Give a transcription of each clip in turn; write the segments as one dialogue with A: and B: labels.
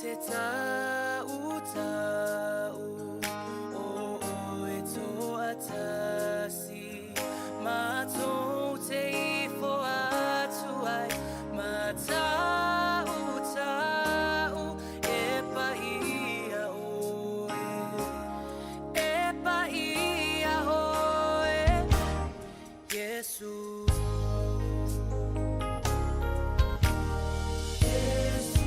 A: te tau o e toa tasi mātou te ifo atu ai ma tau e paia oe Yesu. Yesu,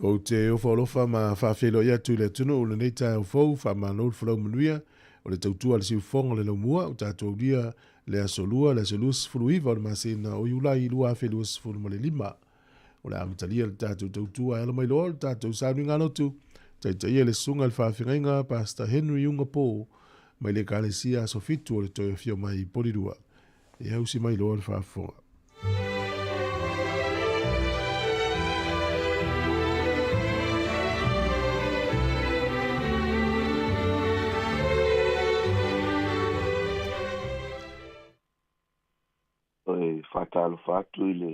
B: O te ofolofa ma whawhelo ia tu le tunu o le nei tae o fau, whamano le whalau manuia, o le tautua le siufonga le laumua, o tātou ria le asolua, le asolua sifuru o le masina o iulai lua whelua sifuru ma le lima. O le amitalia le tātou tautua e ala mai loa, le tātou sauni ngano tu, taitaia le sunga le whawhingainga, Pastor Henry Unga Po, mai le kalesia sofitu o le toi fio mai porirua. E hausi mai loa le whawhinga.
C: Whātalo whātu i le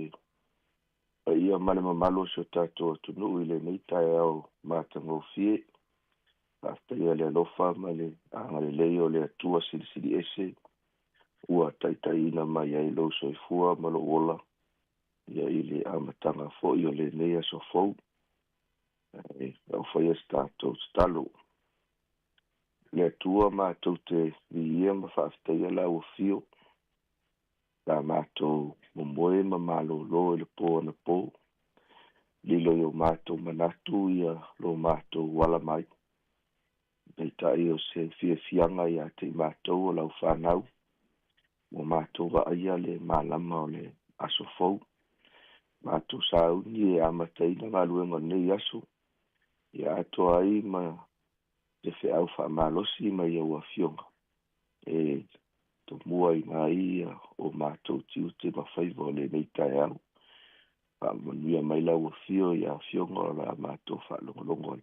C: ia male mamalo so tātou tunu i le nei tae au mātango fie. Hasta ia le alofa ma le angale leo le atua siri ese. Ua taitaina mai ai lo so i fua ma lo ola. Ia i le amatanga fo i o le nei aso fau. Au whaia tātou stalo. Le atua mātou te vi ia ma whaaftaia la ua fio. La mātou mumboe ma malo lo le po na po. Lilo yo mātou manatu ia lo mātou wala mai. Beita i o se fia fianga ia te mātou o lau whanau. Mo mātou wa aia le malama o le aso fau. Mātou sau ni e amatai na ngaluenga nei aso. Ia ato ai ma te fe au wha malosi ma ia ua fionga. To mua i mai o mātou tiu te mawhaiva o le nei tae au. Manuia mai lau a fio i a fionga o la mātou whaalongolongo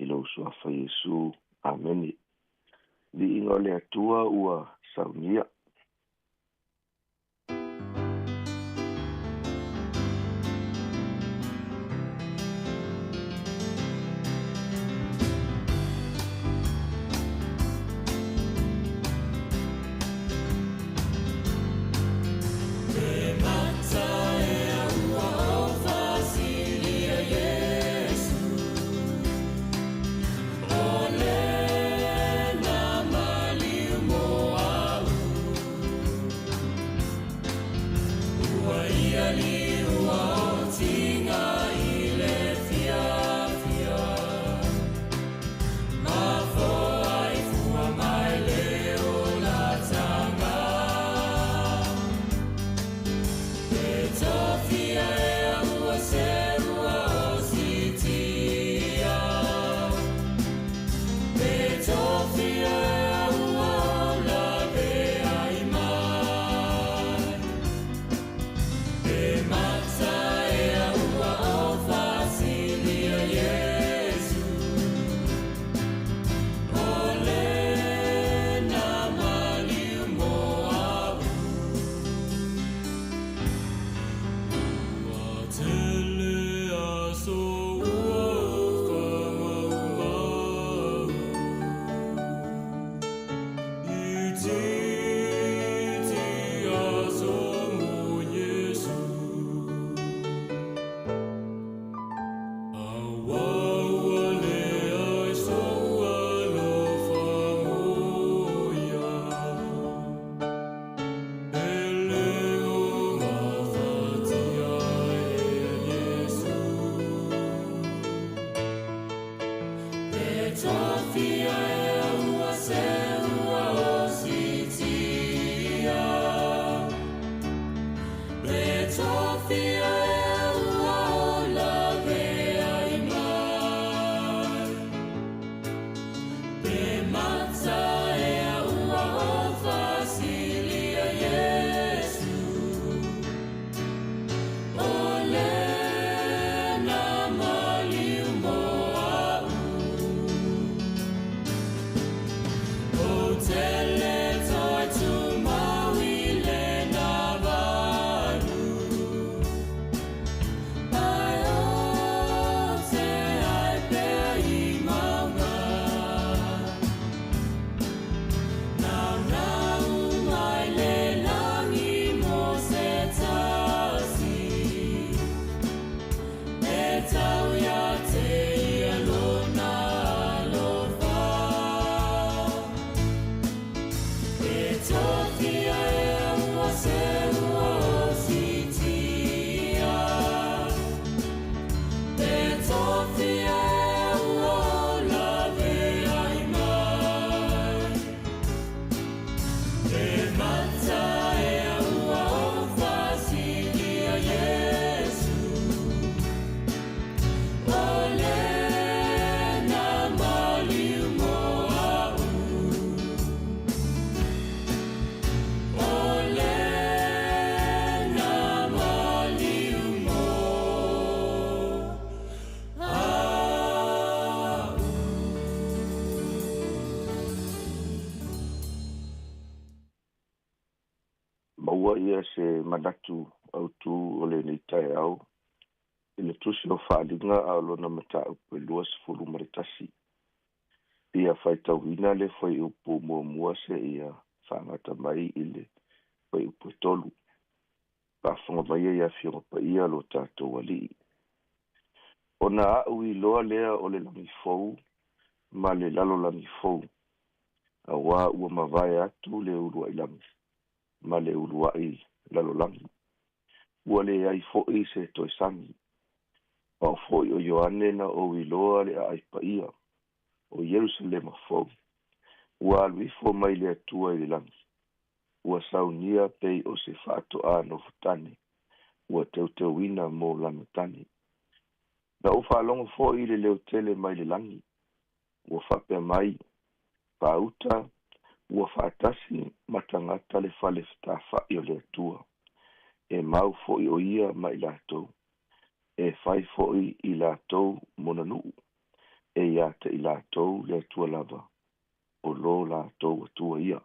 C: i lau sua whai Jesu. Ameni. Li ingo le atua ua saunia. ua ia se manatu autu o le neitai au. I le tusi o whaalinga a lona mata upe lua sifuru maritasi. Ia whaitauina le whai upu mua se ia whangata mai i le whai upu tolu. Pāwhanga mai ia whionga pa ia lo tātou wali. O na au i loa lea o le langi fou, ma le lalo langi fou. A wā ua mawai atu le urua ilangi, ma le urua i lalo langi. Ua le ai foi se toi sangi. O foi o Ioane na o i loa le ai pa ia, o Jerusalema fou. Ua aluifo mai le atua i langi. Ua saunia pei o se whaato a no futane. Ua teu ina mo lamatane. Na o whaalongo fo i le leo tele mai le langi. Ua whapea mai, whauta, ua whaatasi matangata le whale whitafa i o le atua. E mau fo i o ia mai lātou. E whai fo i lātou mona nuu. E iata i lātou le atua lava. O lo lātou atua ia.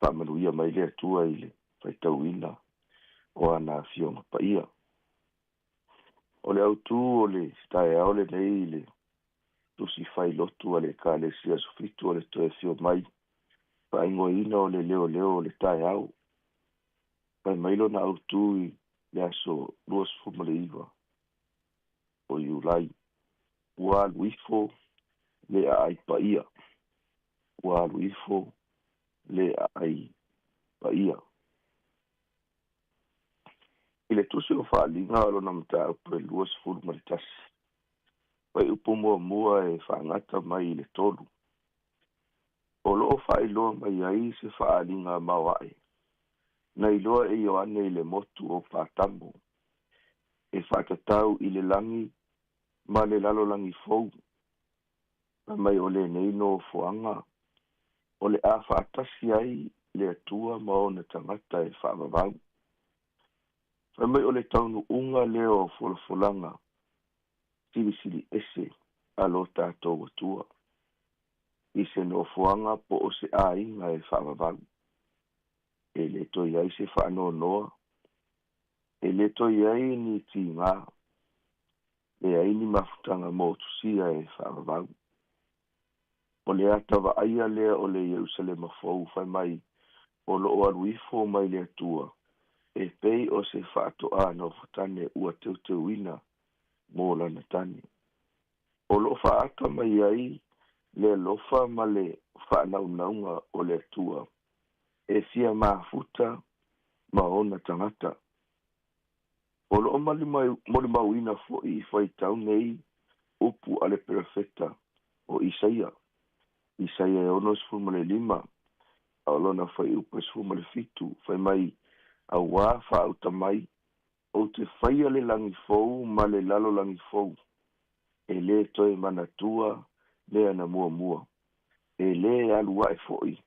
C: Pāmanu ia mai le atua i le whaitau ina. O ana fionga pa ia. O le autu o le stai au le nei le tusi fai lotu a le ka le sia sufitu o le toe fio mai. Pa ingo ina o le leo le tai au. Pa mailo na autu i le aso luas fumale iwa. O iulai. Ua luifo le ai pa ia. Ua luifo le ai pa ia. I le tusi o whaalinga alo na mta upe luas fumale tasi. Pai upo mua e whaangata mai i le tolu. O loo whailoa mai ai se whaalinga mawai. Na iloa e Ioane i le motu o Pātambo. E whaatatau i le langi, ma le lalo langi fou. Pa mai o le neino o fuanga. O le a whaatasi ai le atua ma o na tangata e whaamavau. Pa mai o le taunu unga leo o fulafulanga. Sili ese alo tātou atua. I se no fuanga po o se a inga e whaamavau. E le toi ai se whaano noa. E le toi ai ni ti ngā. E ai ni mafutanga mo tusia e whaamavau. O le atawa aia lea o le Jerusalema fau whai mai. O lo o aluifo mai le atua. E pei o se whaato a no futane ua teu ina mo lana tani. O lo whaata mai ai le lofa ma le whaanaunaunga o le atua. E fia mafuta ma ona tangata. O lo mali mauina fo i fai tau nei upu ale perfecta o Isaia. Isaia e ono sfumale 5. A lona fai upu sfumale 7. Fai mai a wā whauta mai. O te whaia le langi fou ma le lalo langi fou. E le toi manatua le ana mua. E le alua e foi.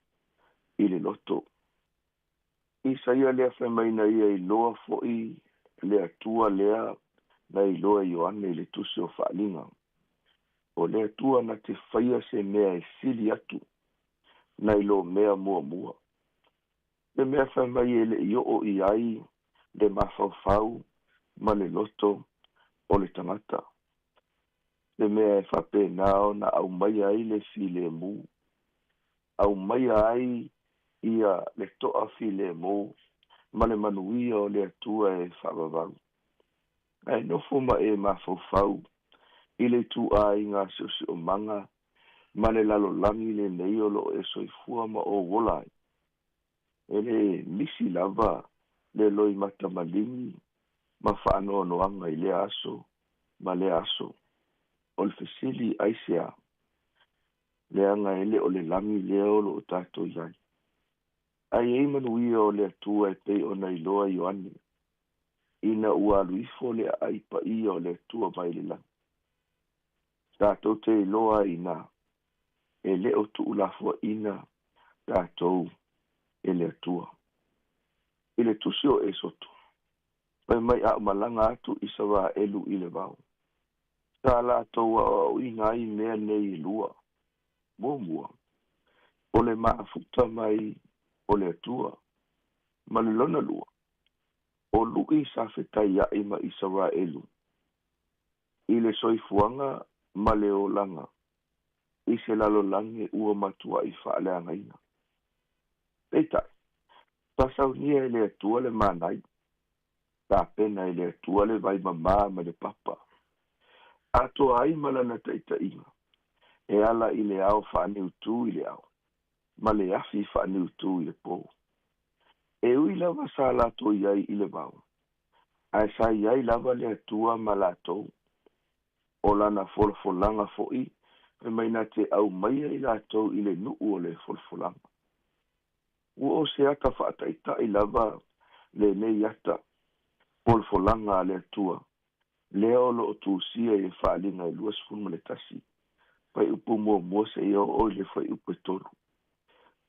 C: I le loto. Isaia lea whai mai na ia i loa foi le atua lea na i loa Ioane le tusi o whaalinga. O le atua na te whaia se mea e sili atu na i lo mea mua. Le mea whai mai e le i o i ai le mawhau ma le loto o le tangata. Le mea e whape nao na au mai ai le file mu. Au mai ai ia le toa file mu. Ma le manuia o le atua e whaavavau. Ai nofo ma e mawhau. I le tu a inga siosi o manga. Ma le lalo langi le neiolo e soifua ma o wolai. E le misi lava le loi matamalingi. Ma whaano noanga i le aso. Ma le aso. O le fesili aisea. Le anga ele o le langi leo lo o tato iai. Ai e manuia o le atua e pei o na iloa Ioane. Ina ua aluifo le aipa ia o le atua mai le langi. Tātou te iloa ina. E le o tu ulafua ina. Tātou e le atua. I le tusio e soto. Pai mai a malanga atu isa wa elu i le vau. Tā lātou o inga i mea nei lua. Mua. O le maafuta mai o le atua. ma le lona lua. O lu'i sa fetaia'i ma Israelu. I le soifuanga ma le olanga. I se lalolange ua matua i whaaleangaina. Eitai, tasaunia e le atua le manai. Ta pena e le atua le vai mamā ma le papa. Ato ai malana taitainga. E ala i le ao whaani utu i le ao. Ma le afi whaani utu i le pō. E ui lava sa lato iai i le mau. Ai sa iai lava le atua ma lato. O lana folfolanga fo'i. E maina te au maia i lato i le nuu o le folfolanga. Ua o se ata whaataita i lava le nei ata. Folfolanga le atua. Leo lo tusia e whaalinga i luas funma le tasi. Pai upu mua se i o le whai upu tolu.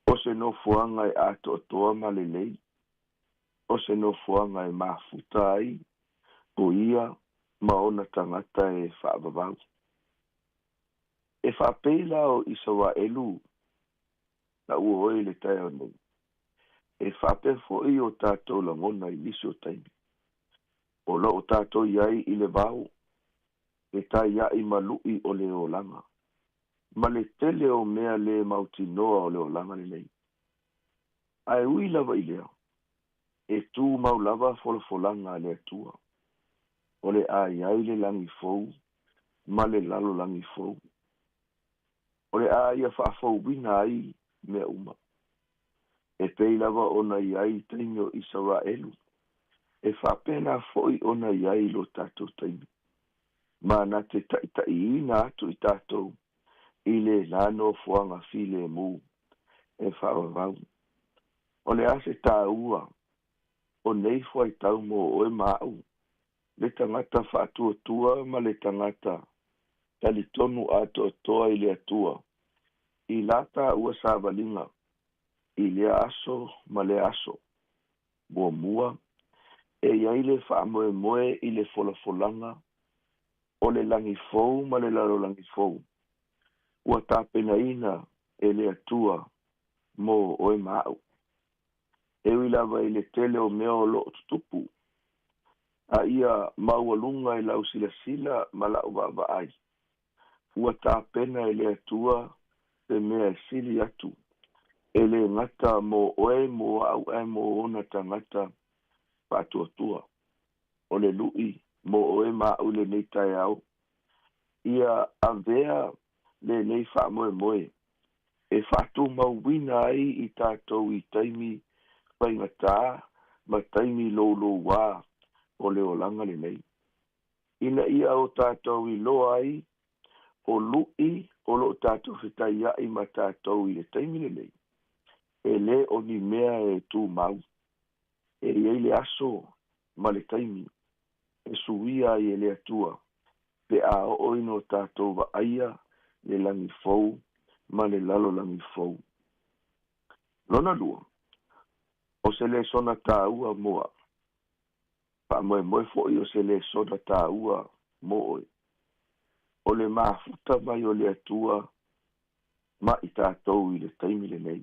C: O se no fuanga e ato toa ma le lei. O se no fuanga e mafuta ai. Po ia maona tangata e whaababau. E whaapela o Israelu. Na ua oi le tai o nei. E whaape fo i o tātou langona i nisi o taimi. O lo o tātou iai i le vau. E tai iai malui o le olanga. Ma le tele o mea le mautinoa o le olanga le lei. Ai ui lava i lea. E tū mau lava folfolanga le atua. O le ai le langi fou. Ma le lalo langi fou. O le ia whaafou wina ai mea uma. E pei lava ona iai taimi o Israelu. E whapena foi ona iai lo tātou taimi. Ma na te taitai ina atu i tātou. I le lano fuanga file mu. E whaavau. O le ase tā ua. O nei fuai tau mo o e mau. Le tangata whaatua tua ma le tangata. Tali tonu ato toa i le atua. I lata ua sāwalinga. I le aso ma le aso. Bua mua. E iai le whaamoe moe i le folafolanga. O le langi fou ma le lalo langi fou. Ua tāpena ina e le atua mo o e mau. E uilava i le tele o mea o lo tutupu. A ia maualunga i lau sila ma lau vava ai. Ua tāpena e le atua te mea e sili atu. E le ngata mo oe mo au e mo ona tangata patuatua. O le lui mo oe mau le nei tai au. Ia avea le nei whaamoe moe. E whatu mauwina ai i tātou i taimi paingatā ma taimi lolo wā o le olanga le nei. Ina ia o tātou i loa ai o lui o lo tātou whitai ai ma tātou i le taimi le nei. E le o ni mea e tū mau. E iei le aso ma le taimi. E suia i e le atua. Pe a o ino tātou wa aia le langi fou ma le lalo langi fou. Lona lua. O se le sona tā ua moa. Pa moe moe fo i o se le sona tā ua moe. O le maafuta mai o le atua ma i tātou i le taimi le nei.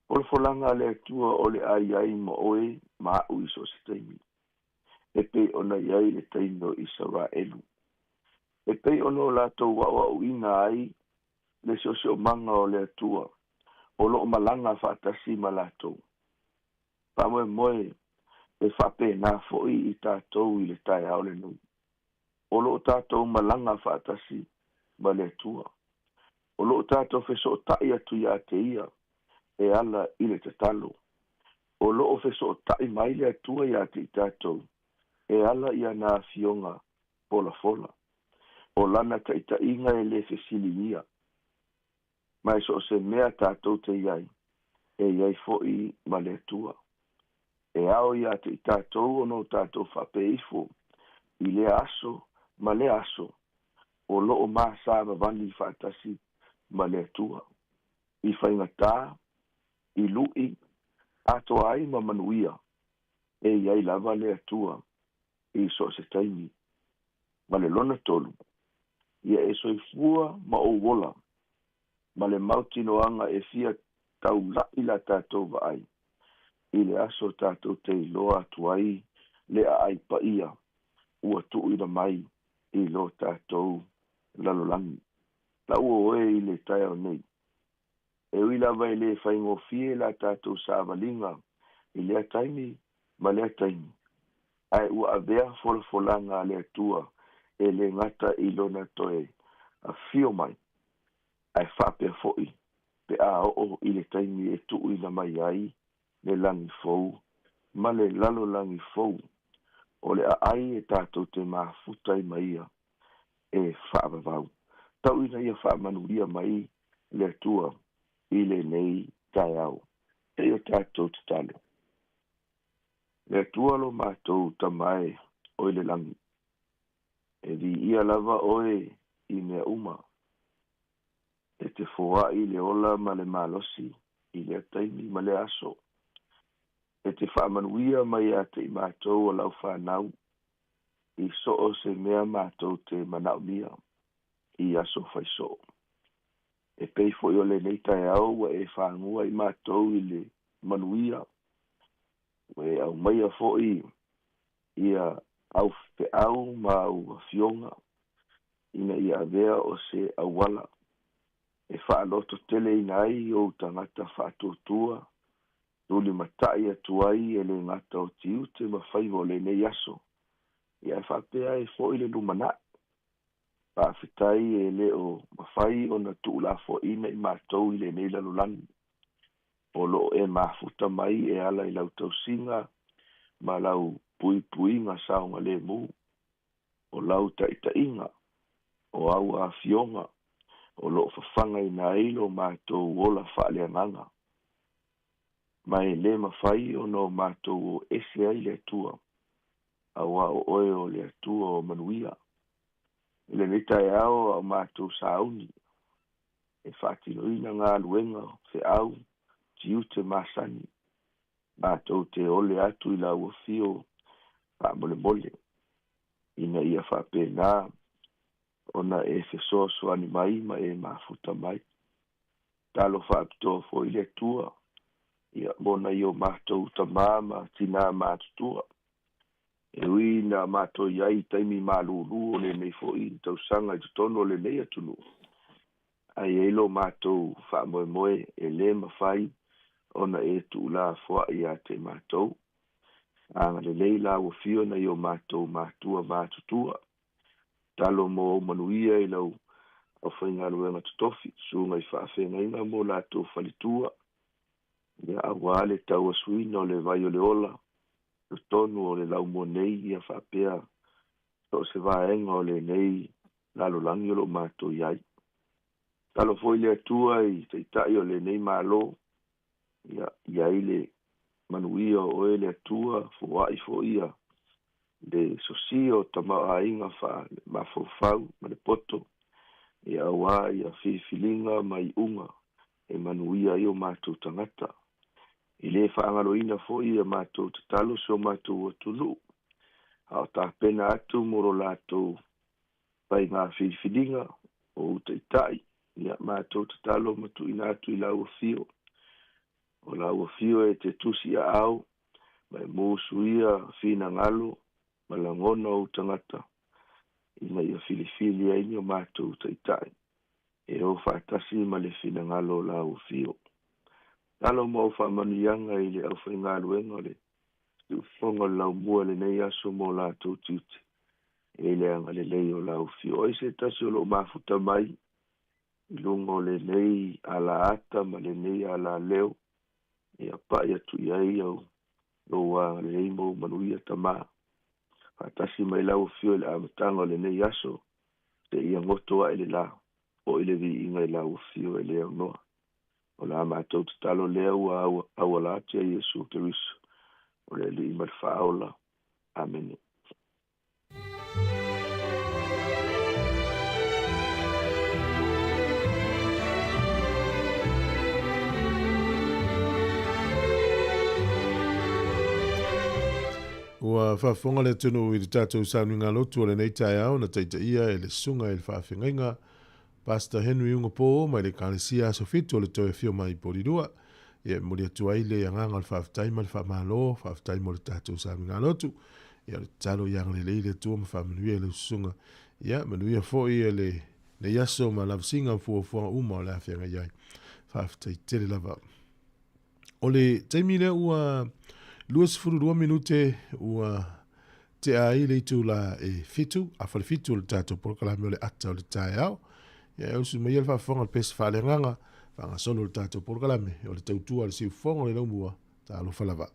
C: O le folanga le atua o le ai mo oe ma u iso se taimi. E pei ona iai le taimi o Israelu. E pei ono latou wa uina ai le sosio manga o le atua. O lo malanga whaatasi ma latou. Pa moe moe e whape nā foi i tātou i le tai au le nui. O lo tātou malanga whaatasi ma le atua. O lo tātou wheso tai atu ia te ia e ala i le tatalo. O lo wheso tai mai le atua ia te i tātou e ala ia nā fionga pola fola. O lana taita inga e le fesili ia. Mai so se mea tātou te iai e iai foi ma le atua. E ao ia te i tātou o no tātou whape ifo i le aso ma le aso o loo maa sāma vani whaatasi ma le atua. I whaingatā, i lui, ato ai ma manuia e iai lava le atua i so se taimi. Ma le lona tolu, ia e soifua ma o wola, ma le mautinoanga e fia tau la ila tātou va ai. i le aso tātou te iloa atu ai, le a ai pa ia, ua tuuina mai i lo tātou lalolangi. La ua oe i le tai o nei. E ui lava i le whaingofie la tātou sāwalinga, i lea taimi, ma lea taimi. Ai ua avea folfolanga le atua, e le ngata i lona toe, a fio mai, ai whapea foi, pe a o i le taimi e tuuina mai ai, le langi fou, ma le lalo langi fou, o le a ai e tātou te mafuta i maia, e whaavavau. Tau ina ia whaamanuia mai le atua, i le nei tai au. E o tātou te talo. Le atua lo mātou tamae o le langi. E vi ia lava oe i mea uma. E te foa i le ola ma le malosi, i le taimi ma le aso. E te whaamanuia mai a te i mātou o lau whanau. I so o se mea mātou te manaumia. I aso whaiso. E pei foi o le nei tai au e whangua i mātou i le manuia. E au maia foi ia au pe au ma au fionga. Ina ia vea o se awala. E whaaloto tele ina ai o tangata whaatotua. Tuli matai atuai e le ngata o tiu te mawhaivo le nei aso. Ia e whapea e foi le numana. Pāwhitai e le o mawhai o na tūla fo ina i mātou i le nei lalolani. O lo e mafuta mai e ala i lau tausinga, ma lau pui saunga le mu. O lau taitainga, o au a fionga, o lo fafanga i na ilo mātou ola whaaleanganga. Mai le mawhai o no mātou o ese ai le atua, awa o oe o le atua o manuia. Ile nitai au o mātou sauni, e whātinoina ngā luenga, fe au, tiu te masani, mātou te ole atu i lau o fio, pa mole mole, ina ia whapena, ona e fesoa soani mai, ma e mafuta mai. Talo whapitoa fo ile tua, ia mona i o mātou tamama, tina mātutua. E ui na mātou iai taimi mālulu o le nei fo i tau sanga i tutono le nei atunu. Ai eilo mātou wha moe e le mawhai ona e tu la fwa i a te mātou. Anga le leila o fio na i o mātou mātua mātutua. Talo mo manuia i lau o whainga luenga tutofi. Sunga i whaafenga inga mo lātou whalitua. Ia awale tau asuina o le vai o le ola. Tonu o le lau mo nei ia whapea. So se vaenga o le nei lalolangi o lo mātou iai. Talo foi le atua i te itai o le nei malo. Iai le manuia o e le atua fuai fo ia. Le sosio tamaa inga wha mafofau ma le poto. Ia awa ia whiwhilinga mai unga. E manuia i o mātou tangata. I le whaangaloina fo i a mātou te talo so mātou o tunu. Hao tā pena atu moro lātou pai ngā whiwhilinga o uta itai. Ia mātou te talo matu ina atu i lau o fio. O lau o fio e te tusi a au, mai mūsu ia whina ngalo, ma langona o tangata. Ina ia whilifili a inyo mātou uta itai. E o whaatasi ma le whina ngalo lau o fio. Talo mo fa manianga ile au whainga luenga le. Tu whonga lau mua le nei aso mo la tau tute. E le anga le leo lau fio. O se tasi o lo mafuta mai. Ilungo le nei ala ata ma le nei ala leo. E a pa ia tu iai au. Lo wa le nei mo manuia tama. Fatasi mai lau fio le amatanga le nei aso. Te ia ngotoa ele la. O ile vi inga lau fio ele au noa. O la mātou te talo lea ua awalatia Iesu Keriso. O le li ima whaola. Amen.
B: Ua whafonga le tunu i te tātou sauninga lotu o le nei tai au na teita ia e le sunga e le whaafengainga. Pastor Henry Ungopo mai le kālesia so fitu o le toe fio mai porirua. Ia mo le tuai le anganga le whaftai ma le whamalo, whaftai mo le tātou sa minga lotu. Ia le talo yang le leile tua ma whamanuia le usunga. Ia manuia fo ia le yaso ma la singa fuafuanga uma o le awhianga iai. Whaftai tele lava. O le taimi le ua 2 minute ua te ai le tu la e fitu, a whale fitu le tātou porokalame o le ata o le tae au. Ia eusu mai alfa fonga le pesa whale nganga, whanga solo le tātou porokalame, o le tautua le siu fonga le laumua, tā alo whalava.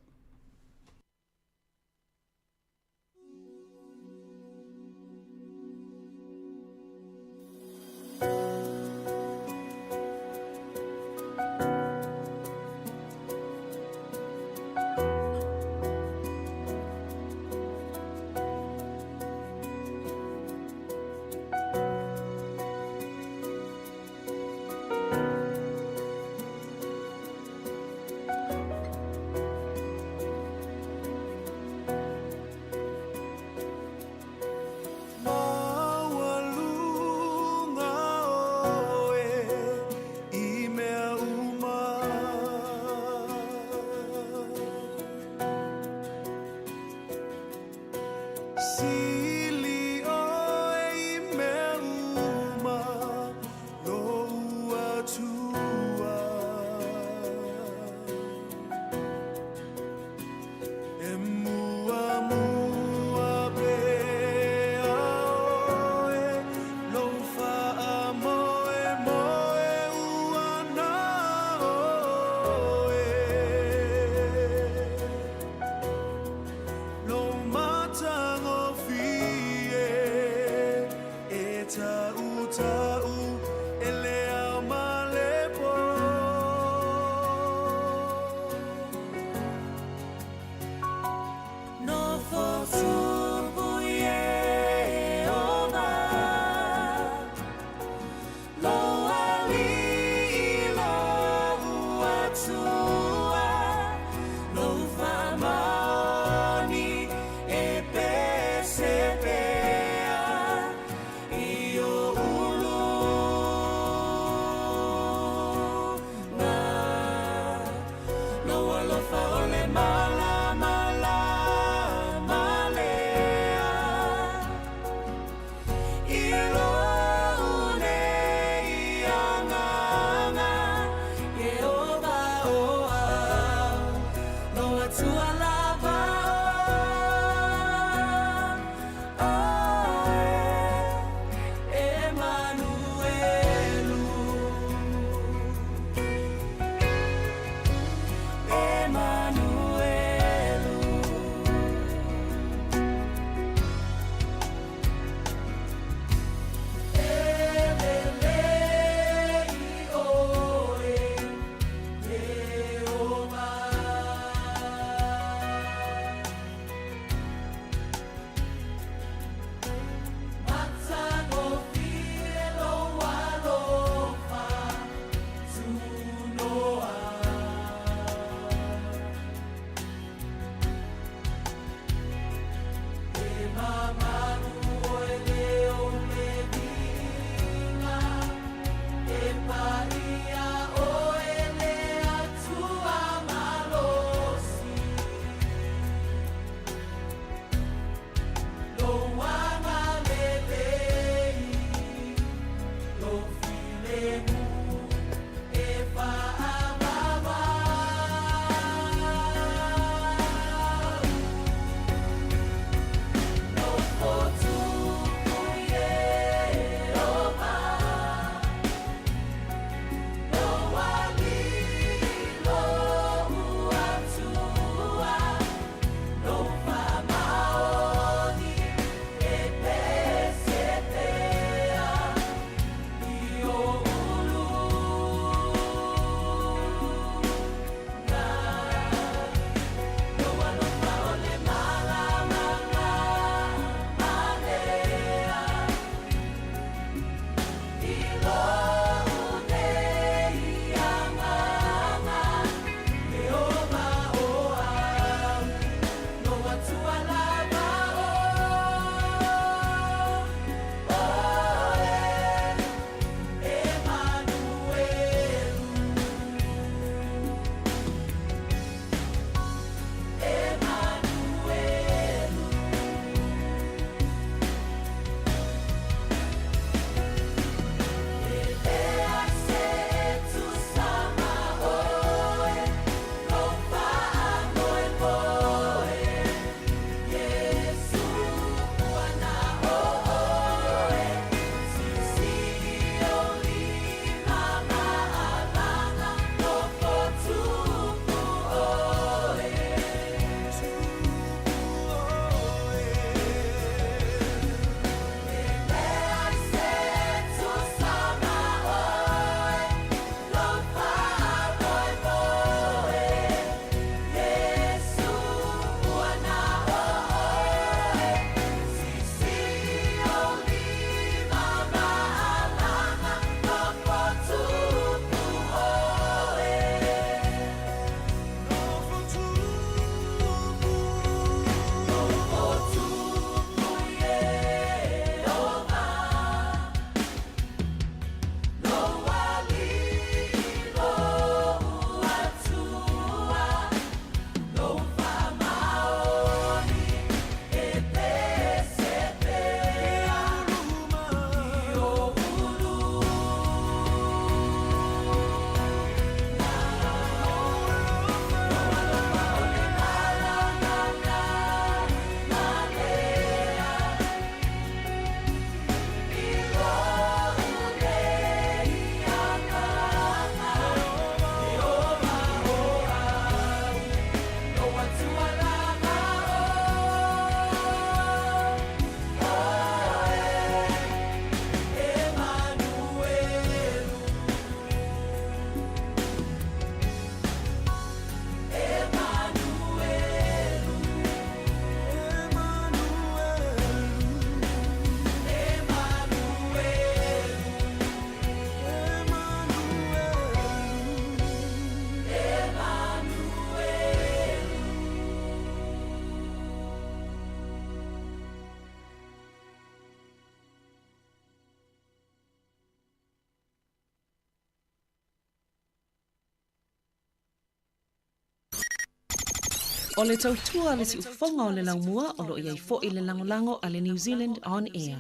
D: O le tautua le si ufonga o le laumua o lo iai fo i le langolango a le New Zealand On Air.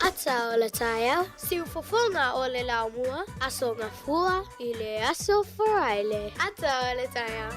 E: Ata o le taia, si ufofonga o le laumua, aso ngafua i le aso foraile. Ata o le taia.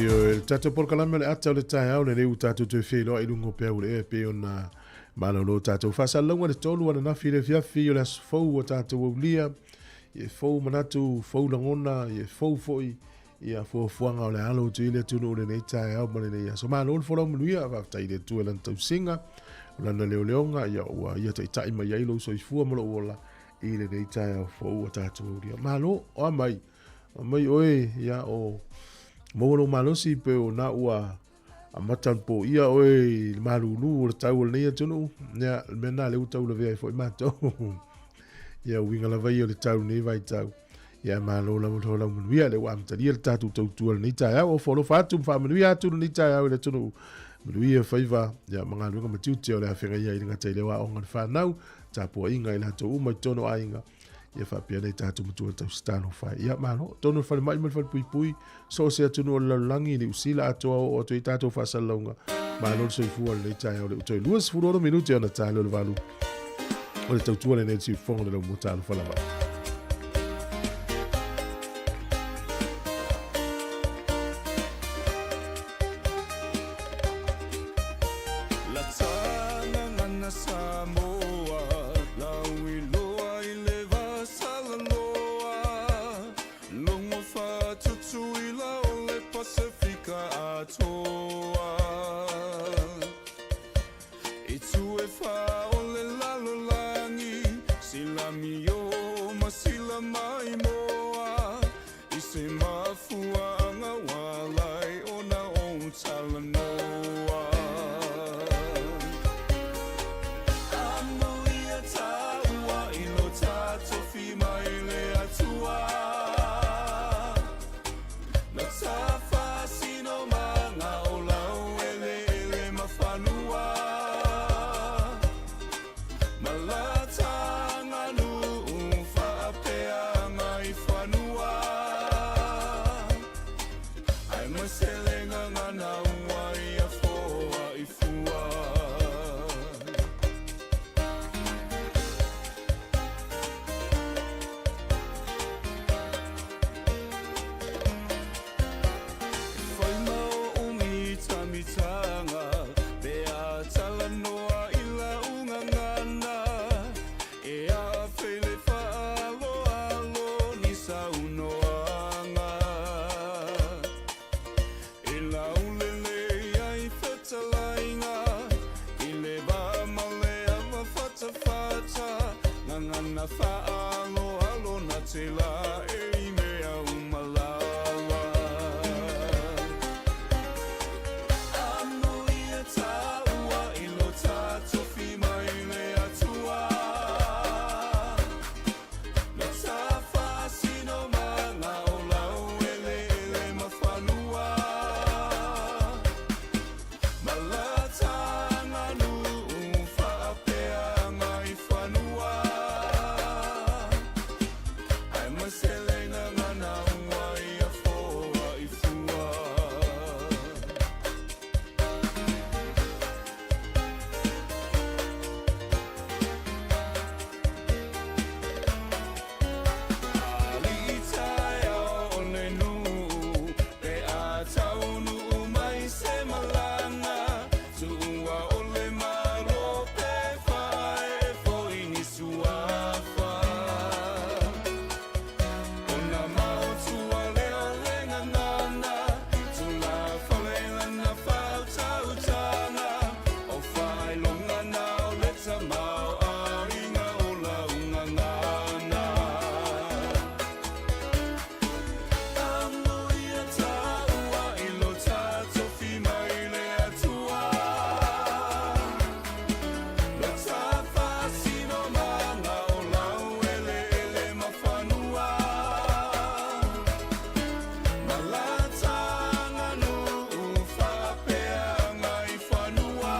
B: Io il tato por kalame le ata o le tai au le reu tato te whelo i lungo pea ule e pe ona malolo tato whasalonga le tolu ana nafi le fiafi o le asfou o tato waulia i e fou manatu fou langona i e fou foi i a fuafuanga o le alo tu ile tunu o le nei tai au mane nei aso malolo fora manuia whaftai le tu e lan tau singa o lana leo leonga i a ua i a tai mai ailo so i fua malo ola i le nei tai au fou o tato waulia malo o amai oe ia o Mono malosi pe o na ua a matan po ia oe malulu o le tau o le neia tunu. Nea mena le utau le vea i fwoi mato. Ia winga la vai o le tau nei vai tau. Ia malo la moto la munuia le wa amtaria le tatu tau tua le nita au o folo fatu mfa manuia atu le nita au le tunu. Manuia faiva ia mga lunga matiutia o le hawhenga ia i ringa teilewa o ngan whanau. Tapua inga i la to umai tono a inga. Ia whapia nei tātou mutua tau stano whai. Ia malo, tono whale mai mai whale pui pui, so se atunu o lalangi ni usila atoa o atoi tātou whasalaunga. Malo so i fua le tai o le utoi luas furoro minuti ana tāle o le walu. O le tautua le nei tiu whonga le lau mutalo whalama.
F: Sāmoa, lau i loa i le Vasaloa, longo whātutu i la o le Pasifika atoa. na whaalo alo na te la e mea umalawa. Ano ia taua ilo tātofi mai le atua. Na tā whasino mana o lau ele ele mawhanua. Malatanga nu whaapea ngai whanua. Ai maselenga ngana wai a whoa i fua. Alitai o ne nu e a taunu mai se malanga tua o le malo pe fai fo ini suafa. Ona mau tua leo lenga nana tu la falela na fau tau tanga o fai longa na o leta mau a inga o la unga ngana. Amo ia taua ilo tātofi mai le atua. Na tā whasino mana o lau ele ele mawhanua. Malatanga nu whapea ngai whanua.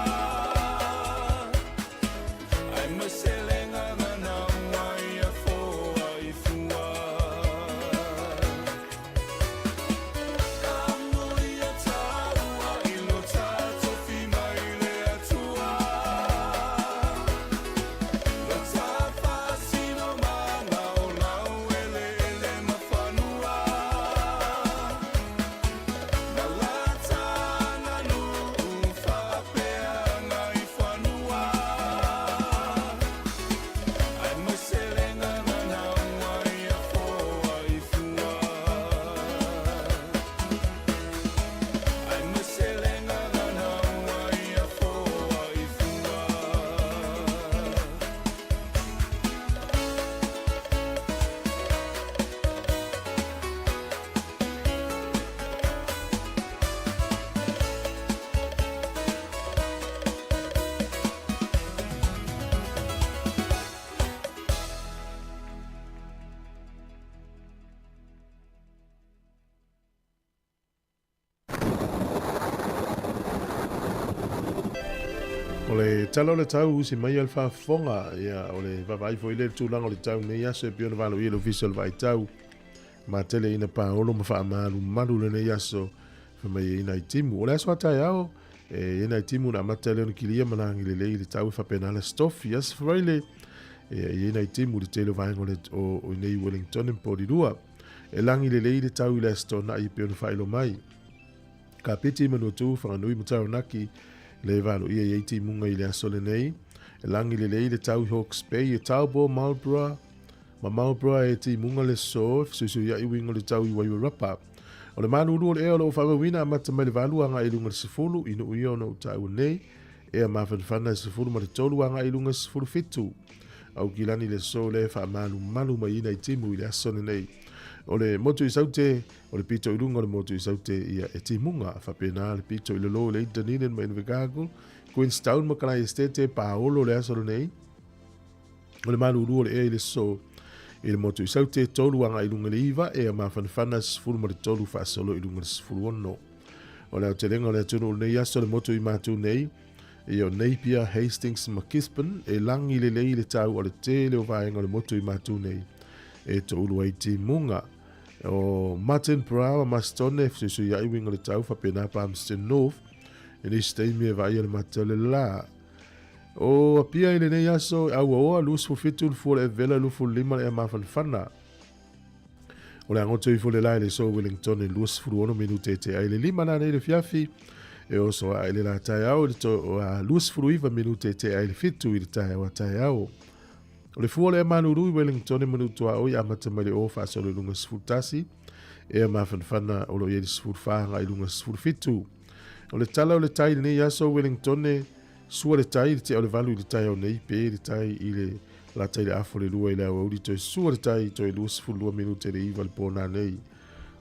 F: Ai maselenga ngana wai a whoa i fua. Amo ia taua ilo tātofi mai le atua. Na tā whasino mana o lau ele ele mawhanua. Malatanga nu whapea ngai whanua. Ai maselenga ngana wai a whoa i fua. Ai maselenga ngana wai a whoa i fua.
B: O le talo le tau usi mai al whaafonga ia o le whawai fo i le tūlanga o le tau nei aso e piona walo i le official vai tau ma tele ina paolo ma whaamalu malu le nei aso whamai ina i timu. O le aso atai ao ina i timu na matele ona kilia manangi le lei le tau whapena le stofi as wharaile ina i timu le tele vaengo le o nei Wellington en Porirua e langi le lei le tau i le asto na i piona whailo mai. Ka piti manu tu whanganui mutau naki le valo ia i eiti munga i le aso le nei. E langi le lei le tau Hawke's Bay e tau bo Marlborough. Ma Marlborough e ti munga le so, susu ia i wingo le tau i Wairarapa. O le manu ulu o le eo lo whawawina a mata mai le valu anga i lunga le sifulu inu ui ona o tau nei. E a mawhanwhana e sifulu ma le tolu anga i lunga sifulu fitu. Au kilani le so le wha malu malu mai ina i timu i le aso le nei. O le motu i saute, o le pito i lunga o le motu i saute ia e ti munga. Whapena le pito i le lo le itaninen mai navigagul. Queenstown makalai estete paolo le aso le nei. O le manu ulu o le ea i le so. I le motu i saute tolu anga i lunga le iwa e a mawhanwhana sifulu ma le tolu wha solo i lunga le sifulu ono. O le au te renga o le atunu o le nei aso le motu i matu nei. E o Napier, Hastings, Makispan e langi le lei le tau o le tele o vaenga o le motu i matu nei. E to ulu ai ti munga. O Martin Brown, Mastone, fsusu ia i winga le tau whapena Palmerston North. E ni steimi e vai le matele la. O apia i le nei aso au oa lusu fitu fu le vela lufu lima le mawhanwhana. O le angoto i fu le lai le so Wellington e lusu furu ono minute te ai le lima na nei le fiafi. E oso a ele la tai au le to a lusu furu iwa minute te ai le fitu i le tai au a tai au. O le fua le manuru i Wellington e manutu a oi amata mai le ofa aso le lunga sifurtasi. E a mawhanwhana o lo i le sifurwhanga i lunga sifurfitu. O le tala o le tai nei aso Wellington e sua le tai te o le valu i le tai o nei pe le tai i le la tai le afo le lua i le awa uri toi sua le tai toi lua sifulua minute le iwa le pōna nei.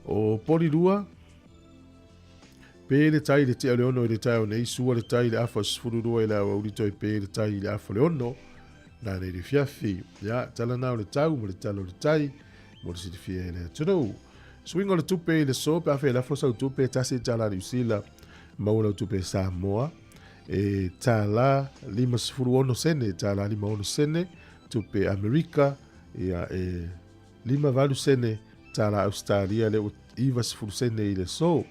B: O poli lua, pe le tai le tia le ono i le tai o nei sua le tai le afo sifulua i le awa uri toi pe le tai le afo le ono, na nei le fiafi, ya, tala nao le tau, mo le talo le tai, mo le sitifia i le tunu. Swingo le tupe i le so, pe afe le afo sa tupe tasi tala ni usila, maula tupe Sāmoa, e tala lima sifuru ono sene, tala lima ono sene, tupe Amerika, ia e lima valu sene, tala Australia le iwa sifuru sene i le so.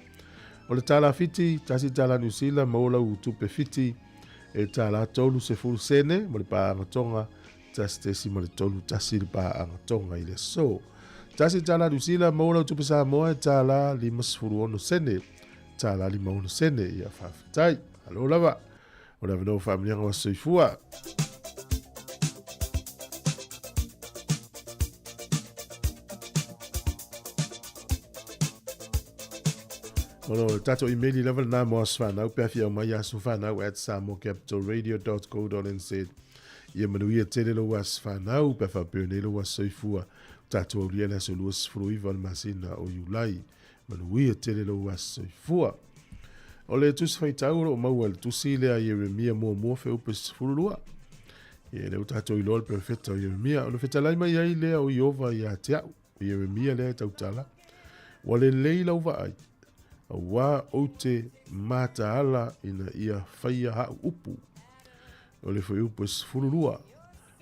B: O le tala fiti, tasi tala New Zealand, maula u tupe fiti, e tala tolu sifuru sene, mo le paa angatonga, tasi tesi mo le tolu tasi le paa angatonga i le so. Tasi tala New Zealand, maula u tupe Sāmoa, e tala lima sifuru ono sene, tala lima ono sene, ia whawhitai. Alo lava, o la vino familianga wa soifua. Ono tato emaili lava na mo asfana, upe afia mai asu fana at samocapitalradio.co.nz. Ia manuia tele lo asfana, upe fa pene lo wa soifua. Tato ulia na so luas fruiva masina o Julai. Manuia tele lo wa soifua. O le tusi whaitau o maua le tusi lea Yeremia mua fe upes furulua. Ie le utato i lol perfecta o Yeremia. O le fetalai mai ai lea o Iova i a teau. O Yeremia lea tautala. Wa le leila uva ai. A wā o te mata ala ina ia whaia hau upu. O le whai upes furulua. O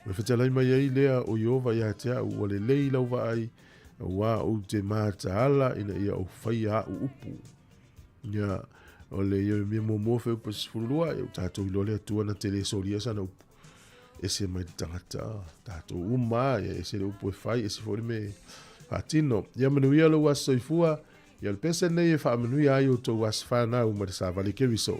B: le fetalai mai ai lea o Iova i a teau. Wa le leila uva ai. A wā o te mata ala ina ia o whaia hau upu. Ia... O le Yeremia mo fe pas furulua e tato i lole atua na tele soria sana upu. Ese mai tangata. Tato uma e ese le upu e fai ese fori me patino. Ia manuia lo was soifua. Ia le pese nei e wha manuia ai o to was whana uma de sa vale keviso.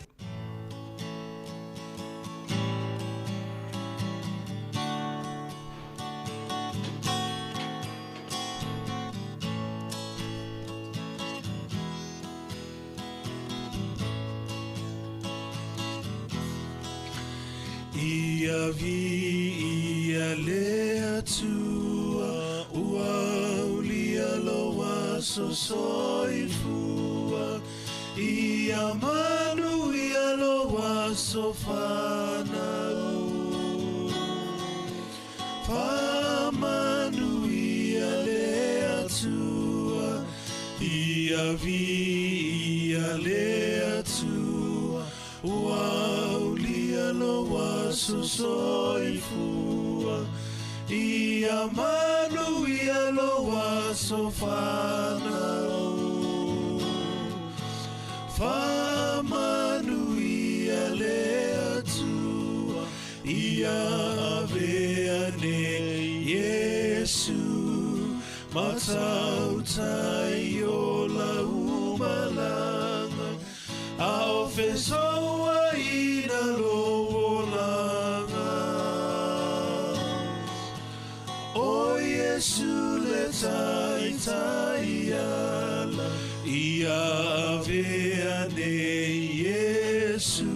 F: Ia vi ia lea tua ua ulia loa so soifua ia manu ia loa so whanau whamanu ia lea tua ia vi ia lea tua ua ulia loa so soifua ia manu ia loa so whanau whamanu ia lea tua ia avea ne Yesu matautai o la umalanga ao fesoa ina loolanga o Yesu le tai tai ala ia avea ne Yesu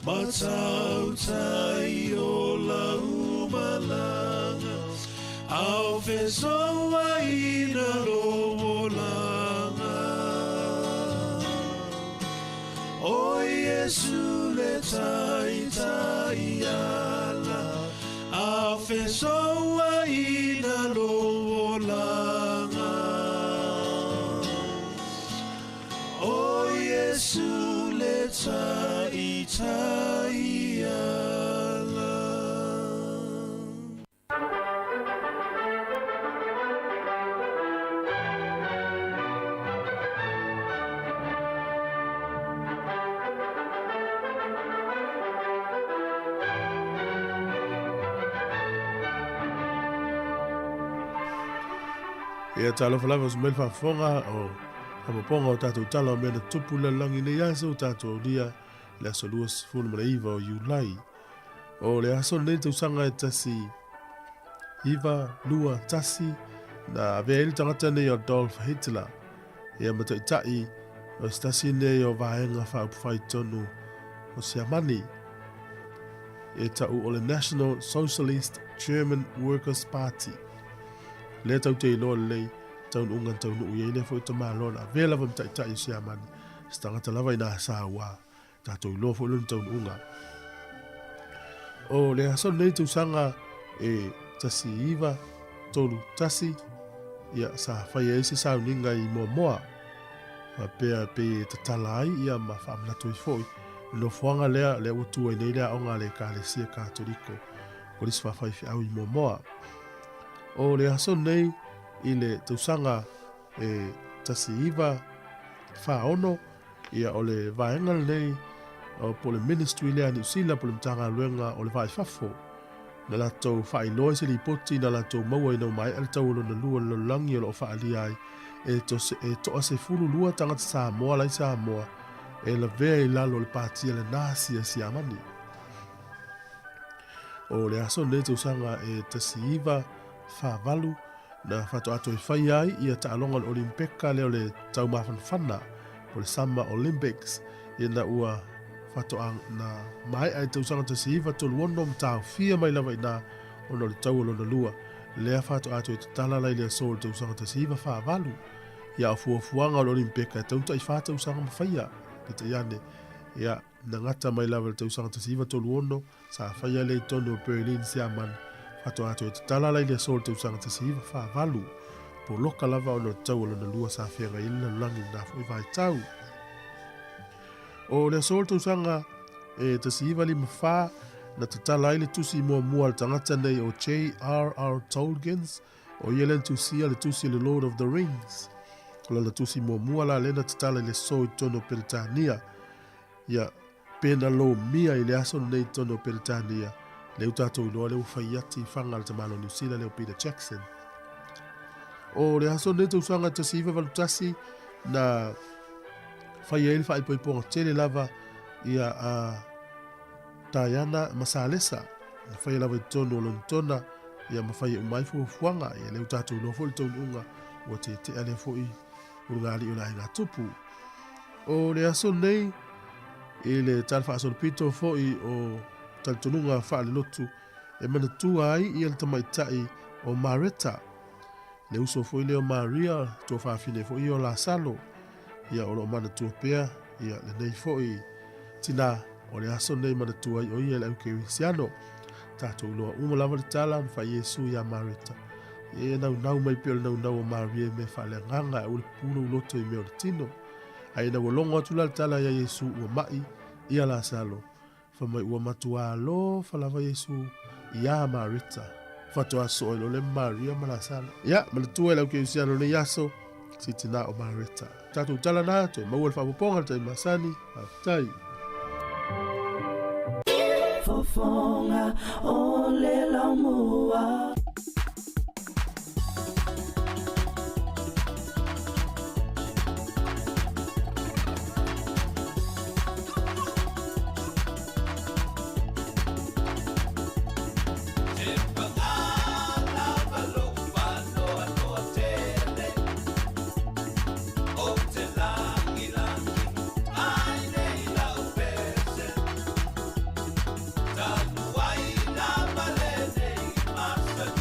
F: matautai o la umalanga ao fesoa ina loolanga o Yesu le tai tai ala a fesoa ina loolanga o Yesu le tai tai ala.
B: Ia talo falava o smel whafonga o hamaponga o tātou tala o mena tupu la langi ne yasa o tātou ria le aso lua sifunu mana iwa o Julai. O le aso nei tau sanga e tasi iwa lua tasi na avea ili tangata nei o Adolf Hitler. Ia mata i tai o stasi nei o vahenga whaupu whai tonu o Siamani. e tau o le National Socialist German Workers' Party. Le tau te ilo lei tau unga tau nuu iei le fo ta malona vela vam tai si amani stanga ta lava ina Sāmoa ta tau ilo fo lun tau unga. O le aso nei tu sanga e tasi iwa tolu tasi ia sa fai eisi sa uninga I moa ma pea pe ta talai ia ma whamna tui foi no fuanga le utua nei lea onga le ka le sia katoliko o lisi whawhai fi au I moa. O le aso nei I le tausanga e tasi iwa whaono ia o le vaenga nei o po le ministry lea New Zealand po le mtanga luenga o le vai fafo na la tau whai loe se li poti na la tau maua ina mai al tau lo na lua lo langi o lo whaali ai e to ase fulu lua tangata Sāmoa lai Sāmoa e la vea I lalo le pātia le nāsia si amani. O le aso nei tausanga e tasi iwa whavalu na whato ato I whai ai ia ta alonga le Olimpeka leo le tau mawhanwhana po le Summer Olympics I na ua whato na mai ai tausanga tasi iwa tolu ono mtau fia mai lawa ina ono le tau alo na lua lea whato ato te tala lai lea sol tausanga tasi iwa whavalu ia o fuafuanga o le Olimpeka tauta I whata usanga mawhaia ki te iane ia na ngata mai lawa le tausanga tasi iwa tolu ono sa whaia le tono Berlin siaman Fato ato te tala lai lea sol te usanga te siwa whavalu. Po loka lava ono tau alo na lua sa whenga ina langi na fwoi vai tau. O lea sol te usanga te siwa li mawha na te tala ile tusi mua mua le tangata nei o J.R.R. Tolkien's o yelen tusi le tusi le Lord of the Rings. Kola la tusi mua mua la lena te tala ile so I tono Peritania. Ia pena lo mia ile aso nei tono Peritania. Leu tātou inoa leu whaiati whanga le tamalo New Zealand leo Peter Jackson. O le aso ne tau sanga te siwa valutasi na whai eili whai poiponga tele lava ia a Diana Masalesa. Na whai lava I tono o lontona ia ma whai umai fuanga ia leu tātou inoa fo le tau unga o te ane fo I urungali o la inga tupu. O le aso nei I le talfa aso pito fo I o taltonunga whaale lotu e mana tua ai I le tamaitai o Mareta. Le uso foi leo Maria to whaafine foi o la salo. Ia o lo mana tua pea, ia le nei foi tina o le aso nei mana tua I o ia le au kerisiano. Tato uloa umalawa le tala mwha Yesu ia Mareta. Ia nau mai peo le nau o Maria me whaale nganga e ule puro uloto I meo le tino. Ai na walongo atula le tala ia Yesu ua mai ia la salo. Famai ua matua lo falawa Yesu ia Marita. Fatua so ilo le Maria malasala. Ia, malatua ila uke usiano le yaso. Sitina o Marita. Tatu tala na to maua le whapoponga tai masani. Aftai.
A: Fofonga o le laumua.
F: But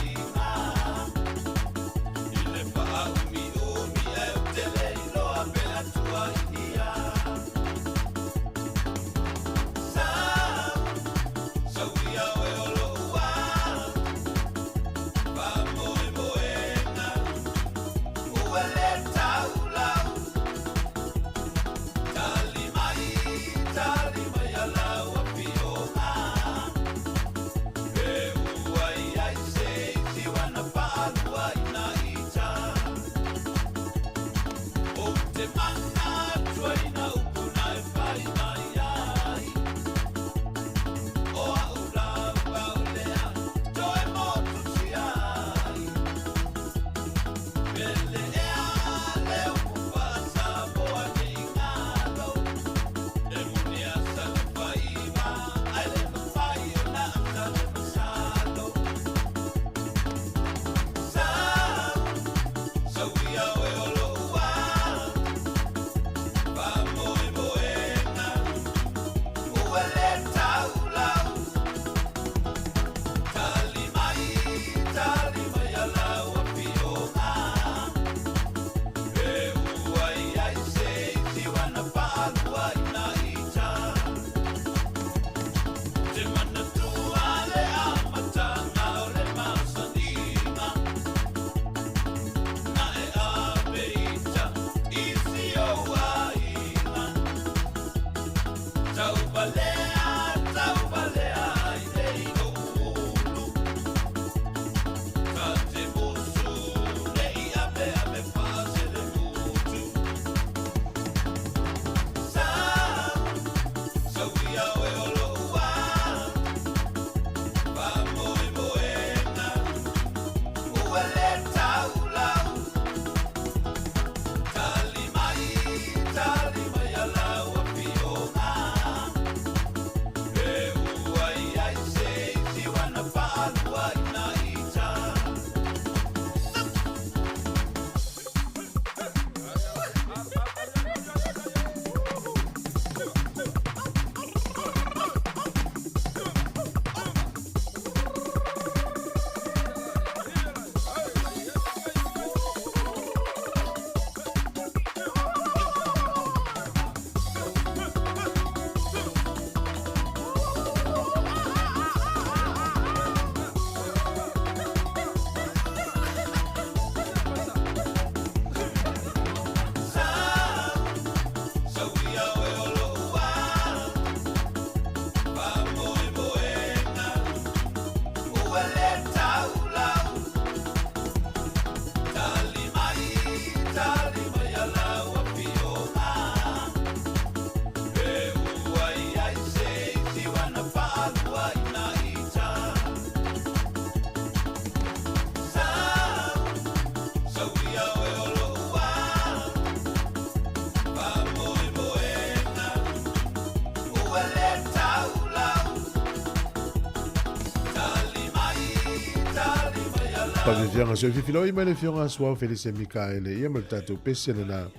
B: Vivianga so fifilo I mele fionga swa Felice Mikaele ia mal tatu pesene na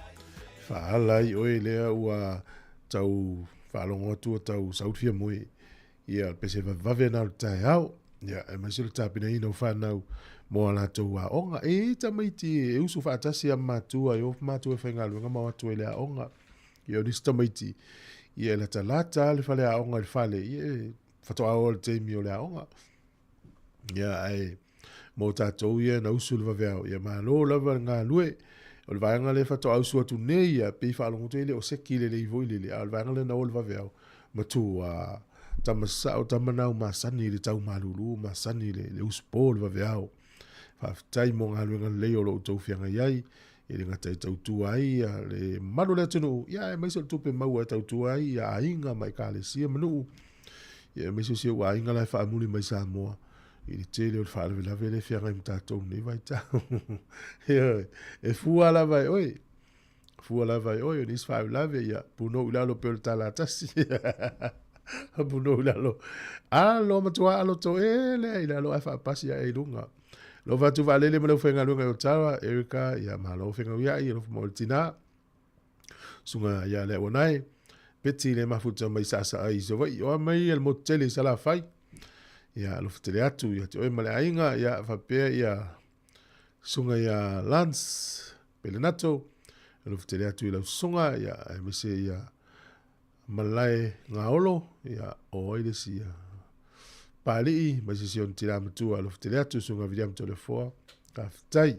B: faala I oe lea ua tau faalongo tu tau sautfia mui ia pese vave na tai au ia e masil tapina ino fanau mo la to wa onga e tamaiti e usu fatasi amatu ai of matu e fengalu nga ma tu ele onga ia dis tamaiti ia la talata le fale onga le fale ia fato au te mi ole onga ia ai mo tatou ia na usu le vaveao ia malo lava ngā lue o le vaenga le fato au sua tu nei ia pe whaalongo te ele o seki le ivo ile le le vaenga le na o le vaveao ma tu tamasa o tamanau masani le tau malulu masani le usu po le vaveao whaftai mo ngā luenga le o lo tau whianga iai e le ngatai tau tua ai le manu le tunu ia e maisa tupe mau e tau tua ai ia ainga mai ka le sia manu ia maisa sia ua ainga lai whaamuli mai Sāmoa I le tele o le whaalewe lawe le whianga I mtatou nei vai tau. E fua lawa oi. Fua lawa oi o nis whaalewe lawe ia. Puno ulalo pe o le tala atasi. Puno ulalo. Alo matua alo to ele. Ilalo ai whaapasi a e lunga. Lo vatu valele mana whenga lunga o tawa. Erika ia mahalo whenga uia I. Lo mo le tina. Sunga ia le onai. Peti le mafuta mai sasa ai. So vai o mai el motele sala fai. Ia lo fitele atu ia te oi male ainga ia whapea ia sunga ia lance pelenato lo fitele atu ia lau sunga ia e mese ia malai ngā olo ia o oilesi ia pālii mai se sion tira matua lo fitele atu sunga vidiam tole foa ka fitai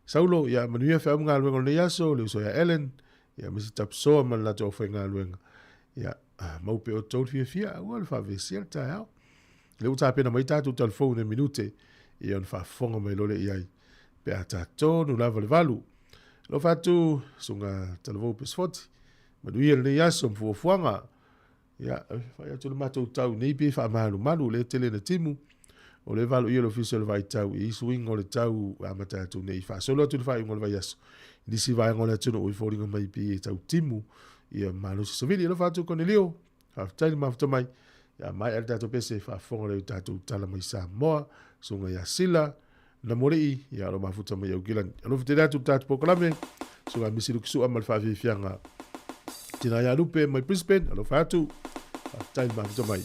B: saulo ia manuia whea mga luenga le yaso le uso ia Ellen ia mese tapsoa man lato o whainga luenga ia maupe o tau fia ua le whavesia le tai au le uta pena mai tatu telefone minute ia on fa fonga mai lole iai pe ata tonu lava le valu lo fatu sunga telefone pe sfoti maduia le yaso mfuafuanga ia fa ia tulu matou tau nei pe fa malu le tele na timu o le valu ia le official vai tau I swing o le tau amata tu nei fa solo tu fa ngol vai yaso disi vai ngol tu no i foringa mai pe tau timu ia malu se vili lo fatu con elio half time after mai ia mai el tato pese fa fonga le tato tala mai Sāmoa sunga ia sila na morei ia lo mafuta mai au gilan lo fite tato tato pokolame sunga misilu kisu amal fa fianga tina ia lupe mai Brisbane lo fatu tai mafuta mai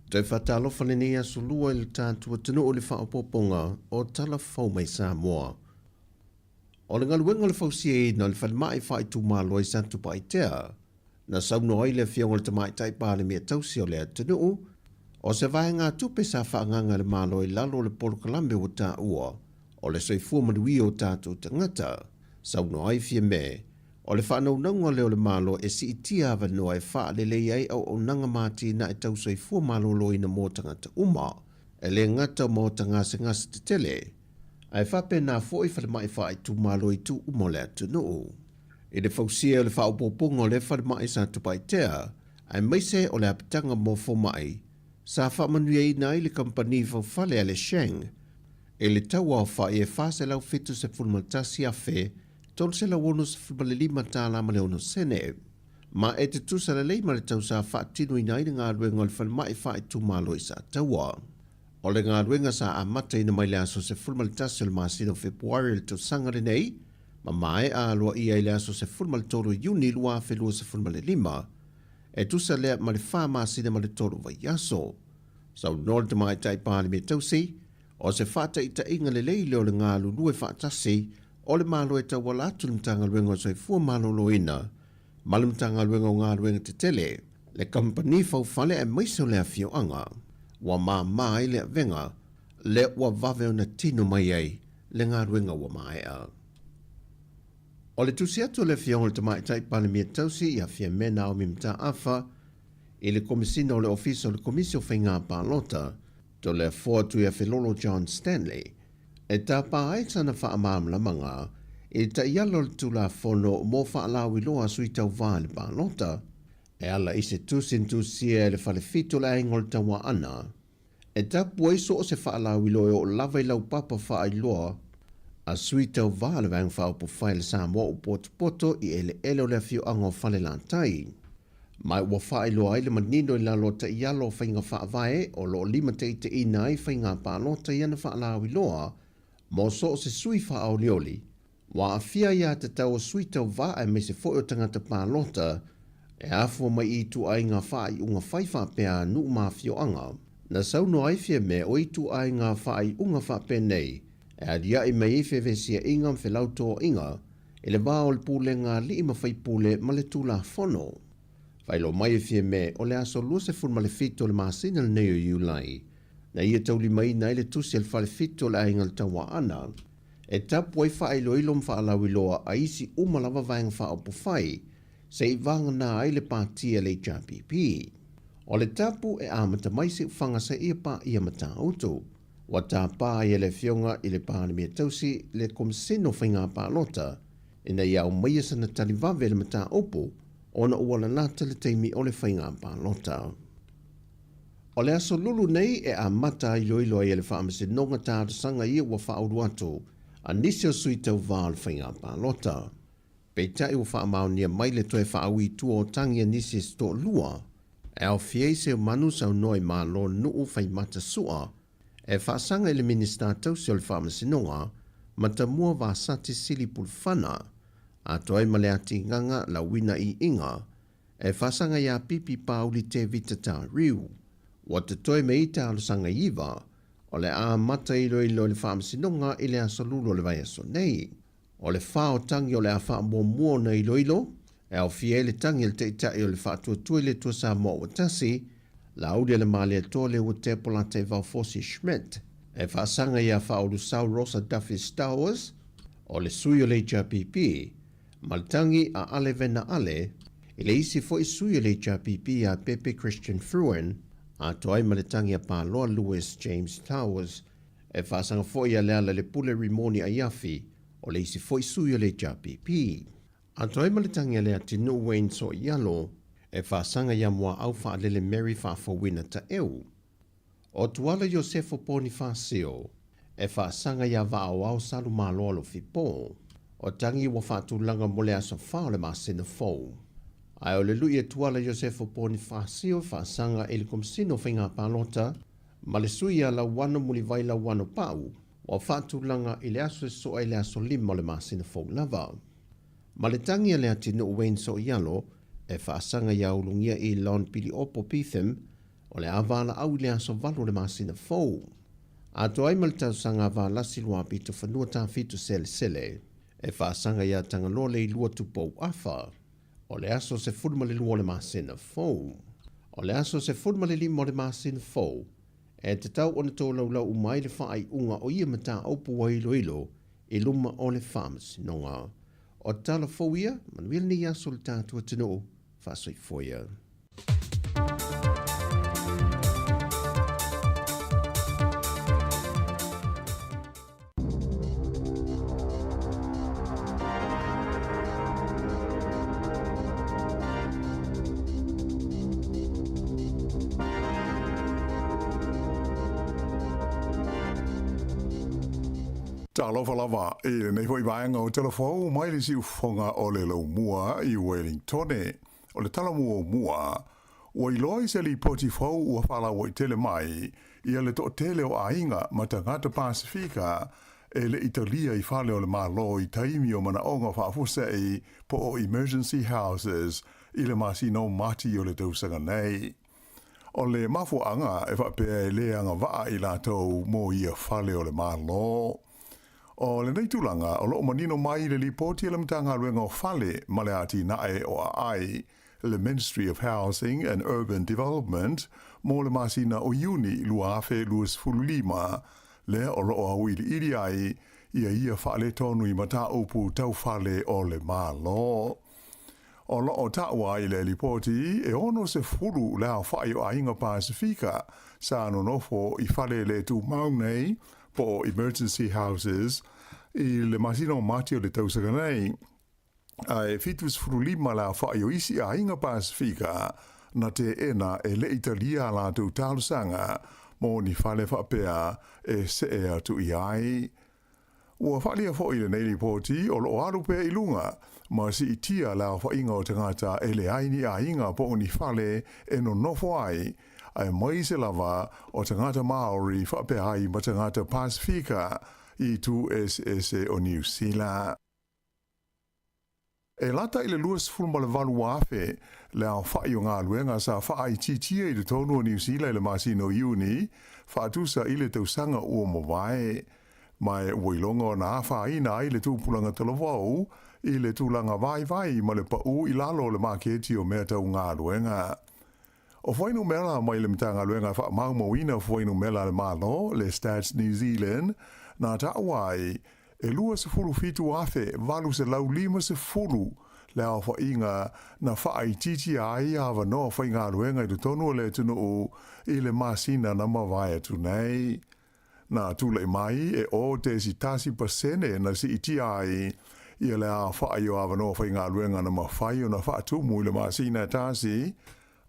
G: Te whatalofa le nea sulua i le tātua tino o le whaopoponga o tala whau mai Sāmoa. O le ngaluenga le whausia e na le whanmai whai tu malo i santu paitea, na sauno ai le whionga le tamai taipa le mea tausi o le atinu, o se vai ngā tupe sa whaanganga le malo i lalo le polo kalambe o tā ua, o le soifua madui o tātou tangata, sauno ai fia me, o le whanau naunga leo le malo e si itia awa noa e wha le lei ai au nanga mati na e tau soifua malo lo ina mō tangata uma, e le ngata mō tangase ngase te tele, ai whape nā fōi whale mai wha i tu malo i tu umo le atunu. I le whausia o le whaopoponga o le whale mai sa tupai tea, ai meise o le apitanga mō fō mai, sa whamanuia i nai le kampani whale a le Sheng, e le taua o wha i e whase lau fitu se fulmatasi a whe, tol se la wono se fulmale lima tāla ma le ono sene. Ma e te tusa le leima le tau sa wha tinu i nai ngā ruenga le whale mai wha i tu malo i sa taua. O le ngā ruenga sa a mata ina mai le aso se fulmale tasi le masino Februari le tau sangare nei, ma mai a alua ia i le aso se fulmale toro Juni lua whelua se fulmale lima, e tusa lea ma le wha masina ma le toro vai aso. Sau nore te mai tai pāle me tausi, o se whata i ta inga le lei leo le ngā lulue whaatasi, o le malo e tau wala atu mtanga luenga o soifua malo loina, malu mtanga luenga o ngā luenga te tele, le kampani whauwhale e maiso lea whioanga, wa mai lea venga, le wa vave o na tino mai ei, le ngā luenga wa mai a. O le tusi atu le whionga le tamai tai pāle mea tausi i a whia mena o mimta awha, i le komisina o le ofisa o le komisio whainga pālota, to le fōtu i a Filolo John Stanley, e tā pāai sana wha amamla manga, e ta ialo le tula whono mō wha alawi loa sui tau vāle pālota, e ala i se tusin tusia e le whale fito le aingo le tawa ana. E tā puaiso o se wha alawi loa o lava i lau papa wha ai loa, a sui tau vāle vang wha upo whai le Sāmoa o poto i ele o le whio ango whale lantai. Mai ua whae loa ai le manino i lalo ta ialo whainga wha avae o lo lima te ite ina ai whainga pālota i ana wha alawi loa, mō so se sui wha au leoli, wa a fia ia te tau sui tau wā e me se fo o tangata pālota, e afo mai i tu ai ngā wha i unga whaiwha pēa nu mā fio anga. Na sauno ai fia me o i tu ai ngā wha i unga wha pē nei, e adia i mei whewhesia inga mwhelauto o inga, e le wā o le pūle ngā li ima whai pūle ma le tūla whono. Whailo mai e fia me o le aso lua se fun ma le fito le māsina le neo iulai, na ia tauli mai nai le tusi al whale fito le ainga le tawa ana, e tapu ai wha ilo ilo mwha alawi loa a isi umalawa vaenga wha opo whai, se i vanga nā ai le pātia le JPP. O le tapu e amata mai se whanga sa ia pā ia mata auto, wa tā pā ia le whionga i le pāne mea tausi le komisino whainga pālota, ina ia o maia sana tali vave le mata opo, ona uala nata le teimi o le whainga pālota. O le aso lulu nei e a mata i loilo ai le whaamase nonga tāta sanga ia wa whauru atu, a nisi o sui tau vāle whainga pālota. Pei tai o whaamau nia mai le toe whaawi tua o tangia nisi sto lua, e au fiei se o manu sau noi mā lo nuu whai mata sua, E whaasanga le minister tausi o le whaamasinonga, matamua wa sati sili pulfana, a toi male ati nganga la wina I inga, e whaasanga ia pipi pauli te vitata riu. Wa te toi me ita alusanga iwa, o le a mata ilo ilo le whaamasinonga I le asalulo le vai aso nei. O le whao tangi o le a wha mua na ilo ilo, e au fie le tangi le te itai o le wha tua le tua Sāmoa watasi, la aulia le male ato le ua te pola te vau Fosi Schmidt, e whaasanga ia wha olu sau Rosa Duffy Stowers, o le sui o le JPP, maltangi a ale vena ale, I le isi fo I sui o le JPP a Pepe Christian Fruen, a toai maletangi a Paloa Lewis James Towers, e whaasanga fo ia leala le pule rimoni a Yafi, o le isi fo I sui o le JPP. A toai maletangi a lea tinu Wayne so ialo, e whaasanga ia mua au wha lele Mary whaafawina ta eu. O tuala Josefo Bonifacio, e whaasanga ia wao au salu malolo fipo, o tangi wa whaatulanga mole aso whao le masina fau. Ai o le lui e tuala Josefo Bonifacio whaasanga e le komsino whinga palota, ma le sui a la wano muli vai la wano pau, wa whaatulanga I le aso e so e le aso lima le masina fau lava. Ma le tangi a le atinu Wayne so ialo, e whaasanga ia ulungia I lon pili opo pithem, o le avala au le aso valo le masina fau. A toai maltau sanga avalasi lua pito whanua ta fitu sele, e whaasanga ia tangalo le ilua tupou afa, o le aso se fudma le lua le masina fau. O le aso se fudma le lima le masina fau, e te tau ona tō laulau umai le whaai unga o ia mata aupu wa ilo I luma o le farmers nonga. O tala fau ia, manuel ni aso le tātua tino, whaasoi foia.
H: Talofa lava e nei hoi vaenga o telefou mai le siu fonga o le lau mua I Wellingtone. O le talamu o mua, o iloi se li poti fau ua whala o I tele mai, ia le to tele o ainga ma tangata Pasifika, e le Italia I whale o le malo I taimi o mana onga whaafusa I po o emergency houses, I le masino mati o le tausanga nei. O le mafu anga e whapea e le anga waa I latou mo ia whale o le malo. O le nei tūlanga, o loo manino mai le lipoti e le mtanga ruenga o whale ma le ati nae o ai, le Ministry of Housing and Urban Development, mo le masina o Iuni luafe luas fululima, le o loo aui le iri ai, ia whale tonu I mata upu tau whale o le malo. O loo taua I le lipoti, e ono se fulu lea whai o ainga Pasifika, sa nonofo I whale le tu maunei, po emergency houses I le masino mati o le tausaka nei. Ai fitus frulima la whai o isi a inga Pasifika na te ena e le Italia la tu talusanga mo ni whale whapea e se ea tu I ai. Ua whalia fo I le nei ripoti o lo arupe I lunga ma si itia la whainga o tangata e le aini a inga po ni whale e no nofo ai ai mai se lava o tangata Maori whapea ai ma tangata Pasifika I tu SSA o New Zealand. E lata I le luas fulma le valu afe le au whai o ngā luenga sa whai titia I le tonu o New Zealand le masino Iuni whaatusa I le tausanga ua mawai. Mai uilonga o nā whaina I le tūpulanga talavau I le tūlanga vai ma le pau I lalo le maketi o mea tau ngā luenga. O whainu mela mai le mtanga luenga wha maumawina whainu mela le malo le Stats New Zealand na tauai e lua se fulu fitu afe valu se lau lima se fulu le au whainga na whaai titi ai awa noa whainga luenga I le tonu le tunu I le masina na mawai atu nei. Na tule mai e o te si tasi pasene na si iti ai ia le a whaai o awa noa whainga luenga na mawhai o na whaatumu I le masina tasi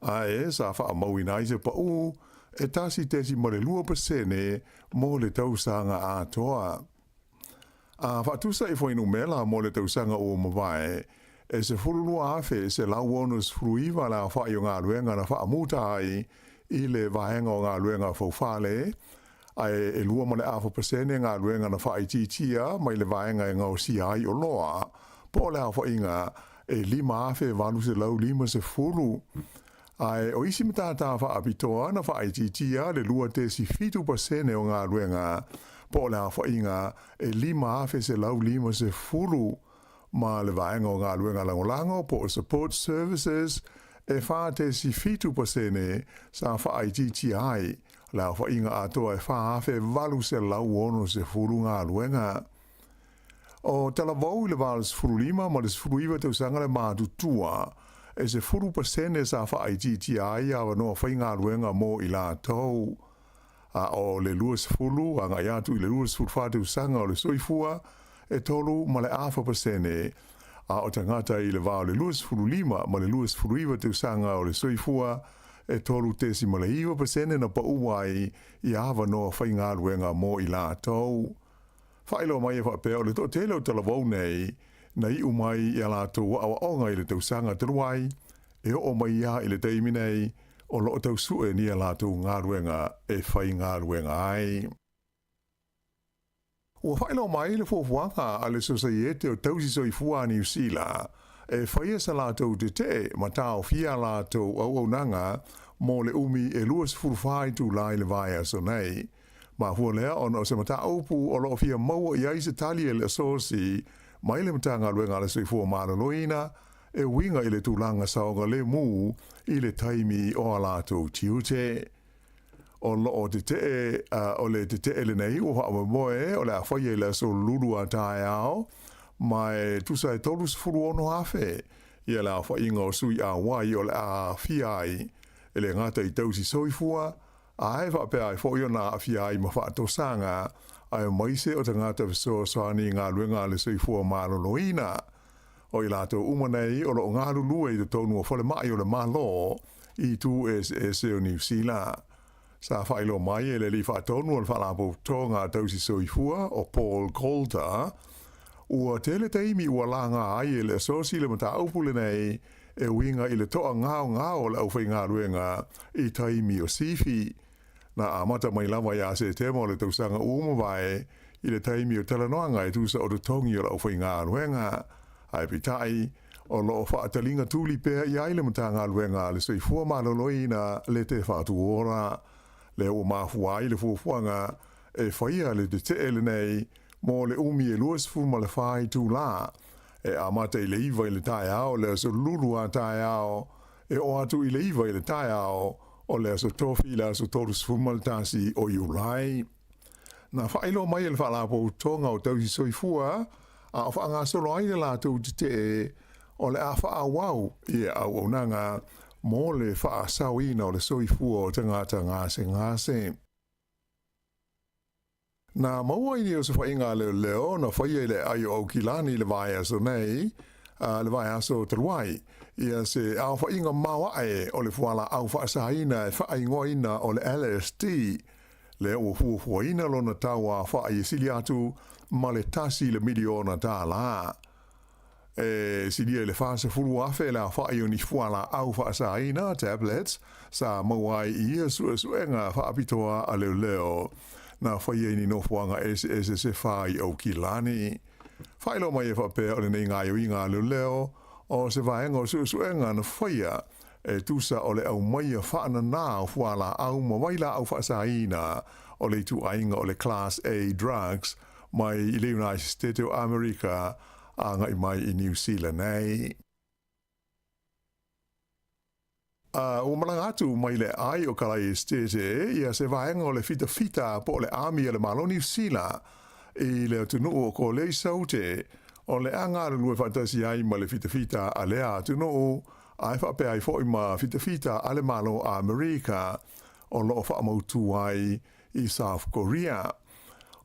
H: ae sa wha mawina I se pau e tasi tesi ma le 2% mo le tausanga a toa. A whaatusa I whainu mela mo le tausanga o mawai e se furulua afe se lau onus fruiva la whai o ngā luenga na wha amuta ai I le vahenga o ngā luenga fawhale ai e lua ma le afa pasene ngā ruenga na whaititia mai le vaenga e ngau si ai o loa, po le afa inga e 5 afe valu se lau 5 se furu. Ai o isi mtata wha apitoa na whaititia le lua te si 5% o ngā ruenga, po le afa inga e 5 afe se lau 5 se furu, ma le vaenga o ngā ruenga langolango po support services e wha te si 5% sa whaititia ai, la fa inga atoa e wha afe valu se lau ono se furu ngā luenga. O tala vau le val se furu 5 ma le se furu iwa tau sanga le mātutua e se furu pasene sa wha ITTI awa noa whai ngā luenga mo i la tau. A o le lua se furu, a ngai atu i le lua se furu whātau sanga o le soifua e tolu ma le afa pasene. A o tangata i le vau le lua se furu 5 ma le lua se furu iwa tau sanga o le soifua e tolu te si male iwa pasene na pa uwai i awa noa whai ngā ruenga mo i la tau. Whailo mai e whapea o le to te leo talavau nei, na i umai i a la tau awa onga i le tau sanga taruai, e o mai ia i le teimi nei, o lo tau sue ni a la tau ngā ruenga e whai ngā ruenga ai. Ua whailo mai le fuafuanga a le sosaiete o tausi soifua New Zealand, e whaia sa la tau te te, ma tau fia la tau au nanga, mo le umi e luas furwhai tu lai le vai aso nei. Ma hua lea ono se mata aupu o lo fia maua i aise tali e le asosi, mai le mata ngā luenga le soifua mālaloina, e winga i le tūlanga saonga le mū i le taimi o a la tau tiute. O lo o te te, o le te te ele nei, o hao moe, o le a whaia i le aso lulu a tae ao, mai tusa e tolus furu ono hafe, i a la whainga o sui a wai o le a fiai, e le ngata i tausi soifua, a e whapea i fwoi o na a fiai ma whaato sanga, a e maise o te ngata viso soani ngā luenga le soifua māloloina. O i lato umanei o lo ngā lulue i te tonu o whale mai o le malo, i tu e seo New Zealand. Sa whailo mai e le li whaatonu o le whalapo tō ngā tausi soifua o Paul Coulter, ua tele teimi ua langa ai e le asosi le mata aupule nei e winga i le toa ngao le au whai ngā ruenga i taimi o sifi. Na amata mai lama ia se temo le tausanga umawai i le taimi o talanoanga e tusa o te tongi o le au whai ngā ruenga. Ai pitai o lo whaatalinga tūli pēr i aile mata ngā ruenga le soifua maloloina le te whaatu ora. Le o mafuai le fuafuanga e whaia le te ele nei mo le umi e luas fuma le whai tū la, e amata i le iwa i le tae ao, le aso lulu a tae ao, e o atu i le iwa i le tae ao, o le aso tofi le aso torus fuma le tasi o iulai. Na whailo mai e le whalapo tonga o tausi soifua, a o whaanga solo ai le la tau te o le a wha wau i au o nanga, mo le wha sauina o le soifua o tangata ngase. Na maua ini o se whainga leo na whaia le ai o kilani le vai aso nei, le vai aso taruai. Ia se au whainga mawae o le fuala au whaasaina e whaingoina o le LSD. Le o fuafuaina lo na taua whaai sili atu ma le tasi le miliona tā la. E silia le fase furu afe la whaai o ni fuala au whaasaina tablets sa mawai ia suenga whaapitoa a leo. Na whaia ni no fuanga se whai au kilani. Whailo mai e whapea o le nei ngai o i ngā leo, o se vaenga o suenga na whaia e tusa o le au mai a whaana nā o fuala au mawaila au whaasaina o le tu ainga o le Class A drugs mai i le United States of America a ngai mai i New Zealand nei. O malanga atu mai le ai o kalai stete ia se vaenga o le fita po le ami le malo New Zealand i le tunu o ko le saute o le anga le lue fantasi ai ma le fita a le atunu ai fa pe ai fo i ma fita a le malo a America o lo fa mautu ai i South Korea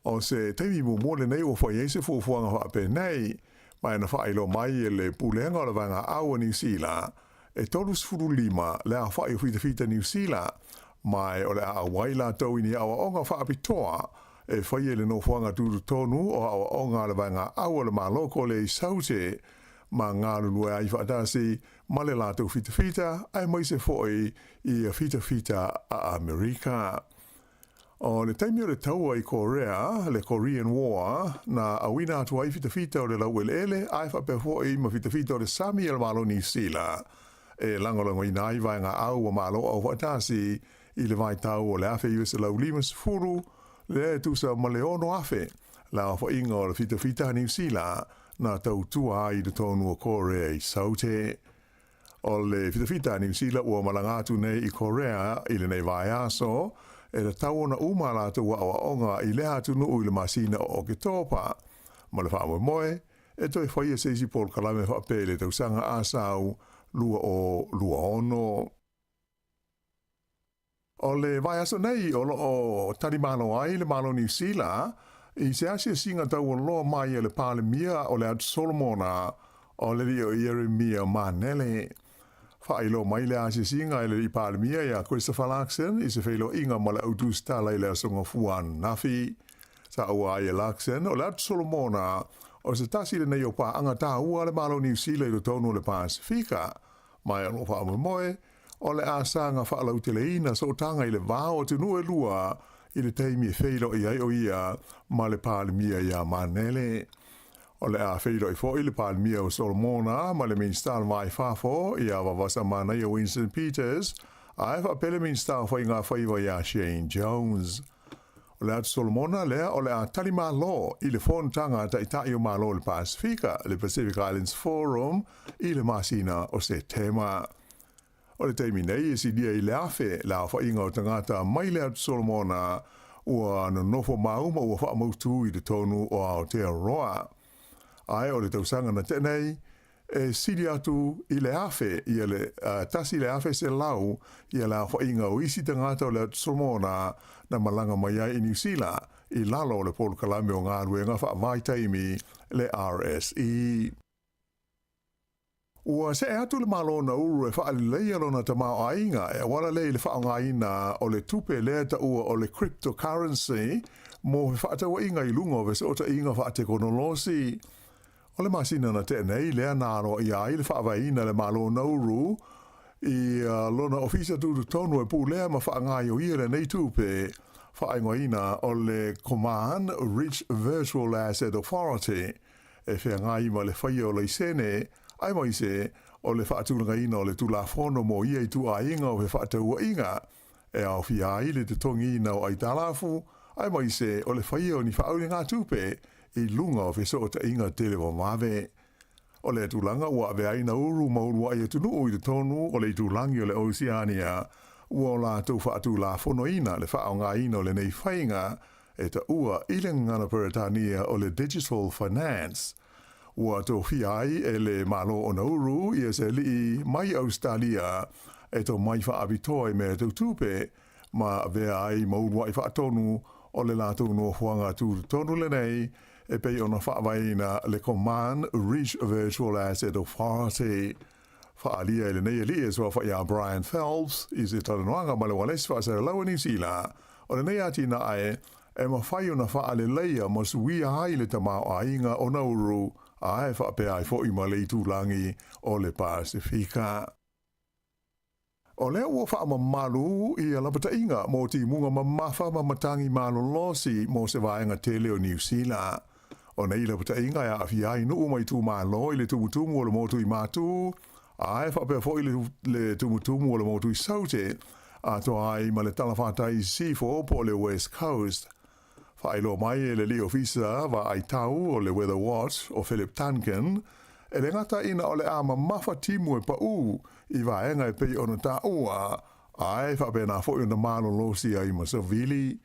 H: o se teimi mo le nei o fa yese fo fuanga fa pe nei mai na fa ilo mai le pulenga o le vanga au New Zealand e tolus furu 5 le a whai fita New Zealand, mai o le a waila tau ini awa onga whaapitoa, e whai ele no whanga tūru tonu o awa onga le vanga awa le maloko le i saute, ma ngā lulu ai whaatasi, ma le lātou fita, ai mai se whoi i a fita a Amerika. O le taimi o le taua I Korea, le Korean War, na awina atu ai fitafita o le lau ele, ai whapefoi ma fitafita o le Sami el malo New Zealand. E langolango I nai vai ngā au o malo au whaatasi I le vai tau o le afe US lau limas furu, le tusa ma le ono afe, la o whainga o le fitafita New Zealand, na tau tua I le tonu o Korea I saute. O le fitafita New Zealand ua malangatu nei I Korea I le nei vai aso, e le tau na umala tu wa onga I le hatu nuu I le masina o ke topa. Ma le wha moe, e toi whaia seisi pol kalame wha pele tau sanga asau lua ono. O le vai aso nei o tari malo ai le malo New Zealand, I se asia singa tau o loa mai le pale mia o le atu Solomona o le rio Jeremia manele. Whaelo mai le asia singa I le I pale mia ia Christopher Larkson I se whaelo inga ma le autus tala I le asonga fuan nafi. Sa ua ai Larkson o le atu Solomona o se tasi le nei o pa anga tā ua le malo New Zealand I le tonu le Pasifika. Mai anu wha moe o le asanga whaalau te leina so tanga I le vāo te nue lua I le teimi e whaelo I ai o ia ma le pale mia ia manele. O le a whaero I fo I le pale mia o Solomona ma le minstal vai whafo I a wawasa mana I o Winston Peters a e whapele minstal whai ngā whaiwa ia Shane Jones. O le atu Solomona lea o le a tali malo I le whontanga ta I tai o malo le Pasifika le Pacific Islands Forum I le masina o se tema. O le teimi nei e si dia I le afe la whainga o tangata mai le atu Solomona ua na nofo mauma ua whaamautu I le tonu o Aotearoa. Ai o le tausanga na tenei, e siri atu I le afe, I le tasi le afe se lau, I la whainga o isi tangata o le Solomona na malanga mai ai I New Zealand, I lalo le polu kalame o ngā ruenga wha vai taimi le RSE. Ua se atu le malo na uru e wha leia lona ta mao ainga, e wala lei le wha ngaina o le tupe lea ta ua o le cryptocurrency, mo he wha tawa inga I lungo vese o ta inga wha teknolosi. O le masina na tenei lea nāro I ai le whaavaina le malo nauru I lona ofisa tu tonu e pū lea ma whaangai o ia le nei tūpe whaingoina o le Command Rich Virtual Asset Authority e whaangai ma le whaia o le sene ai mai se o le whaatūrangaina o le tulafono mo ia I tu ainga o he whaataua inga e au whiai le te tongiina o ai talafu ai mai se o le whaia o ni whaauri ngā tūpe I lunga o fiso o ta inga tele wa mave. O le tūlanga ua ave aina uru maurua I tunu o I te tonu o le tūlangi o le Oceania ua o la tau whaatu la fono ina le wha o ngā ina o le nei whainga e ta ua I le ngana peretania o le digital finance. Ua tau whiai e le malo o nauru I se li mai Australia e tau mai wha abitoa I me tau tūpe ma vea ai maurua I wha tonu o le la tau no huanga tū tonu le nei e pei ona whaavaina le Command Rich Virtual Asset Authority. Whaalia ele nei eli e soa whaia Brian Phelps I se talanoanga ma le walesi whaasera laua New Zealand. O le nei ati na ae e ma whai ona whaale leia ma suia hai le tamao a inga o nauru a e whaapea I fo I ma le tūlangi o le Pasifika. O lea ua wha malu I a lapata inga mo ti munga mamafa matangi malo losi mo se vaenga tele o New Zealand. O nei lapata inga ya awhiai nuu mai tu malo I le tumutumu o le motu I matu, a e whapea fo I le tumutumu o le motu I saute, a to ai ma le talawhatai C4 po le West Coast. Whaelo mai e le li ofisa wa ai tau o le Weather Watch o Philip Tankin, e le ngata ina o le ama mafa timu e pa u I vaenga e pei ona ta ua a e whape na fo I ona malo losi ai ma savili.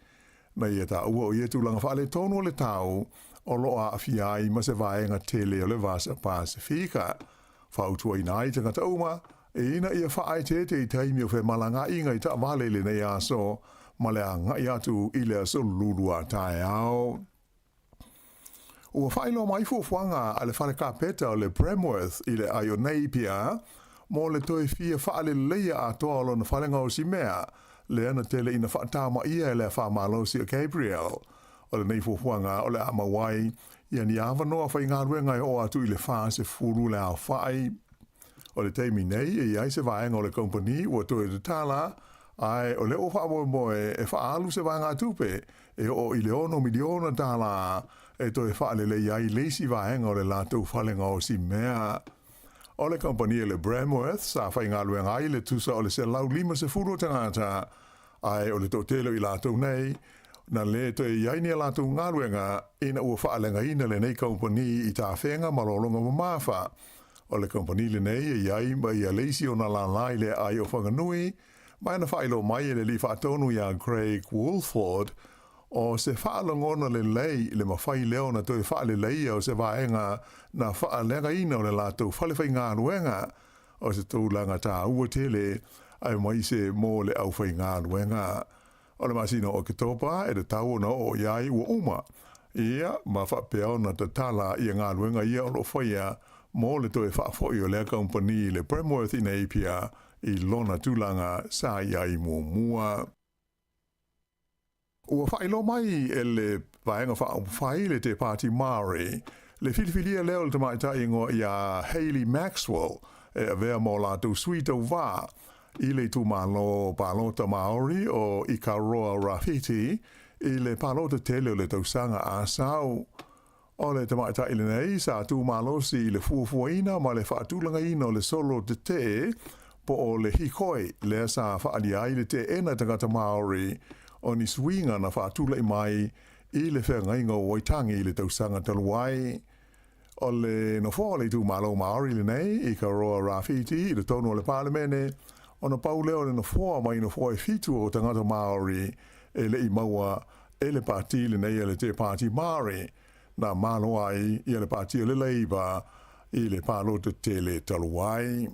H: Nei e ta ua o ietu langa whaale tonu o le tau o loa a fiai ma se vaenga tele o le vasa Pasifika. Whautua I nai te ngata uma e ina ia whaai tete I taimi o whe malanga inga I ta vale le nei aso ma le a ngai atu I le aso lulua tae au. Ua whaelo mai fuafuanga a le whale kapeta o le Bremworth I le aio nei pia, mo le toe fia whaale leia a toa lo na whalenga o si mea, le ana tele ina whaatama ia le whaamalosi o Gabriel. O le nei fuafuanga o le ama wai, ia ni awa noa whai ngā ruenga o atu I le whaa se furu le au whai. O le teimi nei, e ai se vaenga o le company ua toe te tala, Ai, o le o wha moe e wha alu se wanga tupe, e o i le ono miliona tala, e to e wha le iai leisi wahenga o le lātou whalenga o si mea. O le kompania le Bramworth, sa whai ngā luenga ai le tusa o le se lau lima se furu tangata, ai o le tōtelo i lātou nei, na le to e iai ni a lātou ngā luenga, ina ua whaalenga ina le nei kompani i tā whenga malolonga mamafa. O le kompani le nei e iai ma i a leisi o na lalai le ai o whanganui, mai na whailo mai e le li whaatonu i a Craig Woolford, o se whaalongona le lei le mawhai leo na toi whaale lei o se waenga na whaalenga ina o le lātou whalewhai ngā ruenga o se tūlanga tā ua tele ai mai se mō le au whai ngā ruenga. O le masino o kitopa e le tau na o iai ua uma. Ia ma whapea na te tala i ngā ruenga ia o lo whaia mō le toi whaafoi o le company le Bramworth ina ipia i lona tūlanga sa iai mua. Ua whailo mai e le vaenga whai le te Party Māori, le whiliwhilia leo le tamaitai ingoa i a Hayley Maxwell, e a vea mō lātou suita wā, i le tu malo palota Māori o Ikaroa Rafiti, i le palota tele o le tausanga a sau. O le tamaitai le nei, sa tu malo si i le fuafuaina, ma le whaatulanga ina o le solo te te, po o le hikoi, le sa whaaliai le te ena tangata Māori, o ni swinga na whaatula i mai i le whengainga o waitangi i le tausanga taluai. O le no fōle tu malo Māori le nei i ka roa Rafiti i le tonu o le parlemene, o na pau leo le no fōa mai no fōa e fitu o tangata Māori e le i maua e le pāti le nei e le te Party Māori na malo ai i le pāti o le leiba i le pālota tele taluai.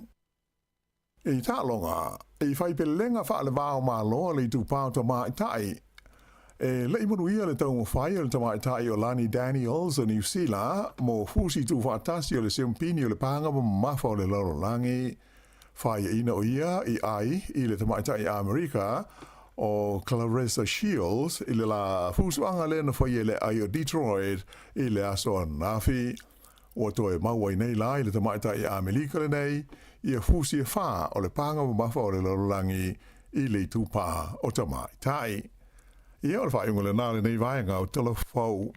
H: E tā longa, e whai pelenga wha le wāo mā loa le tu pāo ta mai tai. E le imanu ia le tau mwhai o le ta mai tai o Lani Daniels o New Zealand, mo fusi tu whaatasi o le sempini o le pānga ma mafa o le lorolangi. Whai e ina o ia i ai i le ta mai tai a Amerika o Clarissa Shields i le la fusuanga le na whai e le ai o Detroit i le aso a Nafi. O toe maua i nei la i le ta mai tai a Amerika le nei, ia fusi e wha o le pānga mafa o le lorolangi i le tupā o tamai tai. Ia o le whaingo le nāle nei vaenga o telefau.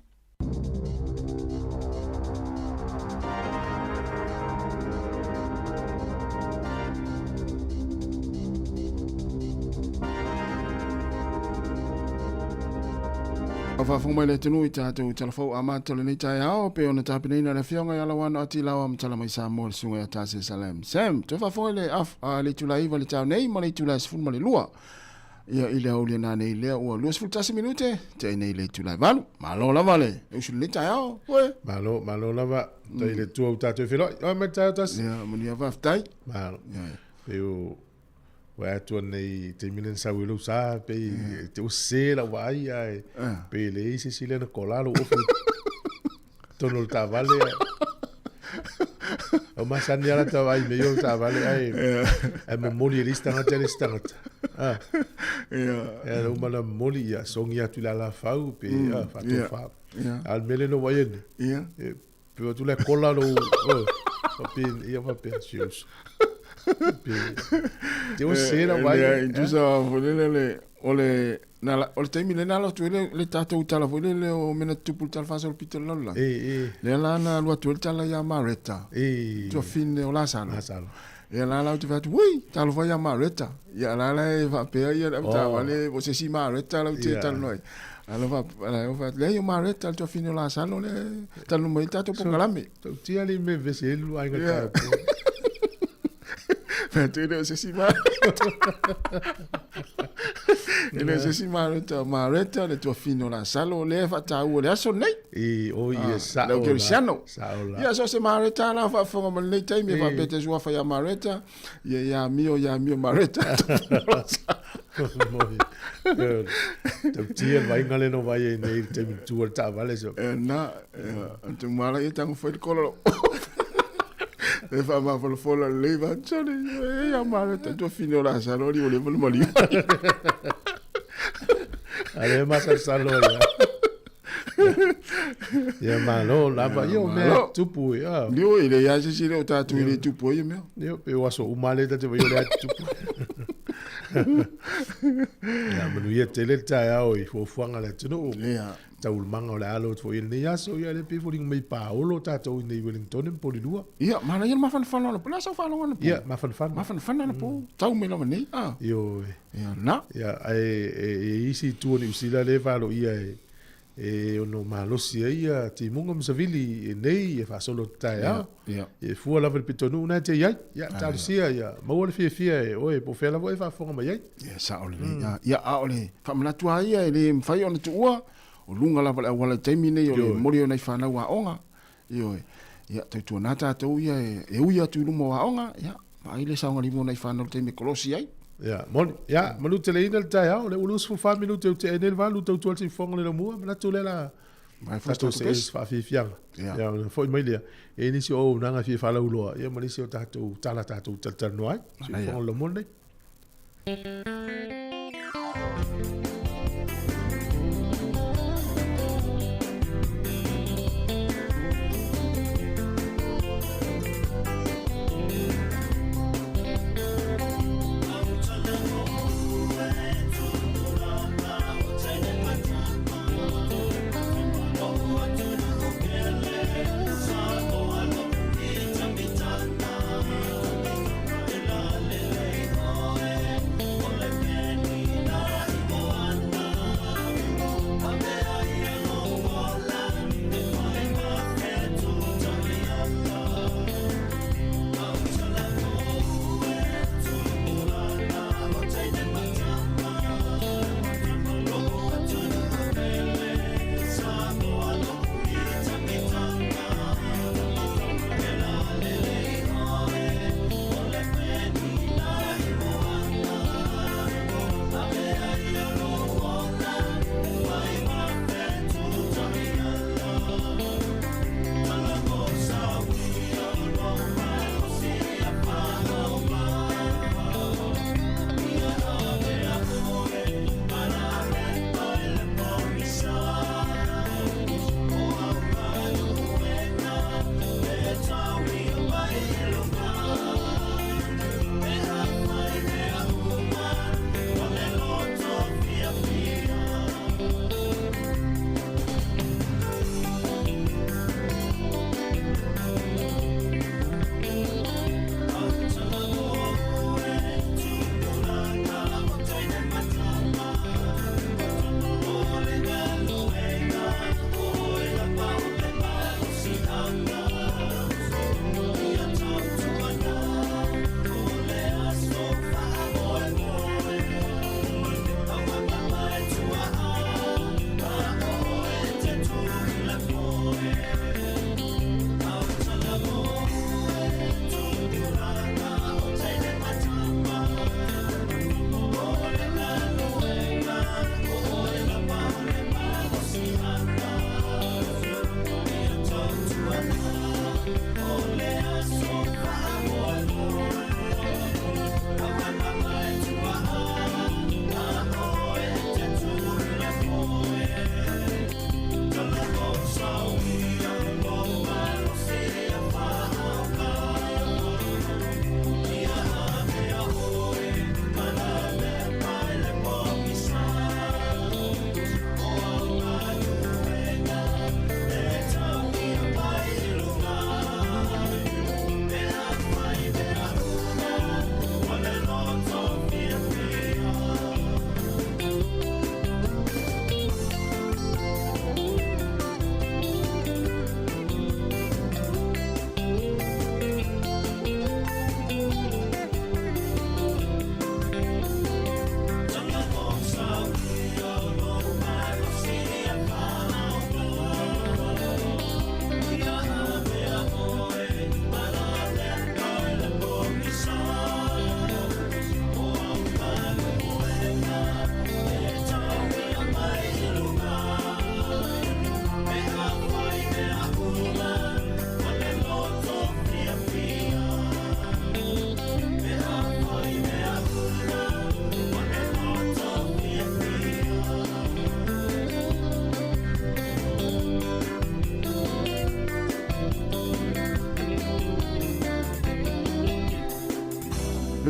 I: O whawhunga le tenu i tātou telefau a mātole nei tai ao, pe o na tāpinina le whionga i alawana o ti lawa mtala mai Sāmoa le sunga i a tāse Salem. Sam, te whawhunga le le tula iwa le tau nei, ma le tula sifun ma le lua. Ia i le au le nā nei lea ua lua sifun tasi minute, te nei le tula i walu. Malo lava le, e usu le tai ao, ue.
B: Malo lava, tai le tua u tātou whiloi, o me tātou tasi.
I: Ia, muni a whaftai.
B: Malo, peo... Wa tu nei te milen sa wilo sa pe te o se la wai ai pe le isi sile na kolalo o tono ta vale o ma san ya ta vai me yo ta vale ai e me moli lista na tele start e o ma la moli ya songia tu la fau pe fa tu fa al mele no wayen pe tu la kolalo o pe ia va pe sios te o sera vai
I: tu sa volele ole taimi le nala tu le tatou tala volele o mena tupu tala fasa o Peter Lola le lana lua tu tala ya Mareta tu fine o la sala e la tu fatu ui tala vai ya Mareta ya la va pe ya ta vale você si Mareta la tu tala noi allora va le yo Mareta tu fine o la sala le tala mai tatou pongalame
B: tu ti ali me veselu ai ga
I: Pero ele se si ele se si Mareta le tua fino la salo le fa ta u le aso nei
B: e o ia sa
I: o Cristiano ia so se Mareta la fa fo mo le tai me va pete sua fa ya Mareta ya mio Mareta
B: tu tia vai ngale no vai nei te tu ta vale so
I: na tu mala e tang foi coloro e fa ma fola leva chale e a Mareta tu fino la salo li volevo mali
B: ale ma salo ya malo la va io me tupu ya
I: io ile ya si le ta tu ile tupu io me
B: io pe waso umale ta te voglio le tupu Ya manu ia tele tai au I fuanga le tunu.
I: Ia.
B: Tau manga o le alo fo ia nei aso ia le pifo ling mai Paolo tatou nei Wellington poli lua.
I: Ia, mana ia mafana na pula sa fala wana po.
B: Ia, mafana
I: na po. Tau me lava nei. Ah.
B: Yo.
I: Ia, na.
B: Ia, isi tu ni usila le falo ia ono malosi ia ti munga msavili nei fa solo tai a.
I: Ia.
B: E fu lava le pitonu na te ia. Ia, tau sia ia. Mau le fia oe po fela vo fa fonga mai ia.
I: Ia, sa ole. Ia, a ole. Fa manatua ia le mfai ona tuua. O lunga lava le wala taimi nei o le mori o nei whanau wa onga. Io ia tautua nā tātou ia e uia tu lumo wa onga. Ia, ma ile saunga limo nei whanau taimi kolosi ai.
B: Ia, moni. Ia, manu te le ina le tai au. Le ulus fu fa minuto te enel valu tautua te fonga le mua. Mana tu le la.
I: Mai
B: Tatou se fa fi fianga. Ia, foi mai lea. E nisi o nanga fi fala uloa. Ia, manisi o tātou tala tātou tatanu ai. Si fonga le mua nei.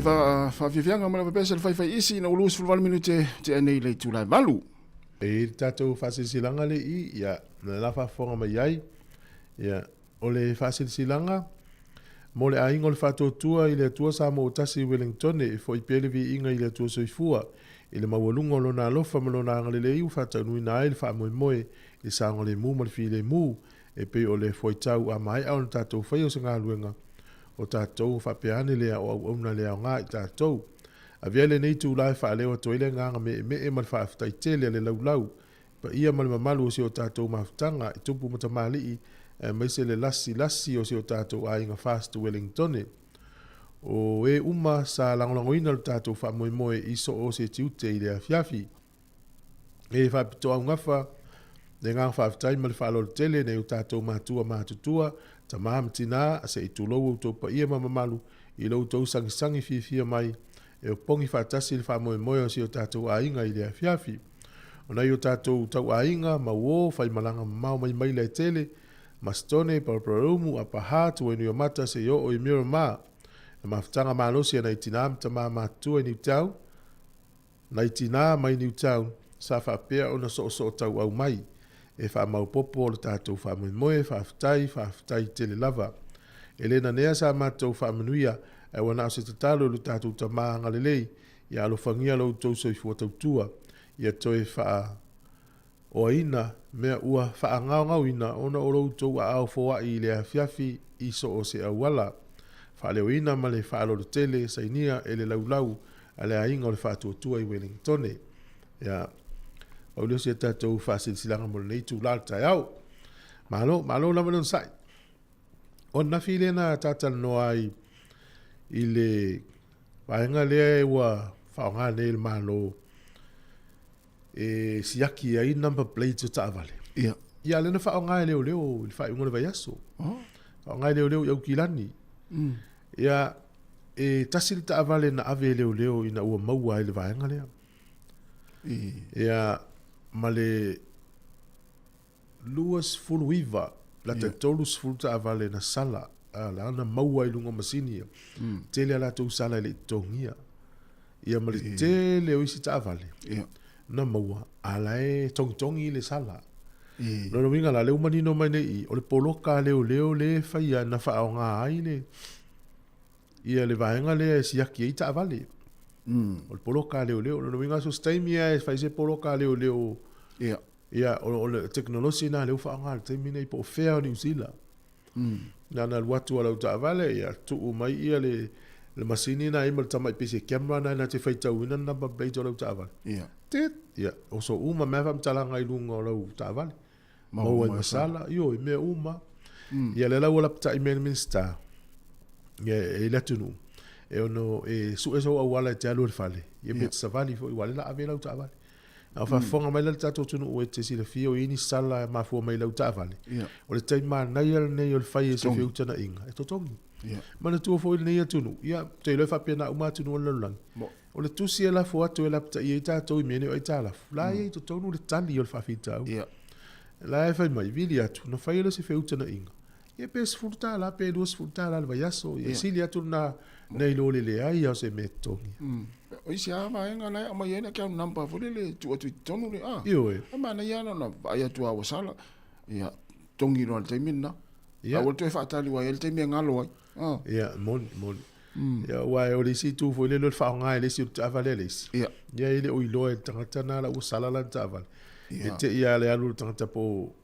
I: pe fa fianga ma pe pesa fai isi na ulus fulval minute te nei le tu la valu
B: e tatou fasilanga le I ia na la fa fonga mai ai ia o le fasilanga mo le ainga le fatotua i le tua Sāmoa tasi Wellington e foi pele vi inga i le tua soifua i le mawalunga lo na lofa mo lo na ngale le iu fatanui na ai le fa moe i sanga le mu ma le fi le mu e pe o le foi tau a mai au tatou fai o se ngā luenga o tatou fa peane le o una le ngā i tatou a viele nei tu lai fa leo to ile nga me e mal fa tai tele le lau pa ia mal malu o se o tatou maftanga i tupu mata mali mai se le lasi o se o tatou ai nga fast Wellington o e uma sa langolangoina le tatou fa moe i so o se tiute i le afiafi e fa pito au ngafa le ngā whaafitai ma le whaalo tele nei o tatou mātutua ta mahamtina se i tulou o tau pa ia mamamalu i lau tau sangisangi fifia mai e o pongi whaatasi le whaamoe o si o tatou ainga i le afiafi o nei o tatou tau ainga ma uo whai malanga mau mai le tele ma stone paraparumu a paha tu e nui o mata se o i mira maa e mawhitanga malosi a nei tina amta mātua i niu tau nei tina mai niu tau sa whaapea o na so tau au mai e wha maupopo o le tātou wha moe, whaafitai tele lava. E lena nea sa mātou wha manuia, e wana o se tatalo le tātou ta maanga lelei, i alo whangia lau tau soi fua tautua, i a toi wha o ina, mea ua wha ngau ina, ona o lau tau a au fua i le afiafi, iso o se awala. Wha leo ina ma le wha alo le tele, sainia e le lau, a le ainga o le wha tuatua i Wellington. Ya, o le se tatou fasilanga mo nei tu la tai au malo la mo sai on na file na tatal no ai ile vaenga le wa fa le malo e siaki ai number plate ta vale ia le na fa le il fa un le vayaso fa le au kilani ia e tasil ta vale na ave le ina u mau ai le vaenga le ia male luas fuluiva la te tolus fulta avale na sala la ana maua i lunga masini tele ala tu sala le tongia ia male tele o isi ta avale na maua ala e tongi le sala no winga la le umanino mai nei o le poloka le faia na fa o nga ai le ia le vaenga le siaki i ta avale o le poloka leo no winga so staimia e fai se poloka leo ia o le teknolosi na leo fa nga te mine po fea New Zealand na watu ala uta vale ia tu mai ia le masini na ima tama pese camera na te fai tau ina na plate ala uta vale ia o so uma me fa mtalanga i lunga ala uta vale mo e masala io me uma ia le la wala pta email minister ia e la tunu e ono e su eso wala te alu fale ia bet savali fo wala la avela uta vale a fa fonga mai la tato tunu o te sila fio ini sala ma fo mai la uta vale o le tai ma na ia nei o fai se fio tana inga e totongi ma na tu fo nei tunu ia te le fa pena uma tunu la lang o le tusi la fo atu la pta ia tato i mene o itala la ia to tonu le tali o fa fita la fa mai vili atu no fai le se fio tana inga ia pes furta la pe dos furta la vayaso ia silia tu na nei lo le ai o se metongi
I: o isi ama enga na ama yena ka namba fo le tu tonu le
B: io e
I: ama na yana na ai tu a wasala ia tongi no te minna ia o te fa tali wa el te mi ngalo
B: ia mon ia wa o le si tu fo le lo fa nga le si tu avale le ia ile o ilo e tangata na la usala la taval te ia le alu tangata po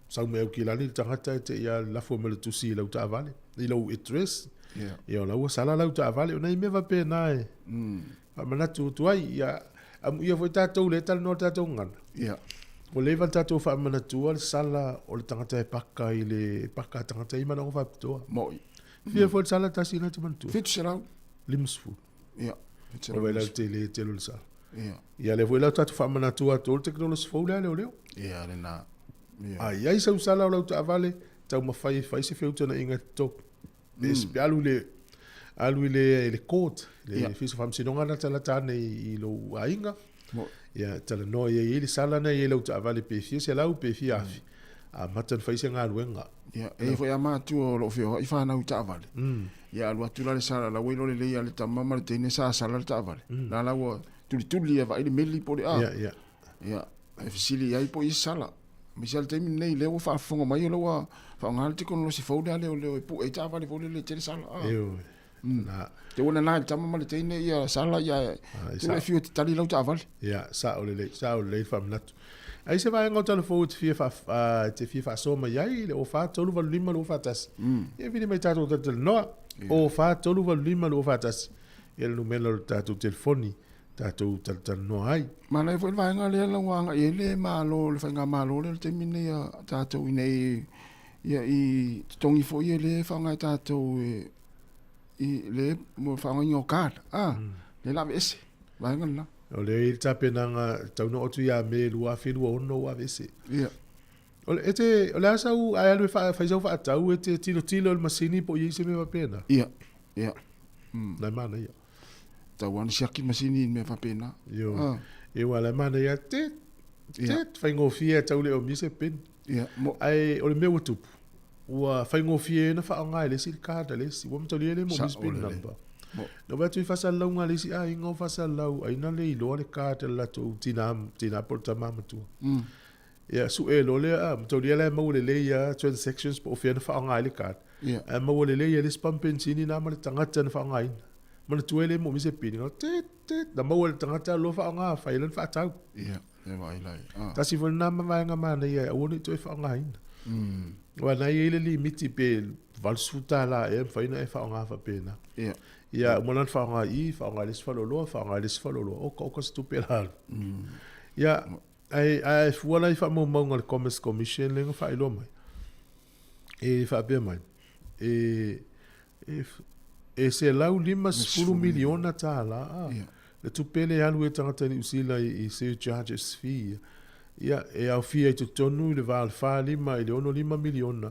B: sa me o kilani tangata te ia la fo me tu si la utavale ilo itres ia la usala la utavale ona me va pe nai mana tu ai ia ia foi tatou le tal no tatou ngana o le van tatou fa mana tu al sala o le tangata e paka ile paka tangata i mana o fa to
I: mo
B: fia foi sala tasina tu mantu
I: fit sala
B: limsfu o vela te lo sala
I: ia
B: le foi la tatou fa mana tu to teknolosi fo le
I: ia le na
B: ai ai sa sala o ta vale tau ma fai se feuta na inga to espialu le court le fiso fam sinonga na tala tane i lo ainga ia tala no ia le sala na ia lo ta vale pe fie se lau pe fie afi a matan fai se nga luenga
I: ia e foi ama tu lo fio i fa na uta vale ia alua tula le sala la welo le le le tamama le tene sa sala le tavale la la wa tuli va ile meli po ia e fisili ai po isala misal temi nei le wa fa fonga mai lo wa fa ngal ti kon lo si fauda le le pu e tavale po le tele sala na te wona na tamama le tene ia sala ia te fiu ti tali lo tavale
B: ia sa o le fam nat ai se vai ngota le fo te fa so mai ai le o fa tolu va lima lo fa tas e vini mai tato te no o fa tolu va lima lo fa tas el numero tato telefoni tato tal no ai
I: ma le foi vai ngale la wanga ele ma lo le fanga ma lo le te mine ia tato ine ia I tongi fo ele fanga tato I le mo fanga nyoka le la vese vai ngala
B: o le tape nanga tau no otu ia me lua filu ono wa vese
I: ia
B: o le asa u ai alu fa zo fa tau tilo le masini po yise me va pena
I: ia
B: na mana ia
I: tau wan shaki masini me va pena
B: yo e wala mana ia te faingo fie tau le o mise pen
I: ia
B: ai o le meu tu wa faingo fie na fa nga le sil kada le si wo mtoli le mo mise pen namba no va tu fasa la nga le si ai ngo fasa la ai na le lo le kada la tu tina porta mama tu ya su e lo le mtoli le mo le ya transactions po fie na fa nga le kad mo le ya le spam pensini na ma tangata na fa nga in mana tu ele mo mise pen no te da mo le tangata lo fa nga fa ile fa tau
I: ia e vai lai
B: ta si vol na ma nga ma ya o ni tu fa nga in wa na ile limiti pe valsuta la e fa ina e fa nga fa pena ia mo nan fa nga le fa lo o ko stu pe la ia ai fu la fa mo mo ngal commerce commission le fa ilo mai e fa be mai e se lau lima 10 miliona ta la le tu pele alu e tangata ni usila I se charges fee ia e au fee tu tonu le val fa lima le ono 5 miliona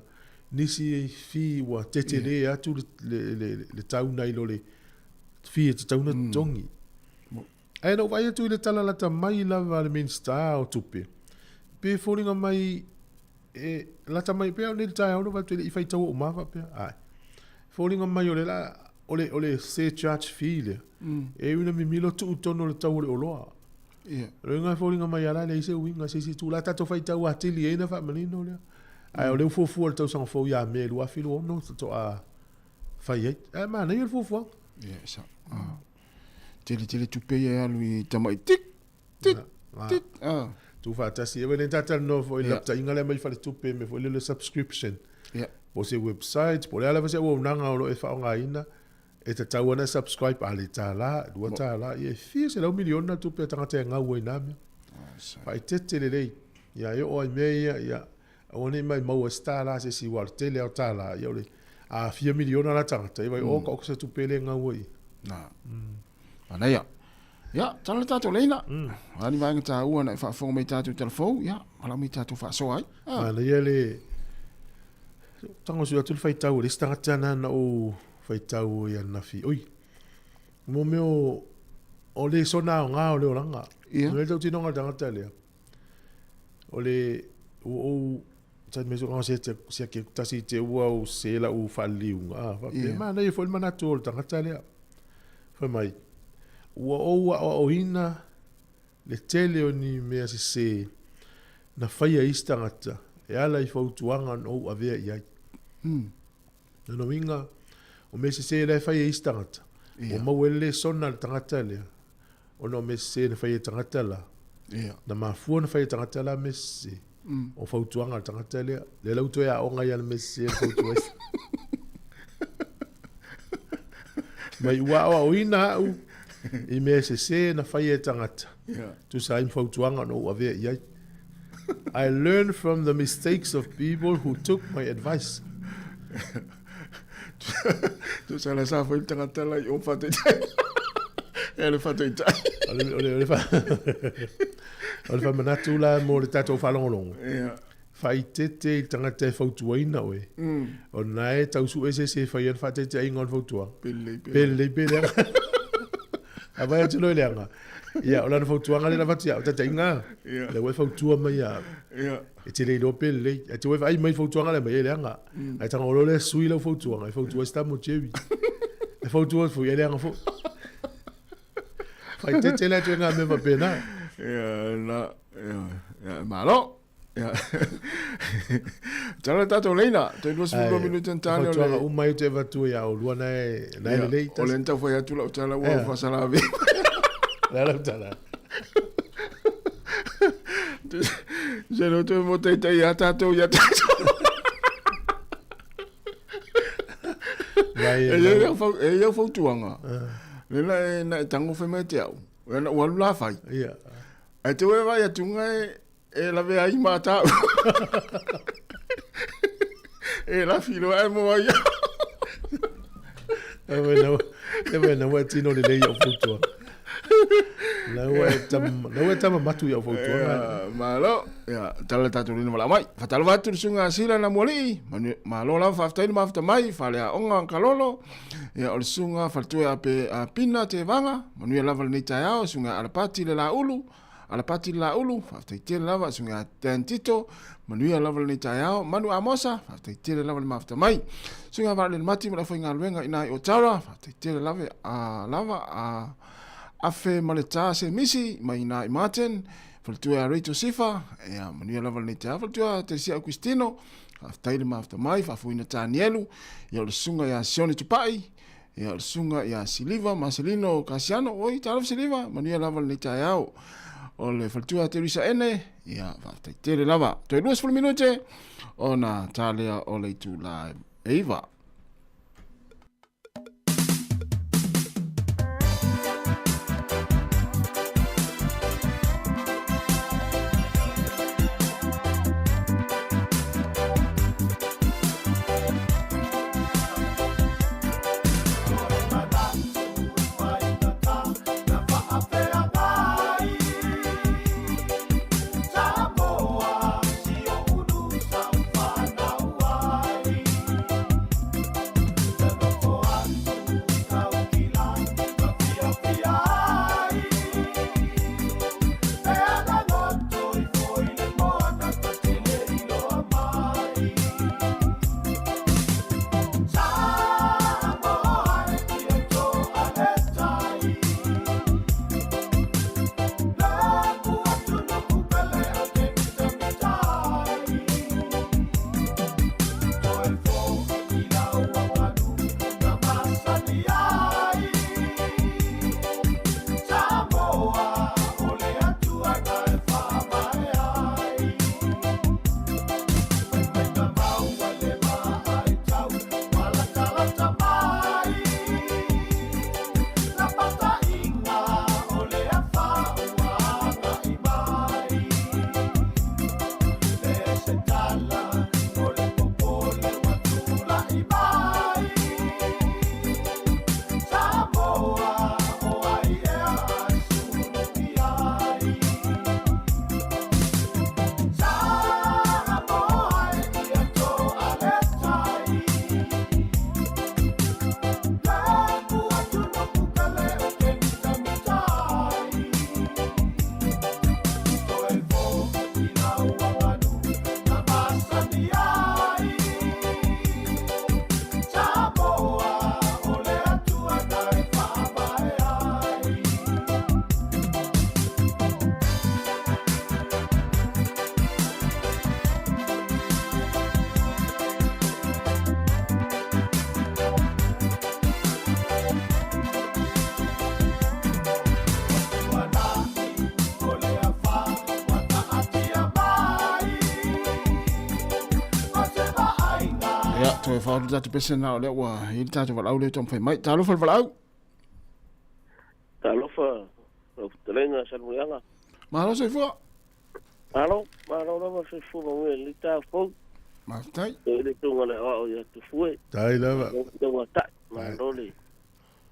B: nisi fee wa tetele atu le tau nai lo le fee te tau na tongi ai no vai tu le tala la mai la val minsta o tupe pe folinga mai e la mai pe le tau no va tu I fai tau o ma va pe ai folinga mai o le la ole se charge fee le e una mi milo tu tono le tau le oloa renga folinga mai ala le se winga se tu la tato fai tau atili e na fa manino le ai ole fu o tau sang fo ya me lo afilo no to a fai e ma na il fu
I: sa tele tu pe ya lui tamai tik
B: tu fa tasi e vele tata no fo il ta ingale mai fa tu pe me fo le subscription po se website po le ala se wo nanga lo e fa nga ina e te tau ana subscribe ale tala dua tala e fi se lo miliona tu pe tanga te nga we na me fa tete le ya yo o me ya oni mai mo sta la se si war tele o tala yo le a 4 miliona la tanga te vai o ko se tu pe le nga we
I: na ana ya tala tato leina ani vai ngata u ana fa fo me tato telefon ya ala me tato fa so ai
B: ana yele tango su atu fai tau le stanga tana na o fai tau ia na fi oi mo meo o le sona nga o le oranga le tau tino nga tanga tale o le o ta me so se ke tasi te o se la o faliu fa pe ma na fo mana tol tanga tale fa mai o ina le tele o ni me se na fai a istangata e ala I fautuanga no avea iai. No winga o me se le fai e istangata. O mawele sona le tangata lea. O no me se le fai e tangata la. Na mafua na fai e tangata la me se. O fautuanga le tangata lea. Le lauto ea onga ia le me se fautuesa. Mai ua o ina au. I me se na fai e tangata. Tu sa im fautuanga no avea iai. I learned from the mistakes of people who took my advice.
I: Tu sa la sa foi tangata la o fa te tai. Ele fa te tai.
B: Ole fa manatu la mo le tato fa longo. Fai tete tangata fautuaina we. O nai tau su ese se fai fa te tai ngon fautua. Pele. Avai tu lo leanga. Ia, o lana fautuanga le la fatia, o tata inga. Le wai fautua mai ia. E te le dope le, e te wai ai mai fautuanga le mai e leanga. Ai tanga olo le sui lau fautuanga, e fautua sta mo chevi. E fautua fu e leanga fu. Fai te le tu nga me va pena.
I: Ia, la, ia, malo. Ia. Tala tato leina, te 2 minuto tani o le.
B: Fautuanga umai te vatu ia o luana e na le le.
I: O le ntau fai atu la o tala ua fasala vi.
B: La tala.
I: Je no te mo te ia tato ia tato. E ia fautuanga. Le na tango fe mai te au. E na walu la fai.
B: Ia.
I: E te we vai atunga e la ve ai mata. E la filo e mo ia.
B: E bueno, wa tino le lei o fautuanga. Lawa tama matu ya fautuanga.
I: Malo, ya tala tatu lina mala mai. Fatal watu sunga sila na moli. Malo la faftai ma fafta mai, fale a onga kalolo. Ya ol sunga faltu ya pe pina te vanga. Manu ya lava ni tayao sunga alapati le la ulu. Alapati la ulu, faftai te lava sunga tentito. Manu ya lava ni tayao, manu amosa, faftai te lava ma fafta mai. Sunga vale mati mala foi ngalwenga ina o tara, faftai te lava lava afe maleta se misi mai na Martin faltua Rito Sifa e mania lava ni te faltua te sia Cristino after ma after mai fa fuina Tanielu ia le sunga ia Sione Tupai ia le sunga ia Silva Marcelino Casiano oi tala Silva mania lava ni te au o le faltua Teresa Ene ia fa te lava to 2 minute ona talia o le tu live Eva. to fa datu pese na le wa il tatu wala le tom fai mai talo fa wala
C: talo fa telenga salmuanga
I: malo se fo
C: malo no se fu mo le ta fo
I: ma tai
C: le tunga le o ya tu fu
B: tai lava
C: no wa ta malo le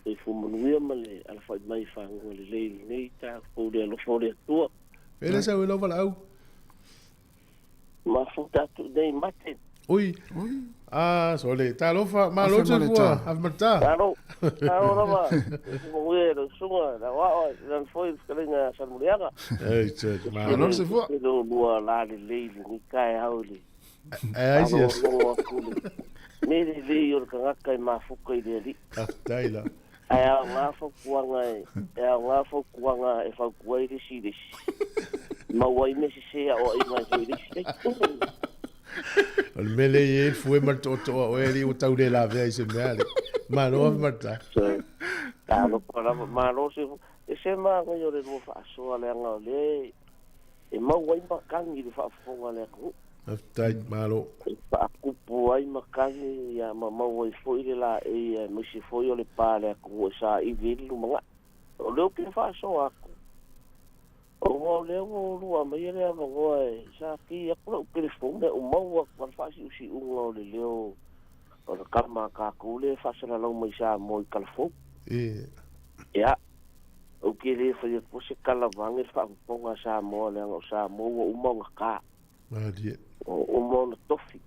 C: e fu mo nuia male al fa mai fa ngole le nei ta fu de lo fo de tu
B: ele sa wala wala
C: ma fu ta tu dei mate
B: Ui. So le talofa malo te fua afmata.
J: Talo rama. Moe lo sunga na wa na foi skalinga salmulianga.
B: Che malo
I: se fua.
J: No lua la le ni kai hauli.
B: Ai sia.
J: Nere le yor ka kai mafuka ile li.
B: Taila.
J: Aya ngafo kuanga e fa kuai de si. Ma wai me se o inga se.
B: Al mele e fue marto o eri o tau de la vea se meale. Malo marta.
J: Talo para malo se ma ngo le mo fa so ale nga le. E ma wai ba kangi de fa fonga le ko.
B: Aftai malo.
J: Pa ku puai ma kangi ya ma wai foi la e mo si foi o le pale ko sa I vilu ma. O le ke fa so ako. O le o lua mai le ava sa ki ako telefone o mau wa fa si o le leo o kama ka kule fa sala lo mai sa mo kalfo ya o ke le fa ko se kala vange fa ponga sa mo le o sa mo o mo ka o mo no tofi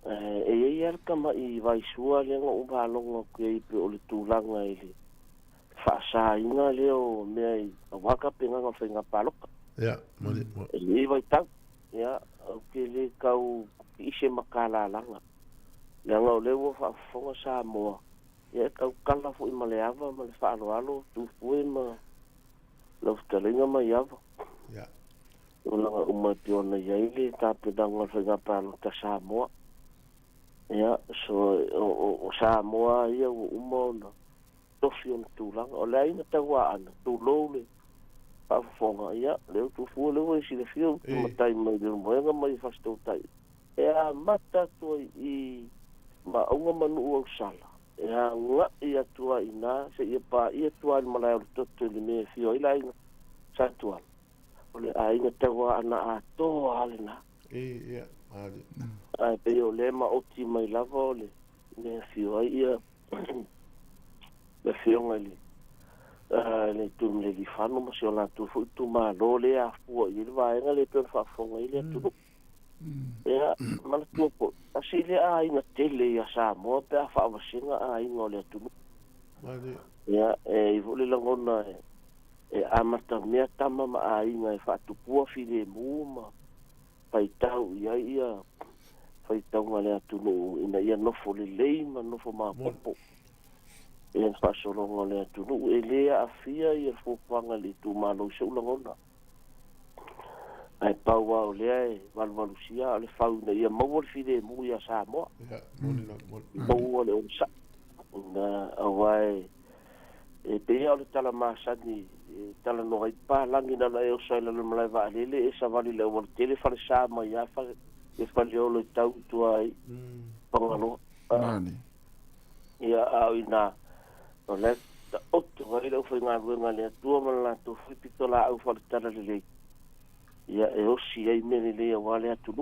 J: e kama I vai sua le o ba lo ke o le tulanga ile fa inga leo me waka penga nga fenga paloka
B: ya mole
J: le vai tau ya o ke le kau ise makala langa langa le wo fa fonga Sāmoa ya kau kala fu I maleava ma le fa alo tu fu ma lo stalinga ma yava
B: ya
J: o langa uma piona ya ile ta pedanga fenga paloka Sāmoa ya so o Sāmoa ia o umona tofion tulang o lai na tawa ana tu lole pa fonga ya le tu fu le wo si le fio matai mai de mo nga mai fasto tai e a mata to I ma unga manu o sala e a nga ia tua ina se ia pa ia tua malai o to le me fio I lai sa tua o le ai na tawa ana a to alina
B: ya ali
J: ai pe o le ma o ti mai lavo le me fio ia le fionga le tum le li fano ma se ona tu fu tu ma lo le a fu I le vai nga le pe fa fonga ile tu ya ma tu ko asile a ina tele ya Sāmoa pe fa va singa a ina le tu ya e vole la ngona e amata me tama ma a ina fa tu pu fi le mu ma pai tau ia pai tau ma le tu no ina ia no fo le ma no fo ma popo e fa solo ngole tu no e le afia I fo panga le tu malo se ulangona ai paua o le valvalusia le fauna ia mo le fide mu ia Sāmoa mo le on sa na awai e pe o le tala masani tala no ai pa langi na e o sa le malai va le e sa vali le o tele fa Sāmoa ia fa e fa le o le tau tu ai pangalo ia au ina o le otto vai le foi nga le tua mala tu fui pitola au fa tala le ia e o si ai me le wale atu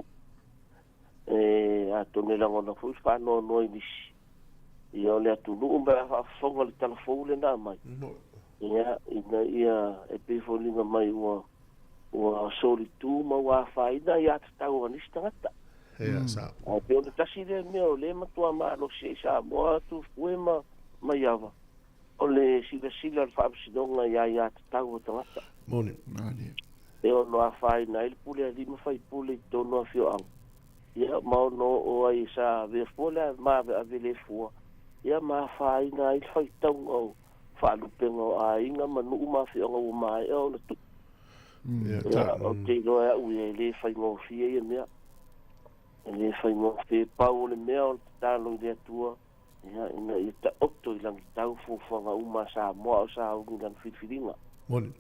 J: a tone la ngona fu fa no ni ia le atu ba fa fonga le telefone na mai ia e pe folinga mai wa soli tu ma wa fa ida ia tau ni stata
B: sa
J: o pe o tasi le me o le ma tua ma lo se Sāmoa tu fuema ma yava o le sila fa sidonga ia tau tata
B: moni
J: e o no afai na il pule ali ma fai pule to no fio ang ia ma no o ai sa ve fola ma ave le fu ia ma fai na il fai tau o fa lu pengo a inga ma no ma fio o ma e o tu ia o te no e u le fai mo fie ia me le fai mo fe pau le me o talo de tua ia ina i ta otto i lang tau fu nga uma Sāmoa o sa u ngan filinga
B: moni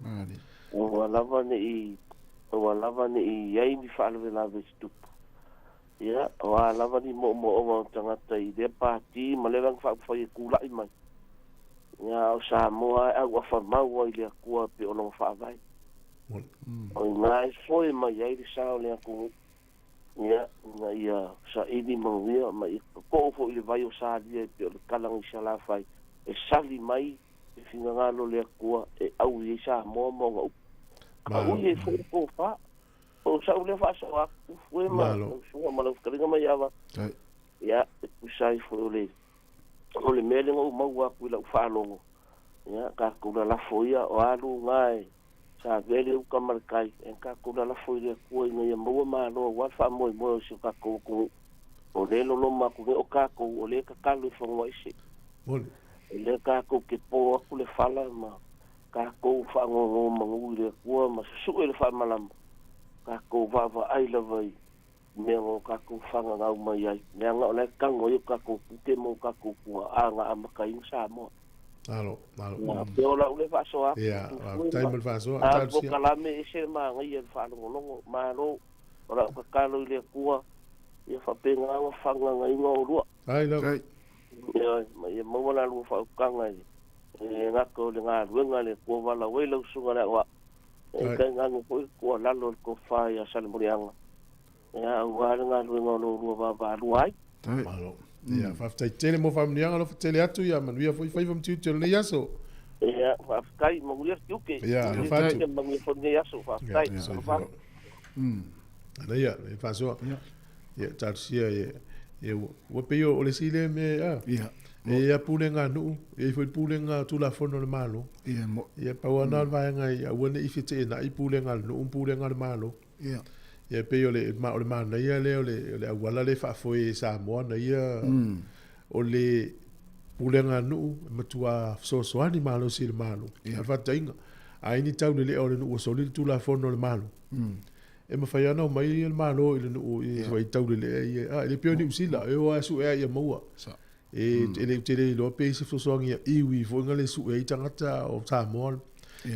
J: o lava ni I ai mi fa le la vestu ya o lava ni mo o tanga tai de parti ma le lang fa i kula I mai ya o Sāmoa a fa mau I le ku pe o no fa vai o mai foi mai ai de sa le ku ya na ia sa ini mo ia mai ko fo I le vai o sa dia pe o kalang I sala fai e sali mai e finga ngalo le ku e au I Sāmoa mo o ye fo fa o o sa ule fa so a fue ma so ma lo kringa ma ya va ya usai foi ole mele ngo mau aku la fa longo ya ka kula la foia o alu ngai sa vele u kamar kai en ka kula la foia ko ngai mo ma no wa fa mo so ka ko o le lo ma ku o ka ko o le ka kalu fo mo isi le ka ko ke po ku le fala ma ka ko fa ngo mo le ko ma su le fa malam ka ko va ai la vai me ngo ka ko fa nga mai ai me nga le ka ngo yo ka ko te mo ka ko nga ama ka in Sāmoa
B: Alo.
J: Yo la ule fa so a.
B: Ya, time fa so
J: a. Ko kala me ese ma ngai en fa longo ma ro ora ka kalo le kua ia fa penga nga fa ngai ngo ru.
B: Ai lo.
J: Ya, ma mo la lu fa ka ngai. Nga ko le nga lu nga le ko wala we lo su nga wa. Ka nga ko la lo ko fa ya sal murianga. Ya, wa nga lu nga lo ru ba lu ai.
B: Alo. Ja, fa tele mo fam nianga lo tele atu ya man via foi fam tu tele yaso.
J: Ja, fa kai mo gulia tuke.
B: Ja, fa tu.
J: Mo mi fo yaso fa kai.
B: Ana ya, fa so. Ja, tarsia ye wo pe yo le sile me
I: Ja.
B: E pulenga nu, e foi pulenga tu la fono le malo.
I: Ja, mo.
B: Ja, pa wana va nga ya wona ifite na i pulenga nu, pulenga le malo.
I: Ja.
B: Ya pe yo le ma na ia le wala le fa foi Sāmoa na ia o le pulenga nu matua so ani malo si le malo ya fa tainga ai ni tau le o le nu so le tu la fono le malo e ma fa ya no mai le malo le nu i vai tau le pe ni usila e o asu e mo e le lo pe se so ngia i wi fo ngale su e tangata o Sāmoa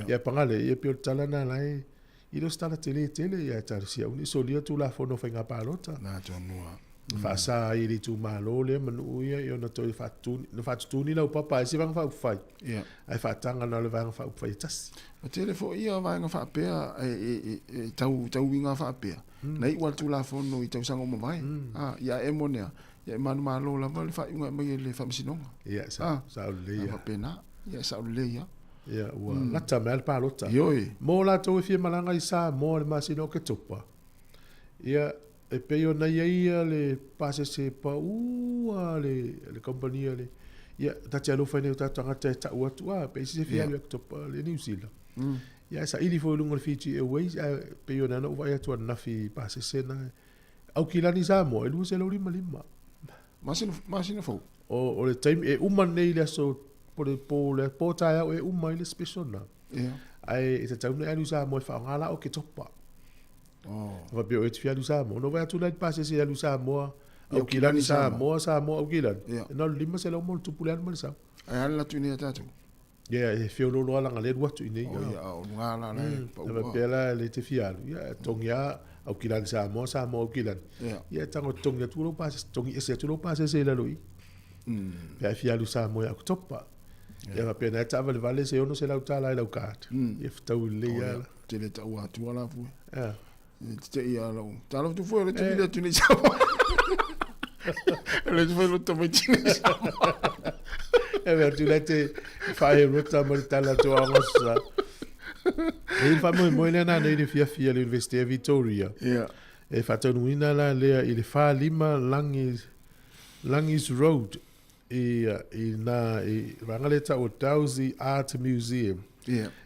B: ya pangale e pe tala na lai I lo stala tele ya tarsia uni solia tu la fono fenga palota
I: na tonua
B: fa sa ili tu malo le manu ia yo na to fa tu ni la papa si vang fa fai
I: ya
B: ai fa tanga na le vang fa fai tas
I: o tele fo ia vang fa pe tau winga fa pe nei wal tu la fono I tau sango mo mai ya emonia ya man malo la val fa inga mai le fa sinonga
B: ya sa le ya
I: pena ya sa le ya
B: Ya, wa lata me al palota.
I: Yoi.
B: Mo la to fi malanga I Sāmoa le masino ke topa. Ya, e pe yo na ia le pase se pa le compagnia le. Ya, ta te alo fa ne ta tanga te ta wa pe se fi ale ke topa le New Zealand. Ya sa ili fo lungo fiti e ways pe yo na no va ya to na fi pase se na. Au kilani Sāmoa, e lu se lo lima.
I: Masino fo.
B: O le time e uman nei le so po le taia o e umai le special na. Ai e tau nei anu Sāmoa fa ngala o ke topa. Va bio e tia Sāmoa. No vai tu le passe se anu Sāmoa. O kilani Sāmoa o kilani. No lima se lo mo tu pulan mo sa.
I: Ai ala tu ni tatu.
B: Ya e fio lo ala ngale watu ni.
I: Ya o ngala le.
B: Va pela le te fialu. Ya tongia o kilani Sāmoa o kilani. Ya tango tongia tu lo passe tongia se tu lo passe se la lui. Ya fialu Sāmoa o topa. Ya va pena ta vale se ono se la utala ila ukat. Ya ftau le ya.
I: Tele ta wa tu ala fu.
B: Ya.
I: Te ia la. Ta lo tu fu le tu ni tu ni sa. Le tu fu lo to me tini sa.
B: E ver tu le te fai rota mortala to amosa. E il famo mo ina na ni fia l'Università Victoria.
I: Ya.
B: E fatto nuina la le il fa lima Langis Road. I Rangaleta o Tausi Art Museum.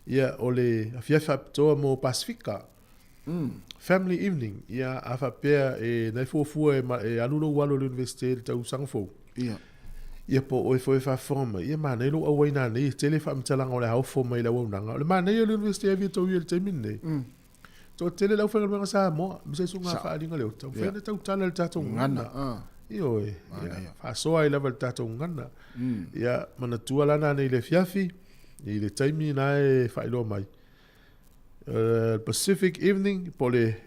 B: Ia o le fiafa toa mo Pasifika. Family evening. Ia afa pea e nai fuafua e alulo walo le Universite le tau sangfo. Ia po o e foi fa forma. Ia mana ilo a waina nei tele fa mtalanga o le hau forma i la waunanga. Le mana ia le Universite Victoria le temine. To tele lau whenga luenga Sāmoa. Mse sunga fa alinga leo. Tau whenga tau tala le tato ngana. Io fa soa I level tato ngana. Ia mana tua lana nei le fiafi. I le taimi na e whailo mai. Pacific Evening po le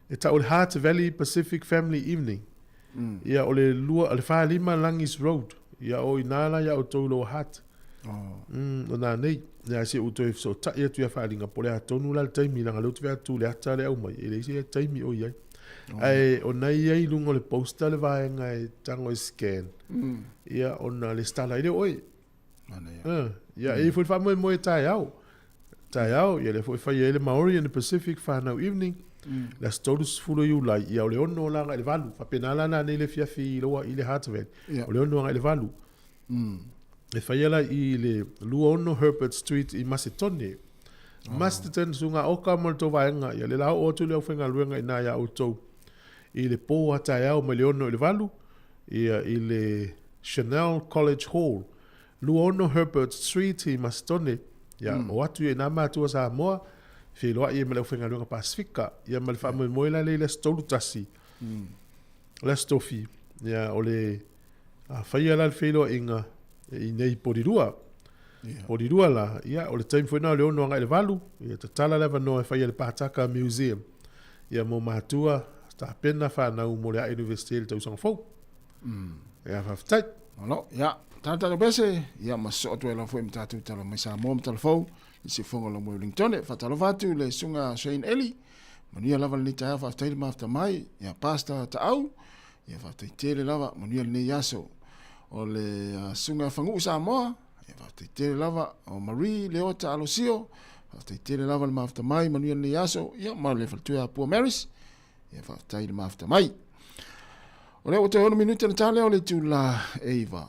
B: e ta o le Heart Valley Pacific Family Evening. Ia o le lua le wha lima Langis Road. Ia o inala ia o taulo hat. O nā nei. Ia se uto e so ta ia tu ia whalinga po le atonu la le taimi langa leo tu vea tu le ata le au mai. E le se taimi o iai. Ai o nei ai lungo le posta le vaenga e tango scan. Ia ona le stala ile oi. Ia e foi fa mo e tai au. Tai au, ia le foi fai ele Maori in the Pacific whanau evening. La stolus fulu Julai, ia o le ono langa ele valu. Whapenala na nei le fiafi loa i le Hartwell. O le ono langa ele valu. E fai ala i le lua ono Herbert Street i Macedoni. Masterton sunga oka mo to vaenga, ia le lau o tu leo whenga luenga i nā ia autou. I le pōa tai au me le ono ele valu. Ia i le Chanel College Hall. Lua ono Herbert Street i Macedoni. Ia o atu e nā mātua Sāmoa. Whiloa i e mele whenga luenga Pasifika. Ia mele wha moila le le stolu tasi. Le stofi. Ia o le whaia la le whiloa inga i nei porirua. Porirua la. Ia o le time whenau le ono anga i le valu. Ia ta tala lewa no e whaia le Pātaka Museum. Ia mo mātua ta pena whanau mo le a university le tausanga fau. Ia whaftai.
I: Alo, ia. Tata bese, ia maso atu e la fwe mtatu tala mai Sāmoa mtala fau. Isi fonga la mo Wellington, fatalo vatu le sunga Shane Eli. Manuia lava le taia whaftai le mafta mai. Ia pasta ta au. Ia whaftai tele lava. Manuia le yaso. O le sunga whangu Sāmoa. Ia whaftai tele lava. O Marie Leota Alosio. Whaftai tele lava le mafta mai. Manuia le yaso. Ia ma le whaltuia Pua Maris. Ia whaftai le mafta mai. O le o te ono minuta na tale o le tula Eva.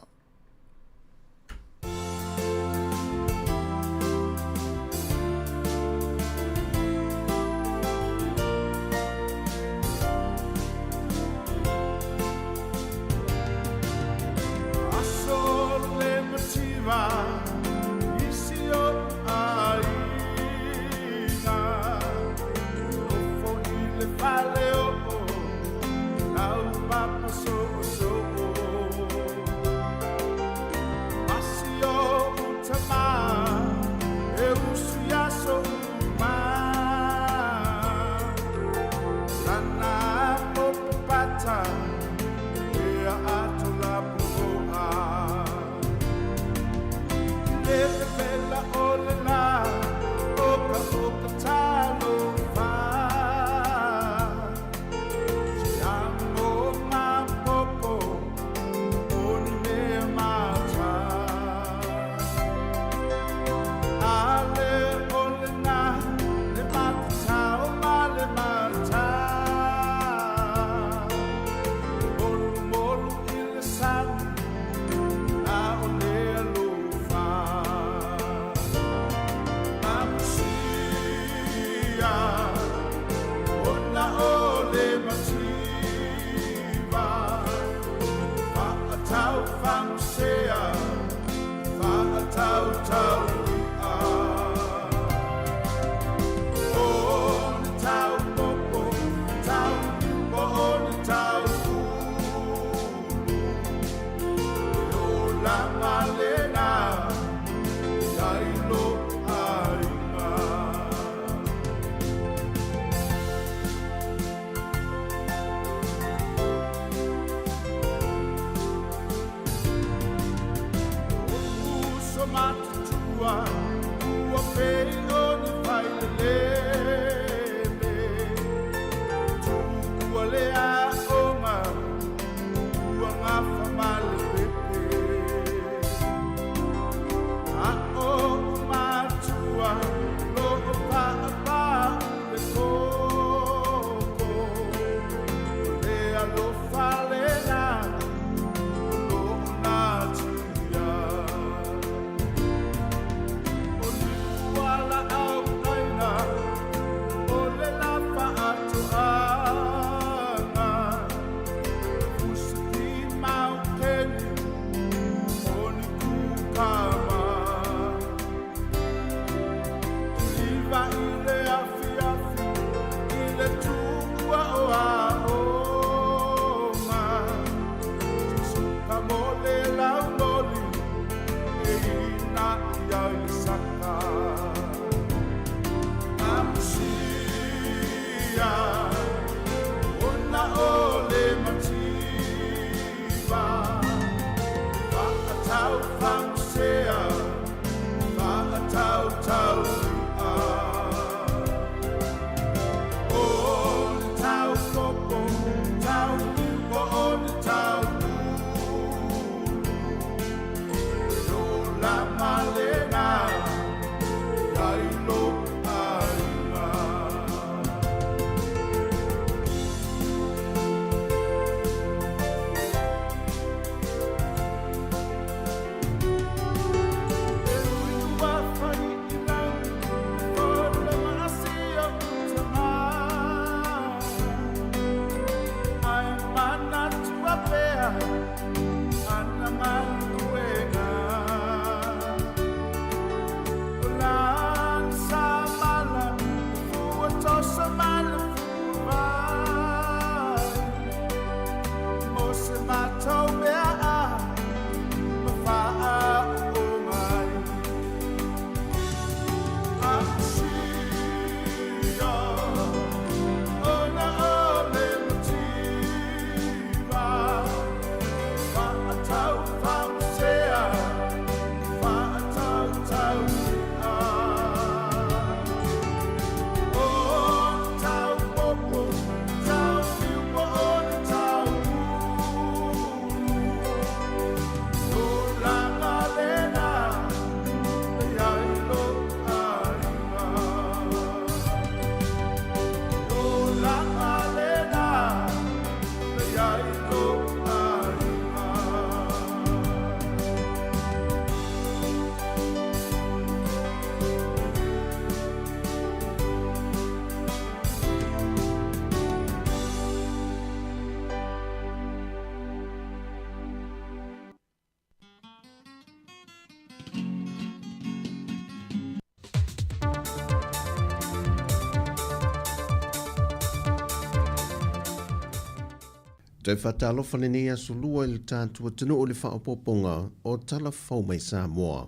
G: Toi whatalofa le nea sulua i le tātua tunu o le whaopoponga o tala fau mai Sāmoa.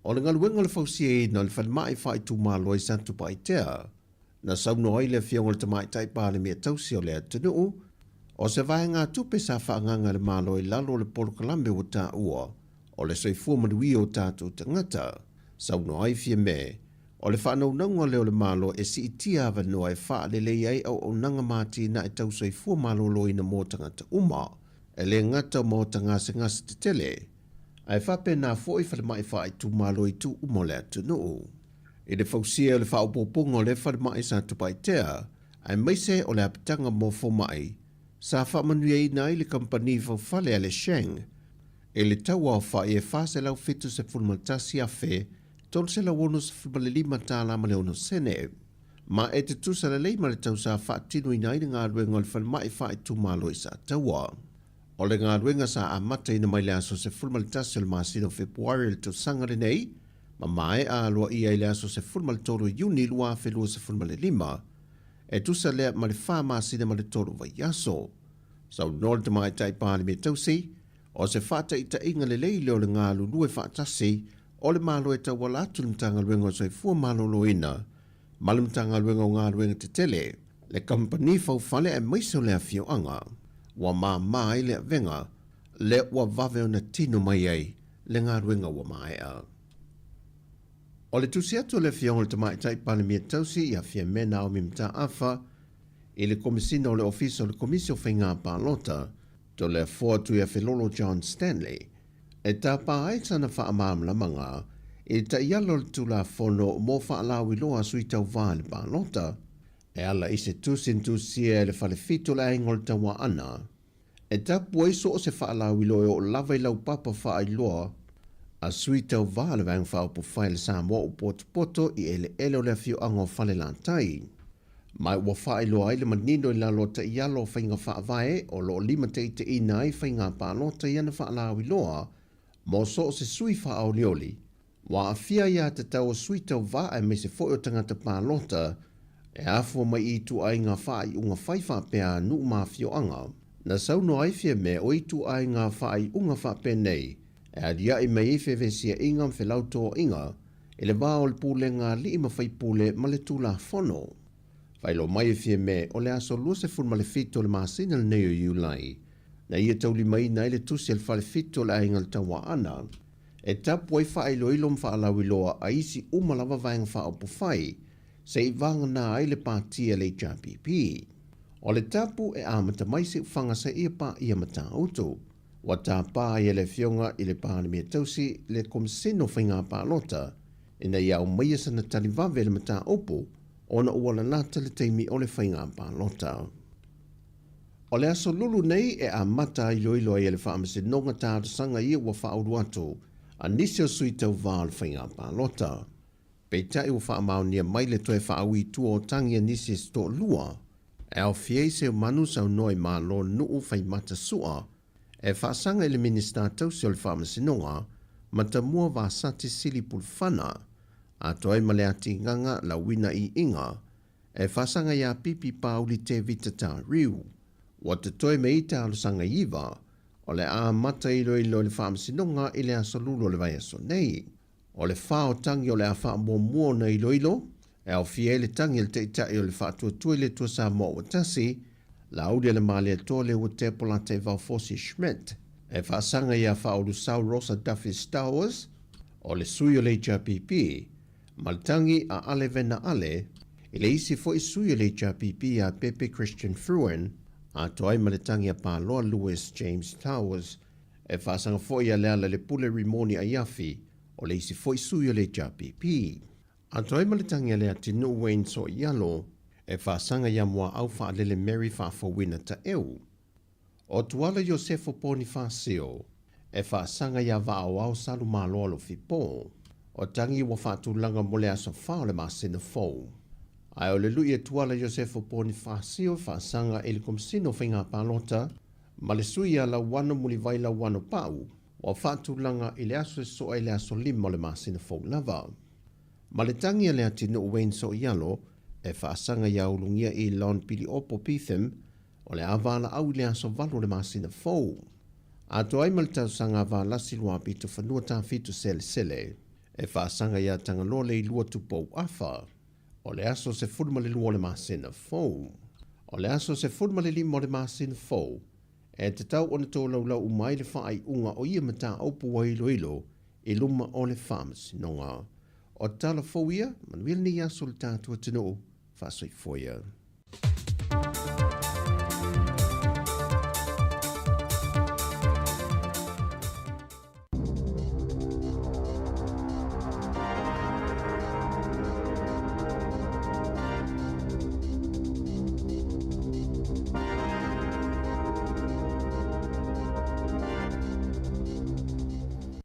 G: O le ngaluenga le fausie na le whanmai whai tu malo i santu paitea, na sauno ai le fionga le tamai taipa le mea tausi o le atunu, o se vai ngā tupe sa whaanganga le malo i lalo le polokalambe o tā ua, o le soifua manui o tātou tangata, sauno ai fia me, o le whanau nanga leo le malo e si itia ava noa e wha le lei ai au nanga mati na e tau soifua malo loi na mō tangata uma, e le ngata mō tangase ngase te tele, ai whape nā fōi whalemai wha i tu malo i tu umo le atunu. I le fausia le whaopoponga o le whalemai sa tupaitea, ai meise o le apitanga mō fōmai, sa whamanui ei nai le kampani whale a le Sheng, e le taua o wha i e whase lau fitu se fulmatasi a whe, tol se la wono se fulmalelima tā la male ono sene. Ma e te tusa le leima le tau sa wha tinu i nai ngā ruenga le whalemai wha i tu malo i sa taua. O le ngā ruenga sa amata ina mai le aso se fulmalitasi o le masino Februari le tau sangare nei, ma mai a alua ia i le aso se fulmalitoro Juni lua whelua se fulmalelima, e tusa lea ma le wha masina ma le toro vai aso. Sau nore te mai tai pāle me tausi, o se whata i ta inga le lei leo le ngā lulu e whaatasi, o le malo e tau wala atu mtanga luenga o soifua malo loina, malu mtanga luenga o ngā luenga te tele, le kampani fau fale e maiso lea fio anga, wa mai le venga, le wa vave o na tino mai ai, le ngā luenga wa mai a. O le tusi atu le fio o le tamai tai pale mia tausi i a fia mena o mimta afa, i le komisina o le ofisa o le komisio whainga pālota, to le fuatu i a Filolo John Stanley, e tā pā sana wha amamla manga, e ta ialo le tula fono mo wha alawi loa sui tau vāle pālota, e ala i se tusin tusia le whale fito le aingol tawa ana, e tā puaiso o se wha alawi loa o lava i lau papa wha ai loa, a sui tau vāle vang wha upo whaile Sāmoa o poto i ele o le fio ango whale lantai. Mai ua wha loa ai le manino i lalo ta ialo whainga wha vae o lo lima te ite ina i whainga pālota i ana wha alawi loa, mo so se sui wha au lioli. Wa a fia ia te tau sui tau va e me se fo o tangata pālota, e afo mai i tu ai ngā wha i unga whaiwha pēa nu ma fio anga. Na sau no ai fia me o i tu ai ngā wha i unga wha pē nei, e adia i mei whewhesia inga mwhelauto inga, e le wā o le pūle ngā li ima whai pūle ma le tūla whono. Whailo mai fia me o le aso lua se fun ma le fito le māsina le neo iulai, na ia tauli mai na ile tusi al whale fito le ainga le tawa ana, e tapu ai wha ilo ilo mwha alawi loa a isi umalawa vaenga wha opo whai, se i vanga na aile pātia le JPP. O le tapu e amata mai se whanga sa ia pā ia mata auto, wa tā pā ia le fionga i le pāne mea tausi le komisino whainga pālota, ina iau mai sana tali vave le mata opo, ona uala nata le teimi o le whainga pālota. O le aso lulu nei e a mata i loilo ai e le whaamase nonga tāta sanga ia ua whauru atu, a nisi o sui tau vāl whainga pālota. Pei tai ua whaamau nia mai le toe whaau i tua o tangi a nisi sto lua, e au fiei se o manu sau noi mā lo nuu whai mata sua, e whaasanga i le minister tausi o le whaamase nonga, mata mua wā sati sili pulwhana, a toi male ati nganga la wina i inga, e whaasanga ia pipi pauli te vita tā riu. Wa te toi me ita alo sanga iwa, o le a mata ilo ilo le whaamsinonga i le aso lulo le vai aso nei. O le whao tangi o le a wha mua na ilo ilo, e au fie le tangi le te itai o le wha tua le tua Sāmoa o tasi, la audi le male to le o te pola te vau fosi Schmidt, e whaasanga i a wha o lusau Rosa Duffy Stowers, o le sui o le JPP, ma le tangi a ale vena ale, i le isi fo i sui o le JPP a Pepe Christian Fruen, a toai maletangi a pāloa Lewis James Towers, e whaasanga foi a leala le pule rimoni a iafi, o le isi foi sui o le JPP. A toai maletangi a lea tinu Wayne so ialo, e whaasanga ia mua au wha lele Mary whaafawina ta eu. O tuala Josefo Poni Whaaseo, e whaasanga ia wao au salu māloa lo fipo, o tangi wa whaatulanga mole aso whao le masina fau. Ai o le lui e tuala Josefo Poni Whaaseo whaasanga e le komisino whainga pālota, ma le sui a la wano muli vai la wano pau, wa whaatulanga i le aso e soa i le aso lima le masina fau lava. Ma le tangi a le atino Wayne so ialo, e whaasanga ia ulungia i lawn pili opo pithim, o le avala au le aso valo le masina fou. Ato ai ma le tausanga va lasi lua pito whanua ta fitu sele. E whaasanga ia tangalo le ilua tupou afa. O le aso se fulma le lua le masina fou. O le aso se fulma le lima le masina fou. E te tau o na tō laulau umai le whaai unga o ia mata aupu wa ilo i luma o le whaamasi nonga. O tala fou ia, manuil ni aso le tātua tino, whaasoi foia.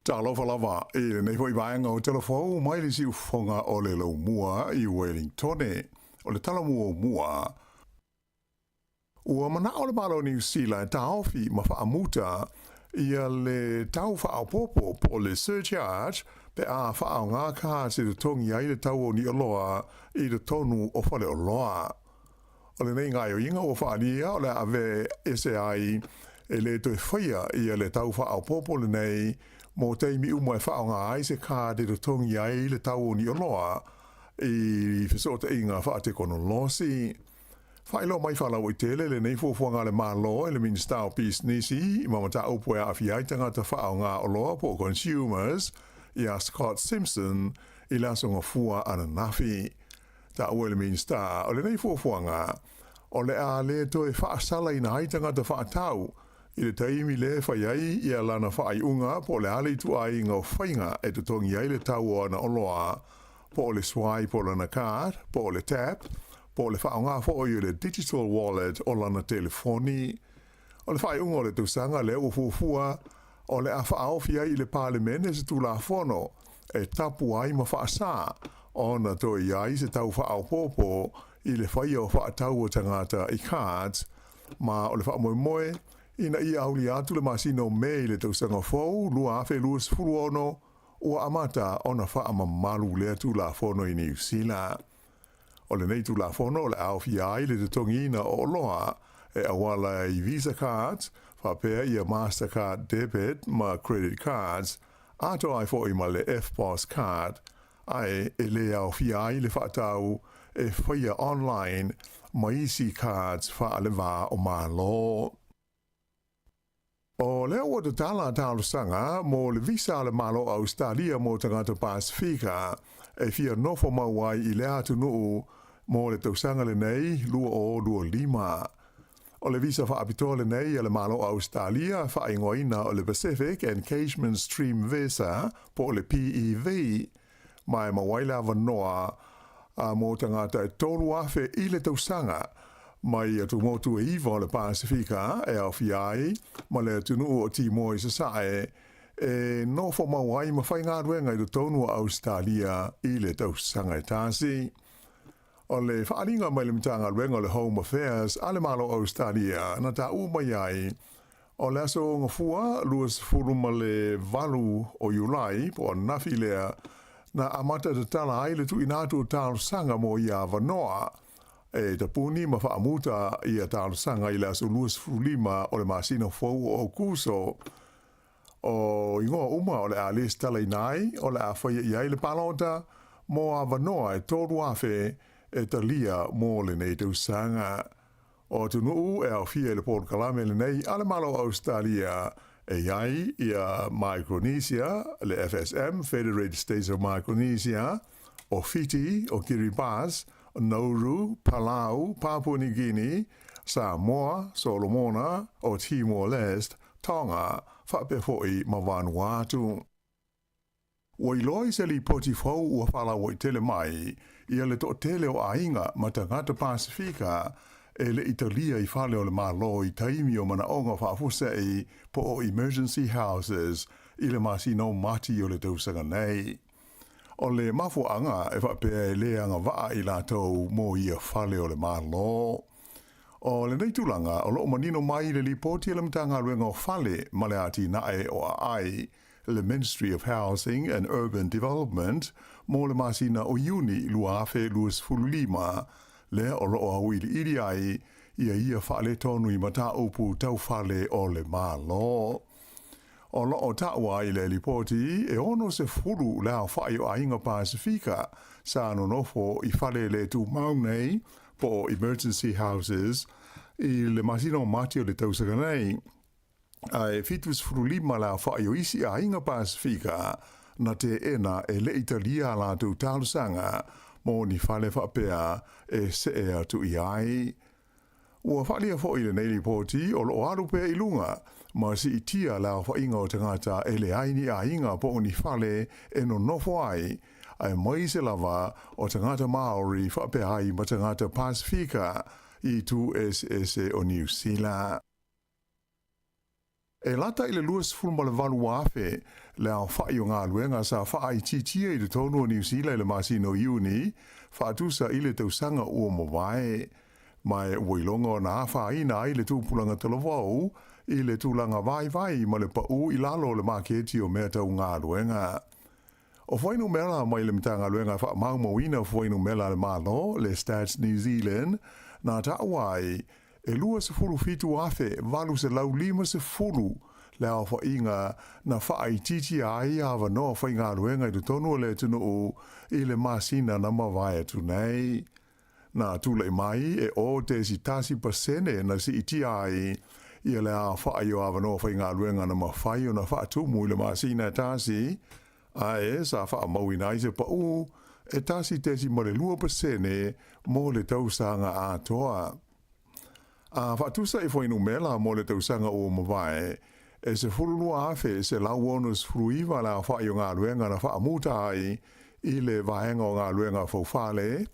H: Talofa lava e nei hoi vaenga o telefou mai le siu fonga o le lau mua i Wellington o le talamua mua. Ua mana o le malo New Zealand ta ofi ma whaamuta ia le tau whaapopo po le surcharge pe a whaao ngā kā se le tongi ai le tau o ni aloa i le tonu o whale o loa. O le nei ngai o inga o whaania o le ave SAI e le toi whaia ia le tau whaapopo le nei mo teimi umo e whao ngā ai se kā de le tongi ai le tau o ni oloa i whisota inga wha te kono losi. Whailo mai whalau i tele le nei fuafuanga le malo e le Minister of Peace nisi i mamata upo e awhiaitanga ta whao ngā oloa po consumers i a Scott Simpson i lasonga fua ana nafi. Ta ue le Minister o le nei fuafuanga o le a le toi whaasala i na haitanga ta whaatau i le taimi le whaiai i a lana whaai unga po le ale tu ai ngau whainga e te tongi ai le tau ana oloa po le swai po lana card, po le tap, po le whaonga fo i le digital wallet o lana telefoni. O le whaai unga o le tusanga le o fuafua o le a whaofia i le parlemene se tu la fono e tapu ai ma whaasa o na toi ai se tau whaopopo i le whaia o whaatau o tangata i cards ma o le whaamoemoe ina ia auli atu le masino mei le tausanga fau, lua afe luas furuono, ua amata ona wha amamalu le atu la fono i New Zealand. O le nei tu la fono o le awhi ai le te tongina o loa e awala i Visa cards, whapea i a Mastercard debit ma credit cards, ato ai fo i ma le F-Boss card, ai e le awhi ai le whaatau e whaia online ma easy cards wha le wā o malo. O leo o te tala talo sanga mo le visa le malo Australia mo tangata Pasifika e fia nofo mawai i lea tu nuu mo le tausanga le nei lua o lua lima. O le visa wha apito le nei le malo Australia wha ingoina o le Pacific Engagement Stream Visa po le PEV mai mawai la vanoa mo tangata e tolu afe i le tausanga mai atu motu e iwa le Pasifika e au fiai, ma le atu nuu o Timoi Sasae, e nofo mawai ma whai ngā ruenga i tonu o Australia i le tausanga e tāsi. O le whaaringa mai le mitanga ruenga le Home Affairs a le malo Australia na tā mai ai, o le aso ngā fua luas furuma le valu o Julai po nafi lea na amata te tala ai le tu inatu tālu sanga mo i a Vanoa, e te puni ma whaamuta i a tālu sanga i le aso luas fulima o le masina fau o kuso. O ingoa uma o le a les tala inai, o le a whaia i ai le palota, mo a Vanoa e tōru awhe e talia mo le nei tau sanga. O tunu e au fia le Port Kalame le nei ale malo Australia e iai i a Micronesia, le FSM, Federated States of Micronesia, o Fiji, o Kiribati, Nauru, Palau, Papua New Guinea, Sāmoa, Solomona, o Timor-Leste, Tonga, whapefoi ma Vanuatu. Wai loi se li poti fau ua whala wai tele mai, ia le to tele o ainga ma tangata Pasifika, e le Italia i whale o le malo i taimi o mana onga whaafusei po o emergency houses, i le masino mati o le tausanga nei. O le mafuanga e whapea e leanga waa i lātou mō ia whale o le malo. O le neitulanga o loo manino mai le lipoti le mtanga ruenga o whale ma le ati nae o ai le Ministry of Housing and Urban Development mō le masina o Iuni luafe luas fululima le o loo hawili iri ai ia whaale tonu I mata upu tau whale o le malo. O loo taua I le lipoti e ono se furu lea whai o ainga Pasifika sa nonofo I whale le tu maunei po emergency houses I le masino mati o le tausakanei. Ai fitus furu lima lea whai o isi a ainga Pasifika na te ena e le Italia la tu talusanga mo ni whale whapea e se ea tu I ai. Ua whalia fo I le nei lipoti o loo aru pea ilunga ma si itia la whainga o tangata e le aini a inga po ni whale e no nofo ai mai se lava o tangata Maori whapea ai ma tangata Pasifika I tu SS o New Zealand. E lata I le luas fulma le valu wafe le au whai o ngā luenga sa whai titia I le tonu o New Zealand le masino Iuni whaatusa I le tausanga ua mawai mai wailonga o nā whaina I le tūpulanga talavau I le tūlanga vai ma le pau I lalo le maketi o mea tau ngā luenga. O whainu mela mai le mtanga luenga wha maumawina whainu mela le malo le Stats New Zealand nā tauai e lua se fulu fitu afe valu se lau lima se fulu le au whainga na whaai titi ai awa noa whainga luenga I tu tonu le tunu o I le masina na mawai atu nei. Nā tūlei mai e o te si tasi pasene na si iti ai ia le a whaai o awa noa whainga luenga na mawhai o na whaatumu I le masina tasi a e sa wha mawina I se pau e tasi te si mare lua pasene mo le tausanga a toa. A whaatusa I whainu mela mo le tausanga o mawai e se furulua afe se lau onus fruiva la whaai o ngā luenga na whaamuta ai I le vahenga o ngā luenga faufale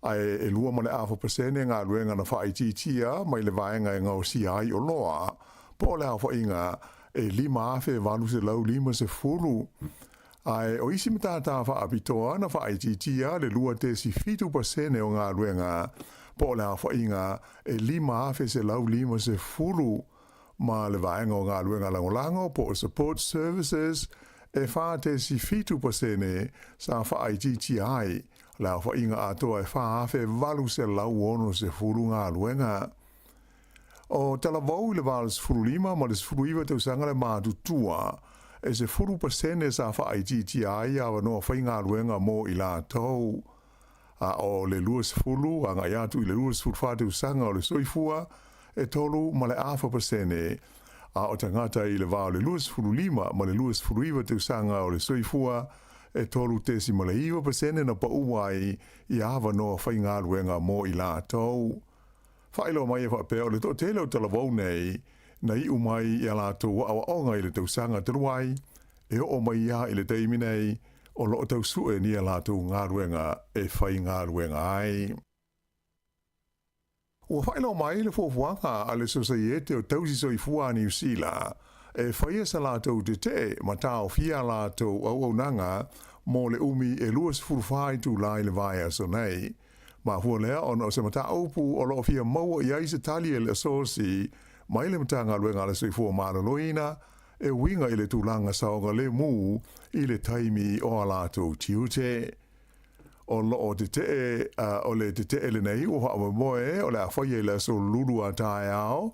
H: ai e lua male afa pasene ngā luenga na whaai titia mai le vahenga e ngau si ai o loa po le afa inga e lima afe valu se lau lima se furu ai o isi mtata wha apitoa na whaai titia le lua te si fitu pasene o ngā luenga po le afa inga e lima afe se lau lima se furu ma le vahenga o ngā luenga langolango po support services e wha te si fitu pasene sa whaai titia ai la whainga atoa e whaafe valu se lau ono se furu ngā luenga. O talavau le valu se furu lima ma le se furu iwa tau sanga le mātutua e se furu pasene sa whaai titi ai awa noa whainga luenga mo I la tau. A o le lua se furu, a ngai atu I le lua se furu whātau sanga o le soifua e tolu ma le afa pasene. A o tangata I le vau le lua se furu lima ma le lua se furu iwa tau sanga o le soifua e tolu te si male iwa pasene na pauai I awa noa whainga luenga mo I la tau. Whailo mai e whapea o le to tele o talavau nei na I umai I la tau awa onga I le tausanga taruai e o mai ia I le teimi nei o lo tau sue ni a la tau ngā luenga e whainga luenga ai. Ua whailo mai le fuafuanga a le sosaiete o tausi soifua New Zealand e whaia sa lātou te te ma tāo fia lātou au nanga mo le umi e luas furwhai tu lai le vai aso nei. Ma hua lea ono se mata aupu o loo fia maua I aise tali e le asosi mai le mata ngā luenga le soifua māloloina e winga I le tūlanga saonga le mū I le taimi o a lātou tiute. O loo te te o le te te le nei o hawa moe o le a whaia le aso lulu a tae ao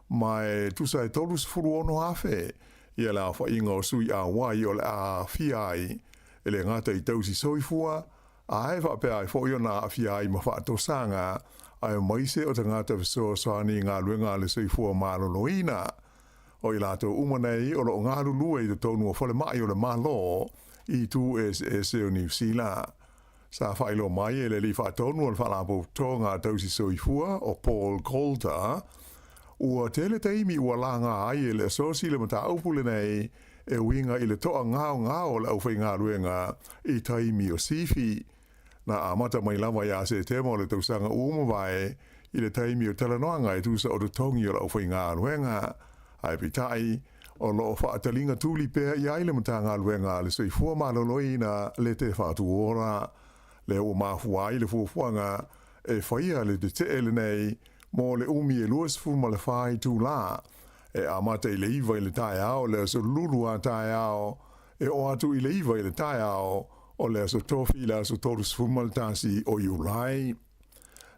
H: mai tusa e tolu sifuru ono hafe ia la whainga o sui a wai o le a fiai e le ngata I tausi soifua a hewa pēa I fōio na a fiai ma whaatosanga ai maise o te ngata visoa soani ngā luenga le soifua māloloina o I lato umanei o lo ngā lulua I te tonu o whale mai o le malo I tu SS o New Zealand. Sa whailo mai e le li whaatonu o le whalapo tō ngā tausi soifua o Paul Coulter ua tele taimi ua langa ai e le asosi le mata aupule nei e winga I le toa ngao le au whainga luenga I taimi o sifi. Na amata mai lama ia se temo le tausanga umawai I le taimi o talanoanga e tusa o tongi o le au whainga luenga. Ai pitai o loo whaatalinga tūli pēr I aile mata ngā luenga le soifua maloloina le te whaatuora. Le ua mafuai le fuafuanga e whaia le te ele nei mo le umi e luas fu ma le whai tū la. E amata I le iwa I le tae ao le aso lulu a tae ao e o atu I le iwa I le tae ao o le aso tofi I le aso torus fu ma le tasi o iulai.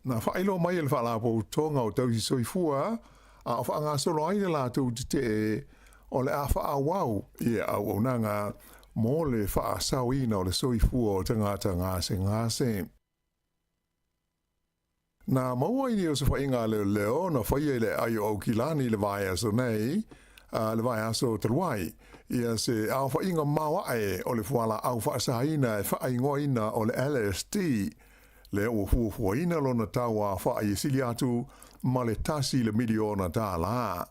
H: Na whaelo mai le whala po tonga o tau i soifua, a wha ngā solo ai la tau te o le a wha wau i au nanga mō le wha sauina o le soifua o tangata ngase. Na maua ini o se whainga leo na whaia le ai o kilani le vai aso nei, le vai aso taruai, ia se au whainga mawae o le whala au wha saina e whaingoina o le LSD, le o fuafuaina lona taua wha i sili atu ma le tasi le miliona tāla.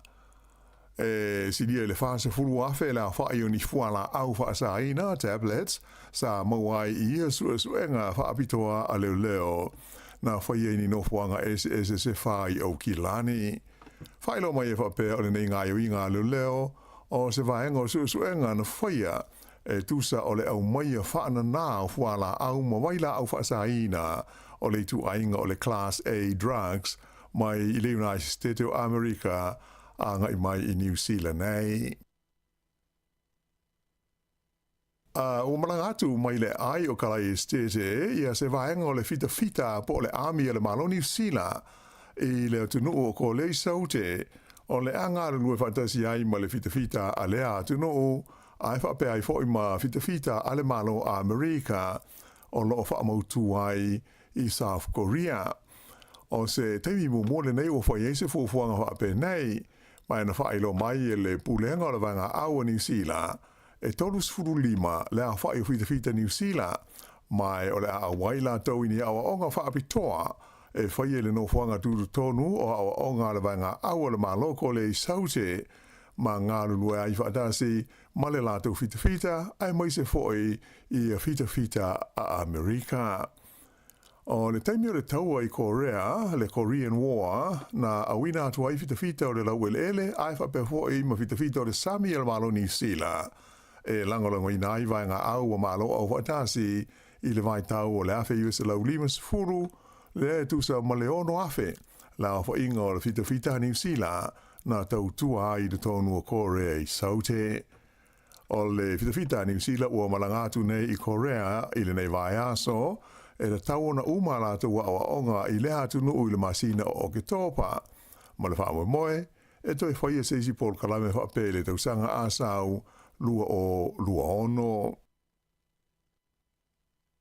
H: Silia le fase furu afe la wha i o ni whala au wha saina tablets sa mawai i ia suenga wha apitoa a leo. Na whaia ni no whanga SSS whai au kilani. Whailo mai e whapea o le nei ngā iuinga leo o se vaenga o suenga na whaia e tusa o le au maia whaana nā o whala au mawaila au whaasaina o le tu ainga o le Class A drugs mai i le United States of America a ngai mai i New Zealand nei. O malanga atu mai le ai o kalai stete ia se vaenga o le fita po le army le malo New Zealand i le tunu o ko le saute o le anga le nue fantasi ai ma le fita a le atunu ai fa pe ai fo i ma fita a le malo a America o lo fa mautu ai i South Korea o se temi mo le nei o fa yese fo fuanga fa pe nei mai na fa ilo mai le pulenga o le vanga au New Zealand e tolus furu lima le a whai o fita New Zealand mai o le a waila tau ini awa onga wha apitoa e whai le no whanga tūru tonu o awa onga le vanga awa le maloko le i saute ma ngā lulu ai whaatasi ma le lātou fita ai mai se whoi i a fita a Amerika. O le taimi o le taua i Korea, le Korean War, na awina atu ai fita o le lau ele ai whape whoi ma fita o le Sami al malo New Zealand. E langolango i nai vai ngā au a malo au whaatasi i le vai tau o le afe i se lau limas furu le tusa ma le ono afe la o inga o le fita New Zealand na tau tua ai le tonu o Korea i saute. O le fita New Zealand ua malangatu nei i Korea i le nei vai aso e le tau na uma la tau wa onga i le atu nuu i le masina o ke topa. Ma le wha moe e toi whaia seisi pol kalame wha pele tau sanga asau lua ono.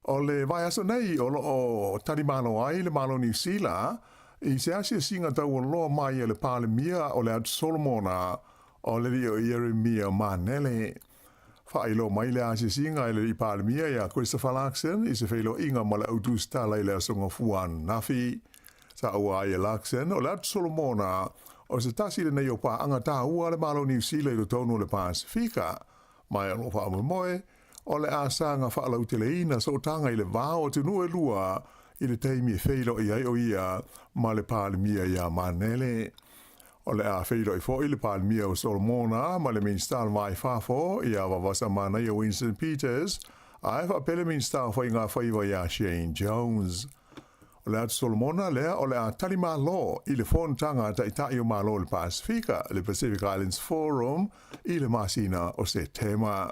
H: O le vai aso nei o o tarimano ai le malo New Zealand i se asia singa tau o loa mai e le pāle mia o le atu Solomona o le rio Jeremia Manele. Whailo mai le asia singa e le i pāle mia ia Christopher Larkson i se whailo inga ma le autus tala i le asonga fuan nafi. Sa ua ai e Larkson o le atu Solomona o se tasi le nei o pā anga tā ua le malo New Zealand i le tonu le Pasifika. Mai alo wha moe o le asanga wha lau te leina so tanga i le vāo te nue lua i le teimi e whailo i ai o ia ma le pālimia ia manele. O le a whailo i fo i le pālimia o Solomona ma le minstar vai whafo i a wawasa mana i a Winston Peters a e wha pele minstar whai ngā whaiwa i a Shane Jones. O le atu Solomona lea o le a talima lo i le whontanga ta i tai o malo le Pasifika, le Pacific Islands Forum i le masina o se tema.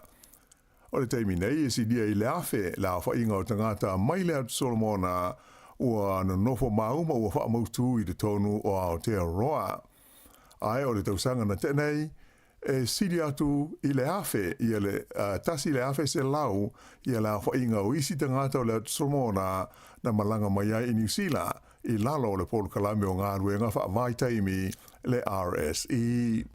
H: O le teimi nei e si dia i le afe la whainga o tangata mai le atu Solomona ua na nofo mauma ua wha mautu i le tonu o Aotearoa. Ai o le tausanga na tenei e sidi atu i le afe i le tasi le afe se lau i la whainga o isi tangata o le atu Solomona na malanga mai ai i New Zealand i lalo le polu kalame o ngā ruenga wha vai taimi le RSE.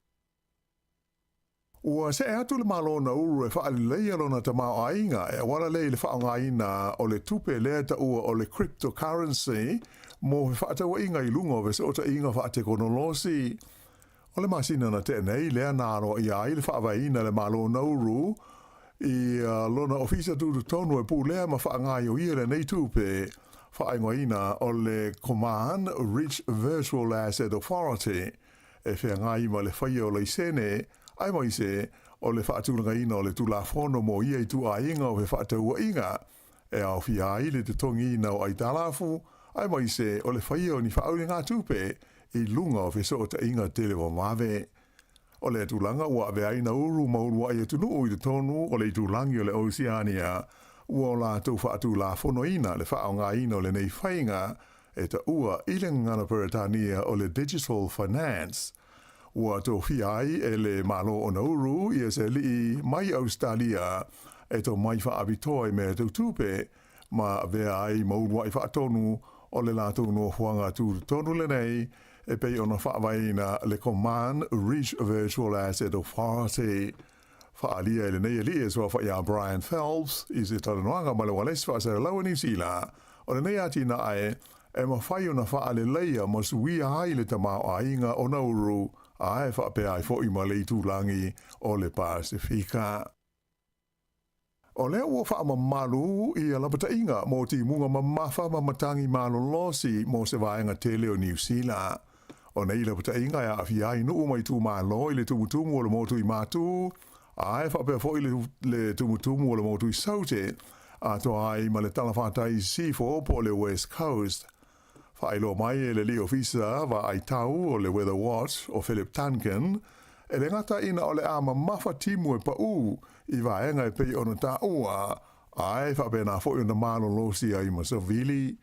H: Ua se atu le malo na uru e wha leia lona ta mao ainga e wala lei le wha ngaina o le tupe lea ta ua o le cryptocurrency mo he wha atawa inga i lungo vese o ta inga wha teknolosi. O le masina na tenei lea naro i ai le wha vaina le malo na uru i lona ofisa tutu tonu e pu lea ma wha ngai o ia nei tupe wha aingoina o le Command Rich Virtual Asset Authority e wha ngai ma le whaia o le sene ai mai se o le whaatulanga ina o le tulafono mo ia i tu a inga o he whaataua inga e au fia ai le te tongi ina o ai talafu ai mai se o le whaia o ni whaau ngā tupe i lunga o wheso o ta inga telewa mawe. O le tūlanga ua ave aina uru maurua i atunu ui te tonu o le tūlangi o le Oceania ua o la tau whaatu la fono ina le whaao ngā ina o le nei whainga e ta ua i le ngana Peretania o le Digital Finance. Ua tō whiai e le malo o Nauru i se li mai Australia e tō mai wha abitoi me tau tupe ma vea ai maurua i wha tonu o le lātou no huanga tūru tonu le nei e pei ona wha waina le Command Reach Virtual Asset Authority. Wha alia le nei li e swa wha ia Brian Phelps i se talanoanga ma le wales wha se lau New Zealand o le nei ati na ae e ma whai ona wha ale leia ma suia hai le tamao a inga o Nauru a e wha pe ai fo i ma le tūlangi o le Pasifika. O lea ua wha ma malu i a lapata inga mo ti munga ma mawha ma matangi malo losi mo se vaenga tele o New Zealand. O nei lapata inga ia awhi ai nuu mai tū malo i le tumutumu o le motu i mātū, a e wha pe fo i le tumutumu o le motu i saute, a to ai ma le talawhatai C4 po le West Coast. Whaelo mai e le li ofisa wa ai tau o le Weather Watch o Philip Tankin, e le ngata ina o le ama mawha timu e pa u i vaenga e pei ona ta ua, ai whapena fo i ona malo losi ai Masavili.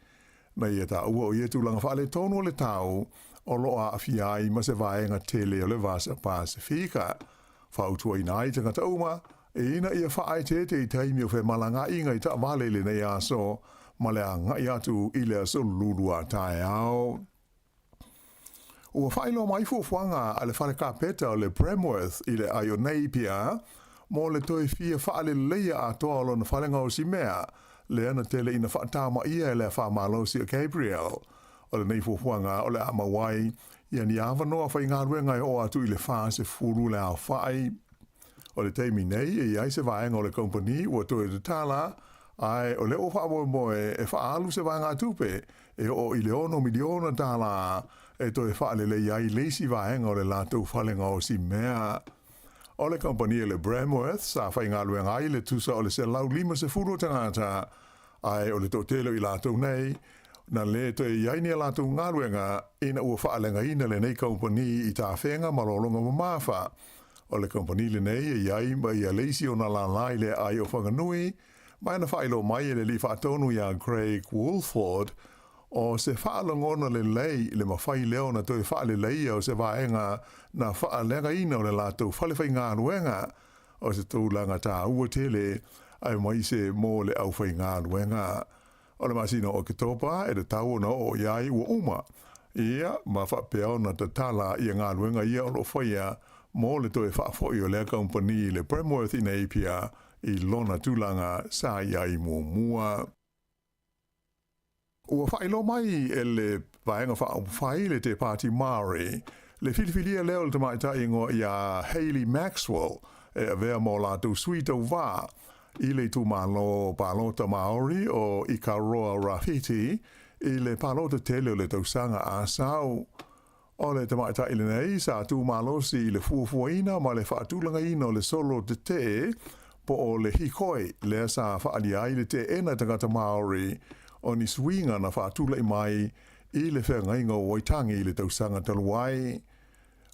H: Na ia ta ua o ietu langa whaale tonu o le tau, o loa a fiai ma se vaenga tele o le Vasa Pasifika. Whautua i nai tanga tauma, e ina ia whaai te i taimi o whe malanga inga i ta vale le nei aso, ma le a ngai atu i le aso lulua tae au. Ua whaelo mai fuafuanga a le whare kapeta o le Bremworth i le Ionei pia, mo le toi fia whaale leia a toa lo na whalenga o si mea, le ana tele ina whaatama ia e le whaamalosi o Gabriel. O le nei fuafuanga o le amawai, ia ni awa noa whai ngā ruenga o atu i le whaa se furu le au whai. O le teimi nei, e ai se vaenga o le kompani ua toi te tala, ai o le o wha moe e whaalu se vanga tupe, e o i le ono miliona tala, e toi whaale le iai leisi vaenga o le lātou whalenga o si mea. O le kompani le Bremworth, sa whai ngā luenga ai le tusa o le se lau lima se furu tangata, ai o le tōtelo i lātou nei, na le toi iai ni a lātou ngā luenga, ina ua whaalenga ina le nei kompani i tā whenga malolonga mamafa. O le kompani le nei e iai ma ia leisi o na lalai le ai o whanganui, mai na whaelo mai e le li whaatonu ia Craig Woolford, o se whaalongona le lei le mawhai leo na toi whaale leia o se vaenga na whaalenga ina o le lātou whalewhai ngā ruenga o se tūlanga tā ua tele ai mai se mō le au whai ngā ruenga. O le masina o ke topa e le tau na o iai ua uma. Ia ma whapea na ta tala i ngā ruenga ia o lo whaia mō le toi whaafoi o lea kompani le Bremworth ina ipia i lona tūlanga sa iai mua. Ua whaelo mai e le vaenga whaai le te Pāti Māori, le whiliwhilia leo le tamaitai ingo ia Hayley Maxwell e a vea mō lātou suitau wā i le tūmalo Palota Māori o Ikaroa Rafiti i le Palota tele o le tausanga a sau. O le tamaitai le nei sa tūmalosi i le fuafuaina ma le whaatulanga ina o le solo te te po o le hikoi le sa whaali ai le te ena tangata Māori o ni swinga na whaatula i mai i le whengainga o Waitangi i le tausanga taluai.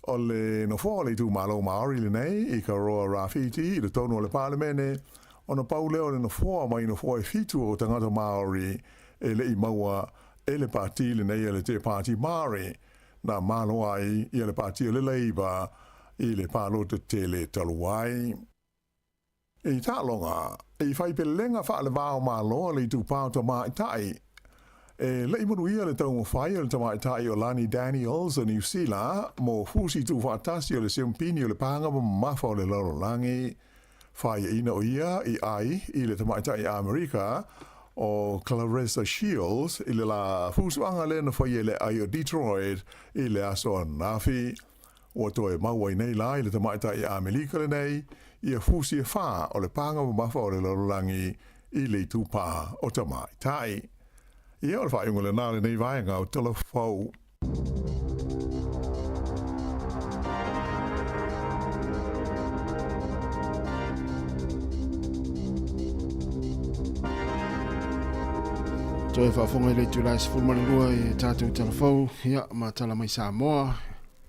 H: O le no le tu malo Māori le nei i ka roa Rafiti i le tono o le palemene o na pau leo le no mai no e fitu o tangata Māori e le i maua e le pāti le nei e le te Pāti Māori na malo ai i le pāti o le leiba i le pālota tele taluai. E i tālonga, e i whai pelenga wha le vāo māloa le i tū pāuta māitai. E le i manuia le tau mwhai o le tamaitai o Lani Daniels o New Zealand, mō fusi tū whaatasi o le seumpini o le pānga mafa o le lorolangi. Whai ina o ia i ai i le tamaitai Amerika o Clarissa Shields i le la fusuanga le na whai le ai o Detroit i le aso nafi. O toe maua i nei la i le tamaitai Amerika le nei, ia fusi e wha o le pānga mafa o le lorolangi i le tūpā o tamaitai. Ia o le whaingo le nāle nei vaenga o telefau.
I: Toi whaafonga i le tūlai sifulmane lua i tātou telefau. Ia, ma tala mai Sāmoa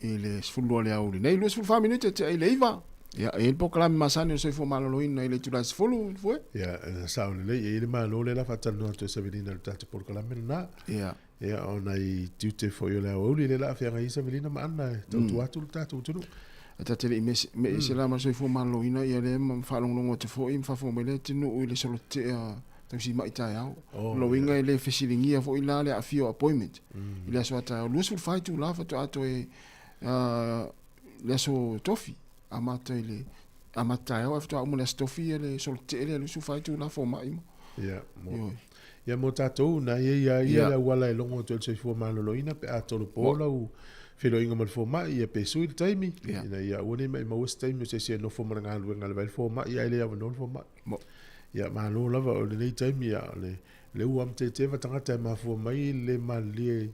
I: i le sifulua le auri. Nei, lua sifulu whaminute te ai le iwa. Ia, e po kalami masani o soifo malaloina i le tūlai sifulu, fue?
B: Ia, saune le, e le malole la whatanu atu e savirina le tātou por kalami na.
I: Ia.
B: Ia ona I tiute fo yo la o le la fia ngai sa velina ma ana tu atu tatu tunu.
I: Ata tele me se la ma so fo malo ina ia le ma fa longo te fo im fa fo mele tinu o le solo te si mai tai au. Lo inga le fesilingia fo ila le afio appointment. Ile so ata lu sul fai tu la fa to ato e le so tofi amata ile amata au afto mo le tofi le solo te le lu sul fai tu la fo mai mo.
B: Ia mo. Ia mo tatou na ia la wala e longo to se fo malo ina pe ato lo pola u filo inga mal fo mai ia pe sui taimi. Ina ia woni mai mo taimi se no fo manga lu ngal fo mai ia ile ia no fo mai. Mo. Ia malo lava o le taimi ia le uam te va tangata ma fo mai le mali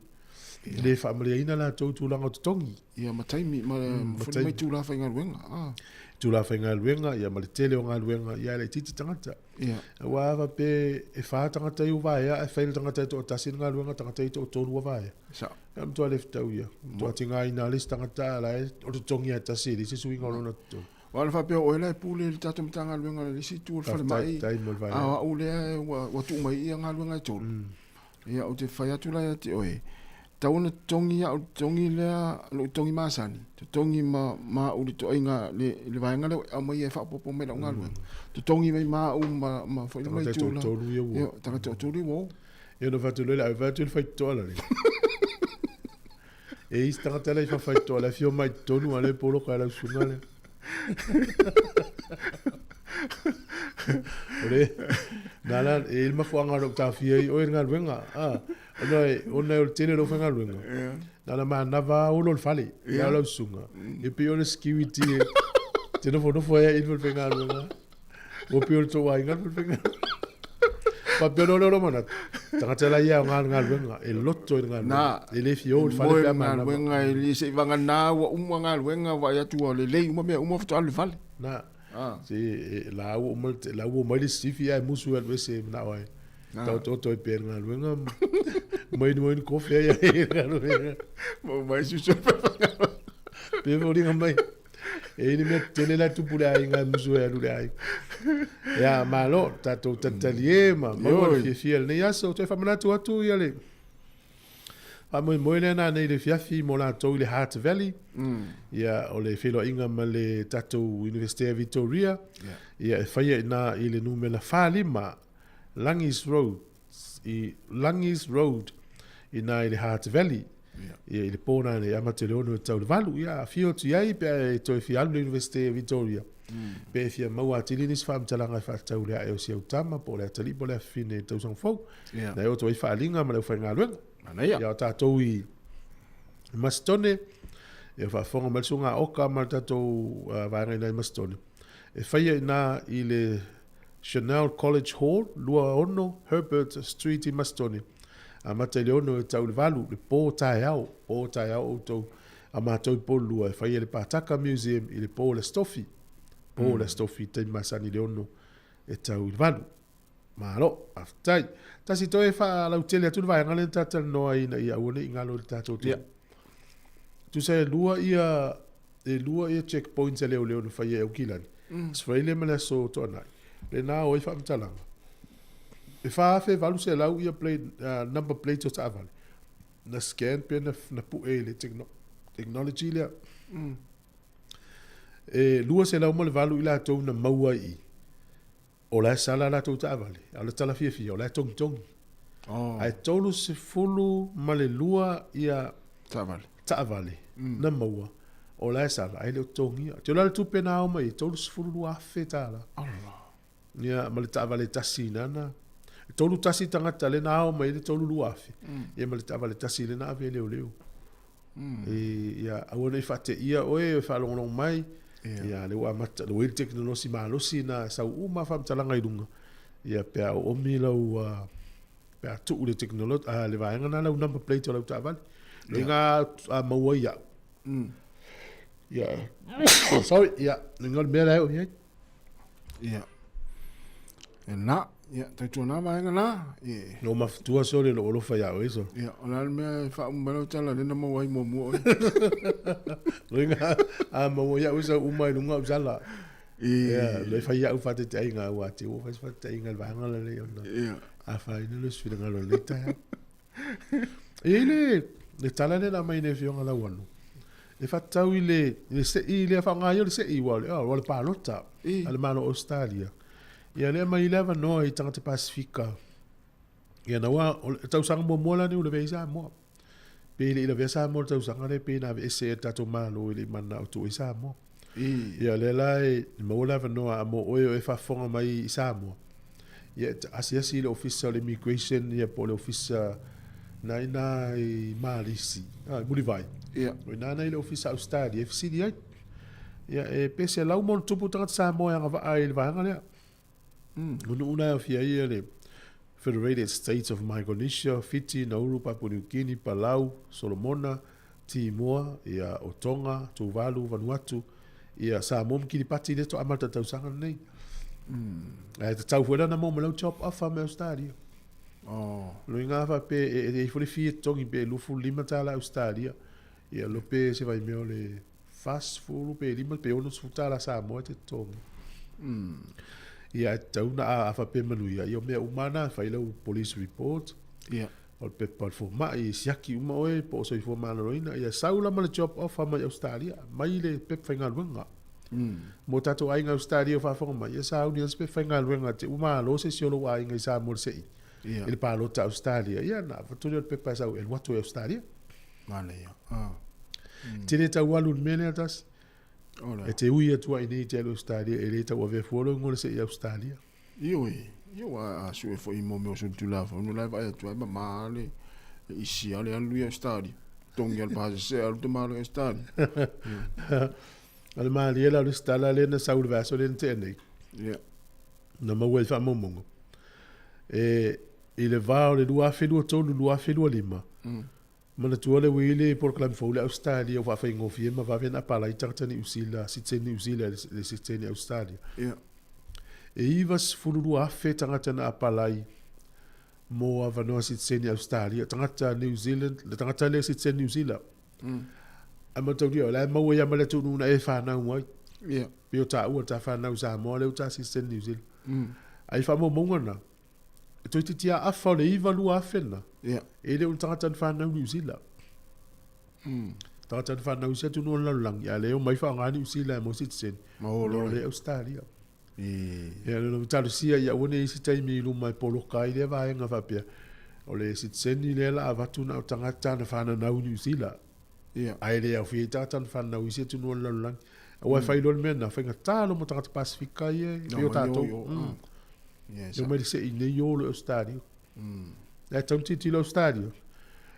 B: le family ina la tu langa tongi.
I: Ia ma taimi ma fo mai tu la fa inga luenga.
B: Tu la fa inga luenga ia ma le tele o nga luenga ia le titi tangata.
I: Ia.
B: Wa va pe e fa tangata u va ia e fail tangata to tasin nga luenga tangata to tonu va ia.
I: Sa.
B: Am to left au ia. To tinga ina list tangata la o to tongi ata si se suinga lona to.
I: Wala fa pe o le pule le tatu mtanga luenga le si tu fa mai. Ah o le wa tu mai ia nga luenga to. Ia o te fa tu la te oe. Tauna tongi ya tongi le lo tongi masani. Tongi ma o le to inga le vainga le a mai e fa popo me nga luenga. Tongi mai ma o ma fa mai tu la. Ia ta to li wo.
B: Ia no fa tu le va tu fa to la. E ista ta la fa to la fio mai tonu ale polo ka la sunale. Ore nala il ma fu anga ta fia o nga luenga ona o tele lo fanga luenga nala ma nava o lo fali ya lo sunga e pe o security te no fo ya il fanga luenga o pe o to wa nga fanga pa pe no lo mana tanga la ya nga luenga e lotto nga
I: na
B: le fio fali pa ma
I: luenga ili se vanga na wa nga luenga wa ya tu le le uma fo al fali
B: na si la o mal stifi ai musu al wese na oi to pe nga luenga mai no ko fe ya
I: mo mai su so
B: pe vo ringa mai e ni me tele la tu pula nga musu ya lu ai ya malo tato tatalie ma mo fi ne ya so te fa mana tu atu ya le mo na nei le fiafi mo la to le Heart Valley ia o le filo inga ma le tato University of Victoria ia faia na ile numela falima Langis Road ina ile Heart Valley ia ile pona ne amate leono tau le valu ia fio tu ai pe to fi al University of Victoria pe fia mo atilinis fam talanga fa tau le ai o sia utama po le tali po le fine tau sang fo na o to fa linga ma le fa ngaluenga ia tatou I mastone ia fa fonga malsunga oka ma tatou vaenga nei mastone e faia na I le Chanel College Hall lua ono Herbert Street I mastone a mata le ono tau le valu le po tai au to a matou po lua e faia le Pataka Museum I le po le stofi te masani le ono e tau le valu malo aftai tasi to e fa la utele tu vai ngale tata no ai na ia one ingalo tata tu tu se lua ia checkpoints le no fa ia o kilan sfaile mala so to na le na o fa mtalanga e fa fe valu se la ia play number plate to taval na scan pe na pu le technology le e lua se la mo le valu ila to na maua I o la sala la tau tavale, ala tala fia, o la tongi. Ai tolu se fulu male lua ia tavale, na maua, o la sala, ai leo tongi. Te ola le tupe na au mai, tolu se fulu lua afe tala. Ia male tavale tasi nana. Tolu tasi tangata le na au mai, le tolu lua afe. Ia male tavale tasi le na ave leo. Ia awana I fate ia oe, fa long mai, ia le wa mata le wel teknolosi malosi na sa uma fam talanga I lunga ia pe o mi lau pe tu le teknolosi le vaenga na lau number plate lau taval le nga maua ia sorry ia ngol me lau
I: ia na ia tu na vaenga na
B: no ma tua so le lo fa ia eso
I: ia ona me fa un belo tala le na maua I mo
B: Ringa maua ia usa uma I lunga usala ia le fa ia ufa te inga wa te o fa te inga vaenga le ona a fa ina le sfida ngalo le ta le tala le la mai ne fionga la wanu. Le fatau le se i le fa ngai le se i wale wale palota al malo Australia. Ia le mai leva no i tanga te Pasifika. Ia na wa tau sang mo mola ni ule veisa mo. Pe le vesa mo tau sang le pe na ese tato malo le mana o tu isa mo. Ia le lai mo leva no a mo o e fa fonga mai isa mo. Ia asia si le official immigration ia po le official na i malisi. Muri vai.
I: Ia.
B: Na le official Australia FCDI. Ia e pese lau mo tupu tanga Sāmoa nga va ai le vanga le. Una fia ia le Federated States of Micronesia, Fiji, Nauru, Papua New Guinea, Palau, Solomona, Timor, ia o Tonga, Tuvalu, Vanuatu, ia Sāmoa Kiripati le to amata tausanga nei. Ai te tau fuera na mo lau chop off me Australia. Lo inga fa pe e fo le fie tongi pe lufu lima tala Australia. Ia lo pe se vai meo le fast food pe lima pe ono sfutala Sāmoa te tongi. Ia tau na a fa pe manuia ia me umana fa ilo police report.
I: Ia.
B: O pe pa fo mai siaki uma oe po so fo mana roina ia saula ma le chop off ma Australia. Mai le pe fainga luenga. Mo tato ai nga Australia fa fonga mai sa uni spe fenga luenga te uma lo se siolo ai nga sa mo sei il palo ta Australia ia na fa tu le pepa sa el watu Australia
I: male ia
B: tele ta walu menetas e te ui tu ai ni te Australia e le ta wa ve folo ngol se Australia
I: io a su e fo i mo me so tu la fo no la va tu ma male isi ale an lui Australia tongi al pa se al to male Australia
B: al mali ela le stala le na saul vaso le tene na ma wel fa momongo ile va le dua felu to dua felu lima mana tu le wile por clam fo le Australia va fa ngofie ma va vena pala itartani usila siteni usila le siteni Australia e ivas fulu dua fe tangata na palai mo avano siteni Australia tangata New Zealand le tangata le siteni New Zealand ama tau dia la mau ia mala tu na e fa na ngoi pio ta u ta fa na usa mo le ta sistem New Zealand ai fa mo mongona to tia a fa le iva lu a fena e le un tata fa na New Zealand tata fa na usa tu no la lang ya le o mai fa ngani usila mo sistem mo le Australia ya le ta sia ya woni isi tai mi lu mai polo kai le va nga fa pia o le sistem ni le la va tu na tata na fa na New Zealand ai le au fi tatan fan na wisi tu no la lang o fa ilo men na fa ngata lo mo tata Pasifika ye yo tato yo me se in yo lo stadio la tonti ti lo stadio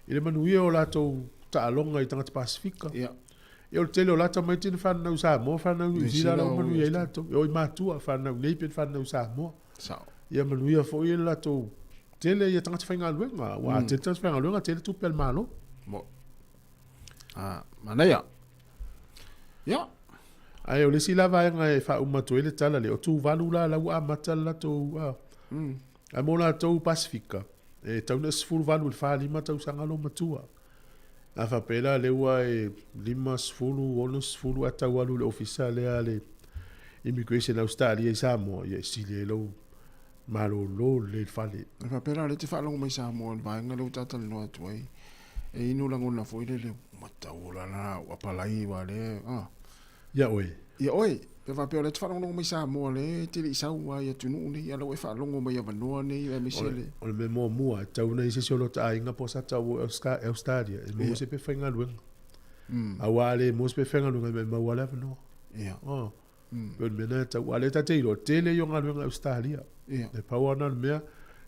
B: ile manu yo la to ta longa i tata Pasifika yo te lo la ta mai tin fan na usa mo fan na wisi la lo manu ye la to yo ma tu fan na le pin fan na usa mo ya manu yo fo ye la to tele ye tata fa ngalwenga wa te tata fa ngalwenga tele tu pel malo
I: mana ya
B: ai o le sila vai nga e fa uma toile tala le o tu valula la wa matala to a mola to Pasifika e tau na sful valu fa lima tau sangalo matua a fa pela le wa e lima sfulu onus sfulu ata walu le officiale ale immigration Australia Sāmoa ye sile lo malo lo le fale
I: a fa pela le te fa lo mai Sāmoa vai nga lo tata no atu ai e inu lango na foi le mataula na wa palai wa le
B: ya oi
I: pe va pe le te fa lo mai Sāmoa le te li sa wa ya tunu ni ya lo fa lo mai ya vanoa ni e me sele
B: o le mo mua tau na ise solo ta inga po sa tau Australia e mo se pe fenga luenga a wale mo se pe fenga luenga me ma wala no ben mena ta wale ta te ilo tele yo nga luenga Australia e pa wana me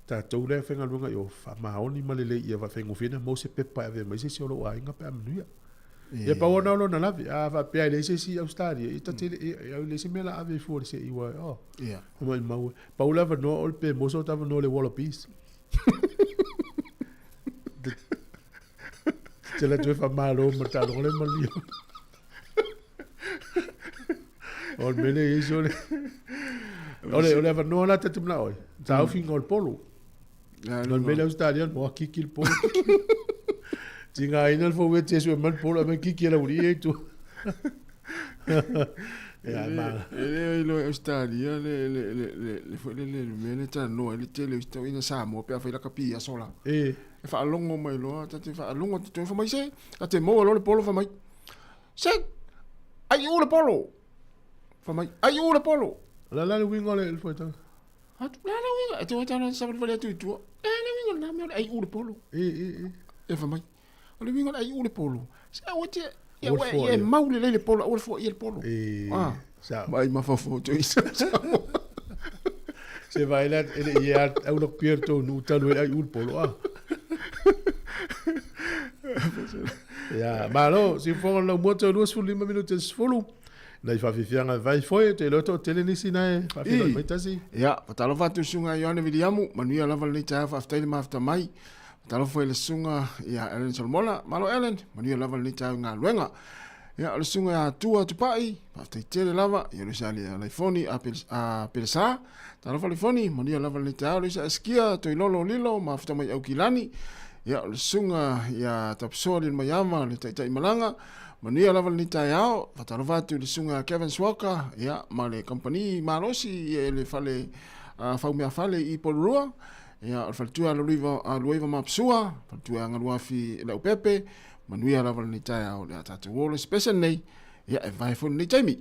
B: ta tau le fenga luenga yo fa maoni malele ia va fenga fina mo se pe pa ave me se solo a inga pe amnuia e pa wana lo na lavi a va pe le se si Australia ita tele e le se mela ave for se i wa mo ma pa ula va no ol pe mo so ta no le wallabies te la tu fa malo mo ta lo le malio ol mele iso le ole va no la te tu na oi ta fin ol polo non mele Australia mo kiki il polo tinga ina fo wete so man polo me kiki la uri tu
I: Ele lo Australia le foi le mele ta no ele tele sto ina Sāmoa pe fa la kapia sola. E fa longo mai lo ta te fa longo te fa mai se. Ta te mo lo le polo fa mai. Se ai o le polo. Fa mai ai o le polo.
B: La le wingo le foi ta.
I: La wingo e te ta sa fa tu tu. Le wingo na me ai o le polo. E fa mai. O le wingo ai o le polo. Se o te e maule le polo o fo il polo. Mai ma fa foto isa.
B: Se vai lá ele ia au lo pierto no talo ai ul polo. Ja, maar no, si fo lo moto 2 minutos fulu. Na fa fianga vai foi te loto telenisi na fa filo metasi.
I: Ja, patalo fa tu sunga yone vidiamu, manuia lava le ta fa after ma after mai. Talo foi le sunga ya Ellen Solmola, malo Ellen, manuia lava le ta nga luenga. Ya le sunga ya tua tu pai, pa te tele lava, ya le sali le foni a pelsa. Talo fa le foni, manuia lava le ta le sa skia to ilolo lilo ma after mai au kilani. Ya le sunga ya tapsori le mayama le tai malanga. Manuia lava le ta yao, talo fa tu le sunga Kevin Swaka, ya ma le company Marosi le fale fa me fale I polrua. Ya al faltua lo luiva mapsua, faltua ngalua fi la upepe, manuia la ni taia o le tatu wole special nei, ya e vai fun ni taimi.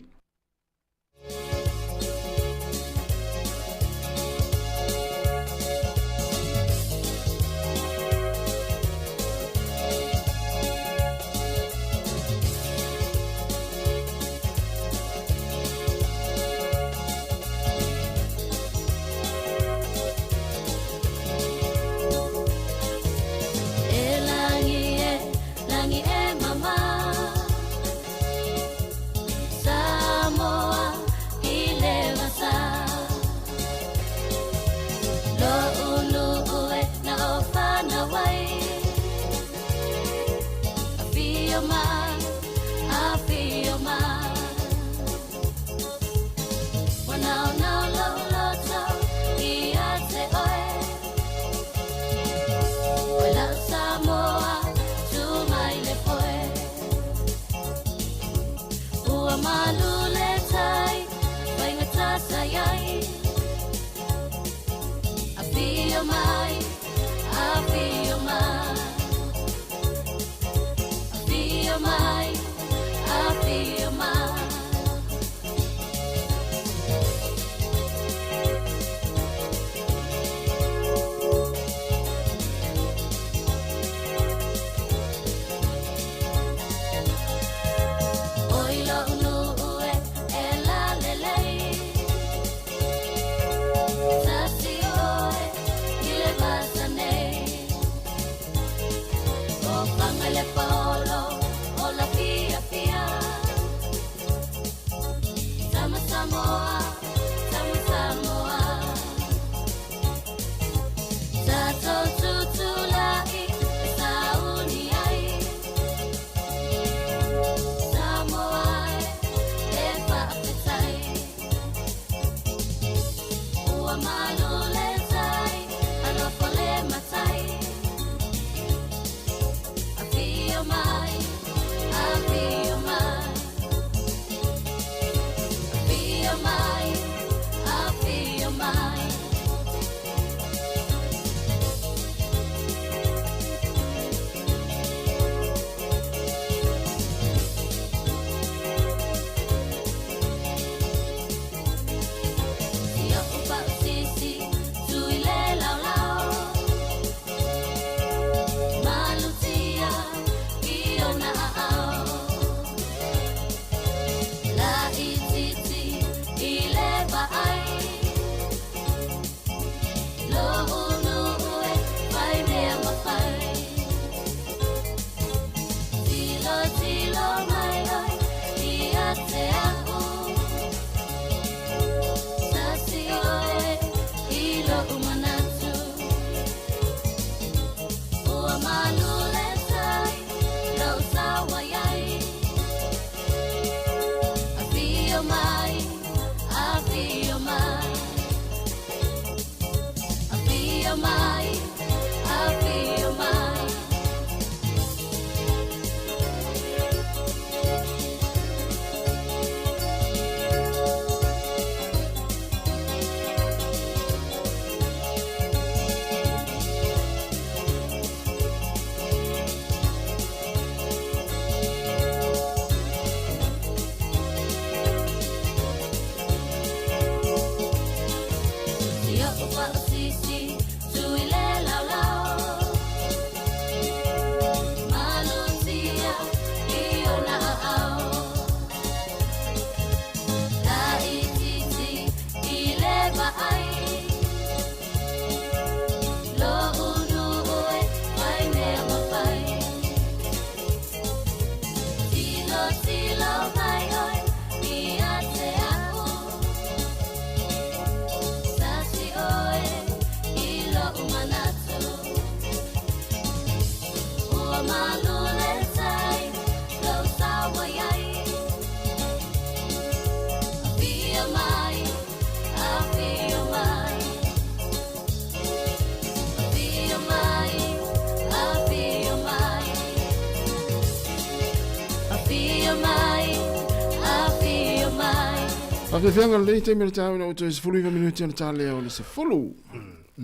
I: Whakawhianga lei te mera tāu na o te sefulu iwa minuti ana tā lea o le sefulu.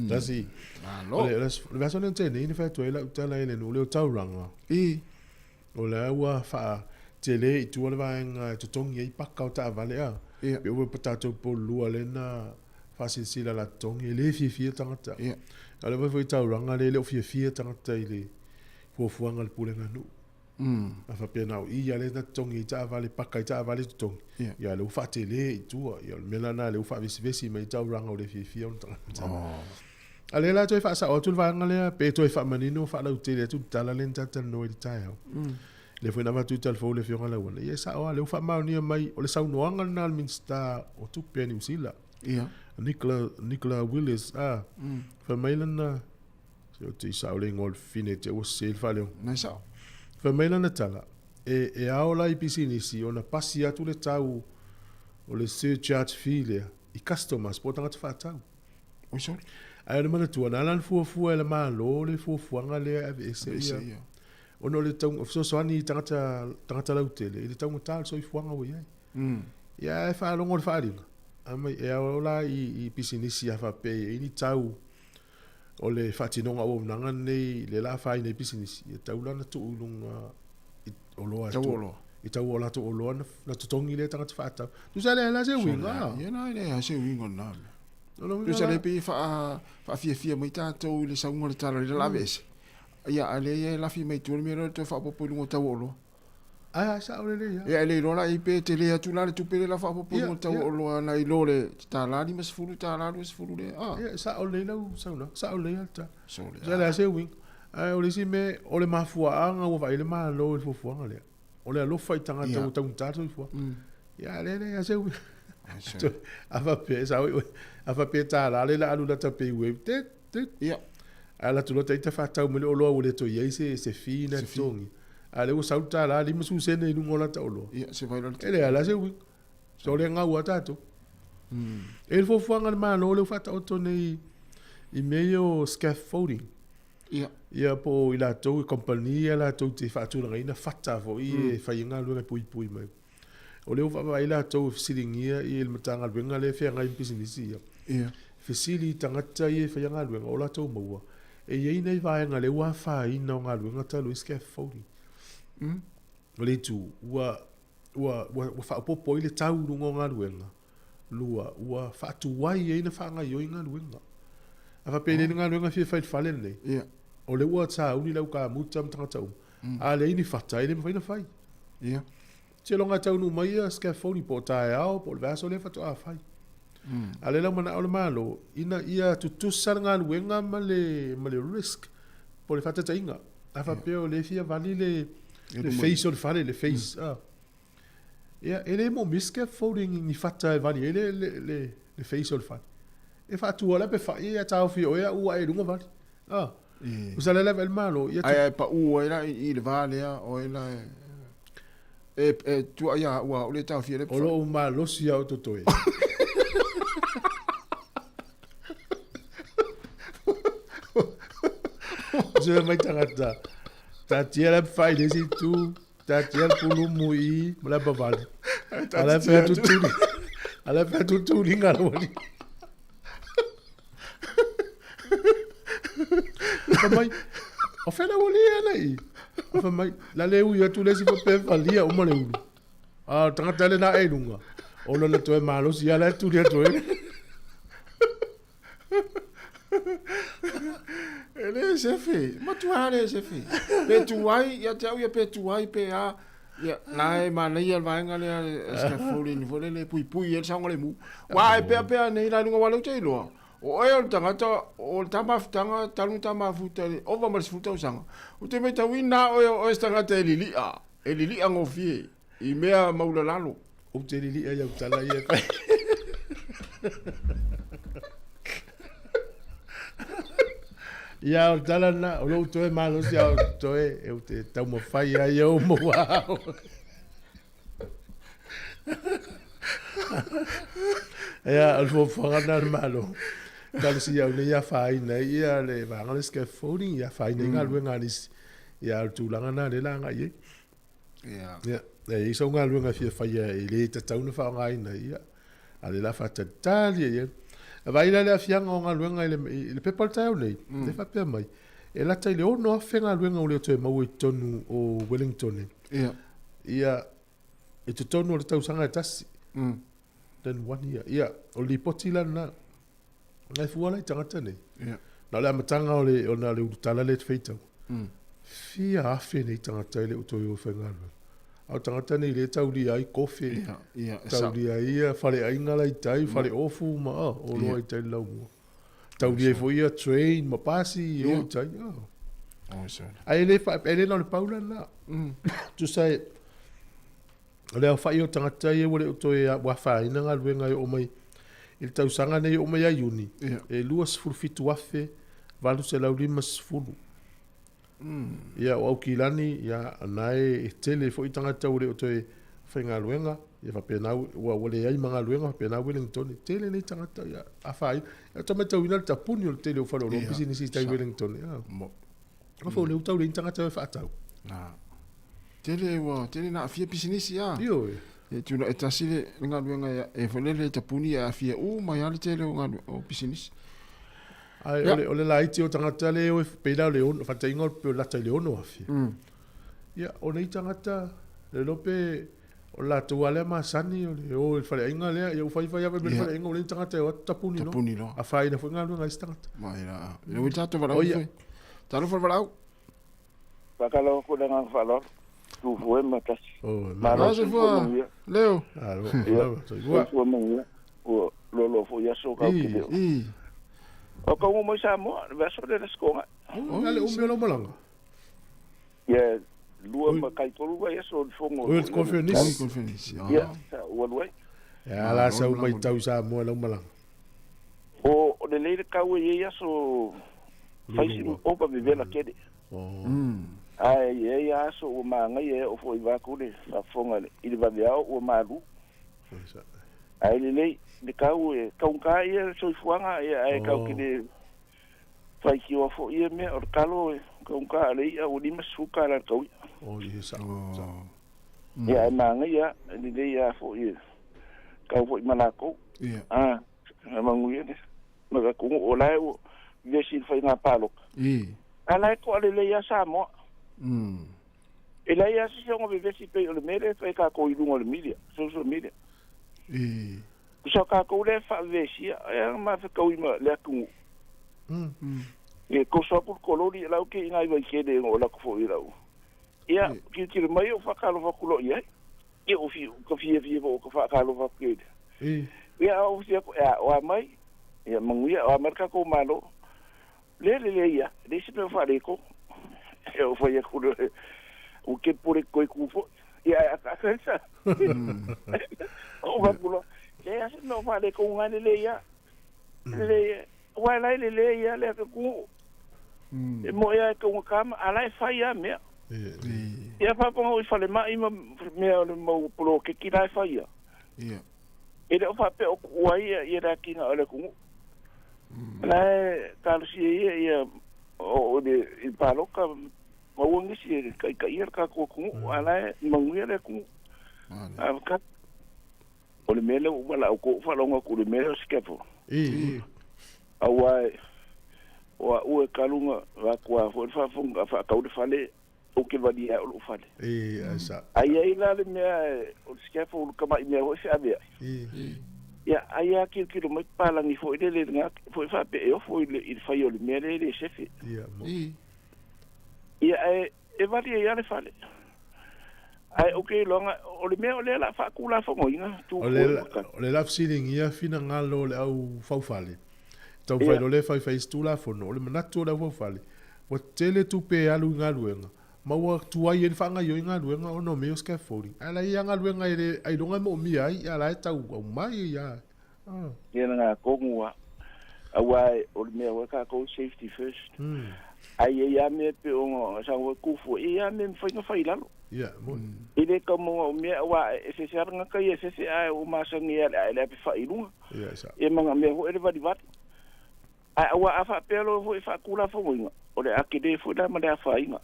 B: Tasi.
I: Malo.
B: Le vaso ne tene ni fa toela utala ele no le tauranga. O le ua fa tele i tu le vaenga to tongi i paka o ta vale a. Pe o patato po lua le na fa sila la tongi le fi tangata. Ale va foi tauranga le fi tangata ile. Fo fuanga le pulenga no. Afa pena o ia le na tongi ta vale paka ta vale tongi. Ya le fa tele i tu ya mela na le fa visi mai tauranga o le fi on tangata. Ale la toi fa sa o tu vanga le pe toi fa manino fa la utile tu tala lenta tan no il taio. Le foi na va tu tal fo le fiona la wala. Ye sa o le fa ma ni mai o le sa no anga na minsta o tu pe ni usila. Nicola Willis fa mai na so ti sa o le ngol fine te o se fa le.
I: Na sa.
B: Fa mai na tala. E aola i pisini si ona pasi atu le tau o le surcharge file i customers po tanga te fa tau.
I: O so.
B: Ai le mana tua na lan fu ele ma lo le fu ngale ave ese ia. Ono le tau so ani tangata la utele le tau tal so i fuanga o ia. Ya e fa longo fa ringa. Ama e ola i pisinisi afa pe ini tau o le fatinonga o nanga nei le la fa i pisinisi e tau lana tu ulunga o loa tu. I tau ola tu o loa na tutongi le tangata fa tau. Tu sa le la se winga.
I: Ia na le se winga na. Tu sa le pe fa fia mai tātou le saunga le tala le laves. Ia ale la fi mai tu me to fa popo lungo tau olo.
B: Sa ole le
I: ia. Ia le rola i pe te le atu la le tu pe la fa popo lungo tau olo na i lore tala ni mas fulu tala lu fulu le.
B: Ia sa ole la sauna. Sa ole alta. Sa le se wing. Ai ole si me ole mafua anga o vai le ma lo fo fuanga le. Ole lo fai tanga tau tatu fo. Ia le se wing. Afa pe sa afa pe ta la le la alu la tape we te
I: ia
B: ala tu lo te fa ta mo lo o le to ye se fina tongi ale o sauta la li musu se ne lungo la ta lo
I: ia se vai la
B: ele ala se wi so le nga wa ta to el fo fuanga ma lo le fa ta o to nei i meio scaffolding ia po ila to compagnia la to te fa tu la ina fata fo i fa inga lo pui mai o leo fa ila to fisilingia i el matanga benga le fe ngai pisinisi
I: ia
B: fisili tangata i fe nga luenga o la to maua e ye nei vai nga le wa fa i na nga luenga ta lo scaffolding le tu wa fa popo ile tau lungo nga luenga wa fa tu wai e na fa nga yo nga luenga afa pele nga luenga fi fa fale le
I: ia
B: o le wa ta uni lau ka mutam tangata a le ini fata ile fa ina fai
I: ia
B: se longa tau no mai scaffolding po tai ao po vaso le fatu a fai ale la mana o malo ina ia tu sanga luenga male risk po le fata tainga afa peo le fia vali le face o le fale le face ia ele mo scaffolding ni fata vali ele le face o le fale e fatu ola pe fai ia tau fi o ia ua e lunga vali usale level malo ia
I: ai pa u era i le vale o ela tu ia wa o le tau fia le
B: o lo ma lo si au to toi je mai tangata ta tiela fai desi tu ta tiel pulu mui mala bavali ala fa tu linga lo ni mai o fe la woli ai fa mai la le u ya tu le si pe valia o male u tangata le na e lunga o lo na to e malo si ala tu dia to
I: ele se fe ma tu ale se fe pe tu ai ya te ia pe tu ai pe a ya nai ma nei al vai ngale scaffolding vo le pui el sango le mu wa pe nei la lunga wala te lo o e o tangata o tama futanga talu tama futale o va mas futa usanga o te meta wina o tangata elili ango fie i mea maula lalo
B: o te lili ia tala ia ia o tala na o lo to e malo si o to e te tau mo fai ai o mo wow ia o fo fora malo kalau si au nei a fai nei ia le vanga le scaffolding ia fai nei nga luenga lis ia tu langa na le langa ye ia E iso ngā luenga fia whaia e le tatauna whaongai na ia. A le la whatatali ia. A vaila le afianga o ngā luenga i le pepal tau nei. Le whapea mai. E lata i le ono a whenga luenga o leo toe mau i tonu o Wellington. Ia, e te tonu o le tausanga e tasi. Then 1 year. Ia, o li poti lana. Ngai fuala i tangata nei. Na le amatanga o le utala le te feitau. Fia afe nei tangata i le utoi o whenga luenga. Au tangata nei le tauri ai kofi. Tauri ai whare ainga lai tai, whare ofu ma o loa i tai lau mua. Tauri ai fwoi a train, ma pasi i o i tai. Ai le na le paula na. Tu sai, le au whai o tangata i e wale utoi a wawhaina ngā luenga i o mai. I le tausanga nei o mai a iuni. E lua sifuru fitu afe, valu se lau 5 sifuru. Ia o au kilani ia anae e tele fo i tangata ure o toe whainga luenga ia whapenau ua wale ai mga luenga whapenau Wellington tele nei tangata ia a whai ia tama tau ina le tapuni o le tele o whalo lo business tai Wellington ia a whau leu tau le tangata e whaatau
I: tele na afia business ia
B: io
I: e tuna e tasile ngā luenga e whalele tapuni a afia mai ale tele o ngā o business.
B: Ai ole la iti o tangata le o peida le on fata ingo pe lata le ono afi. Ya o nei tangata le lope o la tu ale ma sani o fale inga le o fai ave me fale ingo le tangata o tapuni no. A fai na funga no ngai tangata.
I: Mai la. Le o tato va la. Talo fa va.
J: Pakalo ko le ngang falo. Tu foi matas.
I: Ma se foi. Leo.
B: Leo.
J: Foi mo o lo foi aso ka ki. O ka mo Sāmoa, verso de escola.
B: Ale o meu malanga.
J: Ia, lua ma kai tolu vai so fongo.
B: O conference.
J: Ia, o luai.
B: Ya la sa mai tau Sāmoa lo malanga.
J: O le leile ka o ia so fai o pa vivela kede. Ai ia so o manga ia o foi va ku le fa fonga i le va o malu. Ai le de kau e kaunga ia so fuanga ia e kau ki de fai ki o fo ia me o kalo e kaunga le ia o lima suka la kau
B: ia sa
J: ia manga ia ni le ia fo ia kau fo manako mangu ia ma ku o lai o vesi fai na palo ala ko le ia Sāmoa e la ia si o vesi pe o le mere fai ka ko i lungo le media social media so ka ko le fa vesia e ma fa ko ima le ku e ko so por colori la o ke ina iba ke de o la ko fo ira o ia ki mai o fa ka lo fa kulo ia e o fi ko fi o ko fa ka lo fa ke ia o fi ko o mai ia manguia o marka ko malo le ia de se pe fa le ko e o fa ia ku o ke por ko ku fo ia a sensa o va kulo ya no vale con una leya le wala le ya le ku mo ya con cama ala faya me ya fa pongo fale mai me mo pro que kila faya e de fa pe o wai ya da kinga ole ku la tal si ya o de paloka mo wongi si kai ka ku ala manguia le ku ka o le mele o wala o ko falonga ko le mele skepo awai o e kalunga wa kwa fo fa funga fa ka o fale o ke vadi o fale
B: asa
J: ai la le me o skepo ka mai me o se ave ya ai ki lo mai pala ni fo ile nga fo fa pe o fo ile il fa yo le mele le chefe ya e vadi ya le fale ai okay longa o le mea o le la fa kula fo moinga tu
B: o le la feeling ia fina ngalo le au faufale tau vai lo le fai tu la fo no le manatu la faufale o tele tu pe alu ngaluenga ma wa tu ai en fanga yo ngaluenga o no me o scaffolding ala ia ngaluenga ile ai longa mo mi ai ala tau o mai ia
J: ia nga ko ngua awai o le mea wa ka ko safety first ai ia me pe o sa wa ku fo ia me fai lalo
B: yeah,
J: ile como me wa ese seranga ka ese se ai o masangi ele pe fa ilunga e manga me ho ele va divat ai wa afa pelo ho fa kula fo winga o le akide fo da ma da fa inga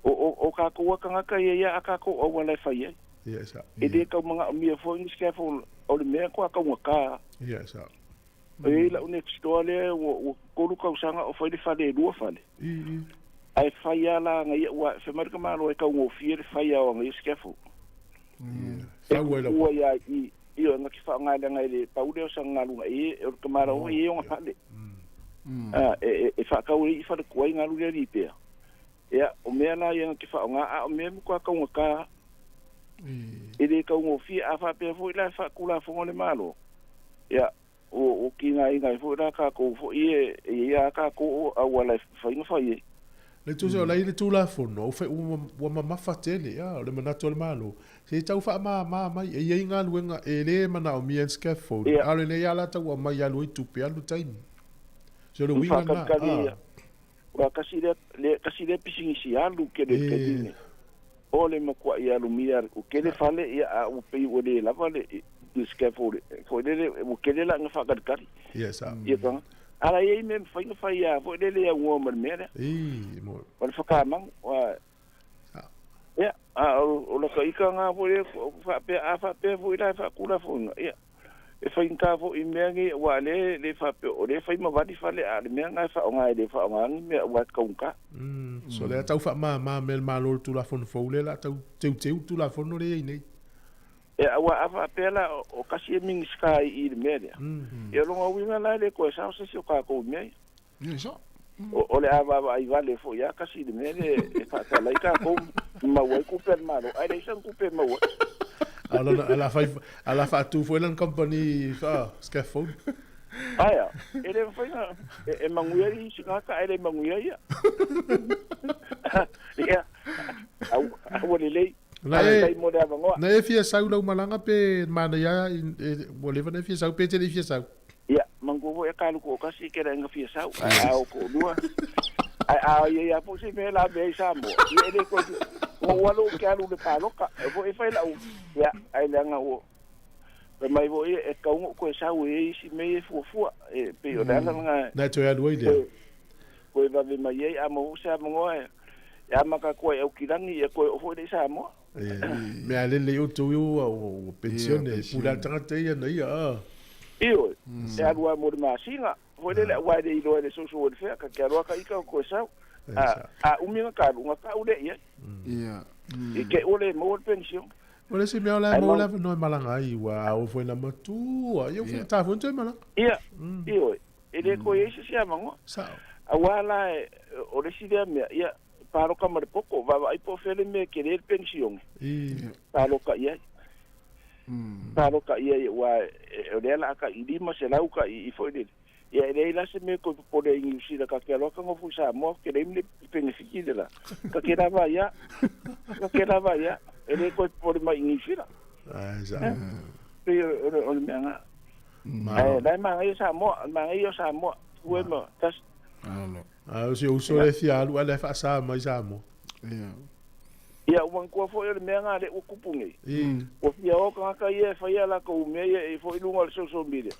J: o ka ko ka ka ia ka ko o wala fa ia
B: Yes, sir.
J: e de ka mga mi fo ni skefo o le me ko ka ka
B: Yes, sir.
J: e la une stole o ko lu ka usanga o fa le fa le lu fa le ai fa ia la ngai wa fe mar ka malo e ka ngo fi le fa ia o ngai skefo
B: Fa wela
J: o ia i o na ki fa ngai ngai le pa u de sanga lu ngai e ka mara o i o nga le e fa ka u i fa ko ai ngalu le ri pe ya o me la ia ki fa nga o me ko ka ngo ka ele ka ngo fi a fa pe fo la fa kula fo le malo ya o kinga inga fo la ka ko fo ia ka ko a wala fa inga fa ye
B: le tu se le tu la fo no fe o ma fa tele ya le mana to le malo se tau fa ma e inga luenga ele mana o mien scaffold ale le ya la ta o ma ya lu tu pe alu time so le winga na
J: wa kasi le pising si alu ke de ke ole mo kwa ia lumia o kele fale ia o pe o le lava le scaffold fo le o kele la nga fa ka
B: yes
J: ia ka ala ye me fa ia fo le le ngo mo me
B: mo
J: o fa ka mang wa ia o lo ka ika nga fo le fa pe fo ila fa kula fo ia e fa inka fo i me wa le fa pe o le fa ma va di fa le a le me nga fa nga le fa nga me wa ka unka
B: so le tau fa ma mel malo tu la fon fo le la tau teu tu la fon le nei
J: e wa afa pela o kasi ming sky i le media e lo nga winga la le ko sa se ka ko me
I: so
J: o le ava ai vale fo ya kasi le media e fa ta la ka ko ma wa ku per malo ai le san ku per ma wa
B: ala fa tu foi lan company fa scaffold
J: aya ele foi na e manguia i singa ka ele manguia ya ya au le
B: na e fia sau lau malanga pe mana ya bo le vana fia sau pe te fia sau
J: ya mango e kalu ko kasi ke nga fia sau au ko dua ai ya po se me la be Sāmoa ele ko o walo ke alu le paloka e fai la ya ai la nga o pe mai vo e ka un ko sau e si me fu e pe o la nga
B: na to ya duai de
J: ko va ve mai a mo sa mo ya maka ko e o kirangi e ko o fo de Sāmoa
B: me ale le o tu o pensione pula tanga ia na ia
J: io e alua mo de masinga foi le wa de ilo de so so de fe ka ro ka ika ko sa uminga ka lunga ka ule ia e ke ole mo pension
B: ole se me ola mo la no malanga i wa o foi na matu eu fui ta fun te mala
J: ia io ele ko ese se amango
B: sa
J: awala o le sida me ia paro ka mar poco va ai po fele me querer pension paro ka ia paro ka ia wa o la ka i ma se la ka i foi de ia ele la se me ko po de ingi da ka ke lo ka ngo fu Sāmoa ke le me benefici de la ka ke la va ia ele ko po de ma ingi sira
B: sa
J: pero o me nga dai ma ngai Sāmoa we mo tas
B: se uso le fia lu ale fa sa mai Sāmoa
J: ia wan ko fo le me nga le o kupungi o fia o ka ia fa ia la ko me e fo ilunga le social media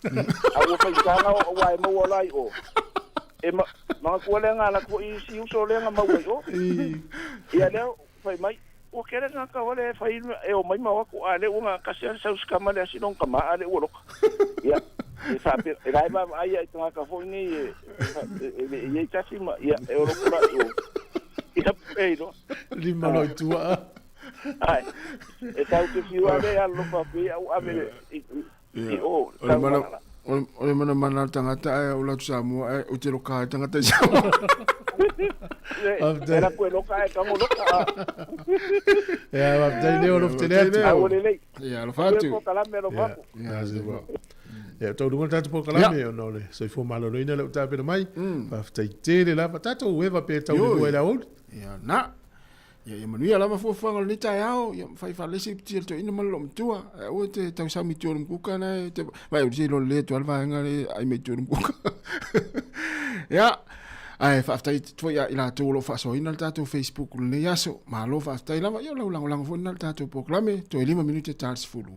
J: a o fa kana o wa mo lai o e ma ko le nga la ko i si uso le nga ma o ia le fa mai o kere nga ka wale fa e o mai ma ko ale o nga ka se sa uska ma le si non ka ma ale o lo ia e fa pe e dai ba ai ai nga ka fo ni e tasi ma ia e o lo ko ia peino
B: lima no tua
J: ai e tau que fiu ale allo papi au ame i o
I: ole mana tangata e o la Sāmoa o te loka tangata Sāmoa
J: era ko loka e kamo loka
B: ya va dai le o lo te le
I: ya lo fatu
J: ko kala me lo papo
B: ya se va ya to lunga tatu po kala me no le so fo malo no ina le ta pe mai va tai te le la tatu we va pe tau le la o
I: ya na ya manuia lama fo fanga ni tai ao ya fai fa lesi piti to ina malo mtua o te tau sa mi turum kuka na te vai o lo le to alva nga le ai me turum kuka ya ai fa tai to ya ila to lo fa so ina tatu Facebook le yaso ma lo fa tai lama yo lo lang fo ina tatu proclame to 5 minute tals fulu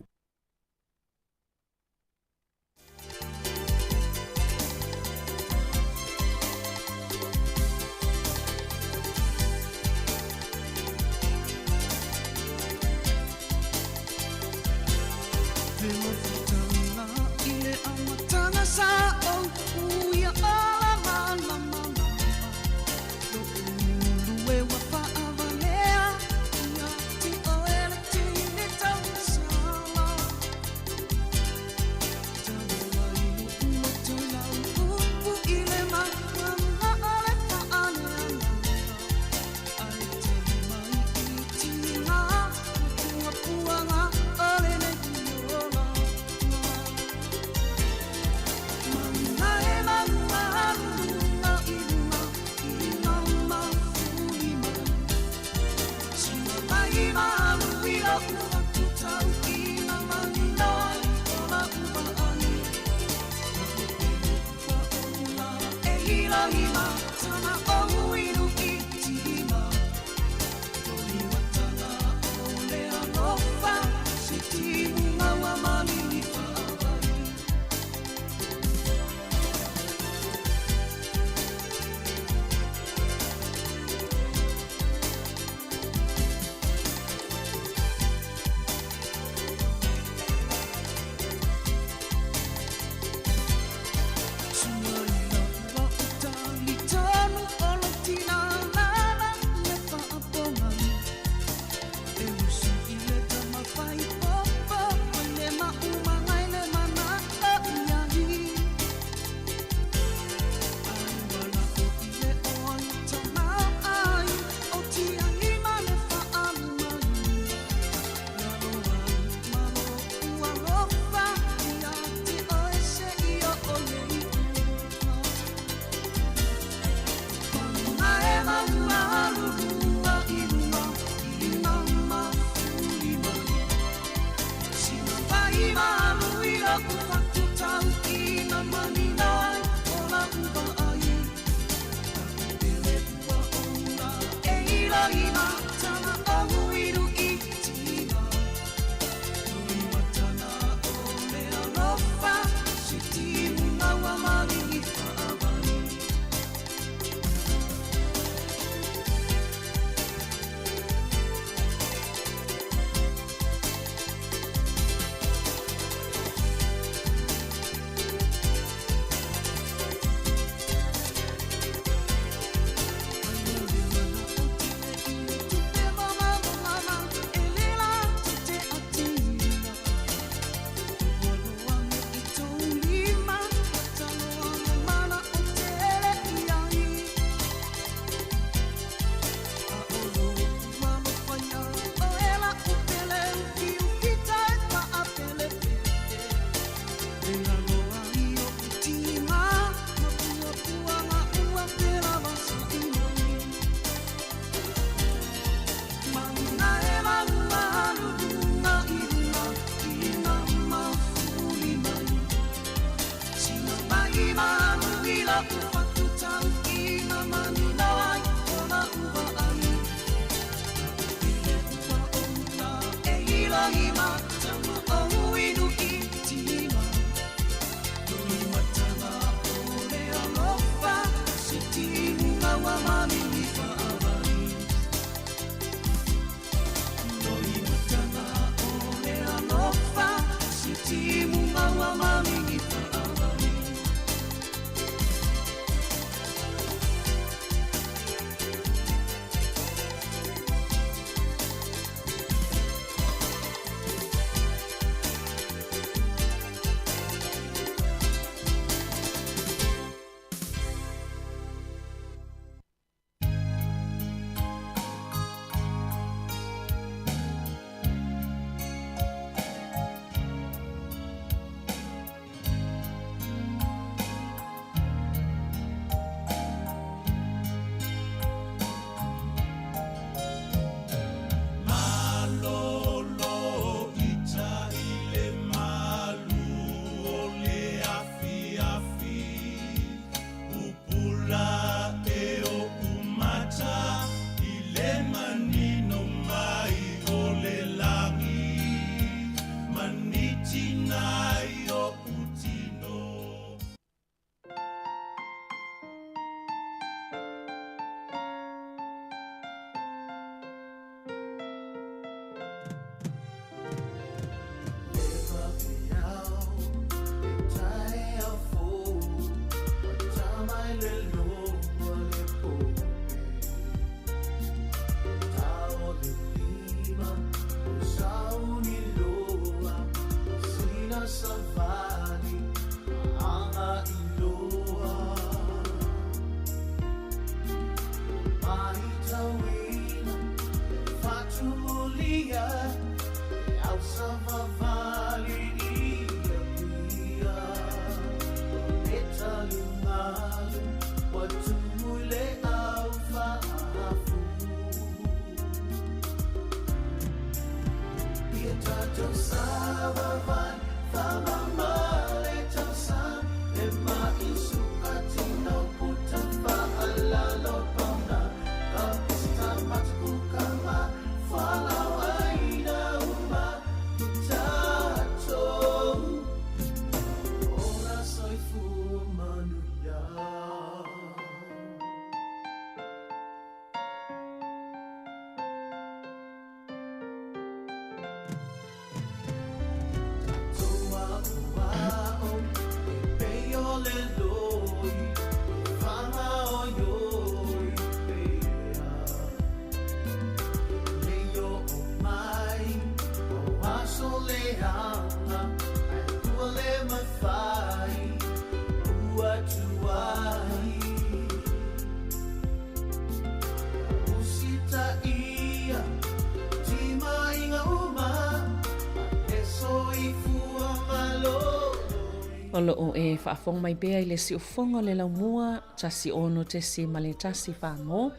D: Olo o e whaafong mai bea I le si ufonga le laumua, tasi ono te si male tasi Sāmoa.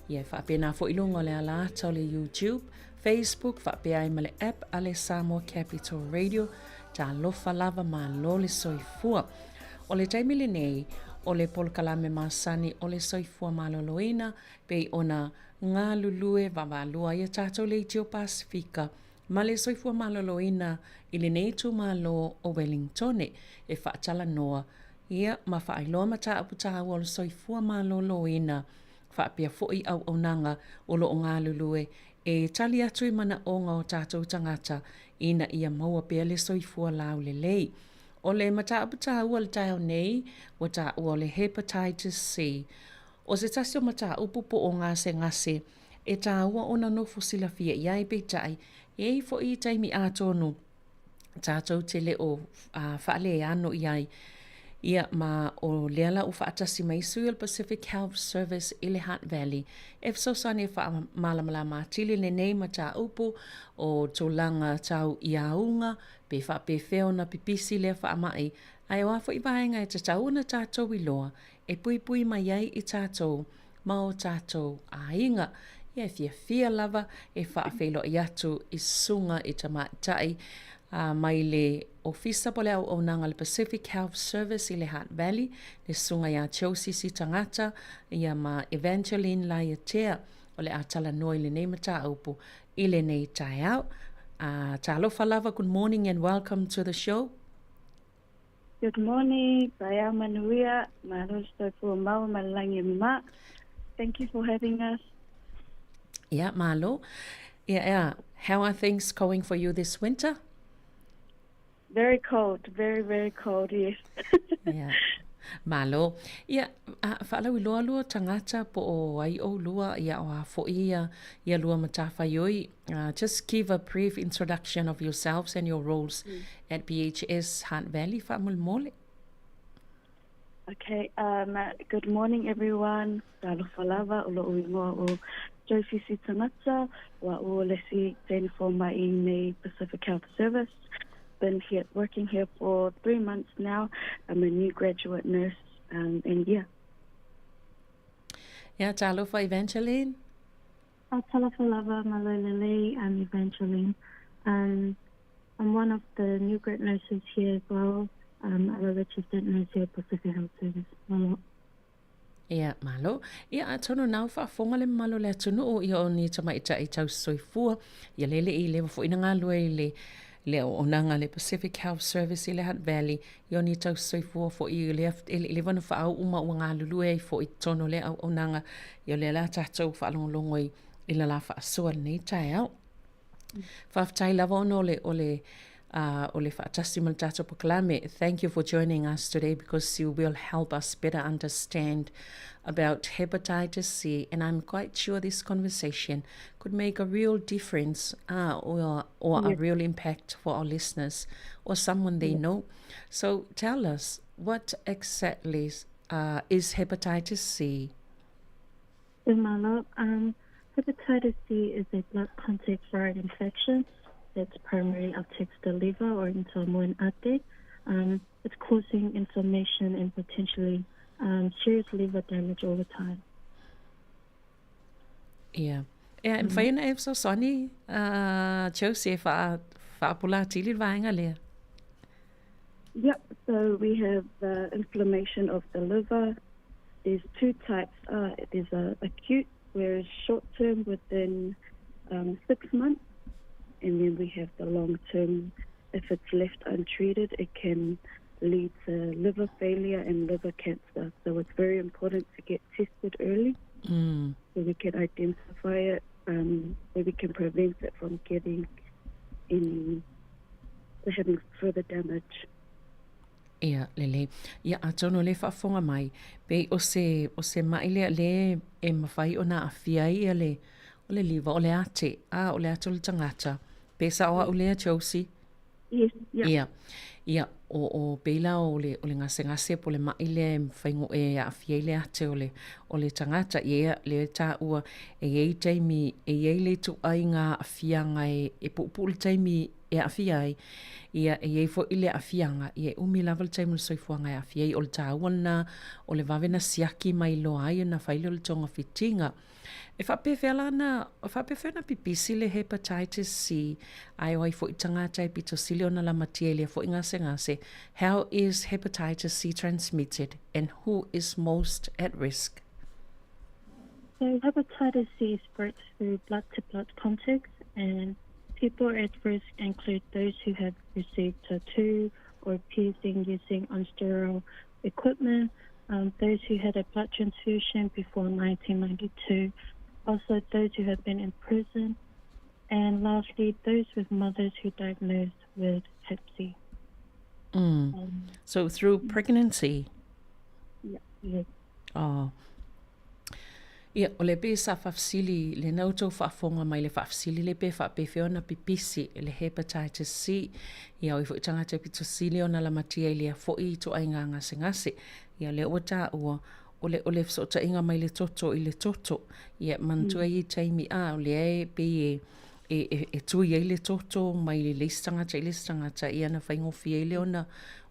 D: Ia whaapena fo ilunga le alata o le YouTube, Facebook, whaapea I male app ale Sāmoa Capital Radio, ta lofa lava ma lo le soifua. O le taimile nei, o le polkalame masani o le soifua maloloina, pe ona ngā lulue wamalua ia tātou le Tio Pasifika, ma le soifua maloloina I le neitu malo o Wellington e whaatala noa. Ia ma whaailoa ma taaputaha o le soifua maloloina, whaapia foi au onanga o lo o ngā lulue e tali atu I mana onga o tātou tangata ina ia maua pia le soifua lau le lei. O le mataaputaha ua le taio nei, wa ta ua le Hepatitis C. O se tasi o mataupupo o ngase e tā ua ona no fusila fia iai peitai, e fo I taimi ātonu, tātou te le o whaale ano iai, ia ma o leala u whaatasi mai JUL Pacific Health Service I le Hutt Valley. E fsosane wha malamala mātili le nei ma tā upu o tōlanga tau iaunga, pe wha pe whiona pipisi le wha amai, ai o awha I vaenga e te tauna tātou I loa, e pui mai ai I tātou, ma o tātou ainga. Ia fia lava e whaafelo I atu I sunga I tamaitai, mai le ofisa po le au nanga le Pacific Health Service I le Hutt Valley, le sunga ia Chelsea si tangata, ia ma Evangeline la ia tea, o le atala noi le nei mata aupu, I le nei tai au. Talofa lava, good morning and welcome to the show.
K: Good morning, Baya Manuia, Marusto for Mau Malangi Ma. Thank you for having us.
D: Yeah, Malo. Yeah. How are things going for you this winter?
K: Very cold, very cold, yes.
D: Yeah. Malo. Ia whaalau I loa lua tangata po o ai o lua ia o a fo ia lua matafa yoi. Just give a brief introduction of yourselves and your roles at BHS Hutt Valley Whamulmole.
K: Okay, good morning everyone. Talofa lava o lo uingoa o Josie si tangata wa o lesi for my in the Pacific Health Service. Been here working here for 3 months now. I'm a new graduate nurse, and yeah.
D: Yeah, talofa Evangeline.
L: Talofa lava malolele. I'm Evangeline. I'm one of the new grad nurses here as well. I'm a registered nurse here at Pacific Health Service. Malo.
D: Yeah, malo. Yeah, atono nau whaafonga le malo le atunu o ia o ni tamaita I tau soifua. Ia lele I lewa fo ina ngā lua I le o nanga le Pacific Health Service I le Hutt Valley. Ia ni tau soifua fo I le vana whaau uma ua ngā lulue fo I tono le au o nanga. Ia le la tātou whaalongolongo I la la whaasua nei tai au. Whaaftai lava ono o le whaatasi mal tātou pokalame. Thank you for joining us today because you will help us better understand about hepatitis C, and I'm quite sure this conversation could make a real difference or a real impact for our listeners or someone they know. So tell us, what exactly is hepatitis C?
L: Hepatitis C is a blood contact viral infection that's primarily affects the liver or in Samoan ate. It's causing inflammation and potentially serious liver damage over time.
D: Yeah. And whaina e so soni, Joseph, whaapula tili vaenga lea.
K: Yep, so we have inflammation of the liver. There's two types. There's acute, where it's short-term within 6 months. And then we have the long-term. If it's left untreated, it can lead to liver failure and liver cancer. So it's very important to get tested early so we can identify it, so we can prevent it from getting having further damage.
D: Ia, lele. Ia, atono le whaafonga mai. Pe o se maile le e mawhai o na awhia ia le o le liva, o le ate, o le ate o le tangata. Pe sa oa o lea Chelsea?
K: Yes, yeah.
D: Ia, o peila o le ngase po le maile whaingo e a awhia le ate o le tangata. Ia, le tā ua e ei taimi, e ei le tu ai ngā awhia ngai e pupu le taimi e awhia ai. Ia e ei fo ile afianga ia umi lava le taimul soifuanga e afia i o le tāwana o le vavena siaki mai loa ai na whaile o le tonga fitinga. E whapewhena pipisi le hepatitis C ai o ai fo i tangata e pito sili o na la matiele fo i ngase. How is hepatitis C transmitted and who is most at risk?
L: So hepatitis C spreads through blood-to-blood contact, and people at risk include those who have received tattoo or piercing using unsterile equipment, those who had a blood transfusion before 1992, also those who have been in prison, and lastly, those with mothers who diagnosed with Hep C.
D: So through pregnancy?
L: Yeah.
D: Oh. Ia, o le pe sa whafsili, le nautou whaafonga mai le whafsili le pe whapewhiona pipisi le hepatitis C. Ia, o i fo i tangata pito sili o na la matia i lea fo i to ai ngā ngase. Ia, le o tā ua, o le fsota inga mai le toto i le toto. Ia, mantua i taimi o le e pe e tui ai le toto mai le leistangata ia na whaingofia i le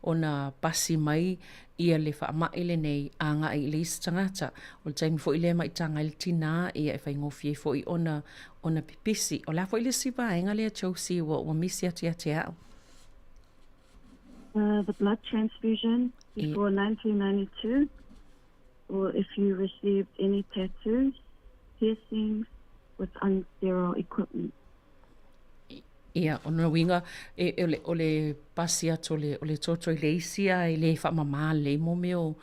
D: ona pasi mai ia le whaamai le nei a ngā i leistangata. O le taimi fo i le mai tanga il tina ia e whaingofia fo i ona pipisi. O la fo i le siwa inga le Chelsea wa misi ati au.
K: The blood transfusion before 1992, or if you received any tattoos, piercings with unsterile equipment.
D: Ia, ona winga o le pasi atu o le toto i le isia i le whaamama le mome o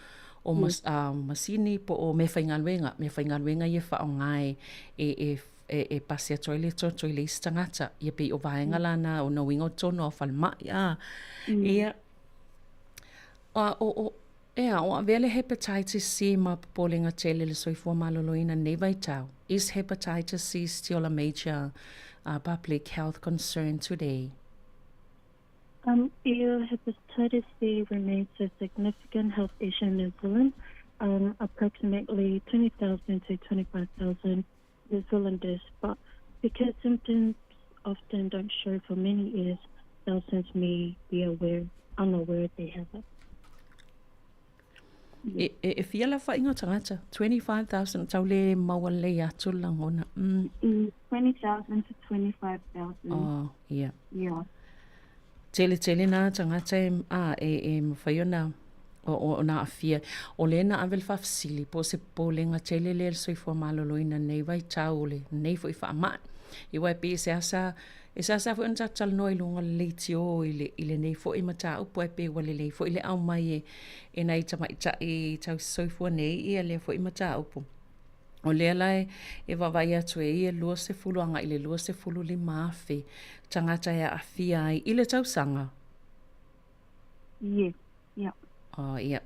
D: masini po o me whaingaluenga i e whaongai e pasi atu i le toto i le istangata i pe o vaenga lana o na winga o tono o whalmai ia o vele hepatitis C ma popolenga tele le soifua maloloina nei vai tau. Is hepatitis C still a major public health concern today?
L: Hepatitis C remains a significant health issue in New Zealand. Approximately 20,000 to 25,000 New Zealanders, but because symptoms often don't show for many years, thousands may be unaware they have it.
D: E fiala whainga tangata, 25,000 tau le maua le atu langona.
K: 20,000 to 25,000.
D: Oh, yeah.
K: Yeah.
D: Tele nā tangata e mawhaiona o nā awhia. O le na avel whafsili, po se pōlenga tele le soifua maloloina nei vai tau le, nei fo i whaamai. I wai pe se asa fo nta tal noi lunga le tio ile nei fo i mata upo e pe wale le fo ile au mai e nei tamaita e tau soifua nei ia le fo i mata upo. O le alai e wawai atu e ia lua se fulu anga ile lua se fulu li maafi tangata e a fia ai ile tau sanga.
K: Yes, yeah.
D: Oh, yeah.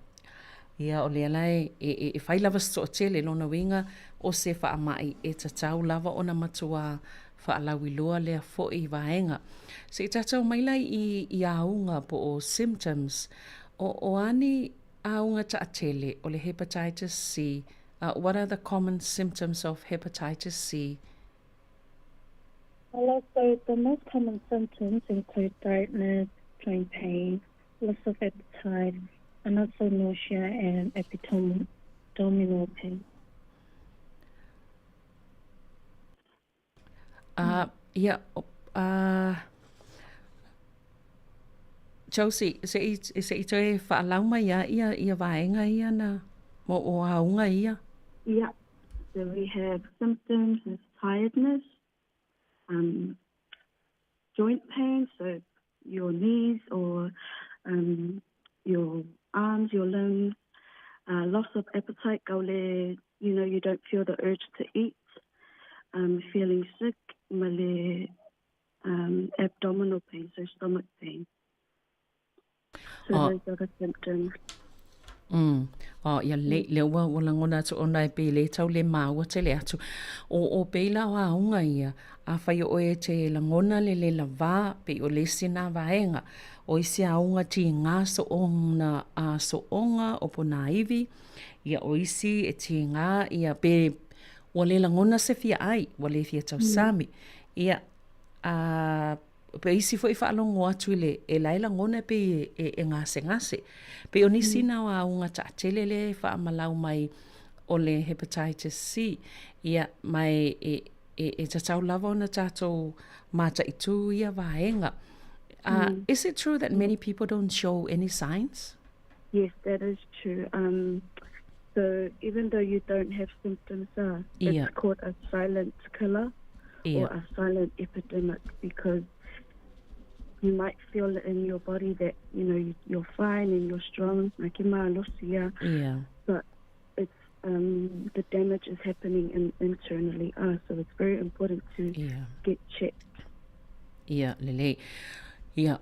D: Ia o le alai e whai lava so tele lona winga o se wha amai e tatau lava o na matua wha alawi loa lea fo i vaenga. Se tatau mailai i aunga po o symptoms o ani aunga ta atele o le hepatitis C. What are the common symptoms of hepatitis C?
L: Well, so the most common symptoms include tiredness, joint pain, loss of appetite, and also nausea and abdominal pain.
D: Chelsea, se i toi whaalau mai ia vaenga ia na mo o haunga ia.
K: Yeah. So we have symptoms of tiredness, joint pain, so your knees or your arms, your limbs, loss of appetite, you don't feel the urge to eat, feeling sick, male, abdominal pain, so stomach pain. So those are the symptoms.
D: Ia le wala ngona tu ona pe le tau le maua te le atu. O peila o aunga ia, a whai o e te langona le lava pe o le sina vaenga. O isi aunga ti ngā so onga a so onga o pona iwi. Ia o isi e ti ngā ia pe o le langona se fia ai, o le fia tau sami. Ia pe isi fo i whaalongo atu le e laila ngona pe e ngase. Pe o nisi na wa unga ta telele whaamalau mai o le Hepatitis C. Ia mai e tatau lava ona tātou mata i tū ia vaenga. Is it true that many people don't show any signs?
K: Yes, that is true. So even though you don't have symptoms, it's called a silent killer or a silent epidemic, because you might feel in your body that, you're fine and you're strong, but it's the damage is happening internally. So it's very important to get checked.
D: Lele.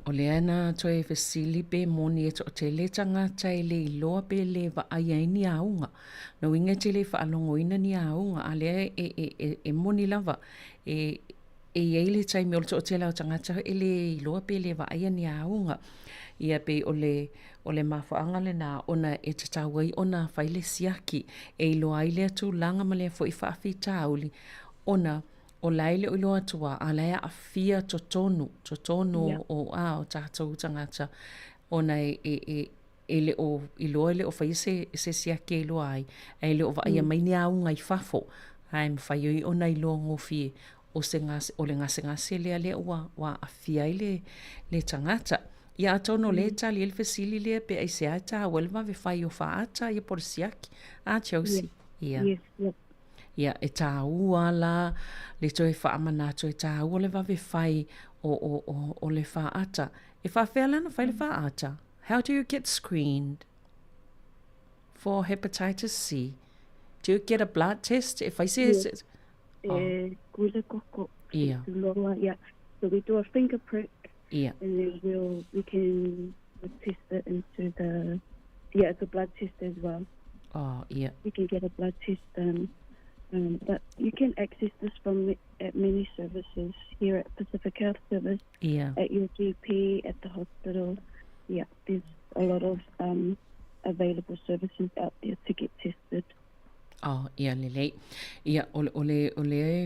D: O le ana toe fesili pe moni e to te le tangata e le iloa pe le wa ai ni aunga. No inga te le whaalongoina ni aunga, a le e moni lava. E eile tai me o to te lau tangata e le iloa pe le wa ai ni aunga. Ia pe o le mawhaanga le nā ona e te tawai ona whaile siaki e iloa ai le atu langa ma le fo i whaafi tauli. Ona o laile o iloa tua, a laia a fia totonu o tātou tangata, ona e le o iloa le o whai se siake e iloa ai, e le o vai mai ni aunga i whafo, ai mwhai ona iloa ngofie o le ngase le wa a fia i le tangata. Ia atono le tali el fesili le pe ai se ata welva ve whai o whaata i por siaki, a Chelsea.
K: Yes.
D: Ia e tā ua la, le toi whaamana toi tā ua le wawe whai o le whaata. E whawhea lana whai le whaata. How do you get screened for hepatitis C? Do you get a blood test? If I say
K: Yeah. So we do a finger prick.
D: Yeah.
K: And then we can test it into it's a blood test as well.
D: Oh, yeah.
K: You can get a blood test but you can access this at many services here at Pacific Health Service, at your GP, at the hospital. Yeah, there's a lot of available services out there to get tested.
D: Lele. Ole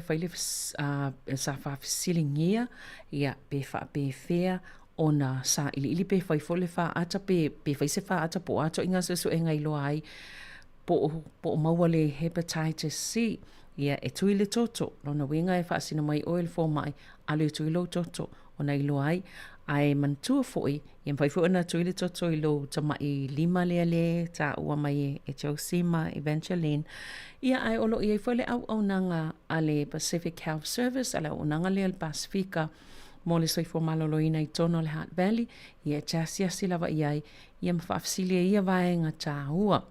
D: whaile sa whawhisilingia, pe whea, ona sa ili pe whaifole whaata, pe whaise whaata po ato inga sesu e ngai loa ai, po maua le hepatitis C, e tui le toto, lona winga e whaasina mai oil fo mai, alu tui lo toto, ona i loa ai, ai mantua foi, i mwhaifu ana tui le toto i lo tama i lima le, ta ua mai e Josima, Evangeline, ai olo i whale au nanga ale Pacific Health Service, ale au nanga le al Pasifika, mo le soifo maloloina i tono le Heart Valley, e tasia silawa i mwhafsilia ia vaenga ta ua.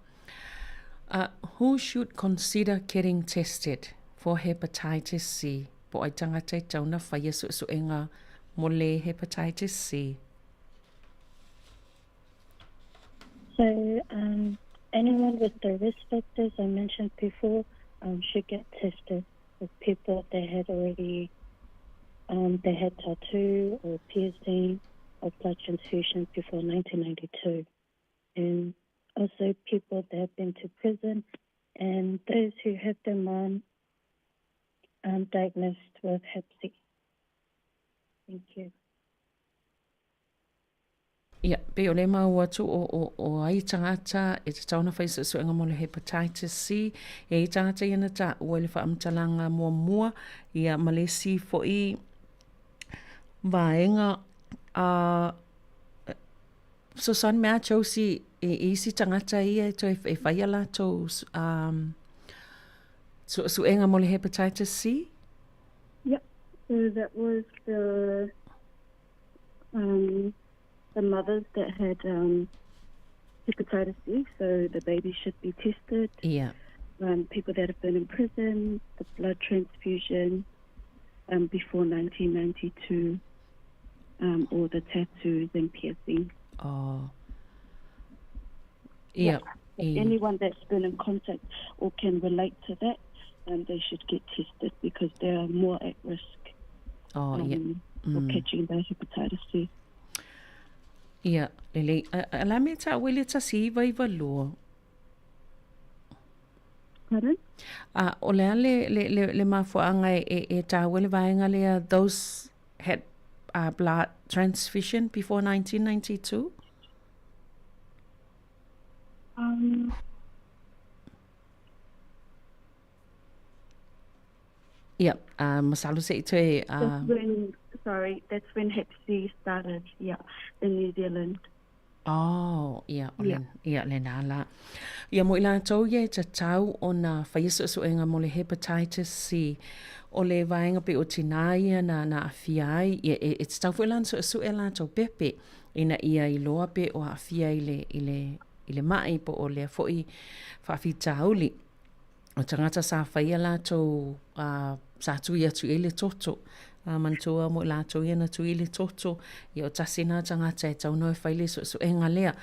D: Who should consider getting tested for hepatitis C? Po ai tangata i tauna whaia suenga mo le hepatitis C.
L: So anyone with the risk factors I mentioned before should get tested. With people that had already they had tattoo or piercing or blood transfusion before 1992, and also people that have been to prison, and those who have their mom diagnosed with Hep C. Thank you.
D: Pe o le mau atu o ai tangata e te tauna whaisa suenga mo le hepatitis C, e tangata iana ta ua le whaamtalanga mua ia malesi fo i vaenga so son mea Josie isi tangata ia to e whaia la to suenga mo le hepatitis C?
K: Yep. So that was the mothers that had hepatitis C. So the baby should be tested.
D: Yeah.
K: People that have been in prison, the blood transfusion before 1992, or the tattoos and piercing.
D: Oh. Yeah.
K: Anyone that's been in contact or can relate to that, they should get tested because they are more at risk for catching the hepatitis C.
D: Yeah, lele. Ala me ta wele ta si vai valua.
K: Pardon?
D: O le mafuanga e ta wele vaenga le those had blood transfusion before 1992? Yeah, masalu se ito
K: that's when Hep C started, in New Zealand.
D: Oh, le nala. Ia mo ila tau ye ta tau o na whaiasuenga mo le hepatitis C. O le vaenga pe o tinaia na awhiai. Ia e tau fuelan su e la tau pepe. Ina ia I loa pe o awhiai I le mai po o le foi whawhi tauli. O tangata sa whaia la tau sa tui atu I le toto. Mantua mo la tau ia na tui le toto. Ia o tasina tangata e tau noi whaile su e ngalea.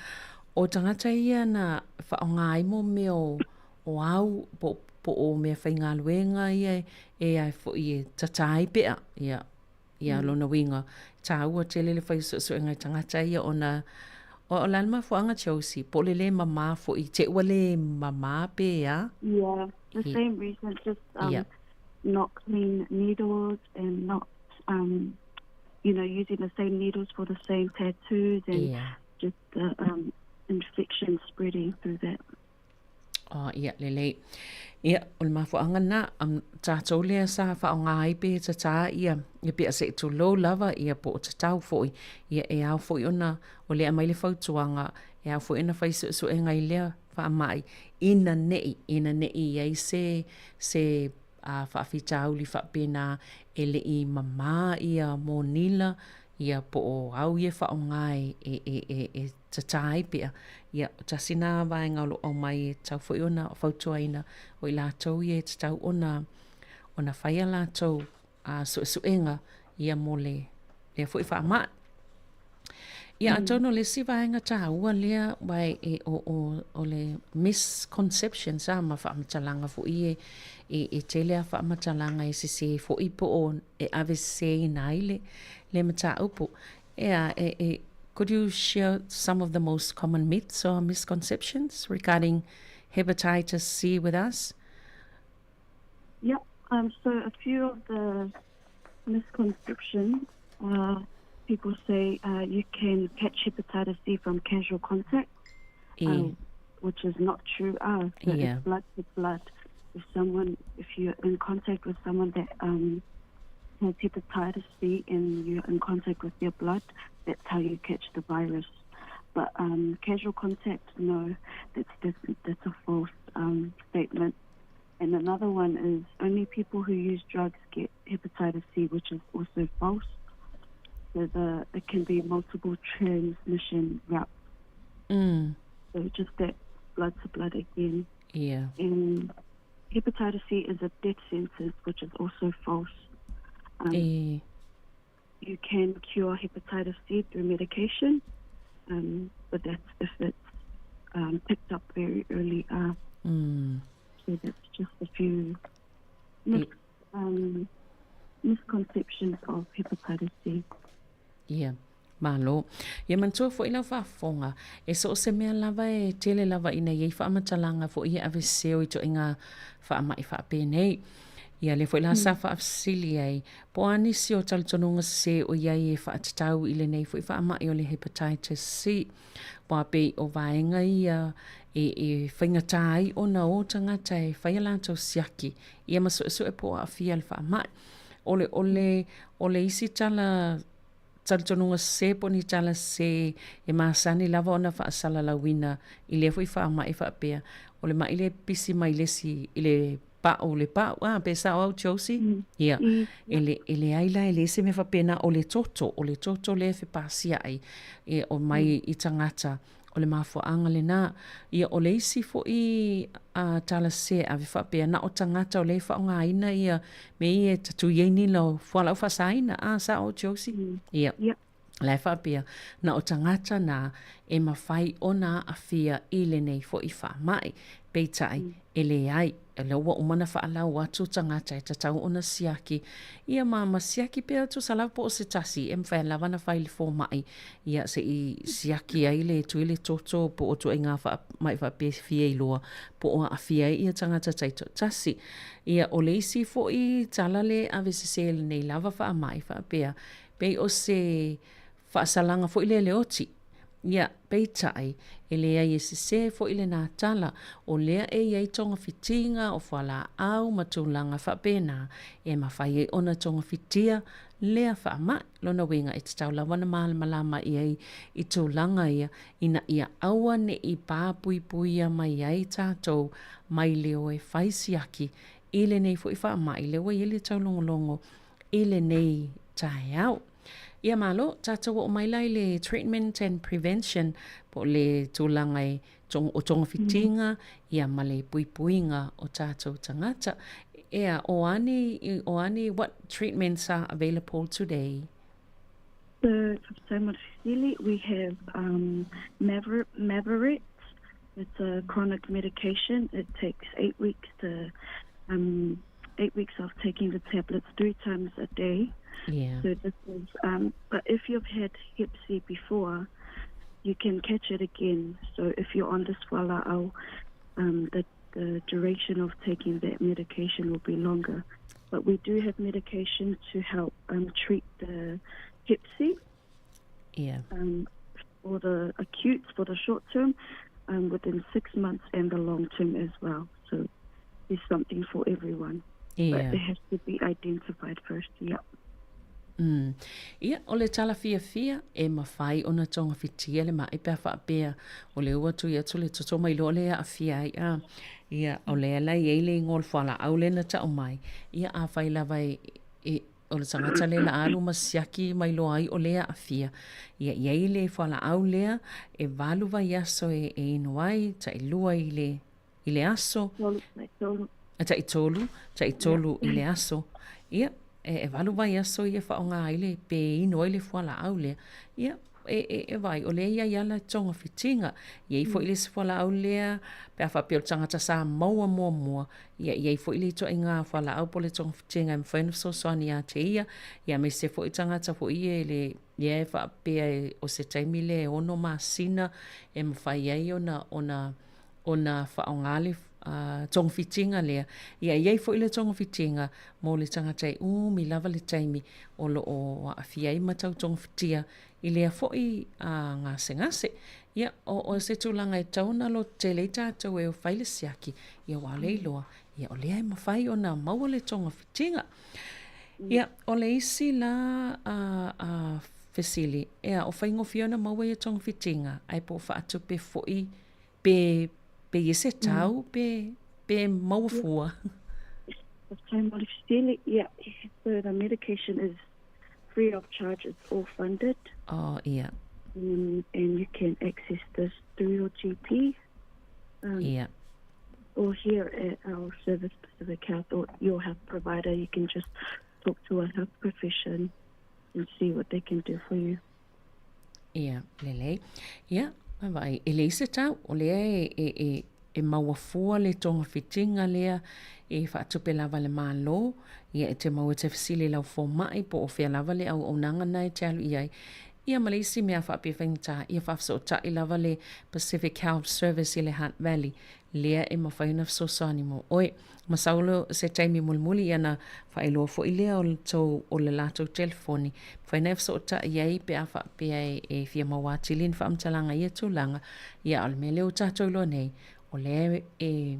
D: O tangata ia na whaongai mo meo o au po o mea whainga luenga ia e ai fo I tatai pea. Ia lona winga. Tā ua te lele whai su e ngai tangata ia o na o lalma fuanga Chelsea. Po lele mama fo I te ua le mama pea.
K: Yeah, the same reason, just not clean needles and not, using the same needles for the same tattoos and just the infection spreading through that.
D: Oh, lele. Ia, o le mafuanga na, tātou lea sa whaongai pe tata ia pia se tu low lava ia po o tatau foi. Ia e au foi ona, o lea mai le whautuanga, e au foi ona whai su e ngai lea whaamai. Ina nei iai se whaafitau li whaapena e le I mama ia mo nila, ia po o au ia whaongai e tatai pia. Ia tasina vaenga lo o mai tau foi ona o whautuaina o I lātou ia tau ona whaia lātou suenga ia mo le foi whaamai. Ia atono le si vaenga tā ua lea wai o le misconceptions ma whaamatalanga fo I e te lea whaamatalanga e se fo I po o e ave se nai le mata upo. Could you share some of the most common myths or misconceptions regarding hepatitis C with us?
K: Yep. So a few of the misconceptions people say you can catch hepatitis C from casual contact, which is not true. So it's blood to blood. If you're in contact with someone that has hepatitis C and you're in contact with their blood, that's how you catch the virus. But casual contact, no, that's a false statement. And another one is only people who use drugs get hepatitis C, which is also false. So it can be multiple transmission routes. So just that blood to blood again.
D: Yeah.
K: And hepatitis C is a death sentence, which is also false. You can cure hepatitis C through medication, but that's if it's picked up very early. So that's just a few misconceptions of hepatitis C.
D: Yeah. Malo. Ia mantua fo ila whaafonga. E so se mea lava e tele lava ina iei whaamatalanga fo ia ave seo I to inga whaamai whaapenei. Ia le fo ila sa whaafsili ai. Po ani si o talitonunga se o iai e whaatatau I le nei fo I whaamai o le hepatitis C. Po ape o vaenga ia e whaingatai o na o tangata e whaialantou siaki. Ia maso e po a fia le whaamai. Ole isi tala taltonunga se poni tala se e masani lava ona whaasala lawina i le fui wha mai whaapea o le mai le pisi mai lesi i le pao le pao pe sa au Josie ia ele aila ele se me whapena o le toto le fe pasia ai e o mai i tangata o le mafuaanga le nā ia o le isi fo i tala se a whapea na o tangata o le whaonga ina ia me i e tatu iei lo whalau whasaina sa au Josie ia lai whapea na o tangata na e mawhai o nā awhia i le nei fo i wha mai peitai ele ai le ua umana whaalau atu tangata e tatau ona siaki ia ma siaki pia tu salaw po o se tasi e mwhai lawa na whai le fō mai ia se i siaki ai le tu ile toto po o tu e ngā mai whapea fia i loa po o a fia ia tangata taito tasi ia o le isi fo i tala le ave se le nei lava wha mai whapea pei o se whaasalanga fo i le oti ia peitai e lea i se fo i le nā tala o lea e iei tonga fitinga o whala au matulanga whapena e mawhai e ona tonga fitia lea whaama lona winga e te tau lawana malama iei i tūlanga ia ina ia aua ne i pāpuipuia mai ai tātou mai leo e whaisiaki i le nei fo i whaama i lewa i le tau longolongo i le nei tae au. Ia malo, tātou o mai lai le treatment and prevention po le tūlangai o tonga fitinga, ia ma le puipuinga o tātou tangata. Ia, o ani, what treatments are available today?
K: So, for Sāmoa we have Mavorix. It's a chronic medication. It takes 8 weeks to 8 weeks of taking the tablets 3 times a day.
D: Yeah.
K: So this is, but if you've had Hep C before, you can catch it again. So if you're on this wala the duration of taking that medication will be longer. But we do have medication to help treat the Hep C.
D: Yeah.
K: For the acute, for the short term, within 6 months, and the long term as well. So there's something for everyone.
D: Yeah.
K: But it has to be identified first. Yeah.
D: Ia, o le tala fia e mawhai ona tonga fitia le mai pia whaapea o le ua tui atu le totoma i lo le a fia ia o le ala i eile i ngol whala au le na tau mai ia a whai lawa o le tangata le la alu masiaki mai lo ai o le a fia ia i eile i whala au lea e walu vai aso e inu ai ta i lua i le aso ta i tolu i le aso ia e walu vai aso ia whaonga aile pe ino ile whala au lea ia e vai o lea ia la tonga fitinga ia i fo ile se whala au lea pe a whapeo tangata sa maua mua ia i fo ile to inga whala au po le tonga fitinga im whainu so soani a te ia me se fo i tangata fo ia le ia e whapea o se taimi le ono masina e mwhai ai ona whaonga ale tonga fitinga lea. Ia iei fo ile tonga fitinga mo le tangatai mi lava le taimi o lo o awhiai matau tonga fitia i lea fo i ngase. Ia o se tūlanga e tauna lo te le tātou e o whaile siaki ia wale iloa. Ia o lea e mawhai o na maua le tonga fitinga. Ia o le isi la fesili. Ia o whaingo fiona maua i tonga fitinga ai po whaatu pe fo i pe yese tau pe maufua.
K: Yeah, so the medication is free of charge. It's all funded.
D: Oh, yeah.
K: And you can access this through your GP.
D: Yeah.
K: Or here at our service specific health or your health provider. You can just talk to a health profession and see what they can do for you.
D: Yeah, lele. Yeah. Vai, e leise tau, o lea e mauafua le tonga fitinga lea e whaatupe lava le malo, ia e te mau e te fisili lau fō mai po o whea lava le au nanga nai te alu iai. Ia malisi mea whaapi whaingta, ia whaafso o tai lava le Pacific Health Service i le Hunt Valley, lea e mawhaina fsosani mo. Oi, masaulo se taimi mulmuli ia whaeloa fo i lea o le lato telefoni. Whaina fso o tai iai pe a whaapi e fia mawati lin whaamtalanga ia tūlanga, ia al me leo tātou lo nei, o lea e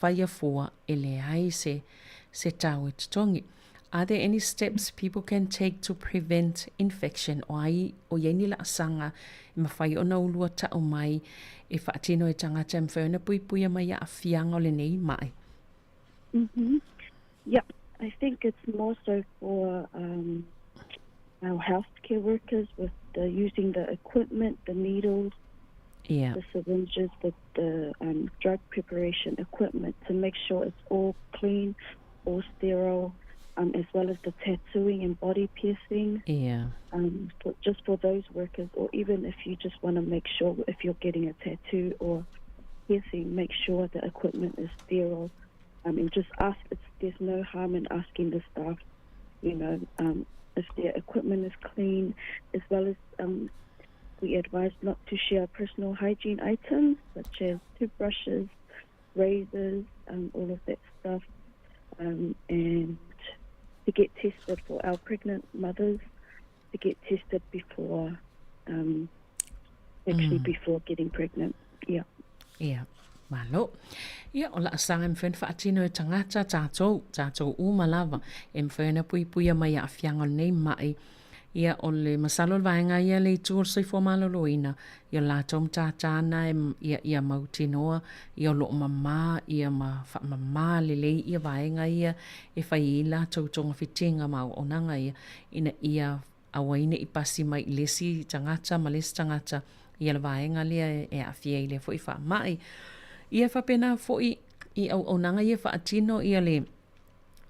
D: whaia fua e le ai se tau e tutongi. are there any steps people can take to prevent infection? O ai o yeni la asanga I mawhai o na ulua ta o mai e whaatino e tangata e mwhai o na pui mai a whianga o le nei mai.
K: Yeah, I think it's more so for our healthcare workers with using the equipment, the needles, the syringes, the drug preparation equipment to make sure it's all clean, all sterile, as well as the tattooing and body piercing. Just for those workers, or even if you just want to make sure if you're getting a tattoo or piercing, make sure the equipment is sterile. And just ask, there's no harm in asking the staff, if their equipment is clean, as well as we advise not to share personal hygiene items such as toothbrushes, razors, all of that stuff, and to get tested for our pregnant mothers, to get tested before, before getting pregnant.
D: Malo. Ia o la asanga mwhen whaatino e tangata tātou umalava e mwhena pui mai a whianga nei mai. Ia o le masalo vaenga ia le tūr soi maloloina. Ia la tom tātāna ia mautinoa, ia lo mama, ia mama lelei ia vaenga ia e whai I la tautonga whitinga mau onanga ia awaine I pasi mai lesi tangata, malesi tangata, ia le vaenga lea e a whia le fo I wha mai. Ia whapena foi I au nanga ia whaatino ia le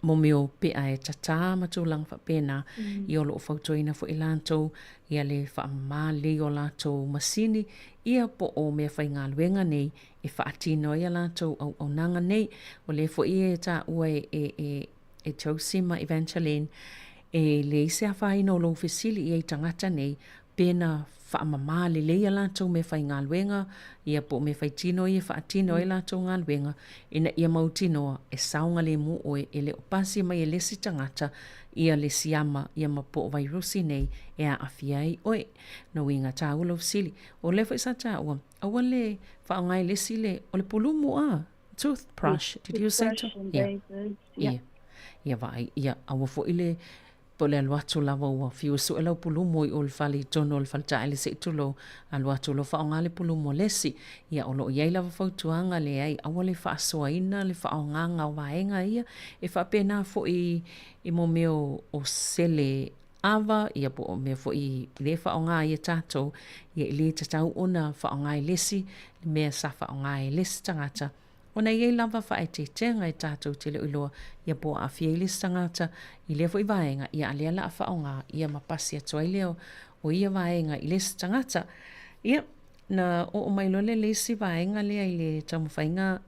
D: momeo pea e tata matulang whapena I o loo whautoina fo I lantou ia le whaamama le o lantou masini ia po o mea whainga luenga nei e whaatino ia lantou au nanga nei o le fo I e ta ua e tausima Evangeline e le ise a whaino lo fesili I tangata nei pena whaamama le leia lantou me whai ngā luenga, ia po me whai tino ia whaatino e lantou ngā luenga, ina ia mautinoa e saunga le mu oe e le opasi mai e lesi tangata, ia le siama, ia ma po vairusi nei e a awhiai oe, no inga tā ula usili. O le whai sa tā ua, awa le whaongai lesi le, o le pulumu toothbrush, did you say so? Ia vai, ia awa fo ile, po le aluatu lava ua fiu su e lau pulumo I o le whali tono o le whalta ele se itulo aluatu lo whaonga le pulumo lesi ia o lo iei lava whautuanga le ai awa le whaasoa ina le whaonganga o vaenga ia e whapena fo I mo meo o sele ava ia po o mea fo I le whaonga ia tātou ia I le tatau ona whaonga I lesi le mea sa whaonga I lesi tangata ona iei lava whae te tenga I tātou te leo iloa ia po a whieilis tangata I lea fo I vaenga ia alea la a whaonga ia mapasi atua I leo o ia vaenga I lesi tangata ia na o mailole lesi vaenga lea I le taumawhainga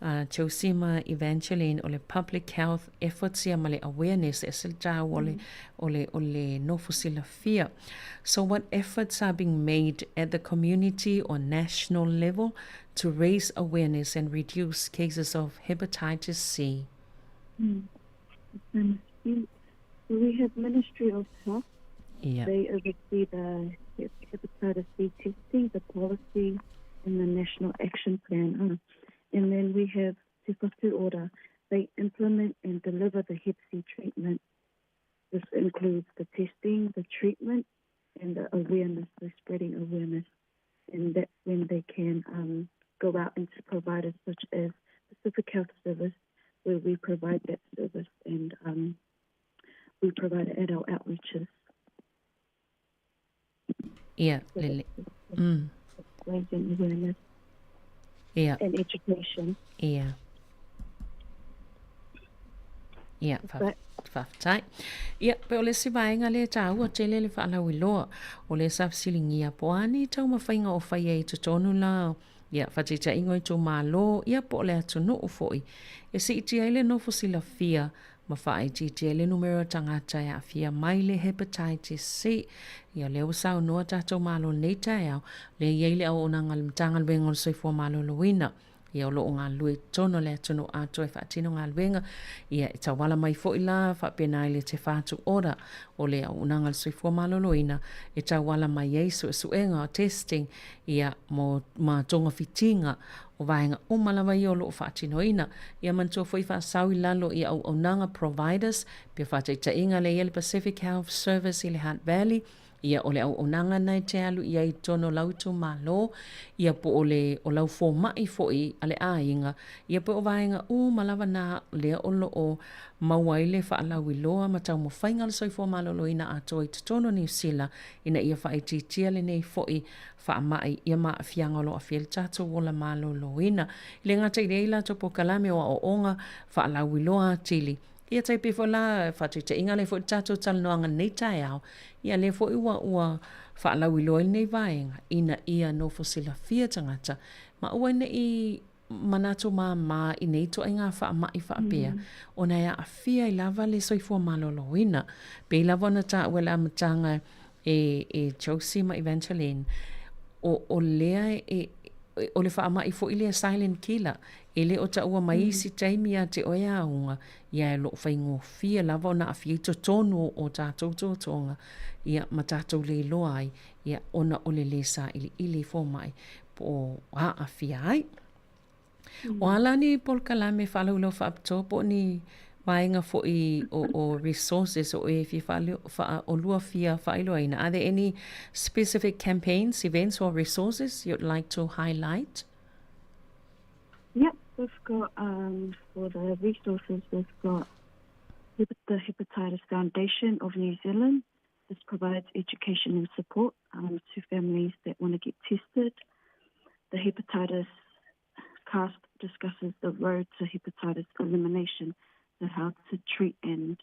D: Tausima Evangeline o le public health efforts ia ma le awareness e silta o le nofusila fear. So what efforts are being made at the community or national level to raise awareness and reduce cases of hepatitis C?
K: We have Ministry of Health. They oversee the hepatitis C testing, the policy, and the national action plan. And then we have Te Whatu Ora. They implement and deliver the Hep C treatment. This includes the testing, the treatment, and the awareness, the spreading awareness. And that's when they can go out into providers such as Pacific Health Service, where we provide that service, and we provide it at our outreaches. Raising awareness. And education.
D: Whaftai. Pe o le si vaenga le tāu o te le whaalau I loa o le safsilingi a poani tau mawhainga o whai e te tonu la. Whatita ingo I tō mālo, po le atunu o foi. E si iti ai le nofo sila fia, ma whae ti le numero tangata e a fia mai le hepatitis C. Ia leo sao noa tātou mālo nei tai au, le iei au o nangal mtangal wengo soifua mālo loina. Ia o loo ngā lue tono le atunu ato e whaatino ngā luenga. Ia e tawala mai fo ila whapena le te whātu ora o le au nangal soifua mālo loina. E tawala mai eisu e suenga o testing ia mo tonga fitinga o vaenga o malawa i o lo whaatinoina. Ia mantua fwoi whaasau I lalo I au nanga providers, pia whaatei inga le Yale Pacific Health Service I le Hunt Valley, ia o le au nanga nei te alu ia I tono lautu malo, ia po o le o lau fō mai fwoi ale ainga, ia po o vaenga o malawa na lea o lo o mauaile whaalau I loa ma tau mo whainga le soifo malolo ina atoa I tono New Zealand, ina ia whaititia le nei fwoi whaamai ia maa fianga lo a fiel tato wola malolo ina. Le ngata I reila to po kalame o a onga whaalau I loa tili. Ia tai pefo la whatite inga le fo tato talnoanga nei tai au. Ia le fo iwa ua whaalau I loa nei vaenga ina ia no fosila fia tangata. Ma ua ina I manato ma I nei to inga whaamai whaapea. Ona ia a fia I lava le soifua malolo ina. Pe lava na ta wela amatanga e Josie ma Evangeline. O lea o le whaamai fo I lea silent killer. Ele o ta ua maisi taimi a te oia aunga. Ia e lo whaingo fia lava o na a fia tonu o tātou tōtonga. Ia ma tātou le loa ai. Ia ona o le sa ili fo mai. Po a fia ai. O ala ni Paul Kalame whalau lo whaapto po ni vaenga fo I o resources o e fi o lua fia whailo aina. Are there any specific campaigns, events or resources you'd like to highlight?
K: Yep, we've got, for the resources, we've got the Hepatitis Foundation of New Zealand. This provides education and support to families that want to get tested. The Hepatitis Cast discusses the road to hepatitis elimination, so how to treat and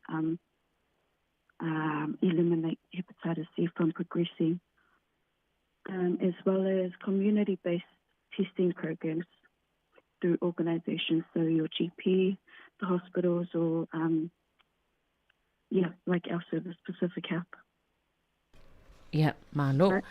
K: eliminate hepatitis C from progressing, as well as community-based testing programs through organizations, so your GP, the hospitals, or like our service, Pacific Health.
D: Yeah, malo.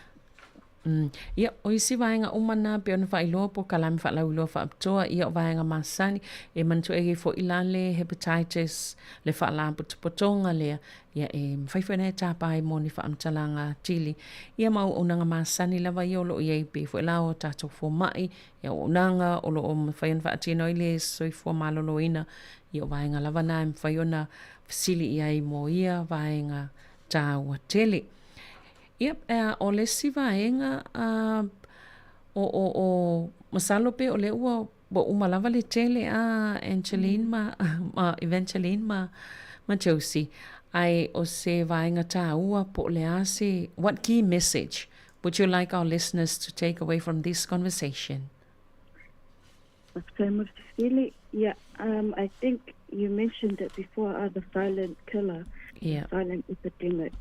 D: Ia o isi vaenga umana pe ona whailoa po kalame whalau loa whaaptoa ia o vaenga masani e mantu ege fo ilale hepatitis le whaala potonga lea ia e mwhaiwhena e tāpai mo ni whaamtalanga tili ia mau onanga masani lava ia o lo ia pe fo ilao tātou fo mai ia o onanga o lo o mwhaion whaatino ile soi fo malolo ina ia o vaenga lava na mwhaiona fasili ia I mo ia vaenga tā ua tele. Yep, o le si vaenga o masalo pe o le ua bo umalava le tele a Angeline ma Evangeline ma Josie ai o se vaenga ta ua po le ase. What key message would you like our listeners to take away from this conversation?
K: Yeah, I think you mentioned it before, the silent killer,
D: the
K: silent epidemic.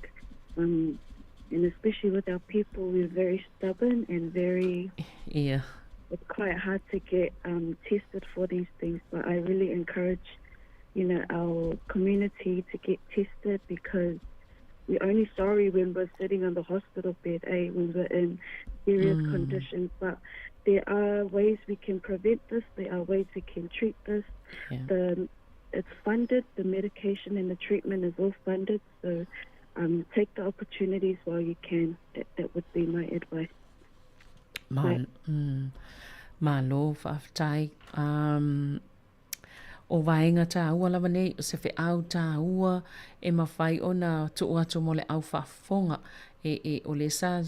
K: And especially with our people, we're very stubborn and very...
D: Yeah.
K: It's quite hard to get tested for these things. But I really encourage, our community to get tested because we're only sorry when we're sitting on the hospital bed, when we're in serious conditions. But there are ways we can prevent this. There are ways we can treat this.
D: Yeah.
K: It's funded. The medication and the treatment is all funded. So... take the opportunities while you can. That would be my advice.
D: Malo whaftai. O vaenga tā ua lava nei, o se whi au tā ua, e mawhai o na tu atu mo le au whafonga. O le sa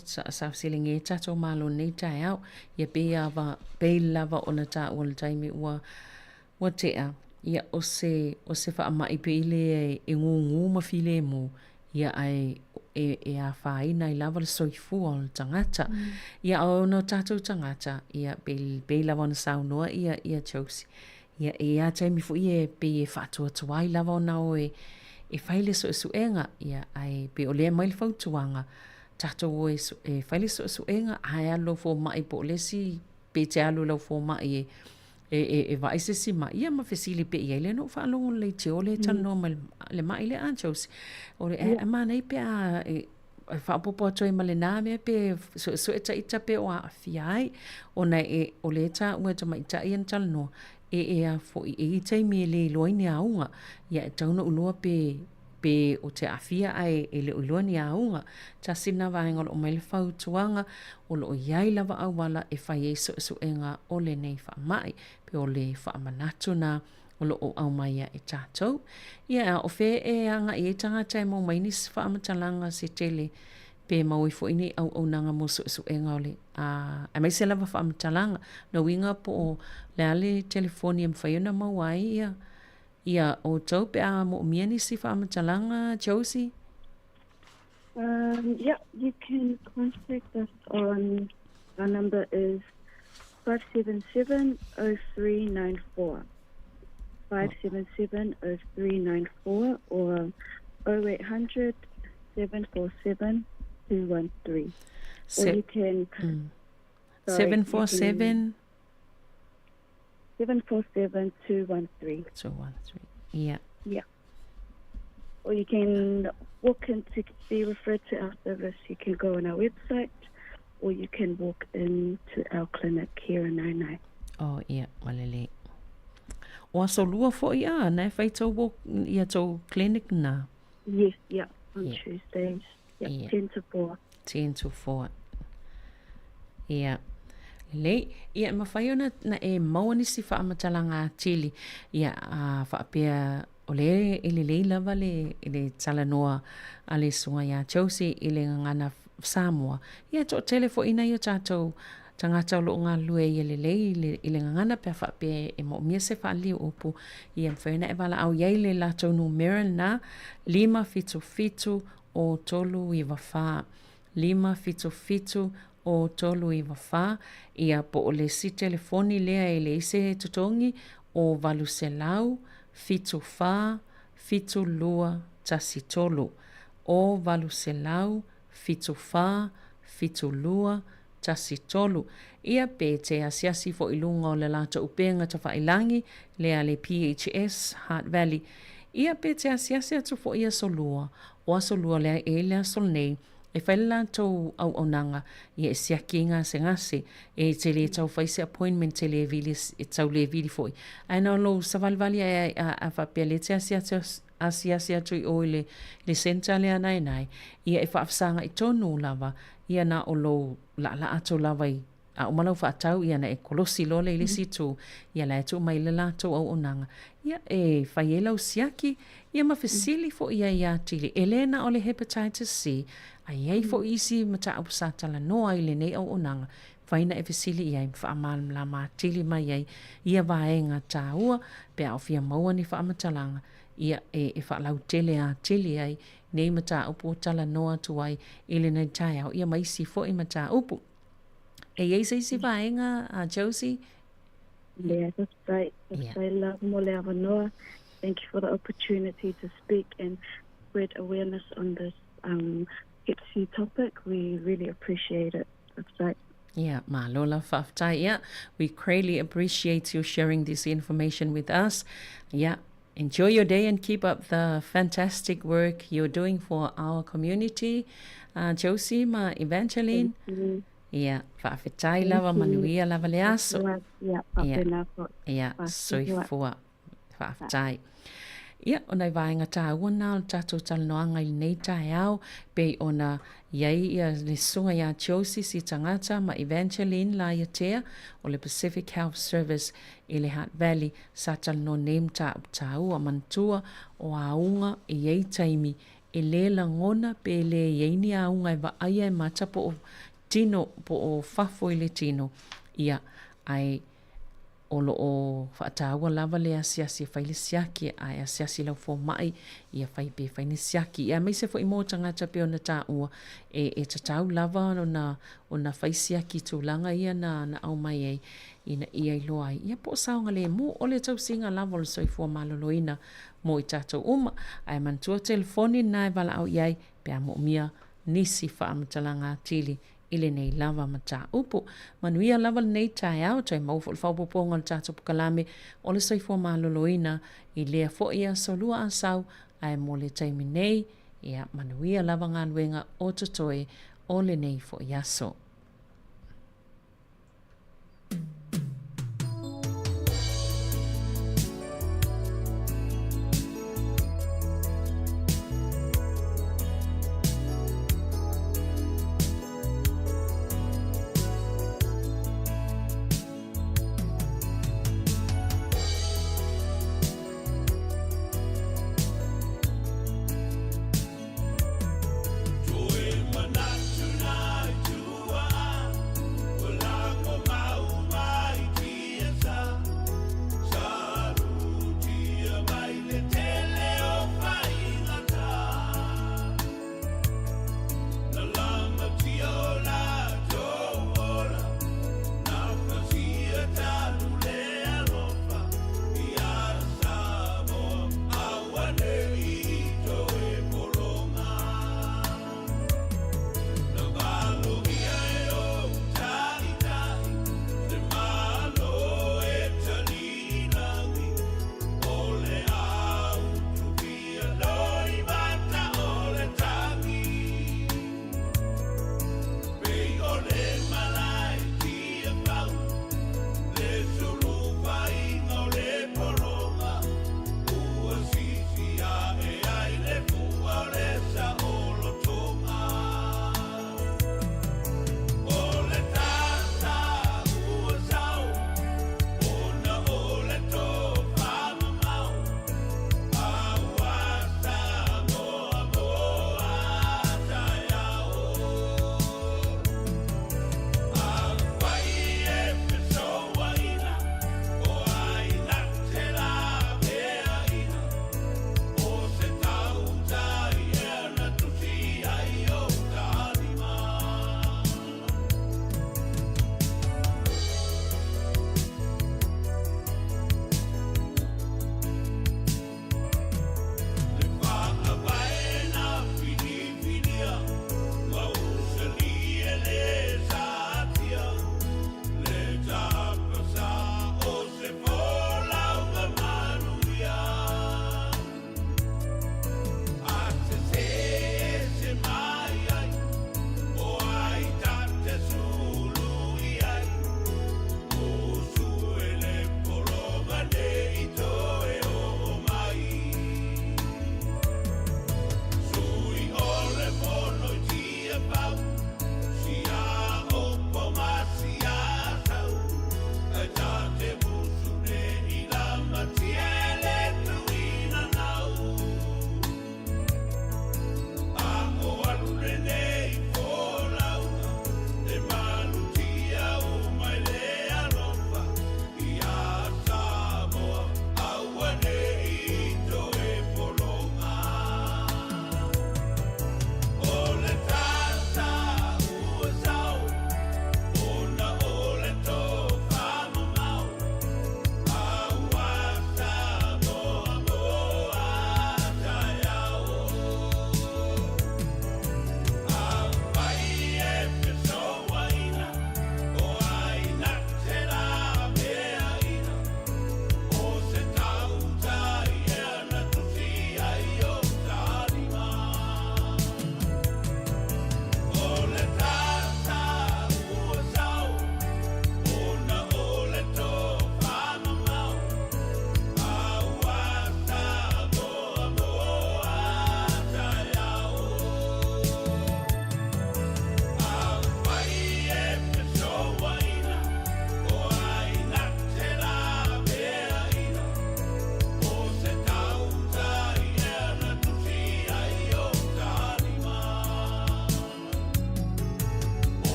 D: silinge tato malo nei tai au, ia pe lava o na tā ua le taimi ua tea. Ia o se wha amai pe ile e ngungu mawhile mo. Ia ai e a whaina I lava le soifua o le tangata. Ia o no tātou tangata, ia pe lava na saunoa, ia Josie. Ia e a taimi fu ia pe e whatua tuai lava o nao e whaile suenga. Ia ai pe o lea mai le whautuanga, tātou e whaile suenga, ai alo fo mai po lesi, pe te alo lau fo mai e vaise si mai ia ma fesili pe ia le no fa lo le te ole tan no le mai le anchos o le ma nei pe a fa popo to i male na me pe so eta ita pe o fiai o na o le ta o ta mai ta in tal no a fo i te me le loine aunga ia tau no lo pe pe o te afia ai e le uilua ni aunga. Ta sina vaenga o mai le whautuanga o lo iai lava au wala e whai eiso esu enga o le nei wha mai pe o le wha manatu na o lo o au mai e tātou. Ia o whē e anga i e tangata e mau maini si wha amatalanga se tele pe mau i fo ini au nanga mo so esu enga o le. A mai se lava wha amatalanga na winga po o le ale telefoni am whaiona mau ai ia. Ia o tau pe a mo miani si wha amatalanga, Josie?
K: Yeah, you can contact us on, our number is 577-0394. 577-0394 or 0800-747-213. Or you can...
D: 747...
K: 747-213.
D: 213, yeah.
K: Yeah. Or you can walk in to be referred to our service. You can go on our website or you can walk into our clinic here in Nainai.
D: Oh, yeah, malele. O aso lua fo ia, na whai tau walk ia tau clinic na?
K: Yes, yeah, on Tuesdays. Yeah, 10 to 4.
D: 10 to 4. Yeah. Le, ia mawhaiona na e maua si wha amatalanga tili. Ia whaapea o le le lava le talanoa a le sunga ia Josie i le ngana Sāmoa. Ia to telefo ina i o tātou tangata o lo ngā lue i le le ngana pia whaapea e mo mia se wha liu upu. Ia mwhaina e wala au iei le latou numera na 555 o tolu i wawha. 555 o tolu i wawha, ia po o le si telefoni lea e le ise tutongi o valuselau, fitu wha, fitu lua, tasi tolu. O valuselau, fitu wha, fitu lua, tasi tolu. Ia pe te asiasi fo ilunga o le lata upenga ta whailangi, lea le PHS, Heart Valley. Ia pe te asiasi atu fo ia solua, o asolua lea e lea solnei, e whaila tau au nanga i e siaki ngā se ngase e te le tau whaise appointment te le vili e tau le vili foi. Aina lo savalvali a whapea le te asia tu i o le senta le anai nai ia e whaafsanga i tonu lava ia na o lo la ato lava i a o malau whaatau ia na e kolosi lo le lisi tu ia la tu mai le la tau au nanga ia e whaielau siaki ia mawhisili fo ia tili Elena o le Hepatitis C a iei fo isi mata au satala noa i le nei au onanga. Whaina e whisili iai mwhaamal la ma tili mai iei ia vaenga tā ua pe au fia maua ni whaamatalanga ia e whaalau tele a tili ai nei mata upu tala noa tuai i le nei tai au ia maisi fo i mata upu. E iei se isi vaenga a Josie?
K: Yeah, that's right. I love Mole Avanoa. Thank you for the opportunity to speak and spread awareness on this Hep C topic. We really appreciate it. That's right.
D: Yeah, Malola Faftai. Yeah, we greatly appreciate you sharing this information with us. Yeah, enjoy your day and keep up the fantastic work you're doing for our community. Josie, ma Evangeline. Yeah, Faftai lava manuia lava leaso. Yeah, soifua Faftai. Ia, ona i vaenga tā ua o tātou talanoanga i nei tai au, pe ona iai ia le sunga ia Josie si tangata ma Evangeline la ia tea o le Pacific Health Service i le Heart Valley sa talano neem tā ua mantua o aunga i iei taimi e le langona pe le iei ni aunga i wa aia e mata po o tino, po o fafo i le tino. Ia, ai o lo o whaataua lava le asiasi whaile siaki ai asiasi lau fo mai ia whai pe whaine siaki ia mai se fo i mō tangata pe ona tā ua e tatau lava ona whai siaki tūlanga ia na au mai ei ina ia i loa ia po saunga le mō o le tau singa lava o le soifua maloloina mō i tātou uma ai mantua telefoni nai wala au iai pe a mō mia nisi whaamatalanga tili ile nei lava mata upu. Manuia lava nei tai au, tai mau fo whaupoponga le tātou pukalame o le soifua maloloina i lea fo ia solua asau ai mo le taimi nei ia manuia lava ngā luenga o totoe o le nei fo iaso.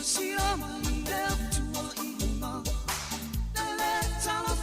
A: Sila mai leo tua ilunga. Nele tala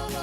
A: Say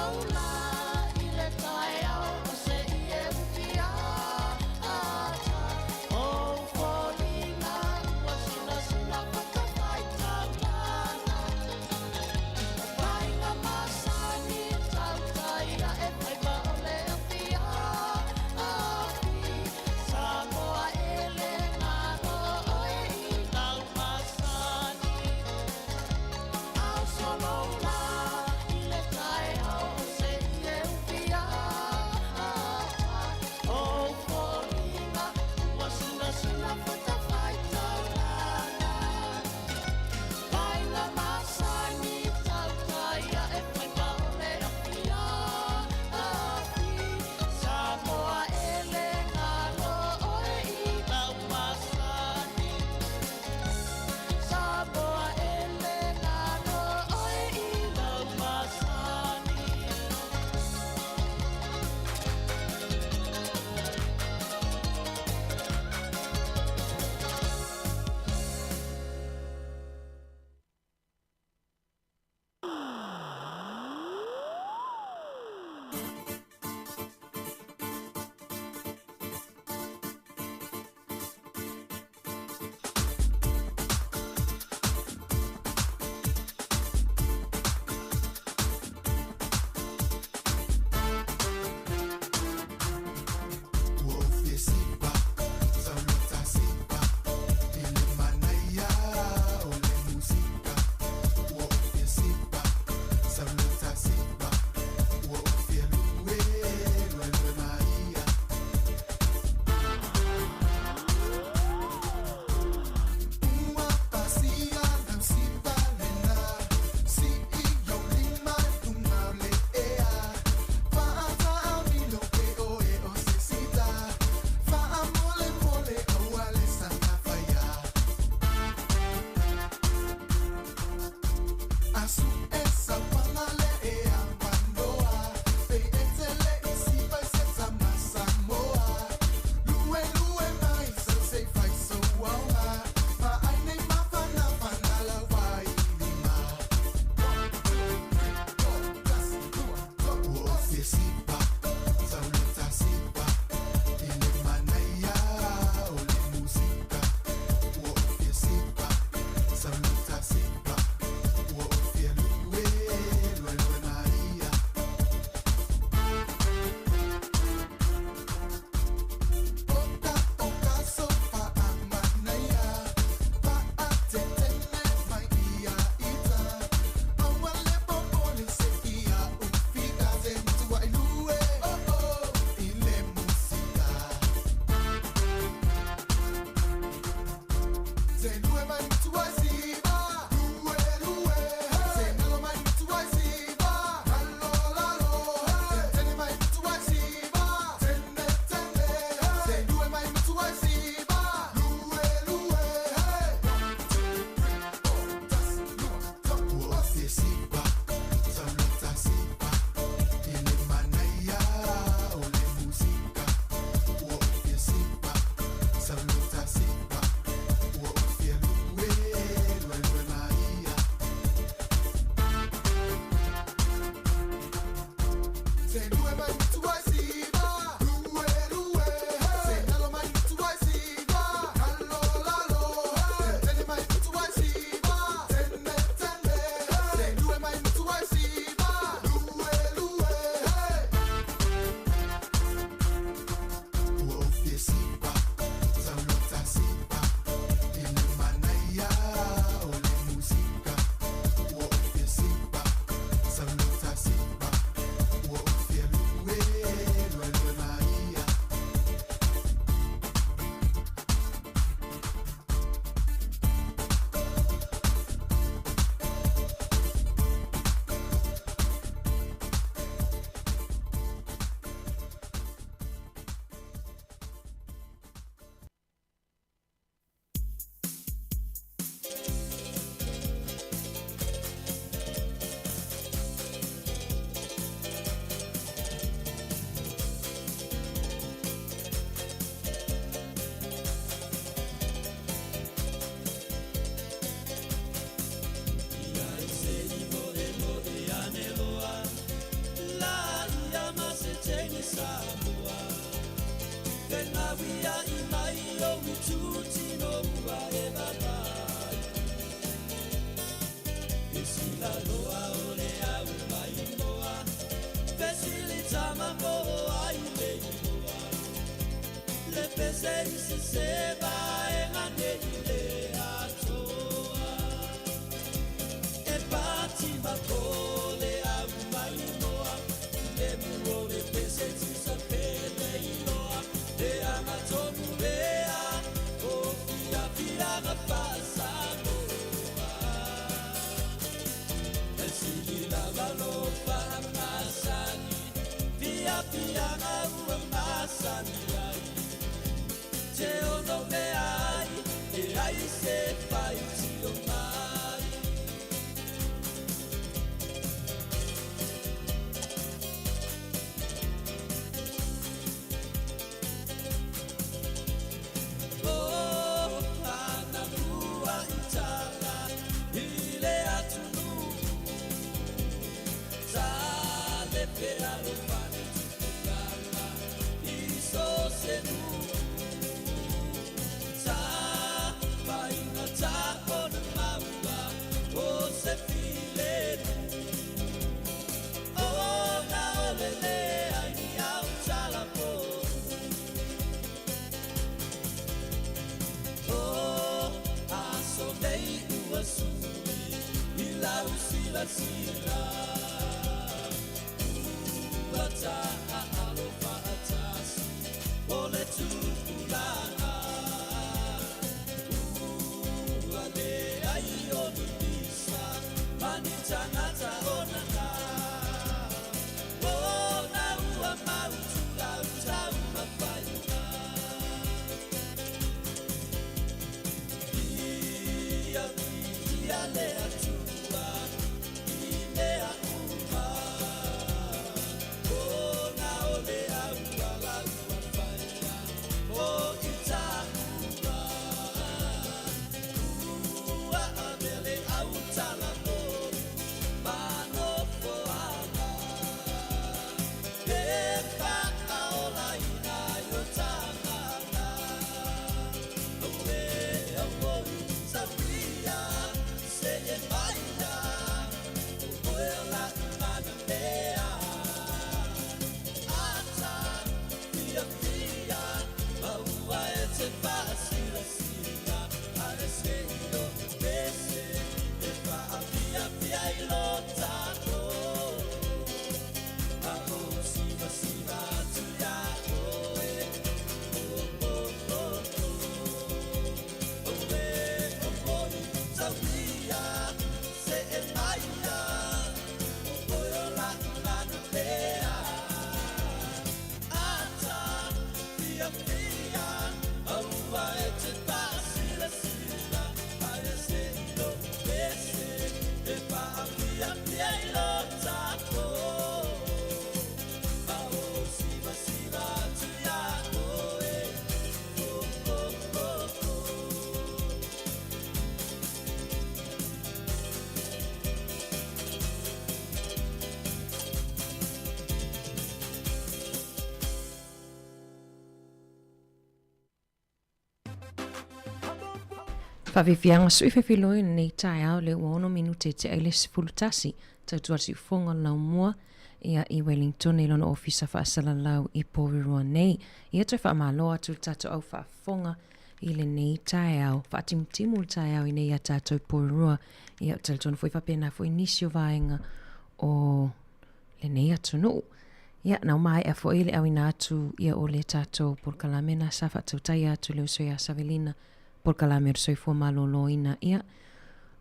D: Whawhiwhianga sui whewhiloi nei tae au le uono minute te aile sifulutasi tautua si ufonga lau mua ia I Wellington I lona ofisa whaasala lau I Porirua nei. Ia toi whaamaloa atu tato au whaafonga I le nei tae au whaatimutimu tae au I nei a tato I Porirua ia tautona fwy whapena fwy nisio vaenga o le nei atu nuu. Ia nau mai a fwy le au ina atu ia o le tato porkalamena sa whaatautai atu leo soi a Savelina porkalame o soifua malolo ina ia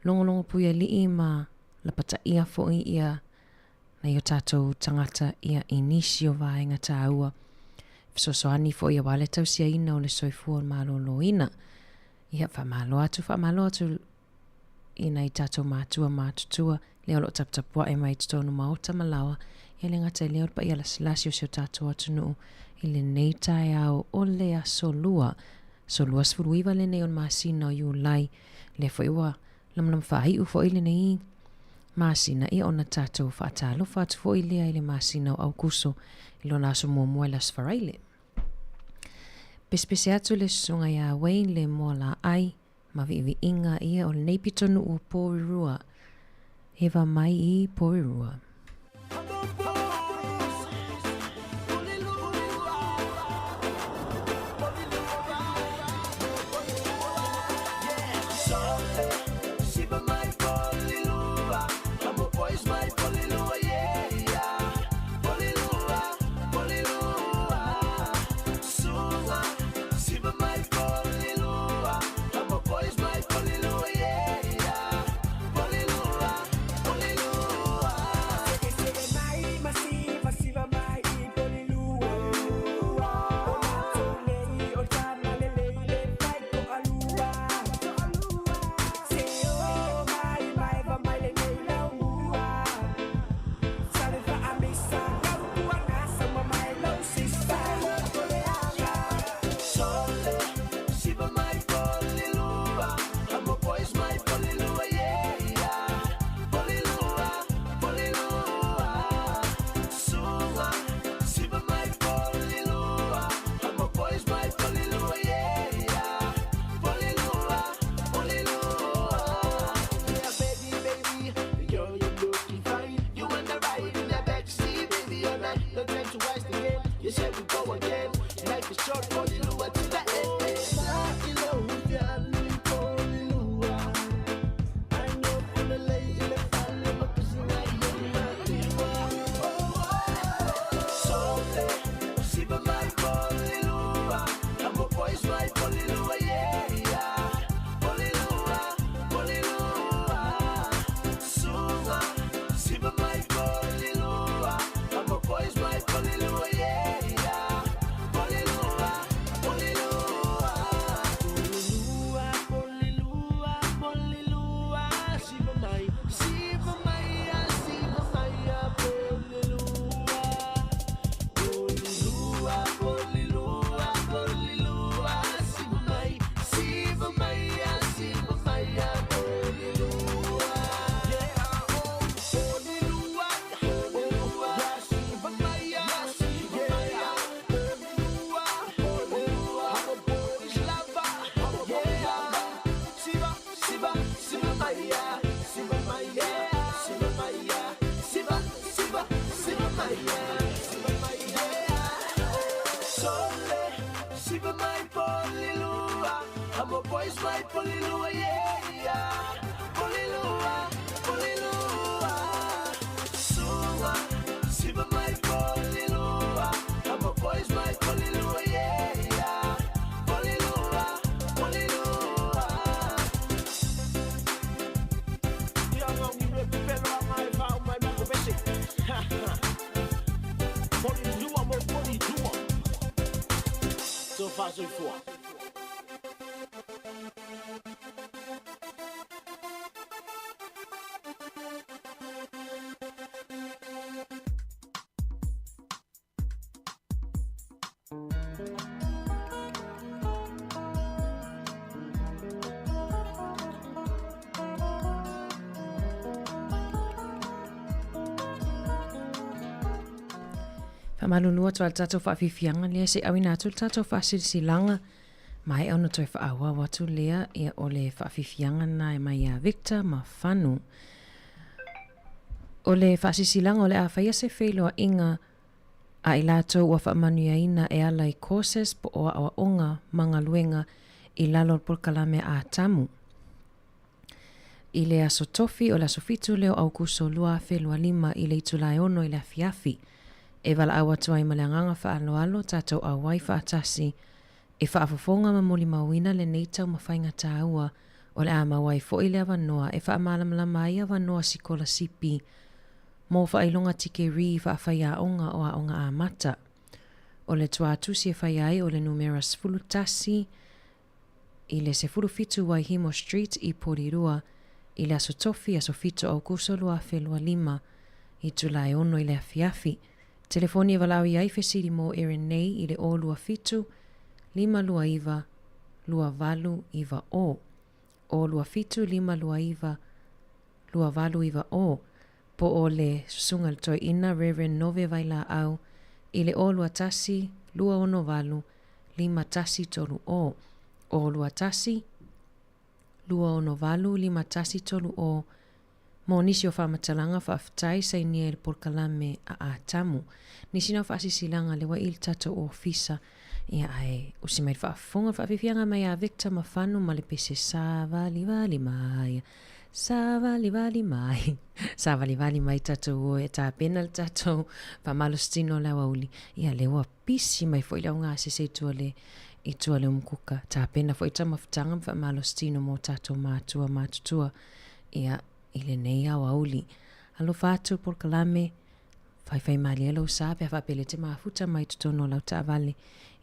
D: longolongo puia li ma la pata ia foi ia na yo tatou tangata ia inisio vaenga taua fisosoani foi ia wale tausia ina o le soifua malolo ina ia whamalo atu ina I tatou matutua leo lo taptapua e mai tonu maota malawa ia le ngata leo pa ia laslasio sio tatou atu nuu I le nei tae au o le a solua sfuruiva le nei on masina o JUL le foiwa lam fahi u foi le nei masina I ona tatou whaatalo whaatu foi le le masina o aukuso ilona aso mua las faraile. Pespese atu le sunga ia Wayne le mola ai mavivi inga ia o le nei pitonu o Porirua hewa mai I Porirua.
A: Amo boys my polilua, yeah. Polilua, polilua. Sua, siva my polilua. Amo boys my polilua, yeah. Polilua, polilua. Young on you rip the better on my vow, my motivation. Polilua, mo polilua. So far, so far.
D: Malunua tu al tatou whaafifianga lea se awina atu tatou whaasisilanga mai au no toi whaawa watu lea ia o le whaafifianga na e mai a Victor ma whanu. O le whaasisilanga o le a whaia se wheloa inga a i latou ua whaamanuia ina e ala i courses po o awa onga manga luenga i lalo polkalame a tamu. I le aso tofi o le aso fitu leo au kuso lua whelua lima i le itulai ono i le afiafi. E wala awa tuai maleanganga whaaloalo tātou a wai whaatasi e whaafafonga ma moli mawina le neitau mawhainga tāua o le ama wai fo i le awanoa e whaamalamala ia awanoa sikola sipi mō whailonga tike ri whaafaya onga o a onga a mata. O le tuatusi e whaiai o le numera sfulu tasi i le sefulu fitu wai Himo Street i Porirua i le aso tofi aso fitu au kusolua whelua lima i tulai ono i le afiafi. Telefoni e walau iai fesiri mo Erin nei i le o lua fitu, 5 lua valu iwa o. O lua fitu 5 lua valu iwa o. Po o le susunga le toi ina Reverend Nove Vaila au i le o lua tasi 2 5 tasi tolu o. O lua tasi 2 5 tasi tolu o. Mo nisi o whamatalanga whaafitai sa inia il porkalame a tamu. Nisi na whaasisilanga lewa il tato o ofisa. Ia ai, usi mai whaafonga whaafifianga mai a Victor ma whanu ma le pese sāvali vali mai. Sāvali vali mai. Sāvali vali mai tato o e tā pena le tato whamalostino lewa uli. Ia lewa pisi mai fo ilau ngā se tuale i tuale umkuka. Tā pena fo itamafutanga whamalostino mo tato mātua mātutua. Ia ile nei au auli. Alo fatu por kalame, fai mali alo sape, a whapele te mafuta mai tutono lau ta vale.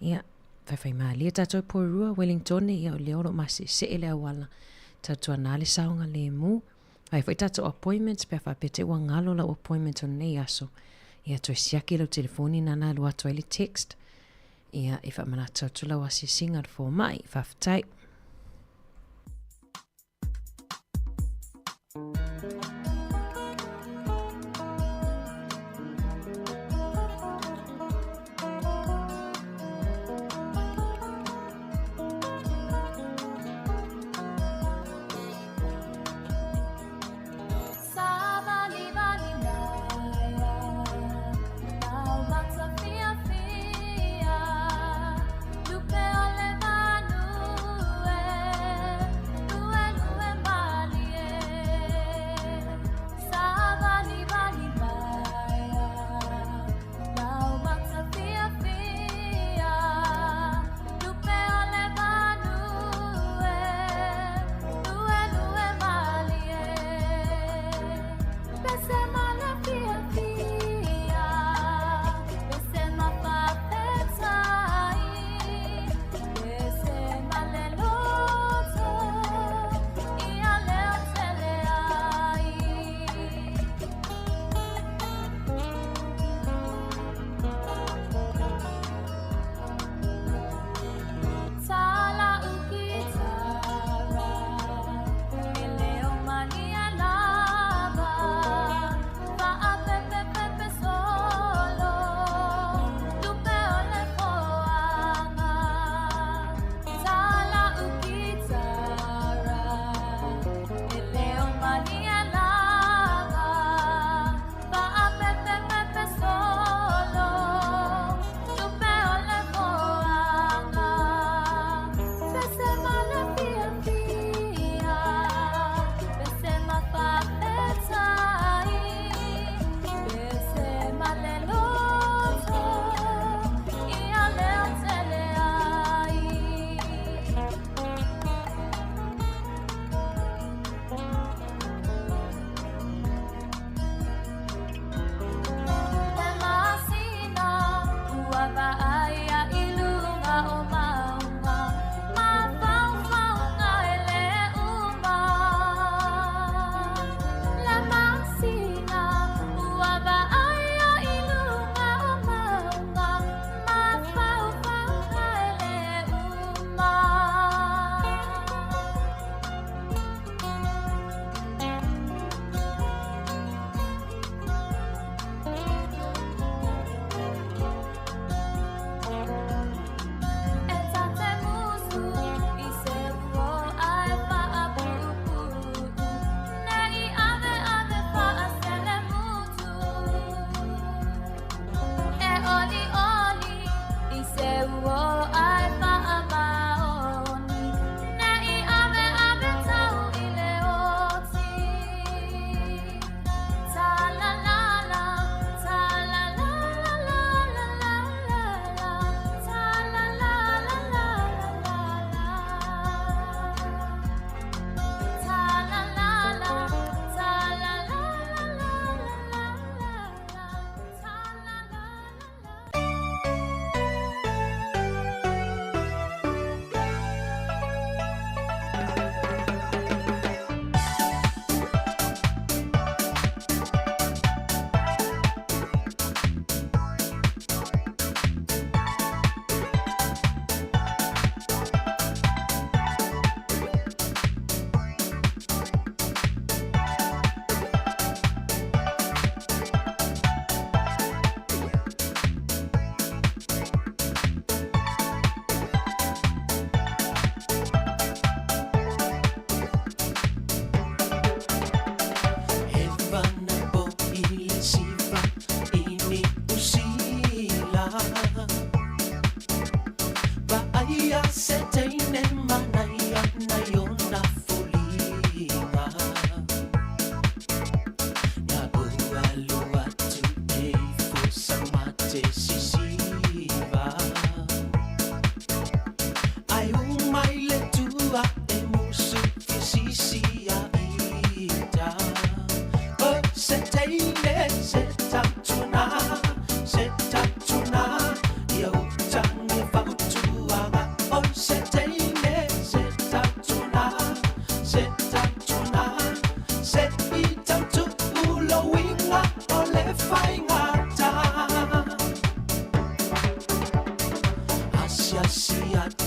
D: Ia, fai mali e tato por rua, Wellington ia o leoro masi se ele awala. Tato anale saunga le mu. Fai tato appointments, pe whapete wangalo la appointment on nei aso. Ia toi siaki lau telefoni nana lu ato ele text. Ia, e whamanatau tula wasi singar fo mai, whaftai.
M: Lupe ole manu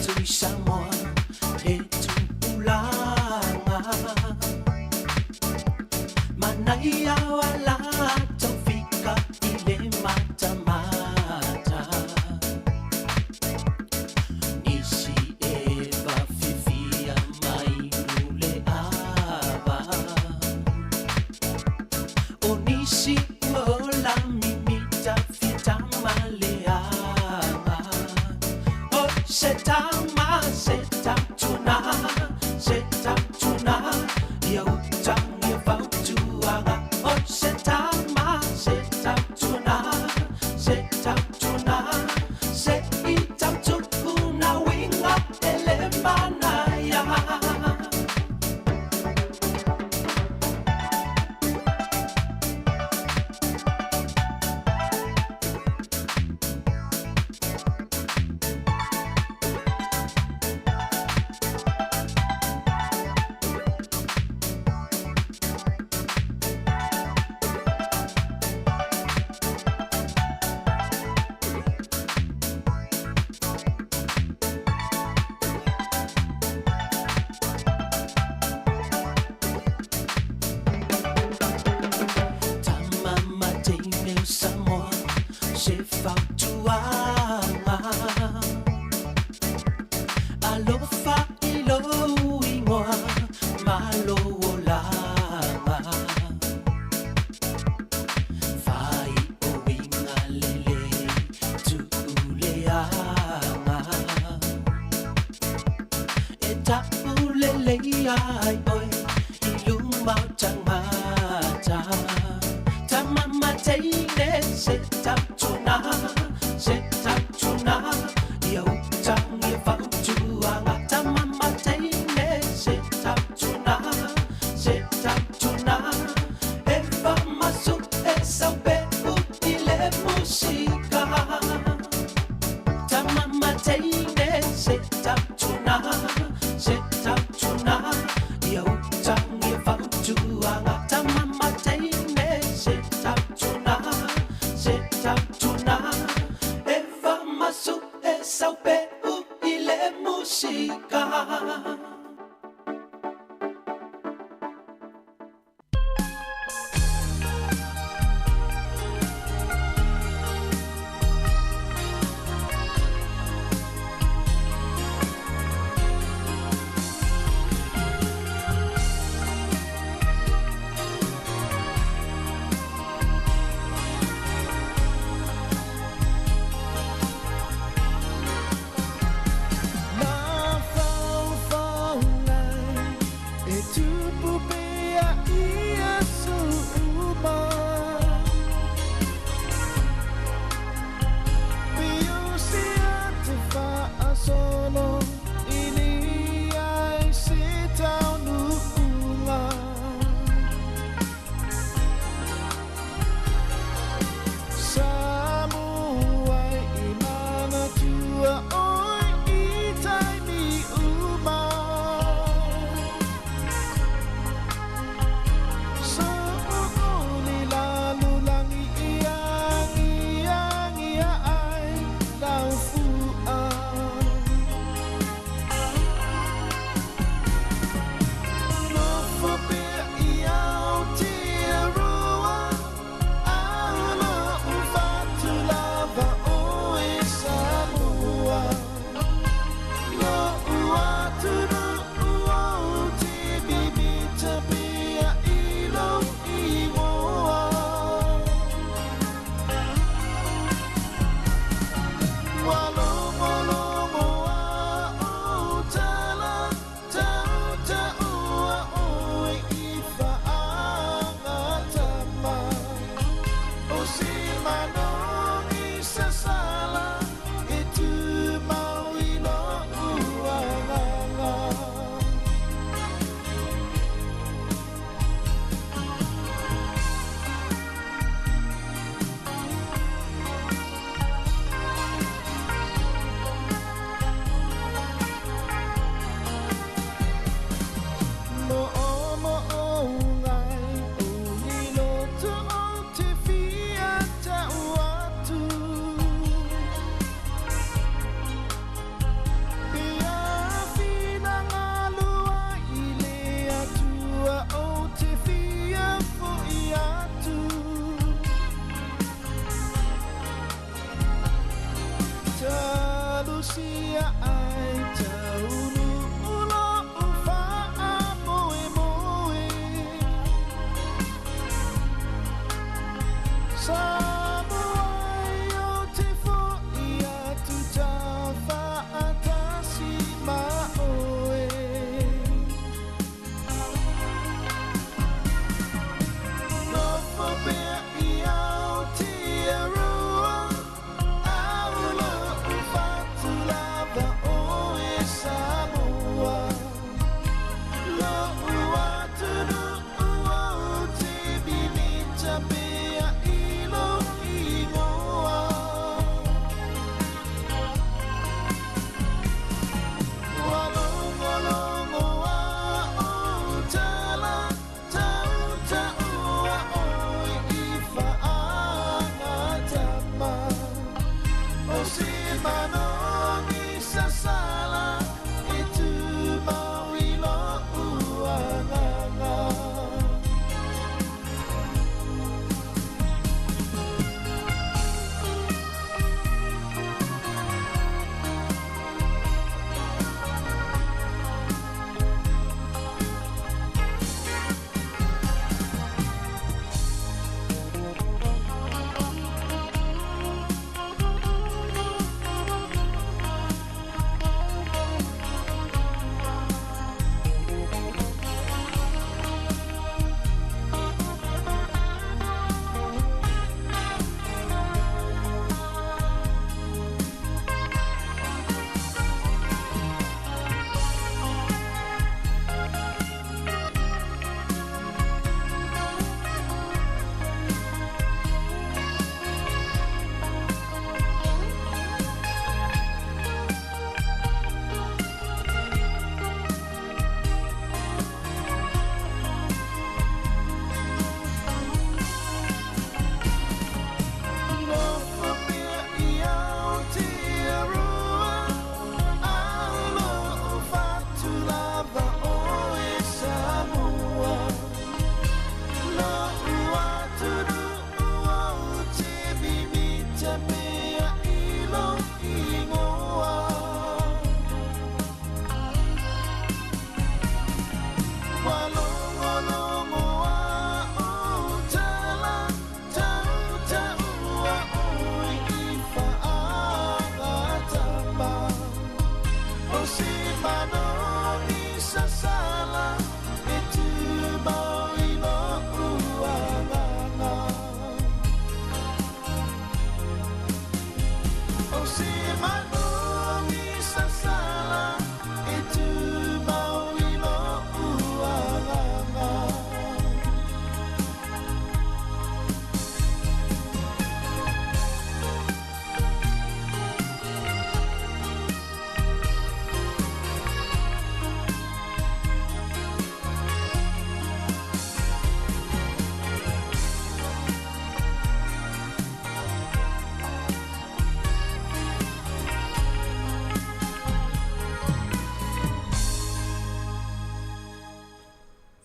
A: tui Sāmoa he tupulanga manai awala tau fika I le mata nisi eva fifia mai nule ava o nisi ola mimita fita maleava o setama setatuna ia utangi vautuanga o setama setatuna se itamtukuna winga elemanaya Tamama te meu Sāmoa se fautuanga alofa ilo ingoa malo olanga fai o inga lele tuuleanga e taulele ai oi ilumau tangata tamama teine setatuna ia utangi vautuanga tamama teine setatuna eva masuk saupe utile musika tamama teine setatuna ia utangi vautuanga tamama teine setatuna eva masuk saupe utile musika.
F: Na fau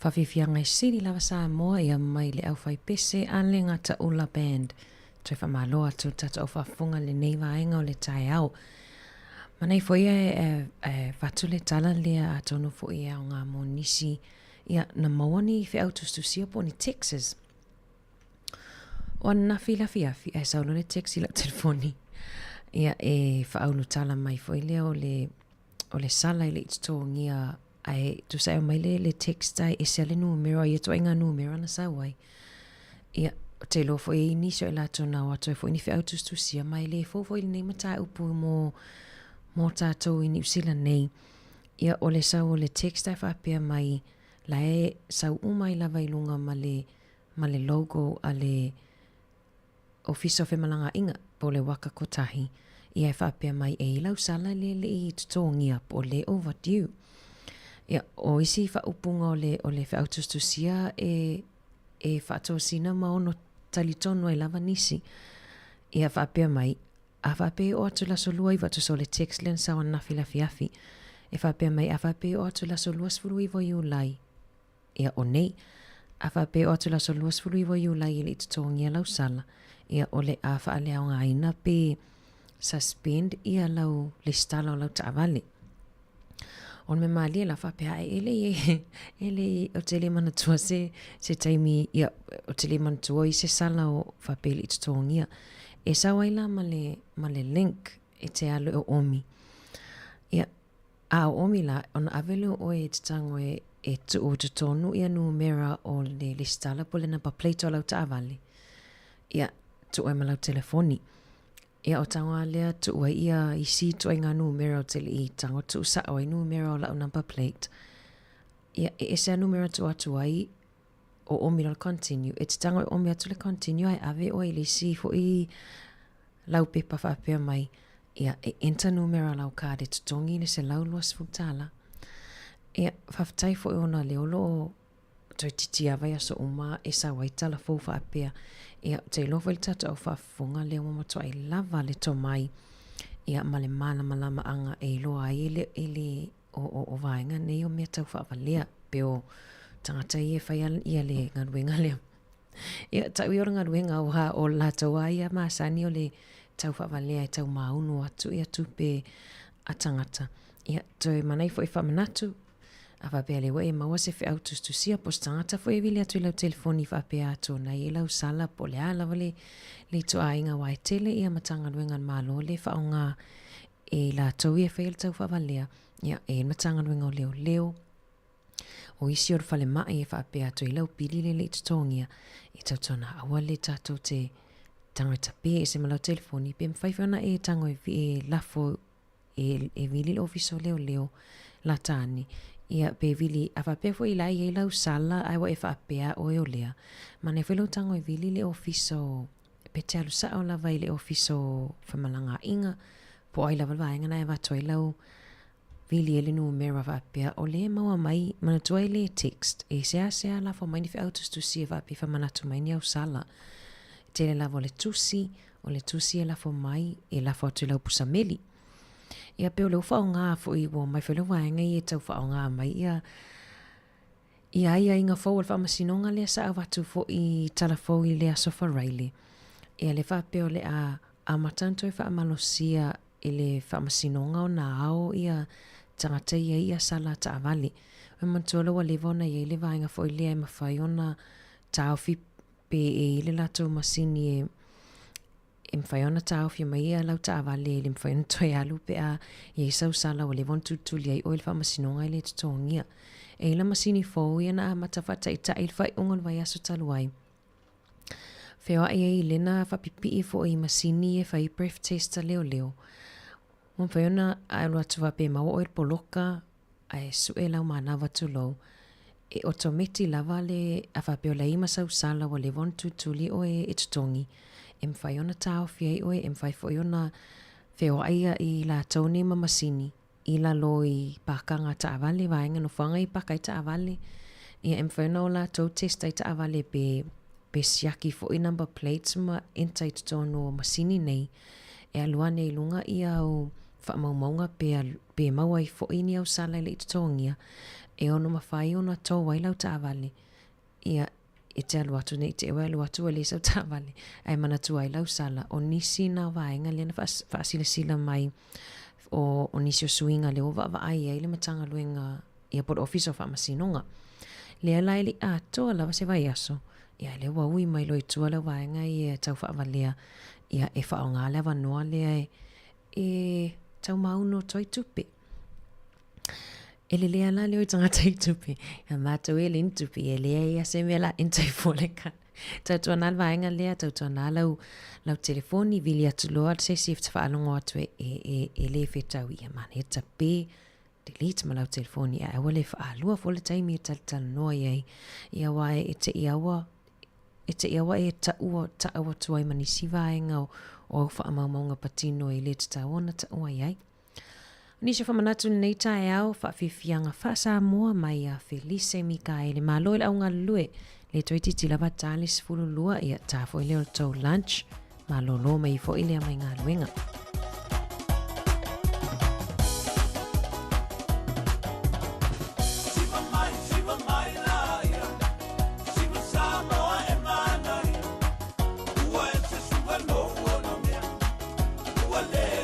D: Whawhiwhianga i siri lava Sāmoa ia mai le au whai pese an le ngata ula band. Toi whamaloa tu tata o whafunga le neiva ainga o le tai au. Manai fwea whatu le tala lea a tonu fo ia o ngā monisi ia na mawani i whiau tustusia po ni Texas. O na whilafi afi e saulo le texi la telefoni. Ia e whaulu tala mai fwea lea o le sala i le itotongia ai tu sai mai le text ai e sele numero ia to inga numero na sawai ia te lo fo e ni so la to na wa to fo ni fe autos tu sia mai le fo i nei mata upu mo ta to in usila nei ia o le sa o le text ai fa pe mai la e sa mai la vai lunga male logo ale office of malanga inga po le waka kotahi ia fa pe mai e lau sala le i to ngia po le overdue. Ia, o isi whaupunga o le whautustusia e whaatosina maono talitonu ai lava nisi. Ia whapea mai, a whapea o atu laso lua i watu le text len sawa nafi la fiafi. E whapea mai, a whapea o atu laso lua sfuru i vo iulai. Ia o nei, a whapea o atu laso lua sfuru i vo iulai i le itotongia lau sala. Ia o le a whaalea o ngā ina pe
M: suspend ia lau le stala o lau taavale. On me malia la whapea ele o te le manatua se taimi ia o te le manatua i se sala o whapeli i tutongia. E sawaila ma le link e te alo o omi. Ia a o omi la on avele o e te tango e tu o te tonu ia numera o le listala po le napa plate o lau taavale. Ia tu o malau telefoni. Ia o tangoa lea tu ua ia isi tu ai ngā numera o te li i tango tu sa o ai numera o lau number plate. Ia e se numera tu atu ai o omi lo continue. E te tango o omi atu le continue ai ave o i le si fo i lau pepa whapea mai. Ia e enter numera lau kāde tutongi le se lau luas futala. Ia whaftai fo i ona leo lo toi titi awai aso uma e sa waitala fo whapea. Ia te lofa i tata o whafunga leo mamatua i lava le to mai. Ia ma le malama anga e loa ele o vaenga nei o mea tau whawalea pe o tangata i e whai ia le ngaruenga leo. Ia tau i ora ngaruenga o la taua ia maasani o le tau whawalea e tau maunu atu ia tupe a tangata. Ia toi manai fo i whamanatu a whapea le wei maua se whi autus tu sia pos tangata fo e vile atu i lau telefoni whapea atu na i lau sala po le ala wale le to a inga wai tele ia matanga nuengan malo le whaonga e la tau i e whail tau whawalea ia e matanga nuenga o leo o isi or whale mai e whapea atu i lau pili le tutongia i tau tona awa le tatou te tangata pe e se malau telefoni pe mwhaiwhana e tango e lafo e vili le ofiso leo la tani. Ia pe vili a whapea fo i lai e lau sala ai wa e whapea o e o lea. Ma ne whelo tango e vili le ofiso pe te alu sa o lava i le ofiso whamalanga inga po ai lava vaenga na e wato i lau vili e le numera whapea o le maua mai mana tua i le text e sea la fo mai ni whi autus tu si e whapea whamanatu mai ni au sala. Te le lava o le tusi e la fo mai e la fo atu i lau pusameli. Ia peo leo whaonga fo i wo mai whelo waenga i e tau whaonga mai ia inga fau al whamasinonga lea sa awatu fo i tala fau i lea sofa raile. Ia le whapeo le a matanto e whamalosia i le whamasinonga o na ao ia tangata ia sala ta avali. E mantuala wa levona ia le vaenga fo i lea e mawhai ona tau fi pe e le lato masini e mwhaiona tau fia mai ia lau ta avale le mwhaiona toi alu pe a i sau sala o le von tutuli ai oil whamasinonga i le tutongia. E la masini fau ia na matawhata i ta il whai ungal vai aso talu ai. Whewa i lena whapipi i fo i masini e whai breath tester leo. Mwhaiona a lua tuwa pe maua oil poloka a e su e lau manawa tu lau. E otometi lava le a whapeo la ima sau sala o le von tutuli o e tutongi. E mwhai ona tau fiai oe, e mwhai fo iona wheo aia i la taune mamasini, i la lo i pakanga ta avale, vaenga no whanga i paka i ta avale. Ia e mwhai ona o la tau testa i ta avale pe siaki fo i number plates ma enta i tutono masini nei. E aluane i lunga ia o whaamaumaunga pe maua i fo i ni au sala i le i tutongia. E ono mawhai ona tau wailau ta avale. Ia e te alu atu nei te ewa alu atu e le sau tāwale ai mana tu ai lau sala o nisi na vaenga lena whaasila sila mai o nisi o suinga le o wa ai ai le matanga luenga ia por office o whamasinonga le ala ili ato ala wase vai aso ia le waui mai loi tua le vaenga i e tau whaavalea ia e whaonga le wanoa le e tau mauno toi tupe ele lea la leo i tangata i tupi. A mātou e lin tupi e lea i ase mea la entai fōleka. Tautua nā vaenga lea, tautua nā lau telefoni, vili atu loa, se si ifta whaalongo atu e le whetau i a mani. E ta pē, delete ma lau telefoni, a awa le whaalua fōle taimi e talitala noa iai. I awa e te iawa e ta awa tuai manisi vaenga o whaamaumaunga patino i le tataona ta ua iai. Nisha whamanatu nei tae au, whawhiwhianga Sāmoa mai a Felice Mikaele. Mā loe au ngā lue, le toiti tila wa tālis fulu lua ia tāfo i leo tau lunch. Mā lolo mai fo i lea mai ngā luenga.
F: Ua e te suwa no ua no mea. Ua le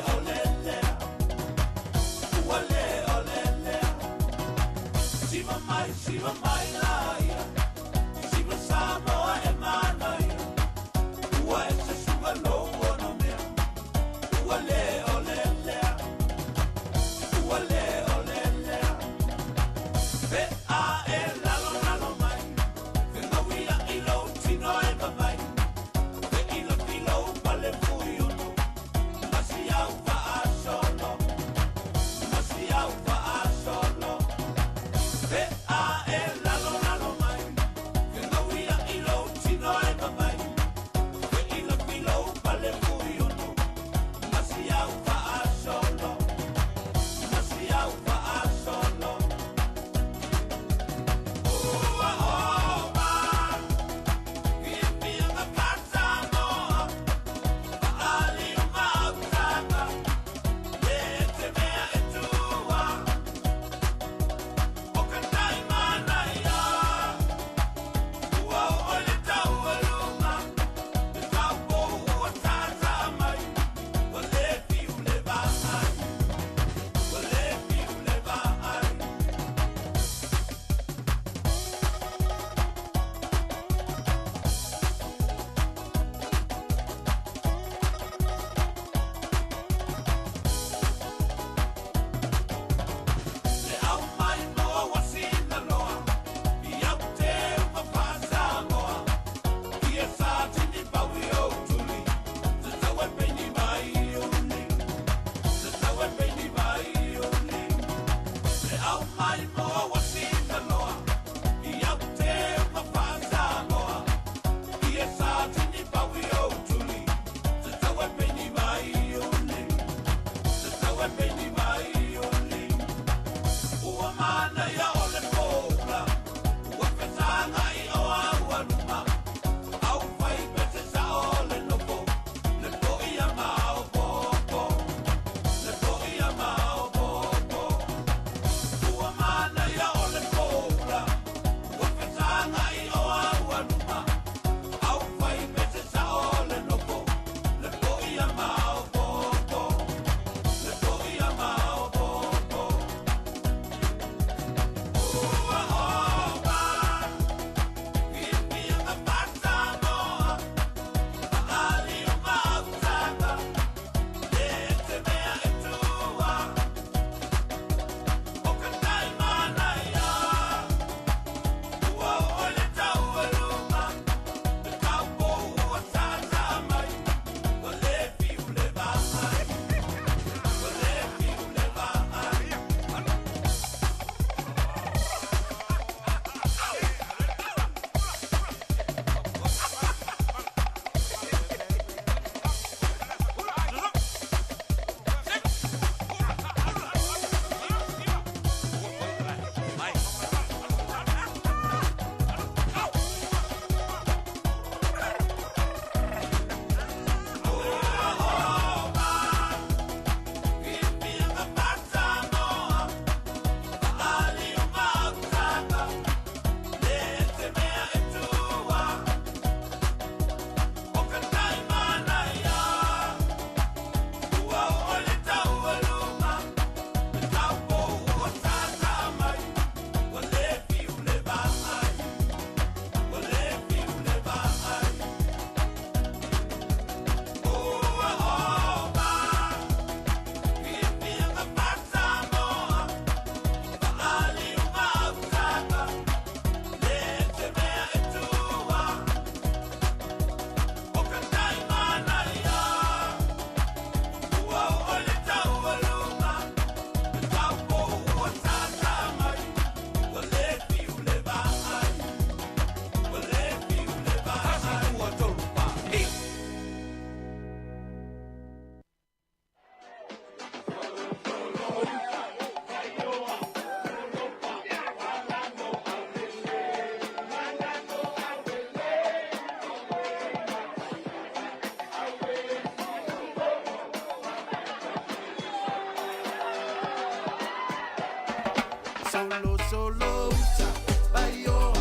F: Solo, solo, uta, bayo,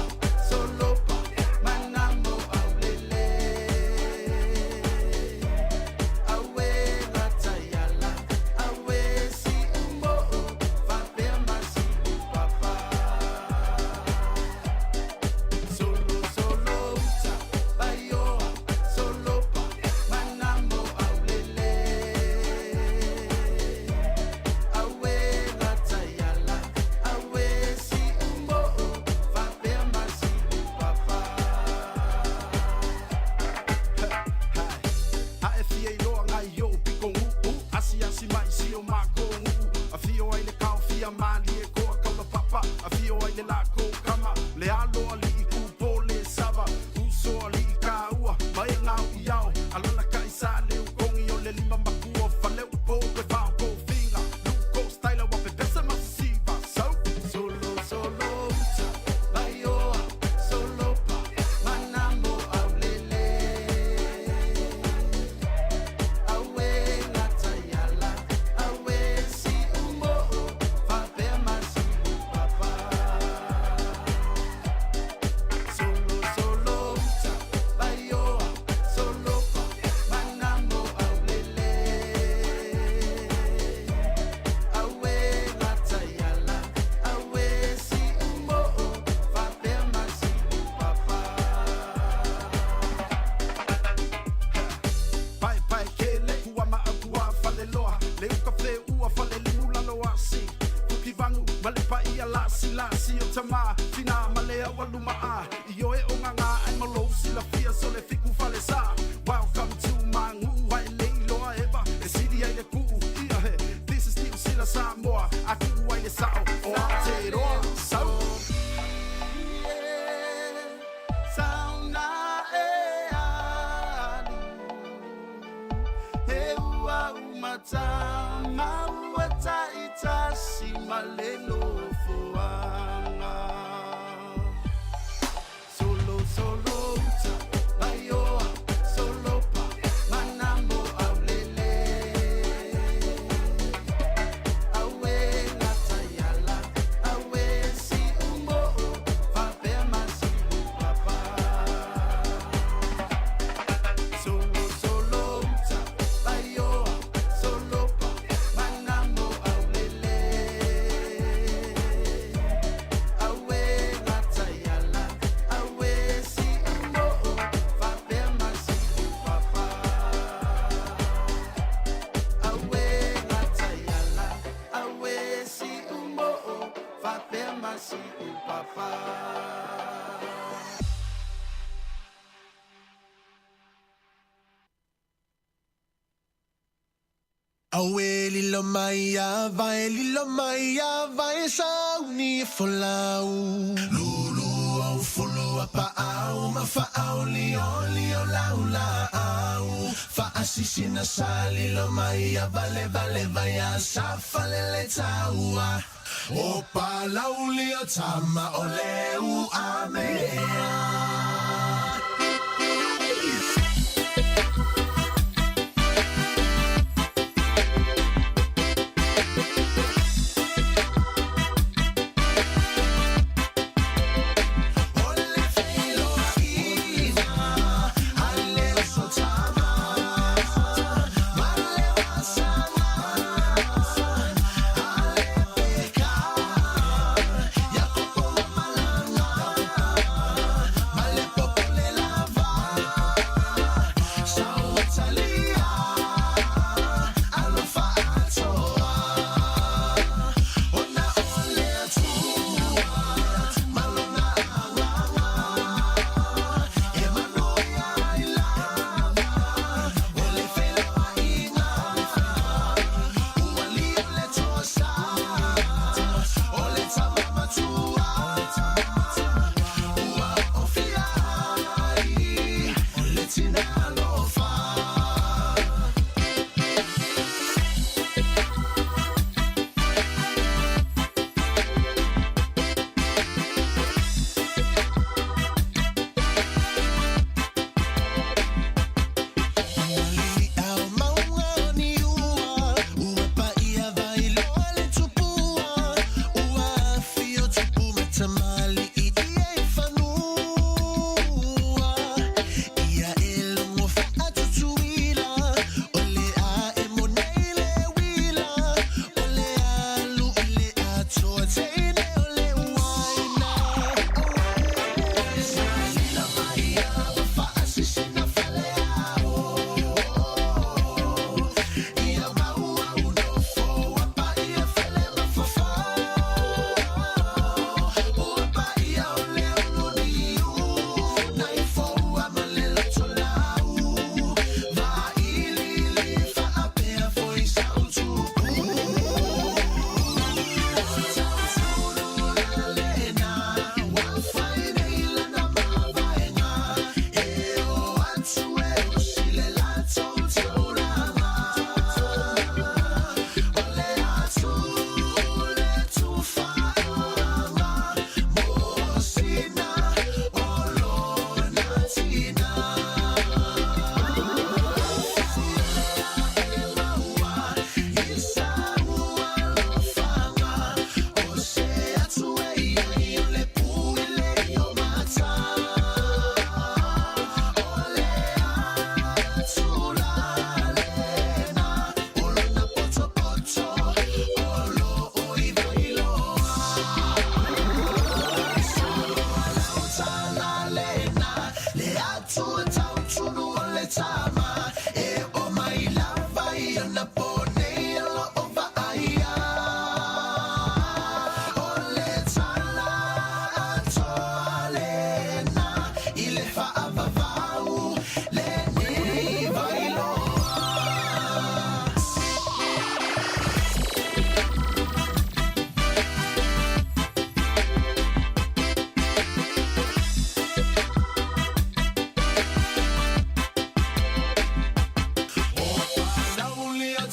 F: solo pa, manamo aulele. Awe ratayala, awe si umbo, fapema si papa. Solo, solo, uta, bayo, solo pa, manamo aulele. Awe ratayala, awe si umbo, fapema si papa. Hae fia i loa ngai yo piko ngu asi asi mai si o mako ngu a fio ai le kau fia mali e koa kaula papa a fio ai le lako kama le alo ali i kupo le sava uso ali i ka ua mai ngau i au alona kai sa le ukongi o le lima makua fale upo pe vau ko finga luko style wa pe pesa masiva solo solo uta bayo solo pa manambo aulele. Awe natayala, awe si umbo, fapema si papa. Solo solo uta, bayo, solo pa, manambo aulele. Awe natayala, awe si umbo, fapema si papa. Pai pai kele kua maakua fale loa le uka fe ua fale limula loa si Kuki vangu male pa ia lasi o tama fina male a waluma a Io e o nganga ai malo si la fia so le fiku fale sa Welcome to mangu ai le loa eva e sidi ai le ku ia he This is still sila Sāmoa aku ai le sao o Aotearoa sau Sauna e alu He ua umata mauata itasi malelo fuanga. Solo solo uta bayo solo pa manambo aulele. Awe natayala awe si umbo fapema si papa. Solo solo uta bayo solo pa manambo aulele. Awe natayala awe si umbo fapema si papa. Awe natayala awe si umbo fapema si papa.
A: Awe lilo maia vai sauni folau. Lulu au fulu apa au mafa au lio lau la au. Fa asisi na sa lilo maia vale vai a safale le taua. Opa lau lio tama o leu amea.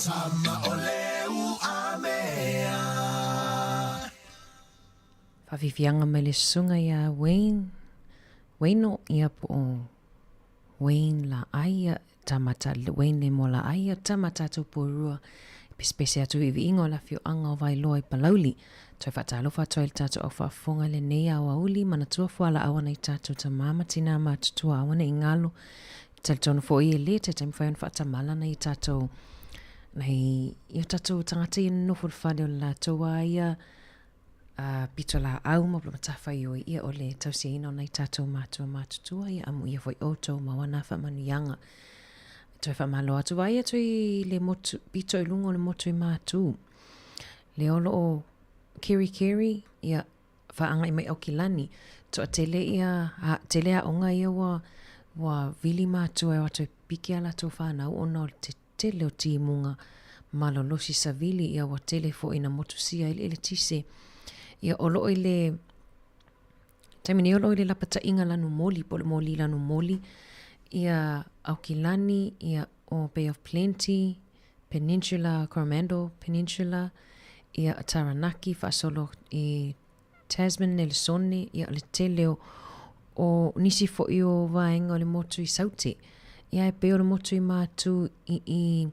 A: tama o leu a mea.
M: Whawhiwhianga mai le sunga ia Wayne. Waino ia po Wayne la aia tamata. Wayne le mo la aia tamata tu porua. Pespese atu iwi ingo la fio anga o vai loa i palauli. Toi whatalofa toi le tato au whafonga le nei au auli. Mana tua fuala awana i tato ta mama tina matutua awana i ngalo. Tali tono fo i e le te taimi whaion whatamala na i tato. Nei i tato tangata i nofo le whale o la toa ia. Pito la au ma bloma tawhai o ia o le tausia ina o nei tato matua matutua ia amu ia foi oto ma wana wha manu yanga. Toi whamalo atu vai atu i le motu, pito i lungo le motu i mātu. Le olo o Keri ia whaanga i mai au kilani. Toa tele ia, tele a onga ia wa vili mātu e watu piki ala tō whanau o no te tele o timunga malolosi sa vili ia wa tele fo ina motu sia ile tise. Ia olo i le, taimini olo i le lapata inga lanu moli, pole moli lanu moli. Ia Aukilani, ia o Bay of Plenty, Peninsula, Coromandel Peninsula, ia Taranaki, whaasolo i Tasman, Nelson, ia le teleo o nisi fo i o vaenga o le motu i Saute. Ia e peo le motu i mātu i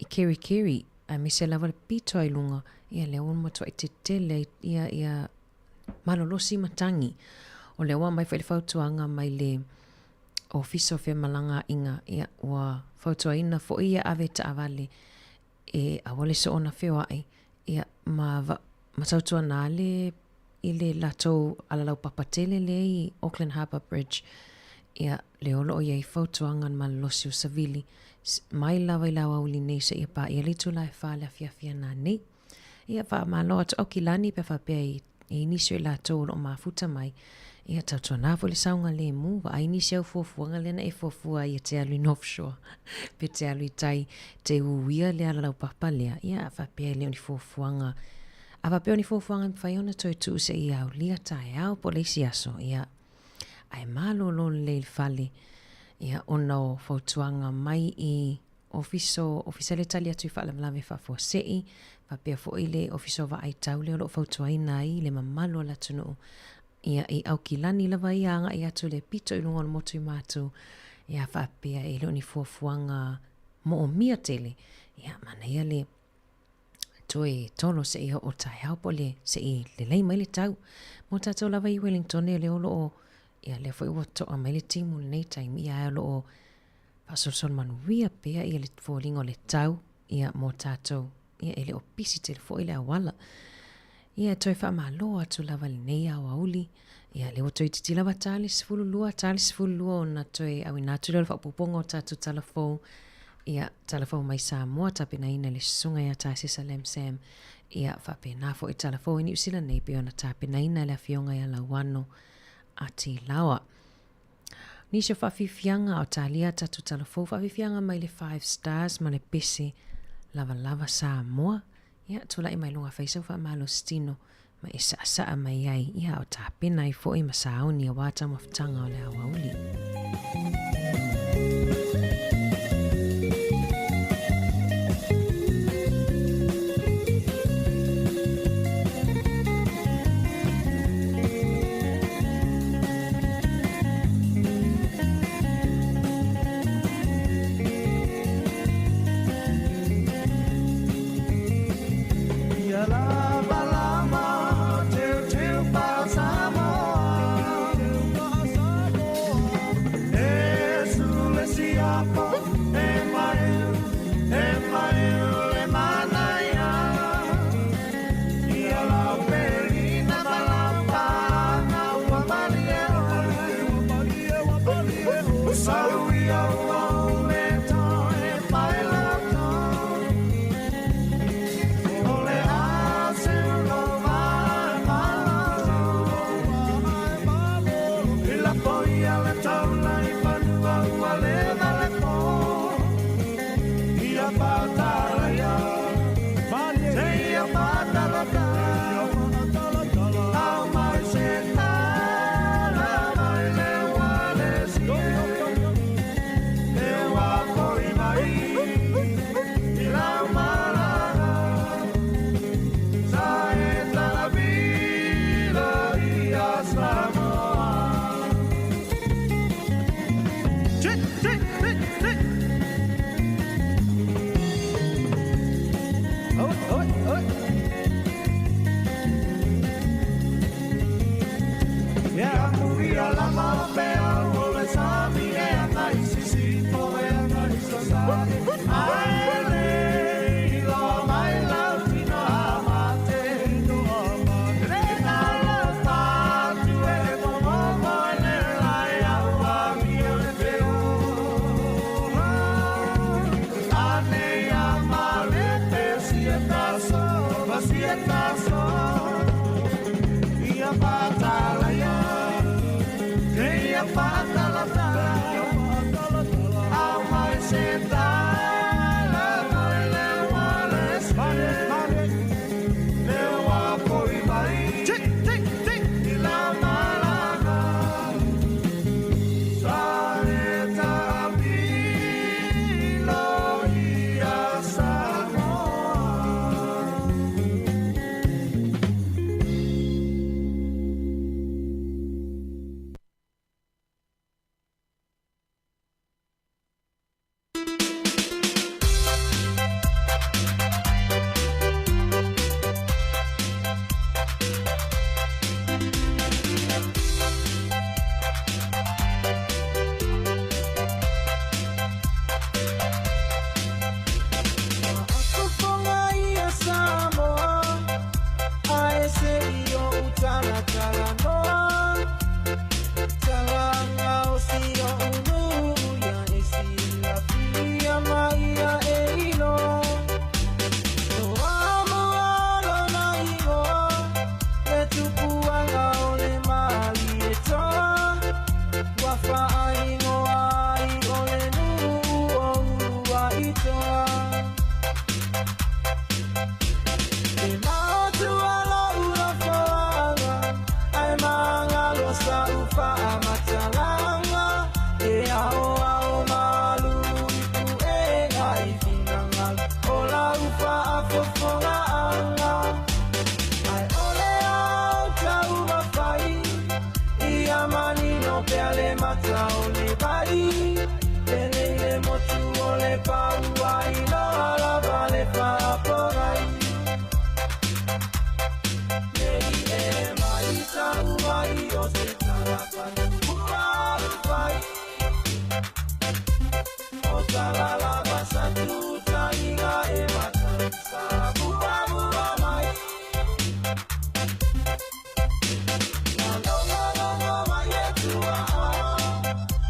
M: Keri, a mese lava le pito ai lunga, ia le on matua i te tele, ia malolosi matangi. O le wa mai whaile whautuanga mai le ofiso whe malanga inga ia ua whautua ina fo ia ave ta avale e awale so ona whewai ia matautua nā le i le latou alalau papatele le i Auckland Harbour Bridge ia le olo o iei whautuanga ma losi o savili mai lawa i lawa uli nei sa ia pa ia litu la e whale a fiafia nā nei ia wha malo atu Aukilani pe whapea i inisio i latou o mafuta mai ia tautua nā fo le saunga le mu, wa aini si au fuafuanga lena e fuafua ia te alu in offshore. Pe te alu i tai te uia le ala lau papa lea. Ia whapea leo ni fuafuanga. A whapea ni fuafuanga mi whaiona toi tu se i au lia tae au po le si aso. Ia ai malo lo le fale. Ia ona o fautuanga mai i ofisa le tali atu i whaalamlame whafua sei. Whapea fo i le ofiso wa ai tau leo lo fautuaina i le mamalo la tunu. Ia i Aukilani lava i anga i atu le pito i lunga motu i mātu. Ia whapea e leo ni fuafuanga mo o mia tele. Ia mana ia le toi tolo se iho o tai haupo le se i le lei mai le tau. Mo tatou lava i Wellington e le olo o ia le fo i wato a mai le timu le nei taimi ia alo o pasolson manuia pea ia le fualingo le tau. Ia mo tatou ia ele o pisi te le fo i le awala. Ia toi wha malo atu lava le nei au auli. Ia lewa toi titi lava talis fululua o na toi au inatu leo whapuponga o tatu talafou. Ia talafou mai Sāmoa tapena ina le sunga ia tae Salem Sam. Ia whapena fo i talafou i New Zealand nei peo na tapena ina le awhionga ia lauano ati lawa. Nisho whawhiwhianga o talia tatu talafou whawhiwhianga mai le 5 stars ma le pese lava Sāmoa. Ia tula i mai lunga whaisau wha malo stino ma e saa mai ai ia o tāpena i fo i masauni a wāta mawhitanga o le awauli.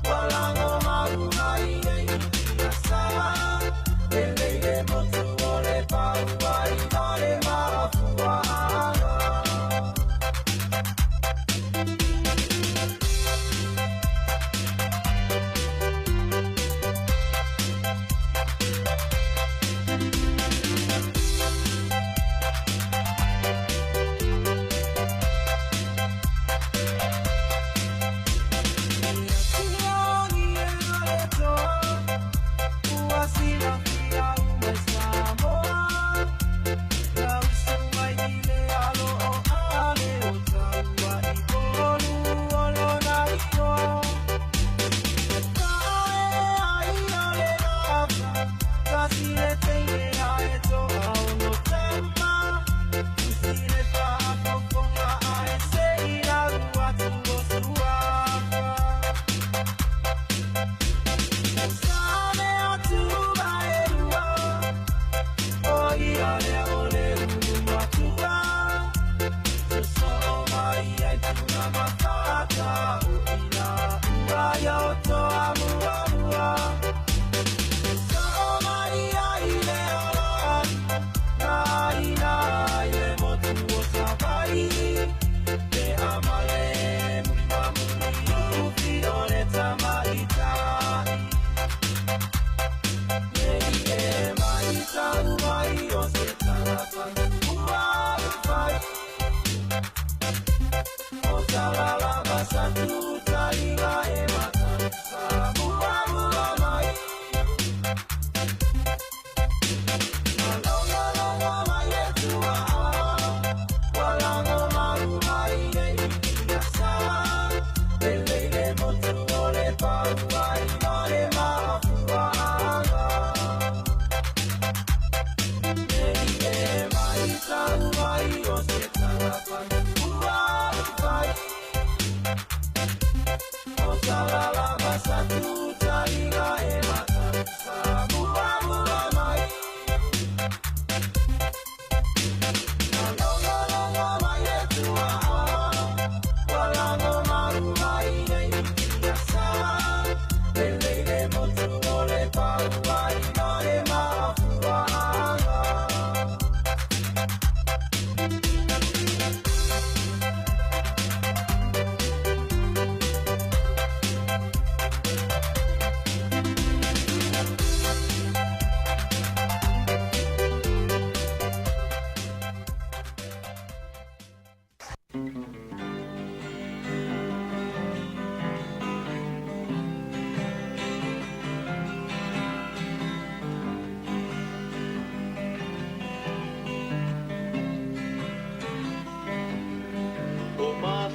N: Walango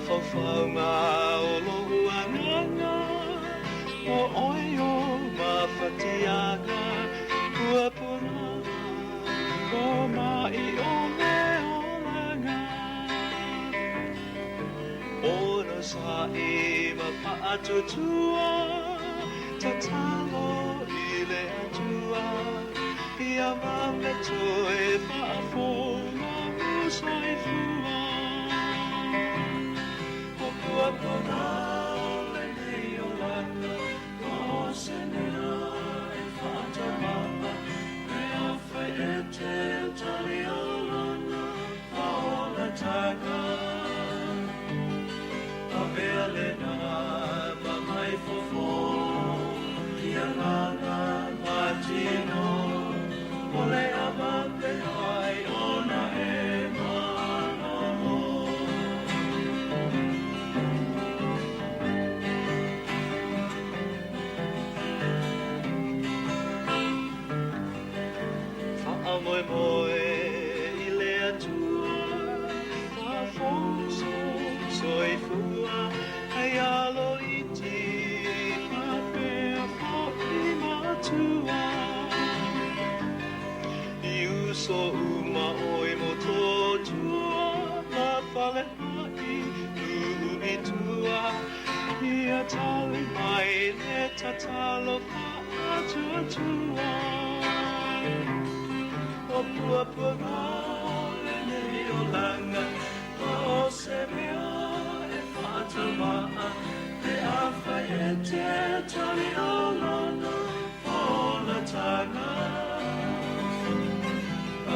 N: whawhaunga o lohua nganga, o oio mawhatianga, kua puna, ko mai o me o langa. Ono sa e mapa'atutua, tatalo i le atua, ia mame toe whaafona musai fua. O kua pona le nei o langa, o se nea e whaatamaha, me a whai e te tali o lana, a ola taga. A vea le na mamai fofo, ia ngana matino, ole a mate ai ona e manomo. Fa'a moe moe i le atua, fa'a fonso soifua, ai alo iti, fa'a pea fo'i matua. So uma oi mototua, la fale mai, i tua, ia tali mai le tatalo fa'atuatua. O puapuna le nei o langa, o se mea e whātamaa, te awhai e te tali o lana, o la tanga.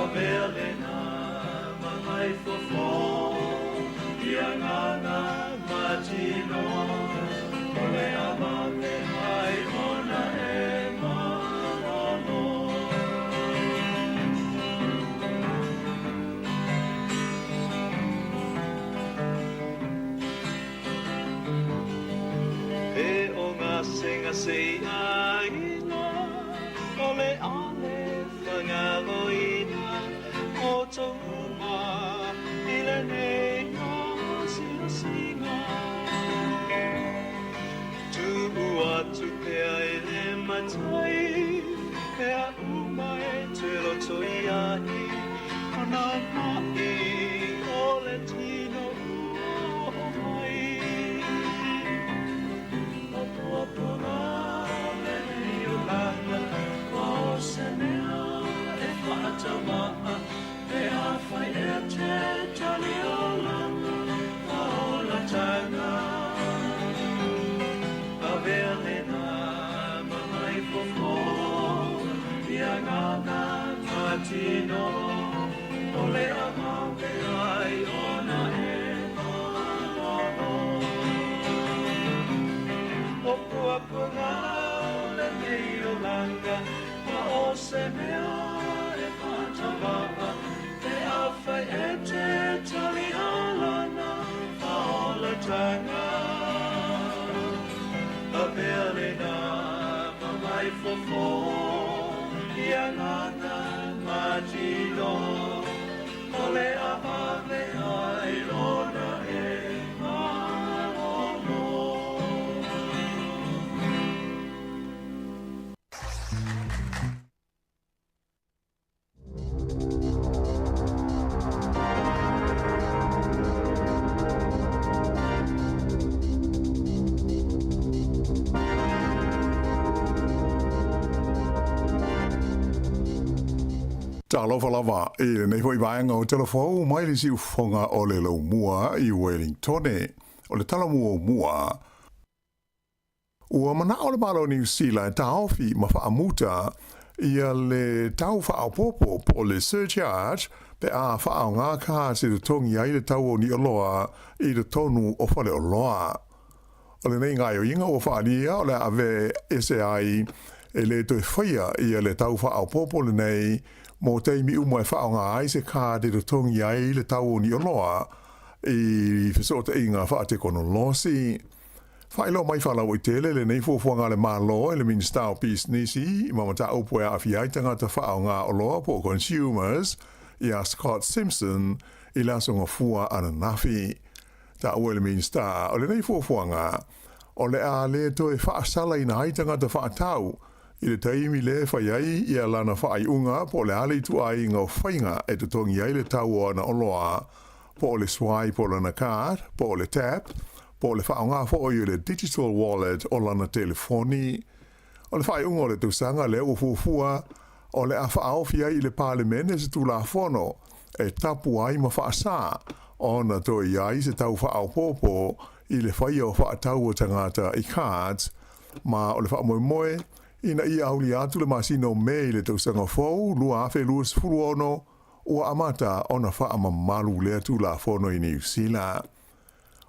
N: A vea le na mamai fofo, ia ngana matino, ole a mame ai ona e manono. E o ngā se a ina, ole ale whangaroina, o touma i le nei o singa. Tu atu pea i le matai, pea uma e te roto i ahi, ona mai o le tino o mai. O puapuna le nei o lana, o se mea e whaatamaha, e a whai e te tali o lana, a ola tanga. A vea le na mamai fofo, ia ngana matino, ole a mame ai ona e manono. O puapuna le nei o langa, o se mea e whaatamaha, te awhai e te tali o lana, a ola tanga. A vea le na mamai fofo, ia ngana matino, ole a mame ai ona e manono.
H: Talofa lava e le nei hoi vaenga o telefou mai le siu whonga o le lau mua i Wellington o le tala mua mua. Ua mana o le malo New Zealand ta ofi ma whaamuta ia le tau whaapopo po le surcharge pe a whaao ngā kā se le tongi ai le tau o ni oloa i le tonu o whale o loa. O le nei ngai o inga o whaania o le ave SAI e le toi whaia ia le tau whaapopo le nei mo teimi umo e whao ngā ai se kā te tongi ai le tau o ni oloa i whisota inga wha te kono losi. Whailo mai whalau i tele le nei fuafuanga le malo e le Minister of Peace nisi i mamata upo e awhiaitanga te whao ngā oloa po consumers i a Scott Simpson i laso ngā fua ana nafi. ta ua le minsta o le nei fuafuanga o le a le to e whaasala ina haitanga te whaatau i le taimi le whaiai i a lana whaaiunga po le ale tu ai ngau whainga e te tongi ai le tau ana oloa po le swai po lana card, po le tap, po le whaonga fo i le digital wallet o lana telefoni. O le whaiunga o le tausanga le o fuafua o le a whaofia i le parlemene se tu la fono e tapu ai ma whaasa o na to i ai se tau whaopopo i le whaia o whaatau o tangata i cards ma o le whaamoemoe ina i auli atu le masino me i le tausanga fau lua afe lua sifuru ono ua amata o na whaamamalu le tu la fono i New Zealand.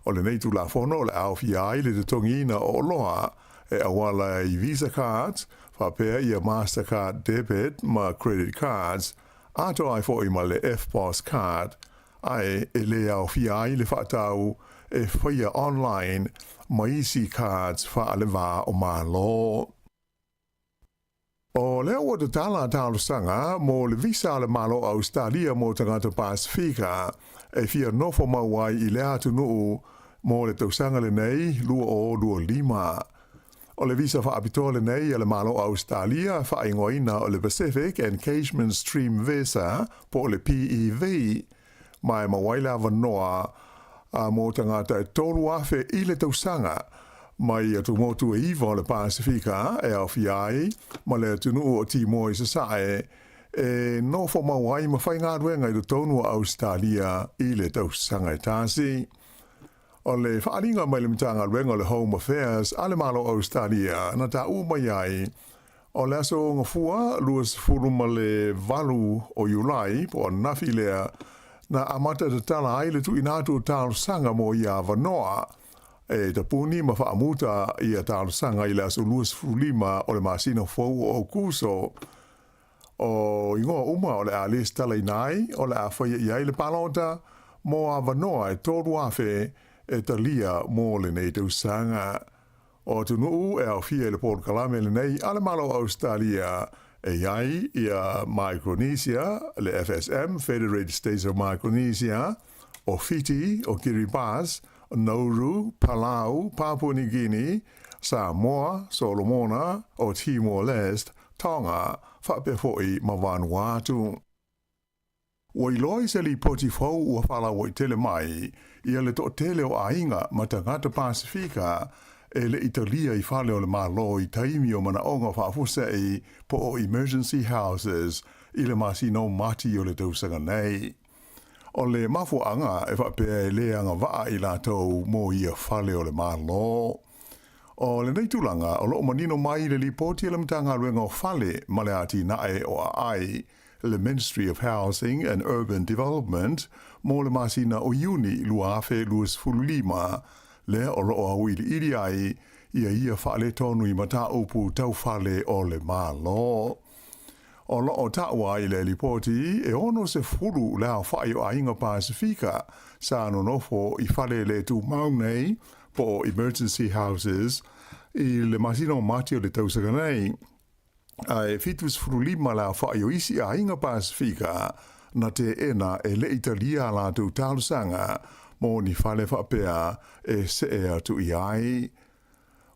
H: O le nei tu la fono o le aofia ai le te tongina o loa e awala i Visa cards, whapea i a Mastercard debit ma credit cards, ato ai fo i ma le F-Boss card, ai e le aofia ai le whaatau e whaia online ma easy cards wha le wā o malo. O leo o te tala talo sanga mo le visa le malo Australia mo tangata Pasifika e fia nofo mawai i le atu nuu mo le tausanga le nei lua o lua lima. O le visa wha apitoa le nei le malo Australia wha ingoina o le Pacific Engagement Stream Visa po le PEV mai mawai la vanoa mo tangata e tolu afe i le tausanga mai atu motu e iwa le Pasifika e au fiai ma le tunu o timo i sasae e nofo mawai ma whai ngā ruenga i le tonu o Australia i le tausanga e tāsi. O le whaaringa mai le mitanga ruenga le Home Affairs a le malo Australia na tā mai ai o le aso ngā fua luas furu ma le valu o Julai po nafi lea na amata te tala ai le tu inatu tālu sanga mo i a vanoa e te puni ma whaamuta i a tālu sanga i le aso luas fulima o le masino fau o kuso o ingoa uma o le a les tala inai o le a whaia i ai le palota mo a vanoa e tōru afe e talia mo le nei tausanga. O tunu e au fia le Port Kalame le nei ale malo Australia e iai i a Micronesia, le FSM, Federated States of Micronesia, o Fiji, o Kiribati, Nauru, Palau, Papua New Guinea, Sāmoa, Solomona, o Timor-Leste, Tonga, whapefoi ma Vanuatu. Wai loi se li poti fau ua whala wai tele mai, ia le to tele o ainga ma tangata Pasifika, e le Italia i whale o le malo i taimi o mana onga whaafusa i po o emergency houses i le masino mati o le tausanga nei. O le mafuanga e whapea e le anga waa i lātou mo ia whale o le malo. O le neitulanga o loo manino mai le li poti le mtanga ruenga o whale ma le ati nae o ai, le Ministry of Housing and Urban Development mo le masina o Iuni luafe luas fulima le o roa hui le iri ai ia whale tonu i mata upu tau whale o le malo. O loo taua i le lipoti e ono se furu lea whai o ainga Pasifika sa nonofo i whale le tu maunei po emergency houses i le masino mati o le tausaka nei. Ai fitus frulima la whai o isi a inga Pasifika na te ena e le Italia la tu talusanga mo ni whale whapea e se ea tu i ai.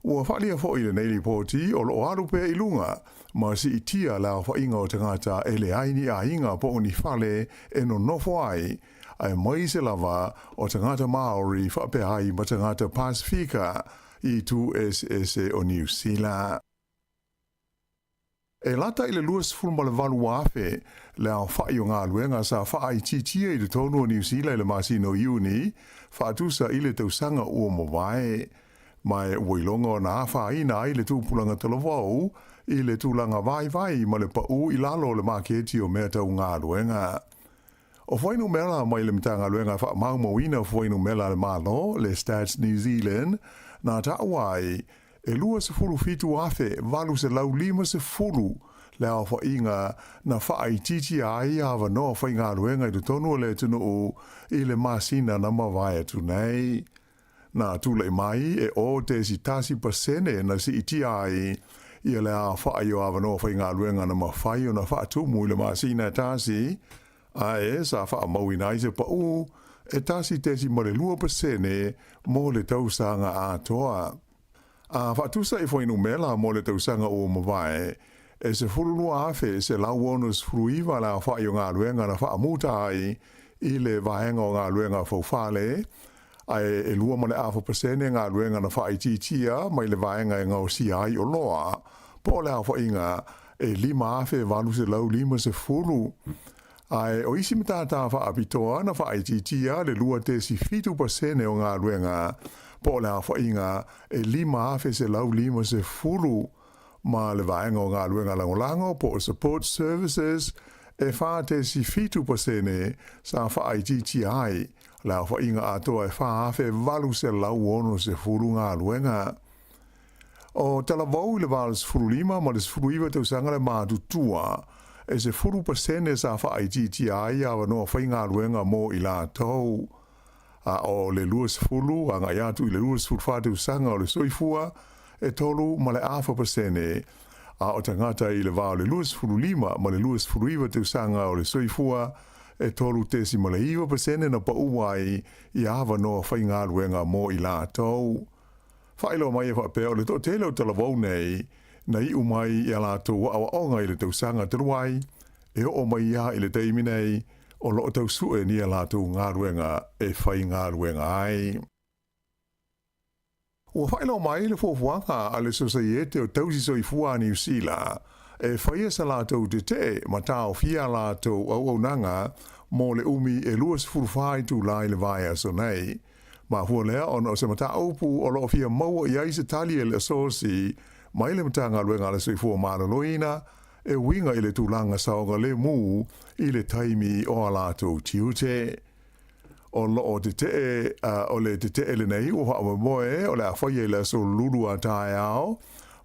H: Ua whalia fo i le nei poti o lo aru pea i lunga ma si itia la whainga o tangata e le aini a inga po ni whale e no nofo ai ai mai se lava o tangata Maori whapea ai ma tangata Pasifika i tu SSA o New Zealand. E lata i le luas fulma le valu afe le au whai o ngā luenga sa whai titia i le tonu o New Zealand le masino Iuni whaatusa i le tausanga ua mawai mai wailonga o nā whaina i le tūpulanga talavau i le tūlanga vai ma le pau i lalo le maketi o mea tau ngā luenga. O whainu mela mai le mtanga luenga wha maumawina whainu mela le malo le Stats New Zealand nā tāwai e lua se fulu fitu afe, valu se lau lima se fulu, le au whainga na whaai titi ai awa noa whainga ruenga i tu tonu le tunu u i le masina na mawai atu nei. Na tūlei mai e o te si tasi pasene na si iti ai i le au whaai o awa noa whainga ruenga na mawhai o na whaatumu i le masina tasi, a e sa wha mawina i se pau e tasi tesi mo le 2% mo le tausanga atoa. A whatusa I whainu mela mo le tausanga o mawai, e se furulua afe se lau onus fruiva la whai o ngā luenga na whaamuta ai I le vahenga o ngā luenga faufale, ai e lua mo le 0.5% ngā luenga na whai titia mai le vahenga e ngau si ai o loa, po le whainga e 5 afe valu se lau 5 se furu. Ai o isi mtata whaapitoa na whai titia le lua te si 5% o ngā luenga, po le whainga e 5 afe se lau 5 se furu, ma le vaenga o ngā luenga langolango po support services e wha te si 5% sa wha ITTI la whainga atoa e wha afe valu se lau ono se furu ngā luenga. O talavau le valu se furu 5 ma le se furu iwa tau sanga le mātutua e se 4% sa wha ITTI a wanoa whainga luenga mo I la tau. A o le lua se furu a ngai atu I le lua se furu whātau sanga o le soifua e tolu ma le 0.5% a o tangata I le vao le luas furu 5 ma le luas furu iwa te usanga o le soifua e tolu tesi ma le 1% na pauai I awa noa whainga luenga mo I la tau. Whailo mai e whapea o le to tele o talavau nei na I umai I a la tau awa onga I le te usanga te ruai e o mai ia I le teimi nei o lo tau sue ni a la tau ngā luenga e whainga luenga ai. Ua whailo mai le fuafuanga a le sosaiete o tausi soifua New Zealand e whaia sa lātou te te ma tāo fia lātou au nanga mo le umi e luas furufai tu lai le vai aso nei. Ma hua lea ono se mata aupu o loo fia maua I aise tali e le asosi mai le matanga luenga le soifua maloloina e winga I le tūlanga saonga le mu I le taimi o a lātou tiute. O loo te te o le te te le nei o hawa moe o le awhaia le so lulu a tae ao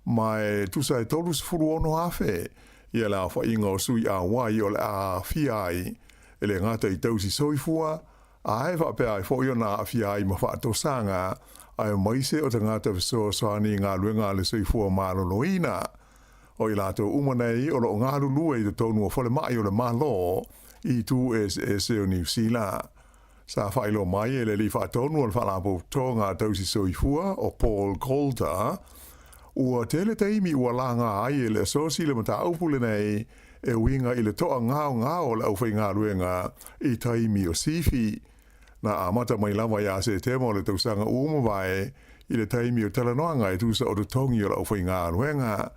H: mai tusa e tolu sifuru ono hafe ia le awhainga o sui a wai o le a fiai e le ngata I tausi soifua a hewa pea I fo na a fiai ma whaato sanga a maise o te ngata viso soani ngā luenga le soifua maloloina o I lato umanei o lo ngā lulu e te tonu o fole mai o le malo I tu e se o New Zealand. Sa whailo mai e le li whaatonu al whalapo tonga tausi soifua o Paul Coulter, ua tele teimi ua langa ai e le asosi le mata aupule nei e winga I le toa ngao le au whainga ruenga I taimi o sifi. Na amata mai lava ia se temo le tausanga umawai I le taimi o talanoanga e tusa o tongi o le au whainga ruenga.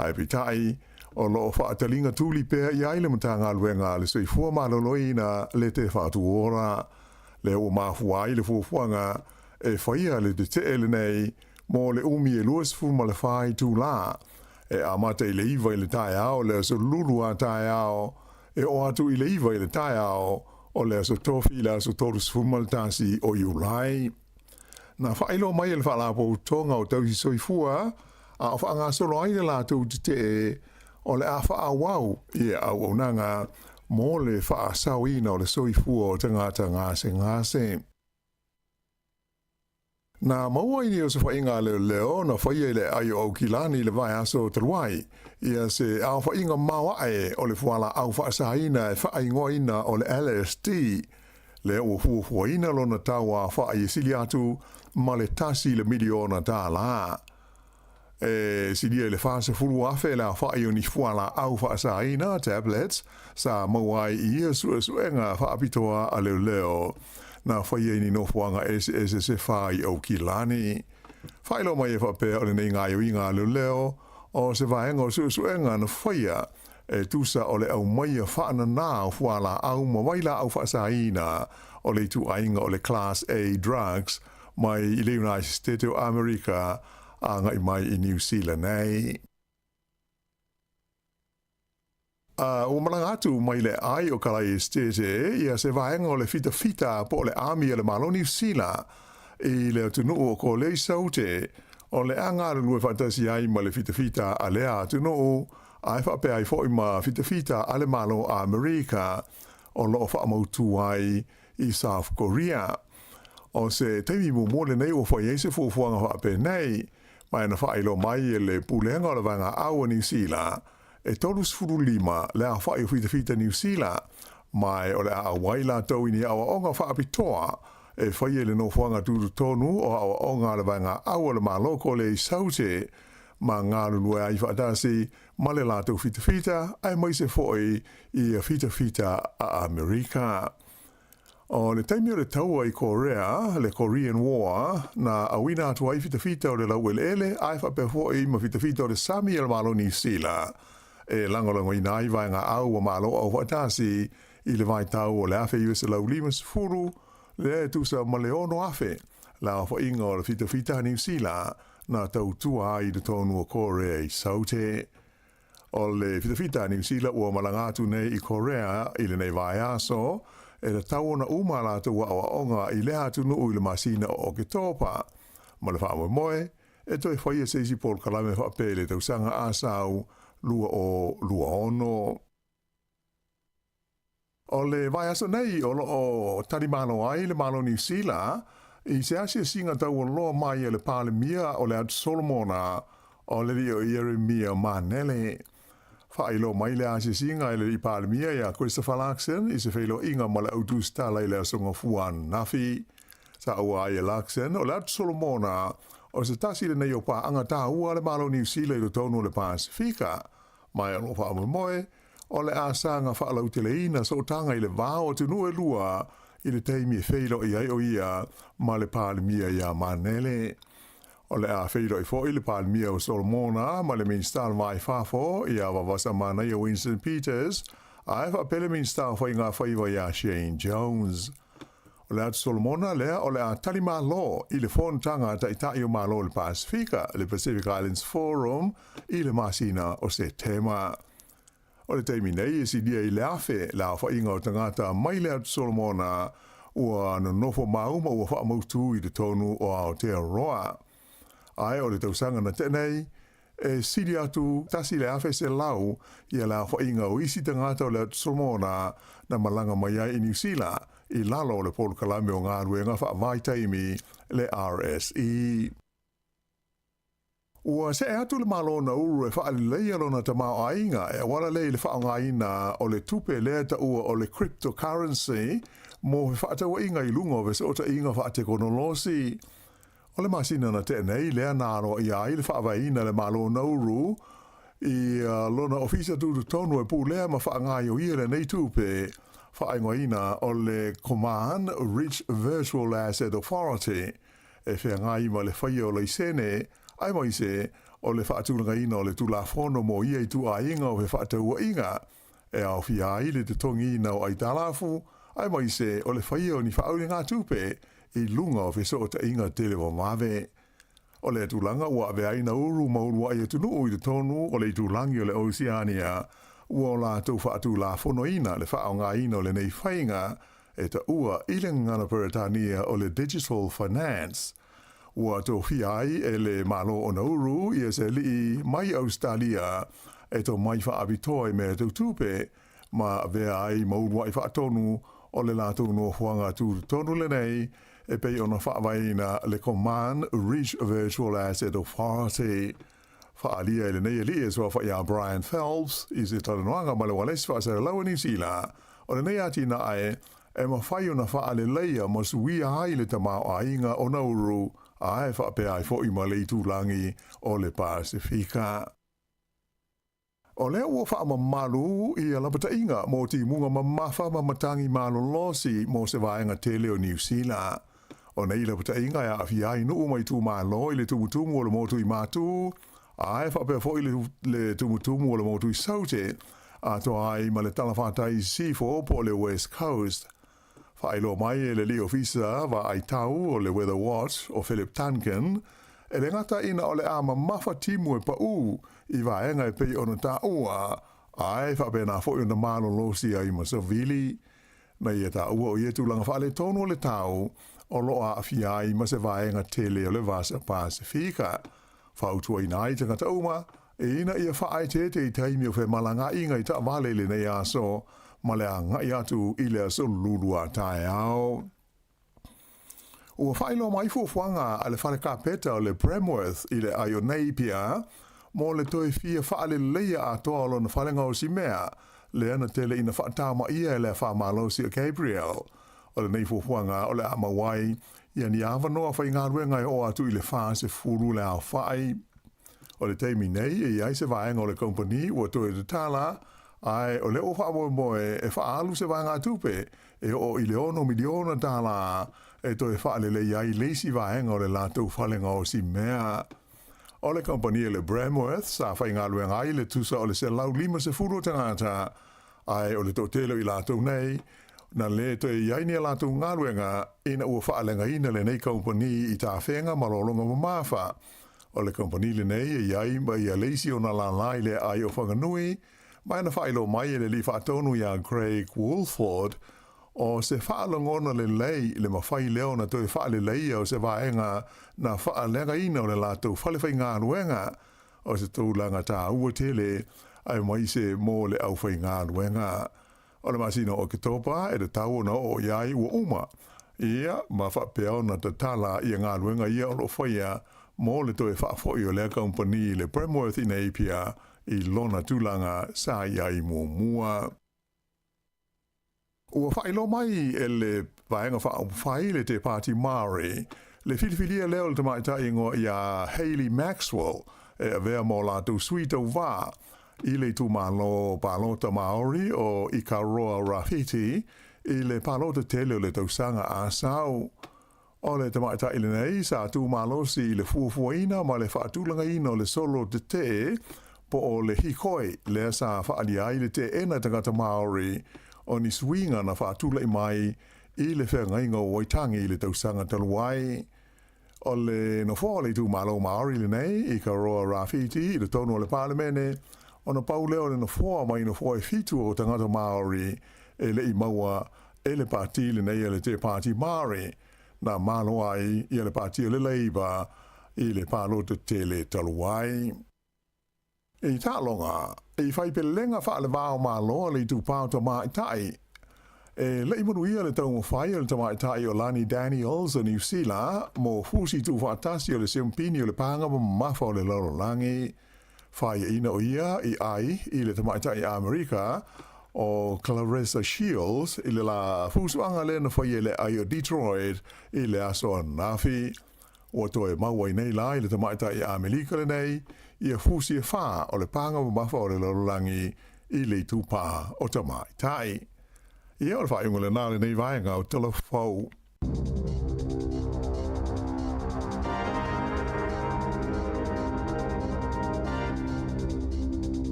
H: Ai pitai, o loo whaatalinga tuli pea I aile mata ngā ruenga le soifua maloloina le te whaatuora. Le o mafuai le fuafuanga e whaia le te ele nei mo le umi e luas fu ma le whai tū la e amata I le iwa I le tae ao le aso lulu a tae ao e o atu I le iwa I le tae ao o le aso tofi le aso torus fu ma le tasi o iulai. Na whailo mai le whalapo tonga o tausi soifua a o whaanga solo ai le lātou te o le a wha wau I au au nanga mo le wha sauina o le soifua o tangata ngase. Na maua ini o se whainga leo na whaia le ai o kilani le vai aso taruai. Ia se au whainga mawae o le whala au whaasaina e whaingoina o le LSD. Le o huaina lona tawa whaai sili atu ma le tasi le miliona tā la. E sidia le fase fulu afe la whaai o ni whala au whaasaina tablets sa mawai ia suenga whaapitoa a leo. Na whaia ni no whanga se whai au kilani. Whailo mai e whapea o le nei ngai o inga leo o se vaenga o suenga na whaia e tusa o le au mai a whaana nā o whala au mawaila au whaasaina o le tu ainga o le Class A drugs mai I le United States of America a ngai mai I New Zealand nei. O malanga atu mai le ai o kalai stete ia se vaenga o le fita po le ami le malo New Zealand I le tunu o ko le saute o le anga le lue fantasi ai ma le fita a le tunu ai fa pe ai fo ma fita ale malo a America o lo fa mautu ai I South Korea o se temi mo le nei o fa yese fo fa pe nei mai na fa ilo mai le pulenga le vanga au New Zealand e tolus furu lima le a whai fita New Zealand Mai o le a waila tau ini awa onga whaapitoa e whaie le no whanga tūru tonu o awa onga le vanga awa le maloko le saute ma ngā lulua ai whaatasi ma le lātou fita ai mai se foi i a fita a Amerika. O le taimi o le taua i Korea, le Korean War, na awina atu ai fita o le lau ele ai whape foi ma fita o le Sami al malo ni sila. E langolango i nai vai ngā au wa malo au whaatasi i le vai tau o le afe i se lau limas furu le tusa ma le ono afe la o inga o le fita ni sila na tau tua ai le tonu o Korea i saute. O le fita ni sila ua malangatu nei i Korea i le nei vai aso e le tau na umala tu wa onga i le atu nuu i le masina o ke topa. Ma le wha moe, e toi whaia seisi Paul Kalame whapele tau sanga asau lua ono. O le vai aso nei o tari malo ai le malo ni sila, i se asia singa tau o loa mai e le pāle mia o le atu Solomona o le rio Jeremia Manele. Whailo mai le asia singa e le i pāle mia ia Christopher Larkson i se whailo inga ma le autu stala i le asonga fuan nafi. Sa ua ai e Larkson o le atu Solomona o se tasi le nei o pā anga tā ua le malo New Zealand i tonu le Pasifika. Mai alo wha moe o le asanga whaalau te leina so tanga i le vāo tunu e lua i le teimi e whailo i ai o ia ma le pāle mia ia Manele. O le a whairo i fo i le pāle mia o Solomona ma le min stal mai whafo i a wawasa mana i a Winston Peters a e wha pele min stal whai ngā whaiwa i a Shane Jones. O le atu Solomona lea o le a tali malo i le whontanga ta i tai o malo le Pasifika le Pacific Islands Forum i le masina o se tema. O le teimi nei e si dia i le afe la wha inga o tangata mai le atu Solomona ua no nofo mauma ua wha mautu i le tonu o Aotearoa. Ai o le tausanga na tenei, e siri atu tasi le afe se lau i a la wha inga o isi tangata o le atu Solomona na malanga mai ai i New Zealand i lalo o le Paul Kalame o ngā ruenga wha vai taimi le RSE. Ua se e atu le malo na uru e wha leia lona ta mao ainga e wala lei le wha o ngā ina o le tupe lea ta ua o le cryptocurrency mo he wha atawa inga i lungo vese o ta inga wha te konolosi. O le masina na te nei lea naro i ai le wha ina le malo na uru i lona ofisa tutu tonu e pu lea ma wha ngai o ia le nei tupe wha ina o le Command Rich Virtual Asset Authority e whea ngai ma le whaia o le sene ai mai se o le whaatulanga ina o le tulafono mo ia i tu a inga o he whaataua inga e au fia ai le te tongi ina o ai talafu ai mai se o le whaia o ni whaauri ngā tupe i lunga o wheso o ta inga telewa mave. O le tulanga ua ave aina uru maurua i atunu i te tonu o le tulangi o le Oceania ua o la tau whaatu la fono ina le whaao ngā ina o le nei whainga e ta ua ile ngana peretania o le digital finance. Ua tau whiai e le malo o nauru i se li mai Australia e tau mai whaabitoi me tau tupe ma vea ai maurua i whaatonu o le lātou no huanga tūru tonu le nei e pei ona whaawaina le Command Rich Virtual Asset Authority. Whaalia e le nei li e swa whaia Brian Phelps i se talanoanga ma le walesi whaasara laua New Zealand o le nei ati na ae e ma whai ona whaale leia ma suia hai le tamao a inga o nauru a e whaapea ai fo i ma le tūlangi o le Pasifika. O lea ua wha malu i a lapata inga mo ti munga mamafa matangi malo losi mo se vaenga tele o New Zealand. O nei lapata inga a awhiai nuu mai tu malo i le tumutumu o le motu i matu, a e whapea fo i le tumutumu o le motu i saute, a to ai ma le talawhatai C4 po le West Coast. Whaelo mai e le li ofisa va ai tau o le Weather Watch o Philip Tankin, e le ngata ina o le ama mafa timu e pa i vaenga e pei ona ta ua, ai whapena fo i ona malo losi ai masavili. Na ia ta ua o ietu langa whaale tonu o le tau, o loa a fiai ma se vaenga tele o le vasa Pasifika. Whautua ina ai tanga tauma, e ina ia whaai te i taimi o whe malanga inga i ta vale le nei aso, ma le a ngai atu i le aso lulua tae au. Ua whaelo mai fuafuanga a le whare kapeta o le Bramworth i le aio nei pia, mo le toi fia whaale leia a toa lo na whalenga o si mea, le ana tele ina whaatama ia le whaamalo si a Gabriel. O le nei fufuanga o le amawai, ia ni awa noa whai ngā ruenga o atu i le whaa se furu le au whai. O le teimi nei, e ai se vaenga o le kompani, ua toe te tala, ai o le o wha moe e whaalu se vaenga tupe, e o i le ono miliona tala, e toe wha le iai leisi vaenga o le lātou whalenga o si mea. O le kompani e le Bramworth, sa whai ngā ruenga ai le tusa o le se lau lima se furu tangata, ai o le tōtelo i lātou nei, na le to iai ni la tu ngaluenga ina u faalenga ina le nei kompani i ta whenga malolonga mamafa. O le kompani le nei iai mai a leisi o na la lai le ai o whanganui, mai na whailo mai le li whaatonu ia Craig Woolford, o se whaalongona le lei le mawhai leo na toi whaale lei o se vaenga na whaalenga ina o le lātou whalewhai ngaluenga, o se tūlanga tā ua tele ai mai se mō le au whai ngaluenga. O le masino o Kitopa e te tau na o iai ua uma. Ia, ma whapea na te tala i ngā ruenga ia o lo whaia mō le toe whaafoi o lea kompani le Bramworth i Napier i lona tūlanga sa iai mua. Ua whailo mai e le vaenga whaai le te Pāti Māori, le whiliwhilia leo le te maita ingo i a Hayley Maxwell e a vea mō lātou suitau wā. I le tūmalo palota Māori o Ikaroa Rafiti, i le palota tele o le tausanga a sau. O le tamaita ile nei, sa tūmalo si i le fuafuaina ma le whaatulanga ina o le solo te te, po o le hikoi le sa whaalia i le te ena tangata Māori, o ni swinga na whaatula i mai i le whengainga o waitangi i le tausanga taluai. O le no fo le tūmalo Māori le nei, Ikaroa Rafiti, i le tono o le palemene, ona pau leo le na fua mai na fua e fitu o tangata Māori e le i maua e le pāti le nei e le te Pāti Māori na malo ai i le pāti le leiba i le pālota te le taluai. E i tālonga, e i whaipelenga wha le vāo māloa le i tūpāo ta māitai. E le i munu ia le tau mwhai o le ta māitai o Lani Daniels o New Zealand mo fusi tū whaatasi o le sempini o le pānga mafa o le lorolangi. Whai ina o ia i ai i le tamaita i Amerika o Clarissa Shields i le la fusuanga le na whai le ai o Detroit i le aso nafi. O toe maua i nei la i le tamaita i Amerika le nei i a fusi e wha o le panga mafa o le lorolangi i le tūpā o tamaitai. Ia o le whai unga le nāle nei vaenga o telefau.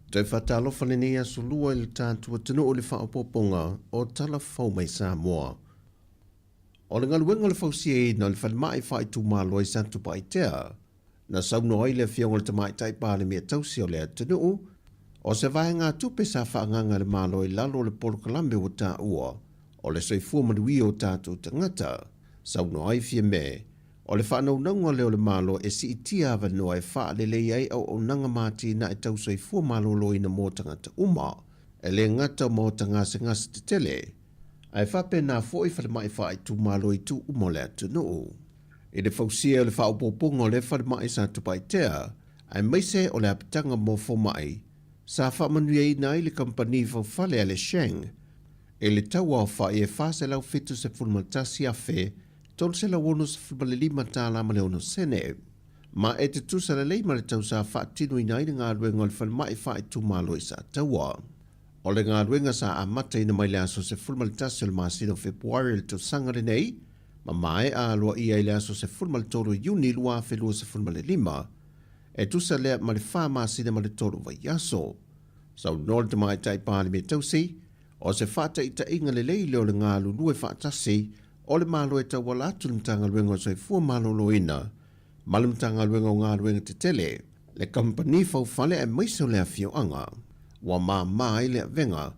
G: Tau whatalofa le nei aso lua i le tātua tino o le whaopoponga o tala whau mai Sāmoa. O le ngaluenga le whausie na le whalimai whai tū mālo i santu paitea, na sauno ai le whionga le tamaitai pāle mea tausi o le atinu, o se vai ngā tupe sa whaanganga le mālo i lalo le polokalambe o tā ua, o le soifua manui o tātou tangata, sauno ai fia me, o le whanau naunga leo le malo e si itia awa noa e wha le lei ai au o nanga mati na e tau soifua malo loi na mō tangata uma, e le ngata mō tangase ngase te tele, ai whape nā fōi whalimai wha i tū malo i tū umo le atunu. I le whausia o le whaopoponga o le whalimai sa tupaitea, ai maise o le apitanga mō fōmai, sa whamanui ei nai le kampani whawhale a le Sheng, e le taua o wha i e whase lau fitu se fulmatasi a whe, tol se la wono se fulmale lima tāla ma leono sene. Ma e te tusa le leima le tau sa whaatinu i nai ngā ruenga le whalimai wha i tū malo i sa taua. O le ngā ruenga sa amata ina mai le aso se fulmale tasi o le masino Februari le tau sangare nei, ma mai a alua ia i le aso se fulmale toro Juni lua whelua se fulmale lima, e tusa lea ma le wha masina ma le toro vai aso. Sau nol te mai tai pāle me tausi, o se whata i ta inga le lei leo le ngā lulue whaatasi, o le malo e tau wala atu mtanga luenga o soifua malo loina, malu mtanga luenga o ngā luenga te tele, le kampani whauwhale e maiso lea fio anga, wa mai lea venga,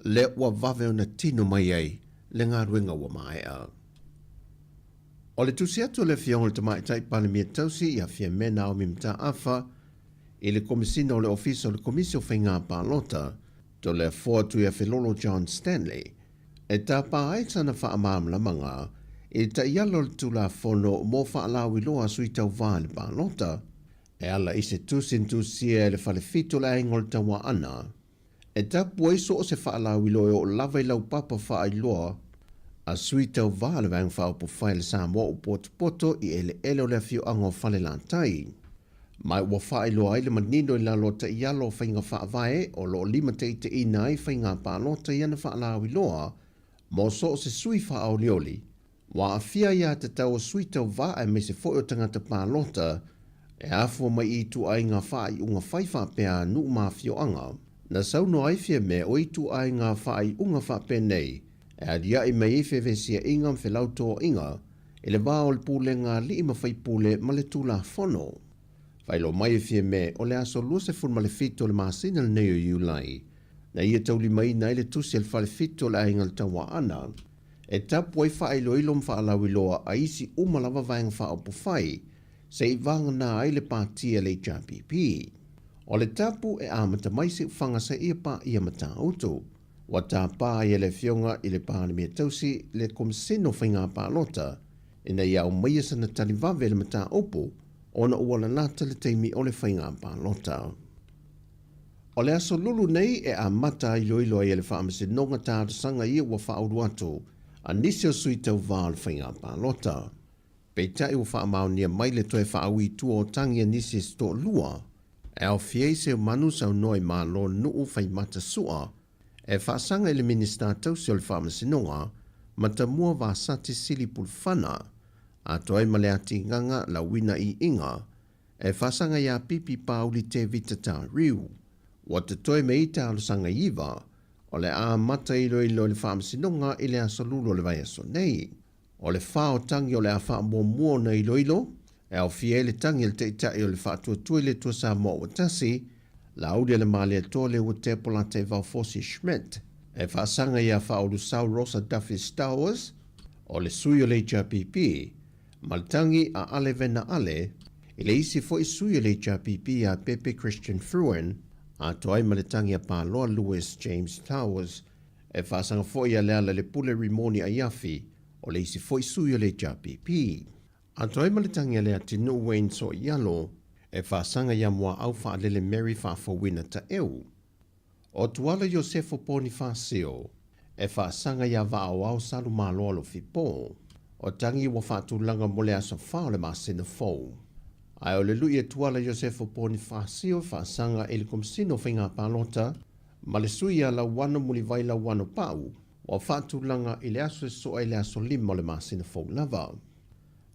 G: le wa vave o na tino mai ei, le ngā luenga wa mai a. O le tusi atu le fio o le tamai tai pale mia tausi i a fia mena o mimta afa, i le komisina o le ofisa o le komisio whainga pālota, to le fua tu ia Filolo John Stanley, e ta pa ai tana whaamamlamanga, e ta ialo le tula fono mo whaalawi loa sui tau vāle pālota, e ala i se tusin tusia le whale fito le aingol tawa ana, e tapu ai so o se whaalawi loa o lava i lau papa wha loa, a sui tau vāle vang wha upo whaile Sāmoa o poto i ele o le fio ango whale lantai. Mai ua wha loa ai le manino i lalo ta ialo whainga wha vae o lo lima te ite ina ai whainga pālota i ana whaalawi loa, mo so o se sui wha au lioli. Wa a fia ia te tau o sui tau vae me se fo o tangata pālota, e afo mai i tu ai ngā wha i unga whaiwha pēa nu ma fio anga. Na sau no ai fia me o i tu ai ngā wha i unga wha pē nei, e adia i mai e whewhesia inga mwhe lauto inga, e le wā o le pūle ngā li ima whai pūle ma le tūla whono. Whailo mai e fia me o le aso lua se fun ma le fito le māsina le neo iulai, na ia tauli mai na ile tusi le whale fito le ainga le tawa ana, e tapu ai wha ilo ilo mwha alawi loa a isi umalawa vaenga wha opo whai, se i vanga na ai le pātia le JPP. O le tapu e amata mai se whanga sa ia pa ia mata auto, wa tā pā ia le fionga i le pāne mea tausi le komsino whainga pālota, ina iau mai sana tali vave le mata opo, ona uala nata le teimi o le whainga pālota. O le aso lulu nei e a mata i loilo ai le whaamase nonga tāta sanga ia wa whauru atu, a nisi o sui tau vā le whainga pālota. Peitai o whaamau nia mai le toe whaawi tua o tangi a nisi sto lua, e au fiei se o manu sau noi mā lo nuu whai mata sua, e whaasanga i le minister tausi o le whaamase nonga, mata mua vā sati sili pulwhana, a toi male ati nganga la wina i inga, e whaasanga ia pipi pauli te vitata riu. Wa te toi me ita alo sanga iwa, o le a mata ilo ilo le whaamsinonga i le aso lulo le vai aso nei. O le whao tangi o le a wha mua na ilo ilo, e au fie le tangi le te itai o le wha tua le tua Sāmoa o tasi, la audi le male tole o te pola te vau fosi Schmidt, e whaasanga ia wha o lusau Rosa Duffy Stowers, o le sui o le JPP, maltangi a ale vena ale, i le isi fo i sui o le JPP a Pepe Christian Fruin, a toai maletangi a Pāloa Lewis James Towers, e whaasanga fo i a leala le pule rimoni a Iafi, o le isi fo i sui o le JPP. A toai maletangi a lea tinu Wayne so ialo, e whaasanga ia mua au wha lele Mary whaafawina ta eu. O tuala Josefo Poni Whaaseo, e whaasanga ia wa au salu māloa lo fipo, o tangi wa whaatulanga mole aso whao le masina fau. Ai o le lui e tuala Josefo Poni Whaaseo whaasanga e le komsino whainga pālota, ma le sui a la wana muli vai la wana pau, wa whaatulanga i le aso e soa i le aso lima le masina fau lava.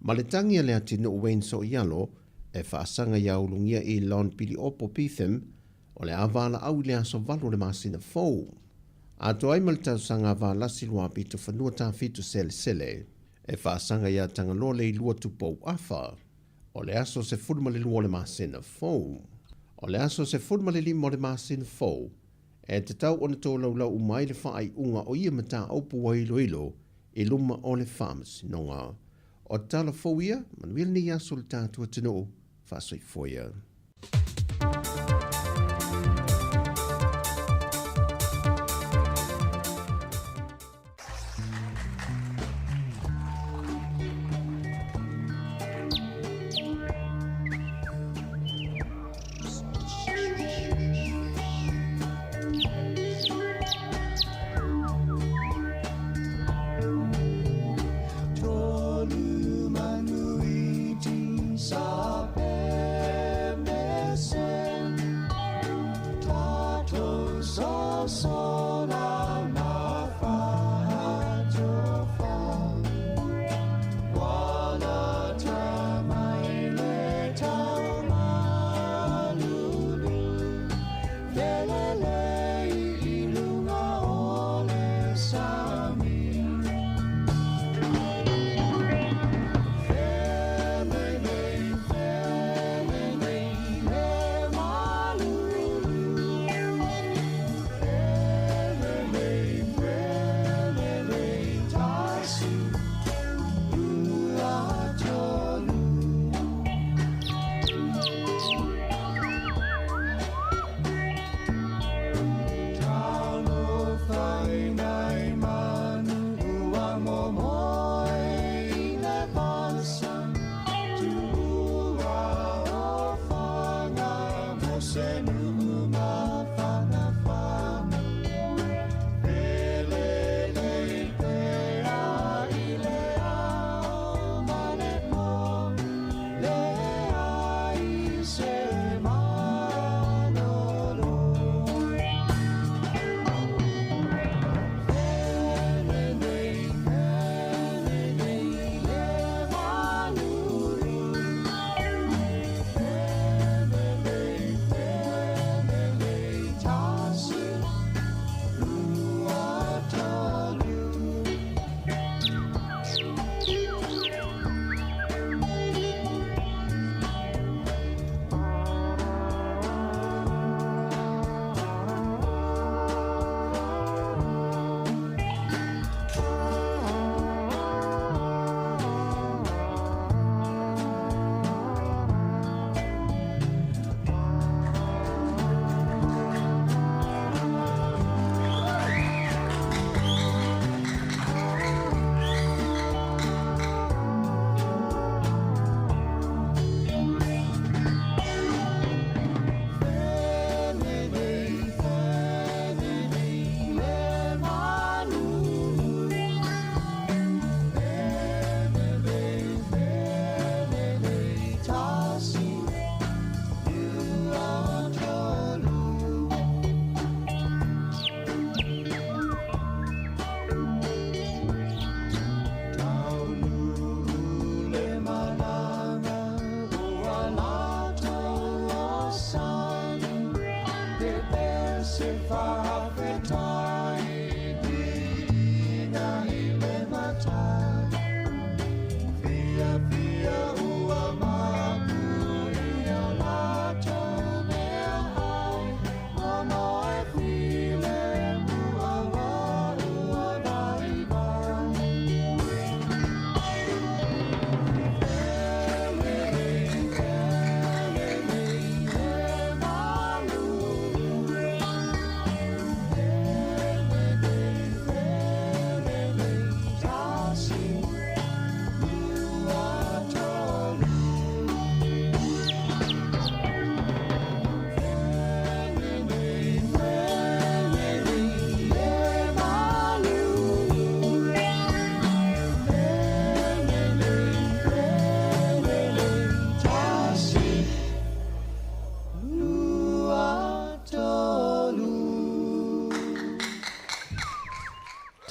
G: Ma le tangi a le atino Wayne so ialo, e whaasanga ia ulungia i lon pili opo pithim, o le avala au le aso valo le masina fau. A to ai malta sanga va lasi lua pito whanua tā fitu sele, e whaasanga ia tangalo le lua tupou afa, o le aso se furma le lua le masina fau. O le aso se furma le lima le masina fau, e te tau ona tō lau umai le whaai unga o ia mata aupu wa ilo i luma o le whaamasi nonga. O tala fau ia, manuel ni aso le tātua tino, whaasoi foia.
N: Sa pe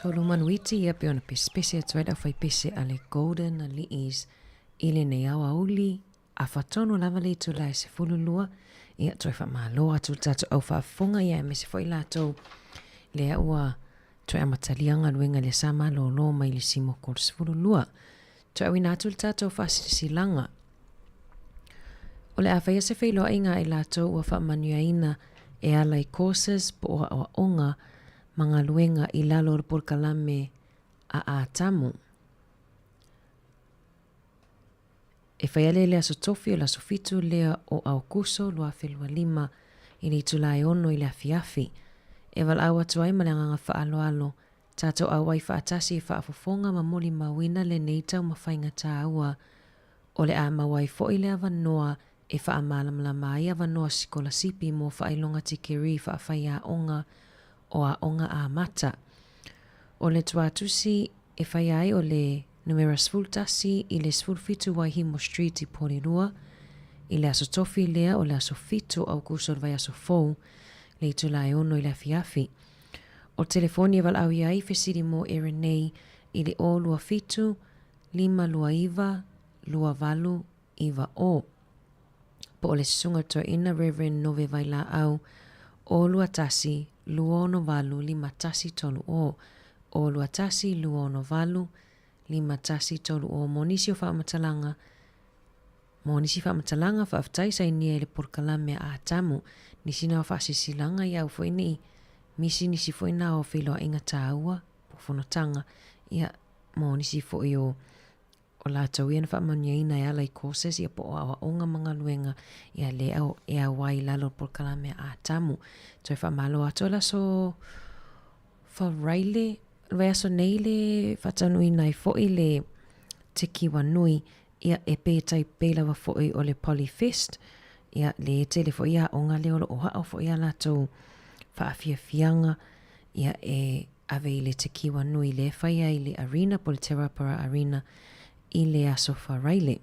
M: Tolu manuiti ia pe ona pespese atuaida fai pese ale golden a liis ile nei awa uli a fatonu lava le tu lai se fululua ia toi fa malo atu tatu au fa funga ia me se foi lato le ua toi amatalianga luenga le sama lo mai le simo kol se fululua toi awina atu tatu fa silanga ole a fai se fei loa inga i lato ua fa manuaina e alai courses po oa onga mga luenga i lalo por kalame a tamu. E whaiale lea so tofi o la sofitu lea o au kuso lua whelua lima i li tulai ono i lea fiafi. E wal awa tuai malanganga whaaloalo tato awai whaatasi i whaafofonga ma moli mawina le neitau mawhainga tāua o le a mawai fo i lea vanoa e whaamalamala ia vanoa sikola sipi mo whailonga tikeri whaafaya onga o a onga a mata. O le tuatusi e whaiai o le numera sfultasi i le sfulfitu Waihimo Street i Porirua, i le aso tofi lea o le aso fitu au kusor vai aso fou, le itu lai ono i le fiafi. O telefoni e wal au iai fesiri mo erenei i le o lua fitu, 5 lua iwa, lua valu, iwa o. Po o le sunga to ina Reverend Nove vai la au, o lua tasi, luono valu 5 tasi tolu o lua tasi luono valu 5 tasi tolu o monisi o whaamatalanga whaaftai sa inia ele porkalame a tamu nisi nao whaasisilanga iau fwini misi nisi fwina o whiloa inga tāua pufonotanga ia monisi fwoi o la tauiana whaamaniaina ia lai courses ia po awa onga mga luenga ia lea ea wai lalo porkalame a tamu toi whaamalo atola so wharaile Wea so nei le whatanui nai fwoi le te kiwa nui ia e pētai pēlawa fwoi o le Polyfest ia le tele fwoi a onga leo lo oha o fwoi a lato whaafiafianga ia e ave i le te kiwa nui le whaia i le arena po le Terapara Arena i le aso wharaile.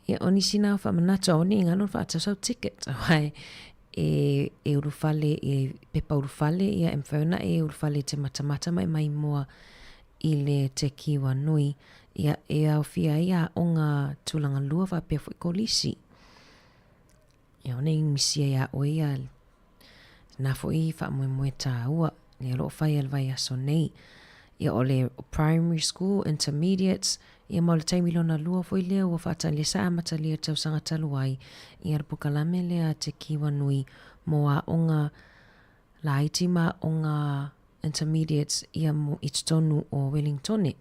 M: Ia onisi nao whamanata oni ingano whaatasau ticket awai e urufale e pepa urufale ia emwhauna e urufale te matamata mai moa i le te kiwa nui ia e au fia ia onga tulanga lua wa pia fui kolisi ia one misia ia oia na fui wha mwe tā ua ni alo whai alwai aso nei ia ole primary school intermediates ia mo le taimilona lua foi lea ua whaatali le saa matalia tau sanga taluai ia pukalame lea te kiwa nui mo a onga la itima onga intermediates ia mo itonu o Wellingtone.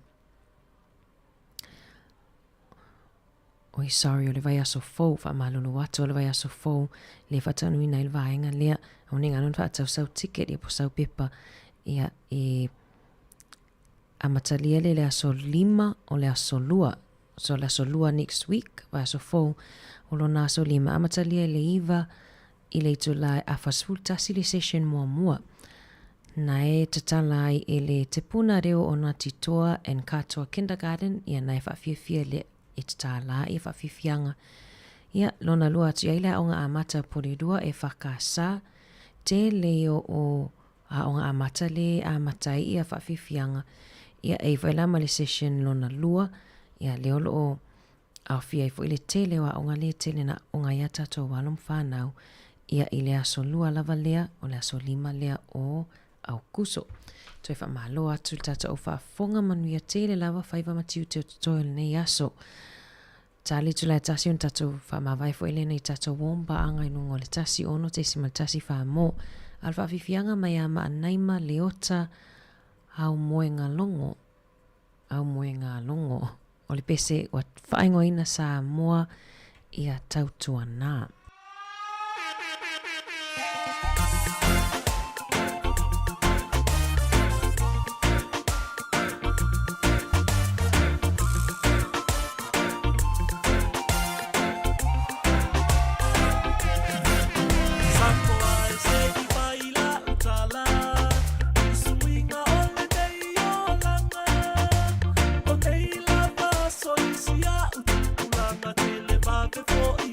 M: Oi sorry o le vai aso fou wha malolo watu o le vai aso fou le whatanui na ilwa inga lea o ninga non whaatau sau ticket ia po sau pepa ia e amatalia le aso 5 o le aso lua. So le aso lua next week, vai aso fou, o lo na aso 5. Amatalia le iwa i le itulai a fasfultasi le session mua. Na e tatala ai e le te puna reo o na titoa and katoa kindergarten, ia na e whaafiafia le e tatala e whaafiafianga. Ia lona lua atu ia ila onga amata Porirua e whakasa te leo o a onga amata le amatai ia whaafiafianga. Ia e whailama le session lona lua, ia leo o au fia i fo ile tele wa onga le tele na onga ia tato walom whanau, ia i le aso lua lava lea o le aso 5 lea o au kuso. Toi wha malo atu tato o whaafonga manuia tele lava whaiva matiu te tutoil nei aso. Tali tu lai tasi on tato wha mawai fo ile nei tato womba anga inungo le tasi ono te simal tasi wha mo. Al wha fifianga mai ama anaima leota au moenga longo. O le pese wa whaingoina Sāmoa ia tautua nā.
N: Before I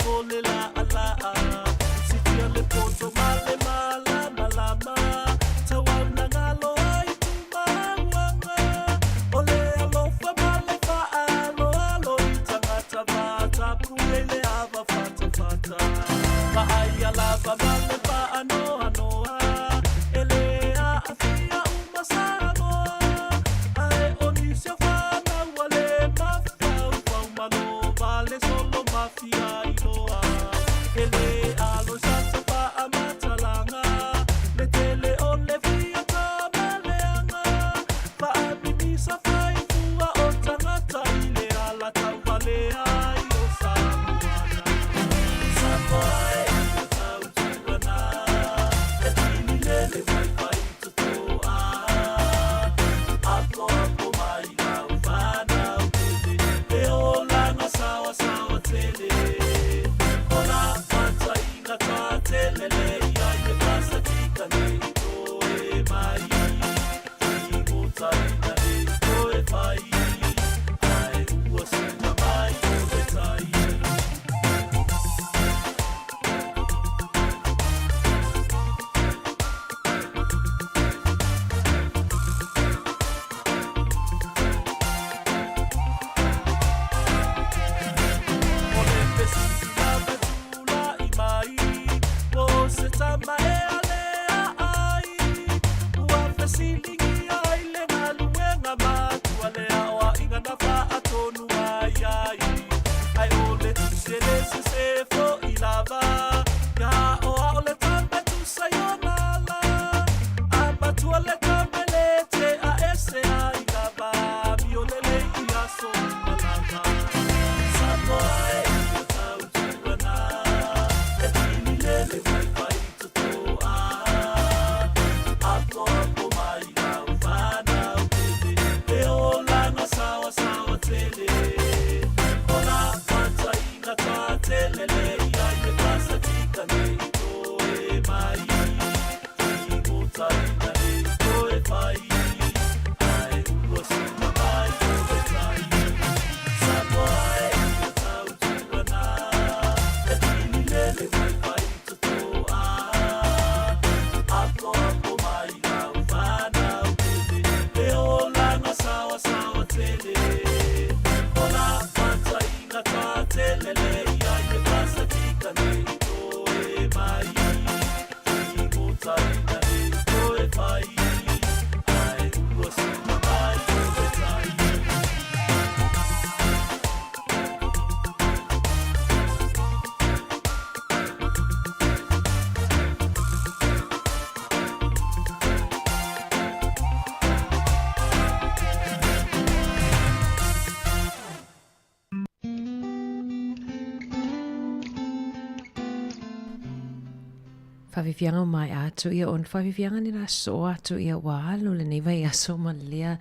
M: Whawhiwhianga mai atu ia on whawhiwhianga ni la so atu ia wālo le nei vai aso malea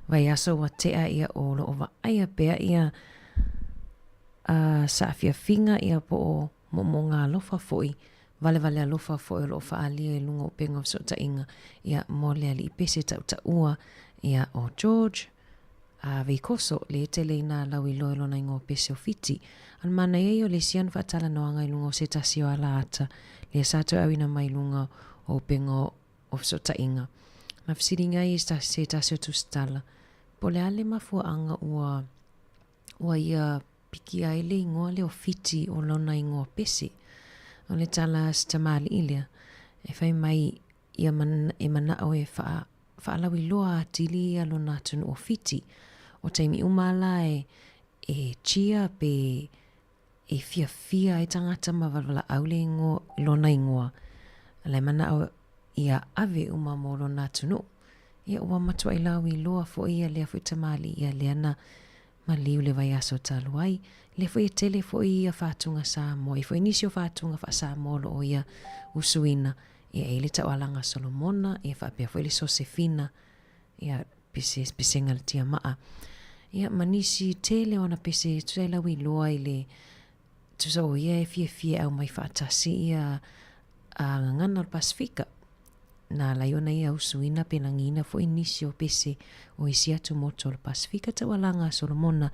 M: vai aso wa tea ia olo o aia pea ia sa whiawhinga ia po o mo ngā lofa foi vale alofa foi o lo whaalia i lunga o penga o sota inga ia mole ali i pese tau ta ua ia o George vei koso le te leina lawi loelo na ingo pese o fiti an mana ia o le sian whaatala noanga i lunga o se tasi o ala ata le sato awina mai lunga o pengo o sota inga. Ma fisiringa i se tasi o tustala. Po le ale mafua anga ua ia piki ai le ingoa le o fiti o lona ingoa pesi. O le tala stamali ilia. E fai mai ia mana o e whaalawi loa atili ia lona tunu o fiti. O taimi umala e chia pe e fia e tangata mawalwala aule ingo lona ingoa. Le mana o ia ave mo lona tunu. Ia ua matua ilawi loa fo ia lea fo tamali ia leana maliu le vai aso talu ai. Le fo ia tele fo ia whātunga Sāmoa. I fo inisio whātunga wha Sāmoa lo o ia usuina. Ia e le tawalanga Solomona. Ia whapea fo ile Sosefina. Ia pese ngalatia maa. Ia manisi tele ona pese tuelawi loa ile tusa o ia e fia au mai whaatasi ia ngana o Pasifika. Na laiona ia usuina penangina fo inisio pese o isi atu moto o Pasifika tawalanga Solomona.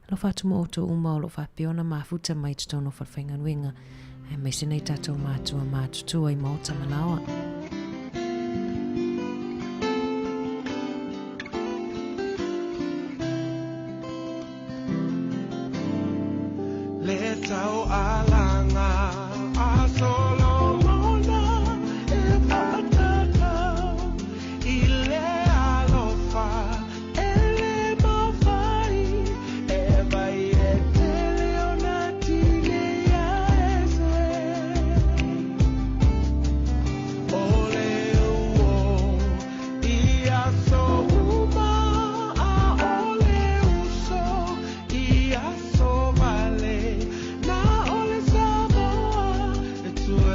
M: Lo whatu mo oto uma o lo whapeona mafuta mai tutono whawhainga nuenga. E mai senei tatou mātua mātutua i maota malawa.
N: Le tau alanga a Solomona e patatau I le alofa e le mawhai e vai e te leonati le ia ese o le uo I aso uma a o le uso I aso vale na ole Sāmoa e tue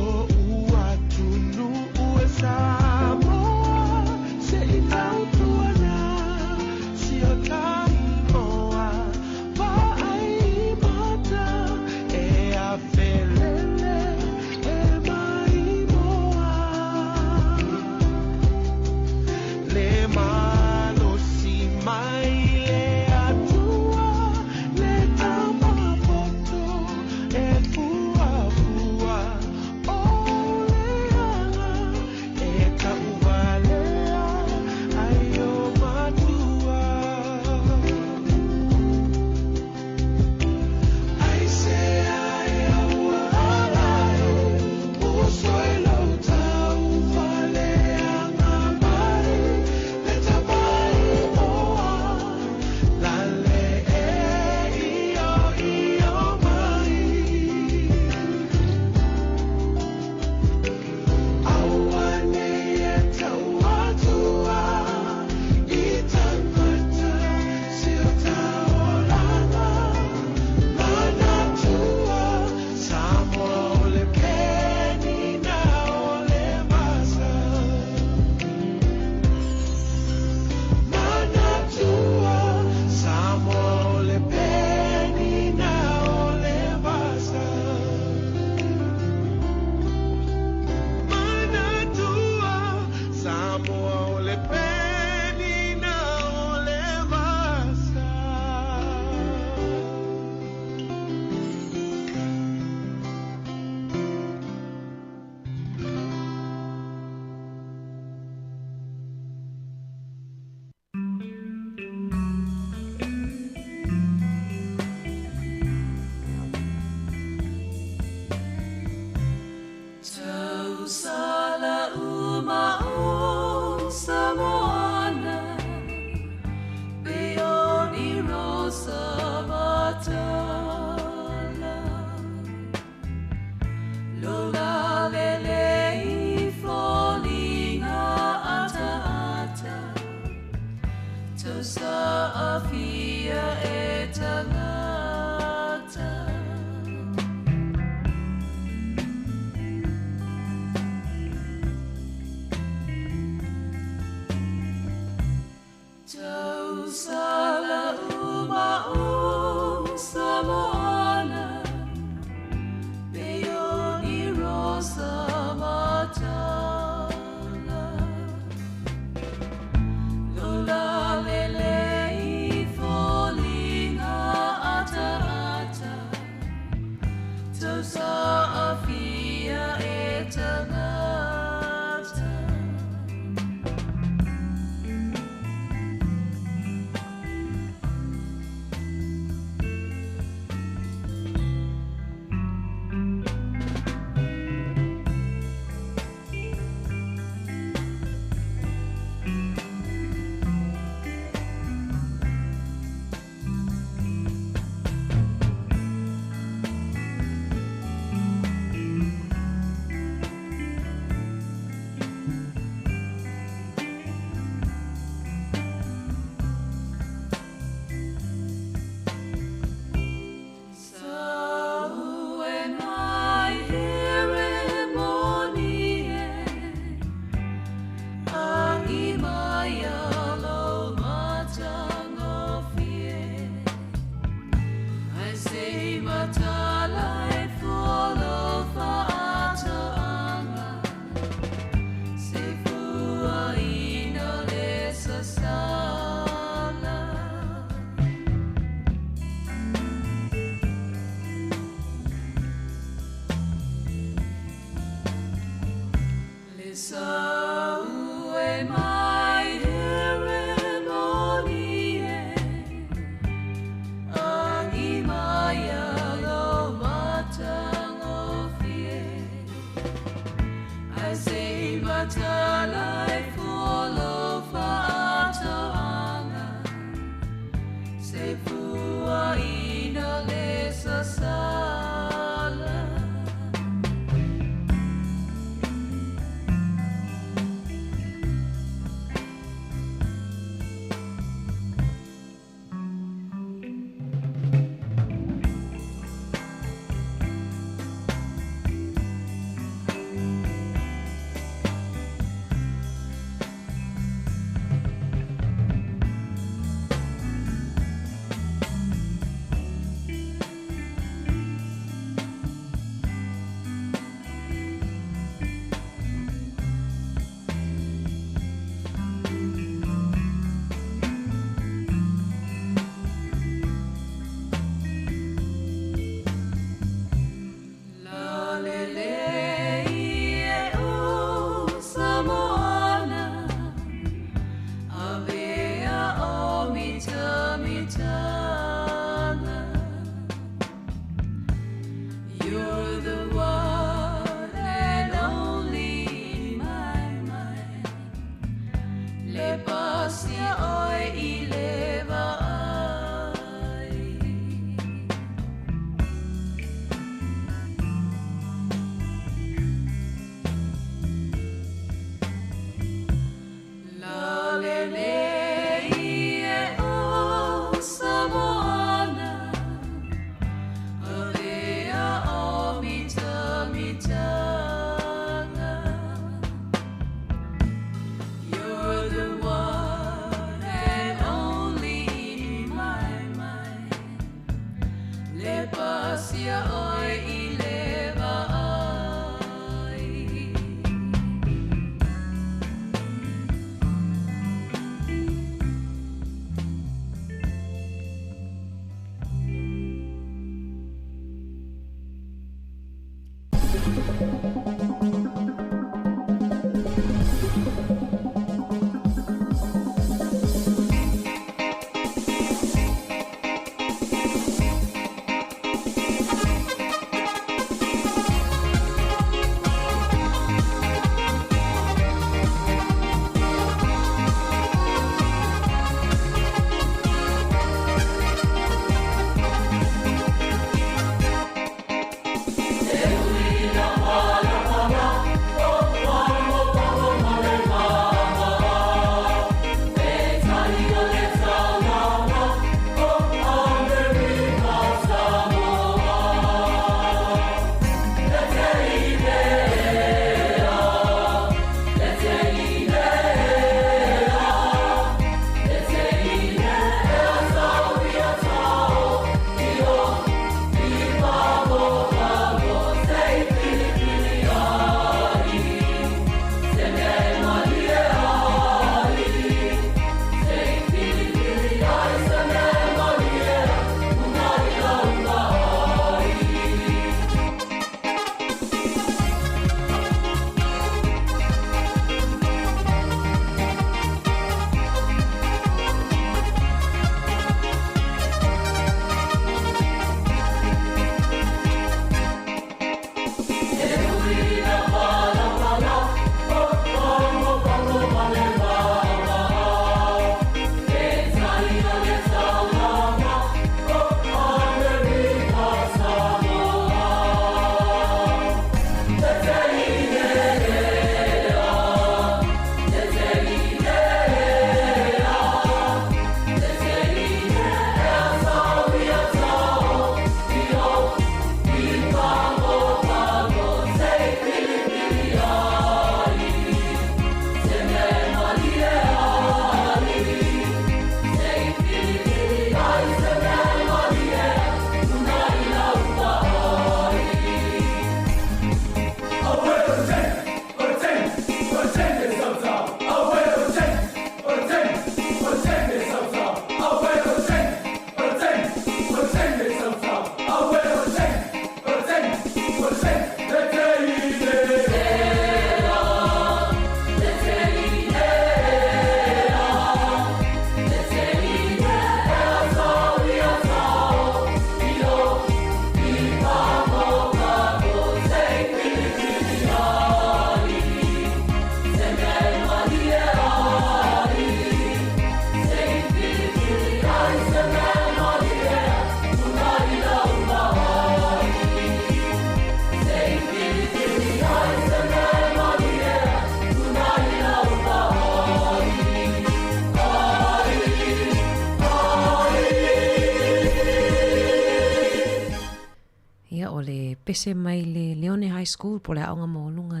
M: pese mai le Leone High School po le aonga moholunga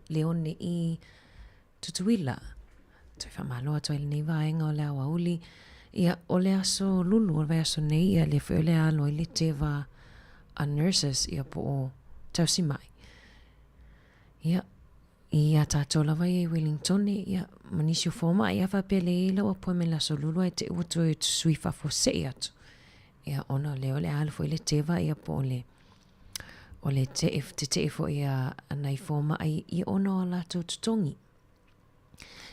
M: Leone I tutuila. Toi whamaloa toi le nei vaenga o le awauli. Ia o le aso lulu o le aso nei ia le wheo le alo I le teva a nurses ia po o tausi mai. Ia ia tātou lava I Wellington ia manisio foma ia whapele I lau apoi me la so lulu ai te uatu e sui whafo se atu. Ia ona leo le alo fo I le teva ia po o le te fo ia anai foma ai I ono la tau tutongi.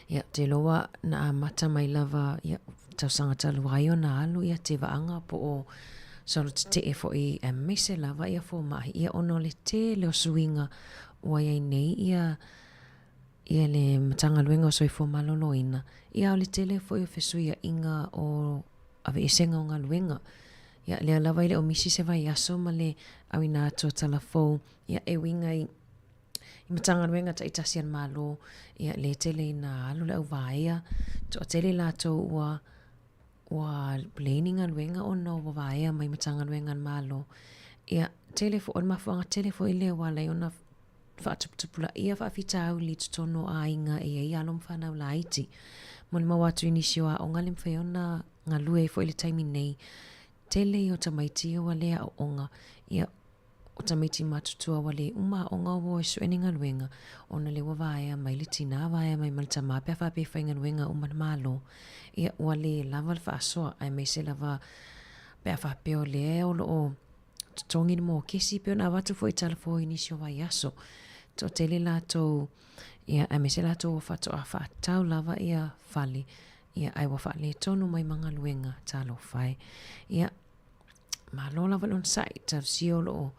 M: Ia te loa na mata mai lava ia tausanga talu ai o na alu ia te vaanga po o solo te fo I mese lava ia foma ia ono le te leo suinga o ai nei ia le matanga luenga o soi foma loloina. Ia o le tele fo I fesuia inga o ave isenga o ngā luenga. Ia lea lava ile o misi se vai aso ma le awina ato talafou. Ia e winga I matanga luenga ta itasian malo. Ia le tele ina alu le au vaea. To a tele lato ua planninga luenga o no vaea mai matanga luenga malo. Ia tele fo on mafuanga tele fo ile wala I ona whaatuputupula ia whaafita au li tutono a inga ia alom whanau la iti. Moni mawatu inisio a onga lim whaiona ngā lue fo ile taimi nei. Tele I o tamaiti o wale a onga. Ia o tamaiti matutua wale uma onga o sueni ngā luenga. Ona le wawaea mai le tina waea mai malita mapea whape whai ngā luenga umana malo. Ia wale lava whaasoa ai mai se lava pea whape o le o lo tongi ni mo kesi pe ona watu fo I talafo inisio vai aso. To tele lato ia ai mai se lato whato a whaatau lava ia fali. Ia ai wa whaale tonu mai mga luenga talo whai. Ia malo lava lon sai ta sio lo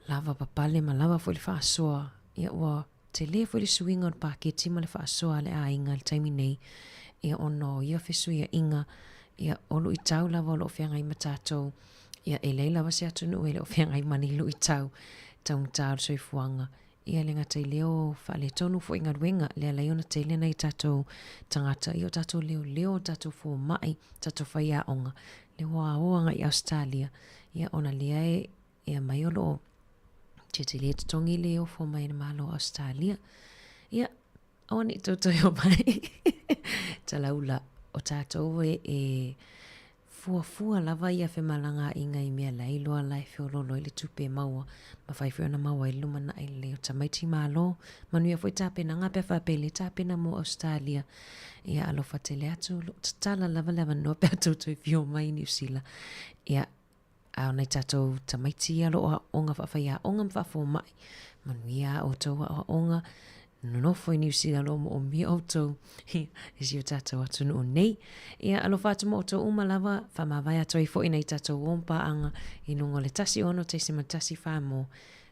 M: lava papale ma lava fo le whaasoa. Ia wa te le fo le suinga o paketi ma le whaasoa le a inga le taimi nei. Ia ono ia fesu ia inga. Ia olu I tau lava lo whianga I matatou. Ia e lei lava se atunu e le whianga I mani lu I tau. Tau ngā soi fuanga. Ia le ngata I leo whaale tonu fo inga luenga. Lea leiona te lena I tatou tangata. Ia tatou leo tatou fo mai. Tatou whai a onga. Le hoa oanga I Australia. Ia ona lea ia mai o loo. Te le tongi leo fo mai na malo Australia. Ia awan I tautoi o mai. Talaula o tatou e fua lava ia fe malanga inga I mea lai loa lai fe o lolo ili tupe maua. Ma fai fe ona maua I lumana I leo tamaiti malo. Manuia foi tape na ngā pefa pele tape na mo Australia. Ia alofa te le atu tala lava no pe atu toi fio mai New Zealand. Ia au nei tatou tamaiti alo o onga whawhai a onga mwhafo mai. Manuia o tau a onga. No foi New Zealand o mi o tau. Isi o tatou atu no nei. Ia alo whātu mo o tau umalava. Whamawai atoi fo I nei tatou ompa anga. I nungo le tasi ono te se matasi whamo.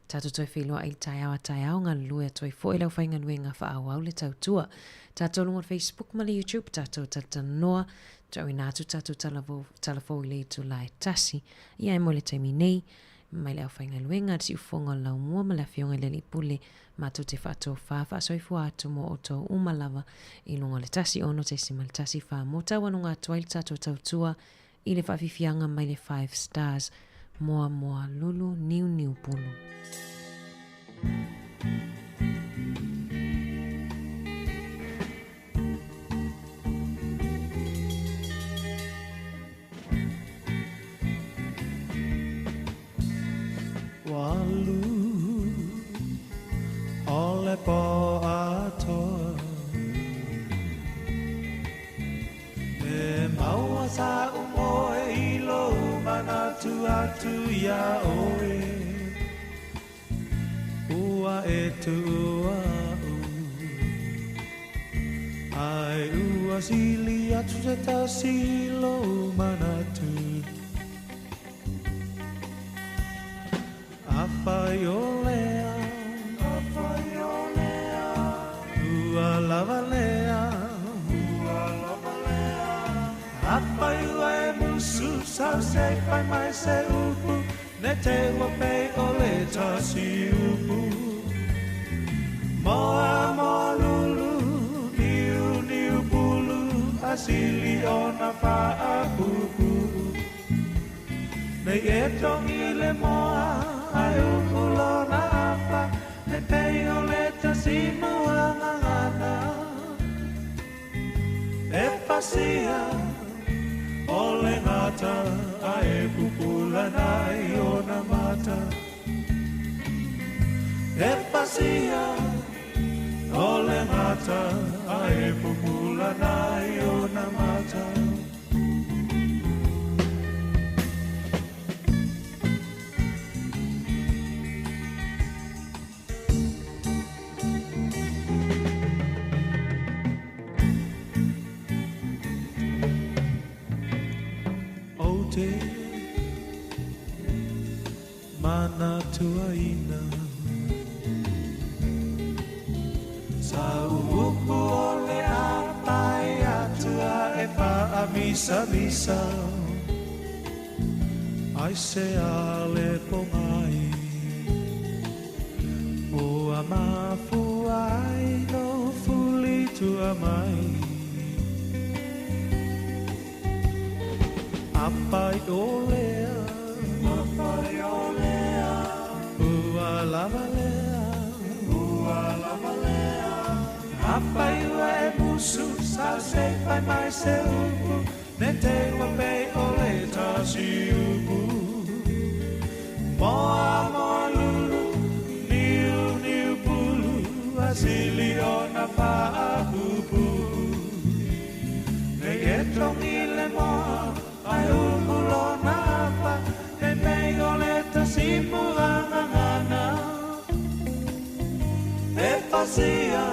M: Tātou toi whiloa i tai au ngā lue toi fo i lau whainga nuenga wha au le tau tua. Tātou lunga Facebook ma le YouTube, tātou tatanoa, tau i nātu tātou talafo i le tu lai tasi. Ia e mo le taimi nei, mai le au whainga luenga, si ufonga lau mua ma la fionga le li pule, mātou te whātou whāwha, soifu atu mo o tau umalava i lunga le tasi ono te sima le tasi wha. Mo tau anunga atua i tātou tau tua, i le whawhiwhianga mai le 5 stars, moa lulu niu pulu.
N: Walu ole po atoa e maua sa umoe ilo manatu atu ya oe ua e tua ai ua sili atu te tasilo manatu Afaiolea, ua lavalea, Afaua e musu, sau se pai mai se upu, ne te wapei o le tasi upu. Moa lulu, niu pulu, asili o na faa pupu. Nei e tongi le moa, ai umulo na apa, ne pei o le tasimu angangana. E pasia, o le ngata, ai pupula nai o na mata. E pasia, o le ngata, ai pupula nai o na mata. Mana tuaina Sa upu ole apai atua e pa amisa Ai se ale pongai O amafu ai no fuli tua mai Apai olea Ua lavalea Apai ua e musu Sa se pai mai se upu Ne te wapei ole tasi upu Moa lulu Niu pulu Asili o na faa pupu Ne e tongi le moa Ai umulo na apa Ne mei ole tasimu angangana E pasia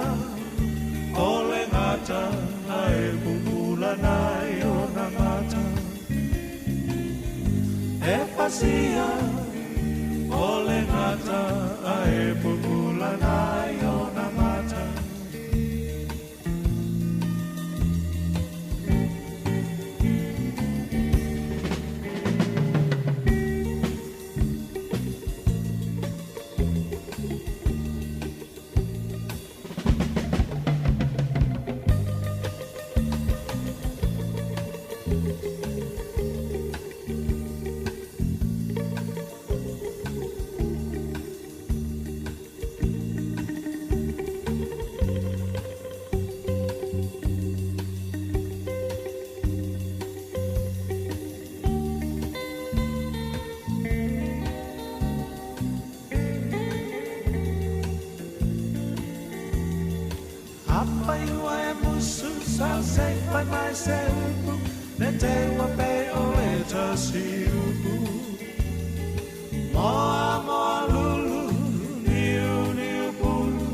N: Ole ngata Ai pupula nai o na mata E pasia Ole ngata Ai pupula nai o na mata Moa lulu, niu pulu,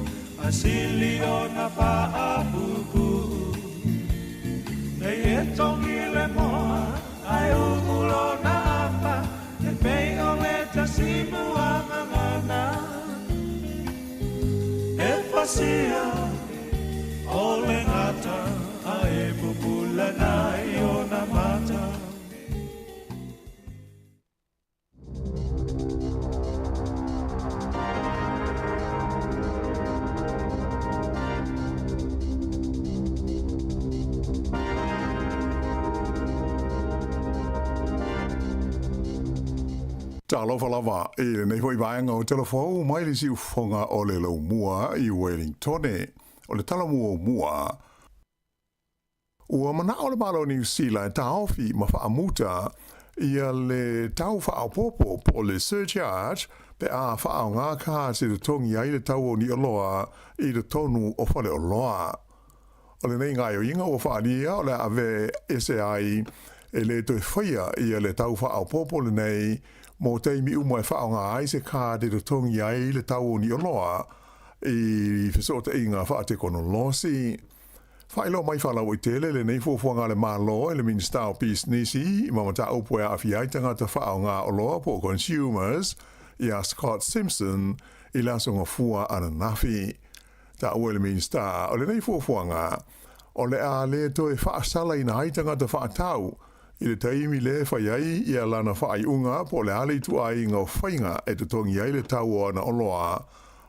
N: asili o na faa pupu. Nei e tongi le moa, ai umulo na apa, e pei o le tasimu amangana. sia o le ngata a e pupula nai o na mata.
H: Talofa lava e nei hoi vaenga o telefou mai le siu fonga o le lau mua I Wellington o le tala mua mua. Ua mana o le malo New Zealand ta ofi ma whaamuta ia le tau whaapopo po le surcharge pe a whaao ngā kā se le tongi ai le tau o ni aloa I le tonu o whale o loa. O le nei ngai o inga o whaania o le ave SAI e le toi whaia ia le tau whaapopo le nei mo teimi umo e whao ngā ai se kā de le tongi ai le tau o ni aloa I whesota inga wha te kono losi. Whailo mai whalau I tele le nei fuafuanga le malo e le Minister of Peace nisi I mamata upo e awhiaitanga te whao ngā oloa po consumers ia Scott Simpson I lasonga fua ana nafi. Ta ue le Minister o le nei fuafuanga o le a le to e whaasala I na haitanga te whaatau I le taimi le whaiai ia lana whaiunga po le ale tu ai ngau whainga e te tongi ai le tau o ana oloa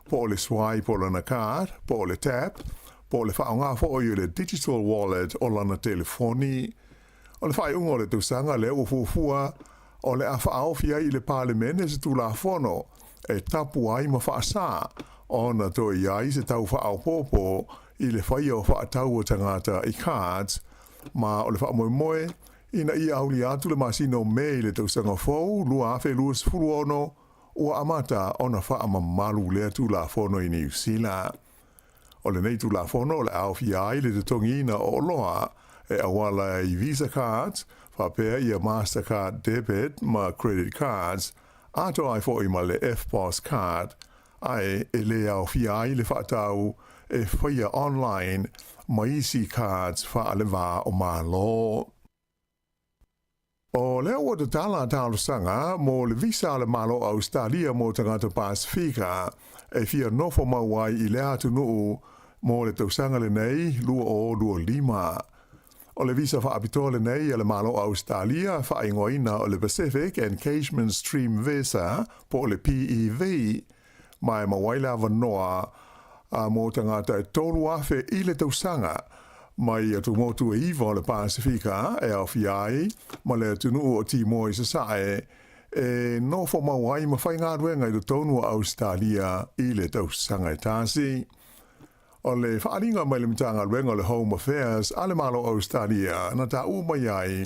H: po le swai po lana card, po le tap, po le whaonga fo o le digital wallet o lana telefoni. O le whaiunga o le tusanga le o fuafua o le a whaofia I le parlemene se tu la fono e tapu ai ma whaasa o na to iai se tau whaopopo I le whaia o whaatau o tangata I cards ma o le whaamoemoe Ina ia auli atu le masino mei le tausanga fau, lua afe lua sifuru ono, ua amata ona wha amamalu lea tu la fono I New Zealand. O le nei tu la fono o le awhi ai le te tongina o loa e awala I Visa cards, whapea ia Mastercard debit ma credit cards, ato ai fo I ma le F-Boss card, ai e le awhi ai le whaatau e whaia online ma isi cards wha ale wā o malo. O leo o te tala talo sanga mo le visa le malo Australia mo tangata Pasifika e fia nofo mawai I le atu nuu mo le tausanga le nei lua o lua lima. O le visa wha apito le nei le malo Australia wha ingoina o le Pacific Engagement Stream Visa po le PEV mai mawai la vanoa mo tangata e tolu afe I le tausanga mai atu motu e iwa o le Pasifika e au fiai, ma le tunu o Timoi Sasae, e nofo mawai ma whai ngā ruenga I le tonu o Australia I le tausanga e tāsi. O le whaaringa mai le mitanga ruenga o le Home Affairs a le malo Australia na tā mai ai,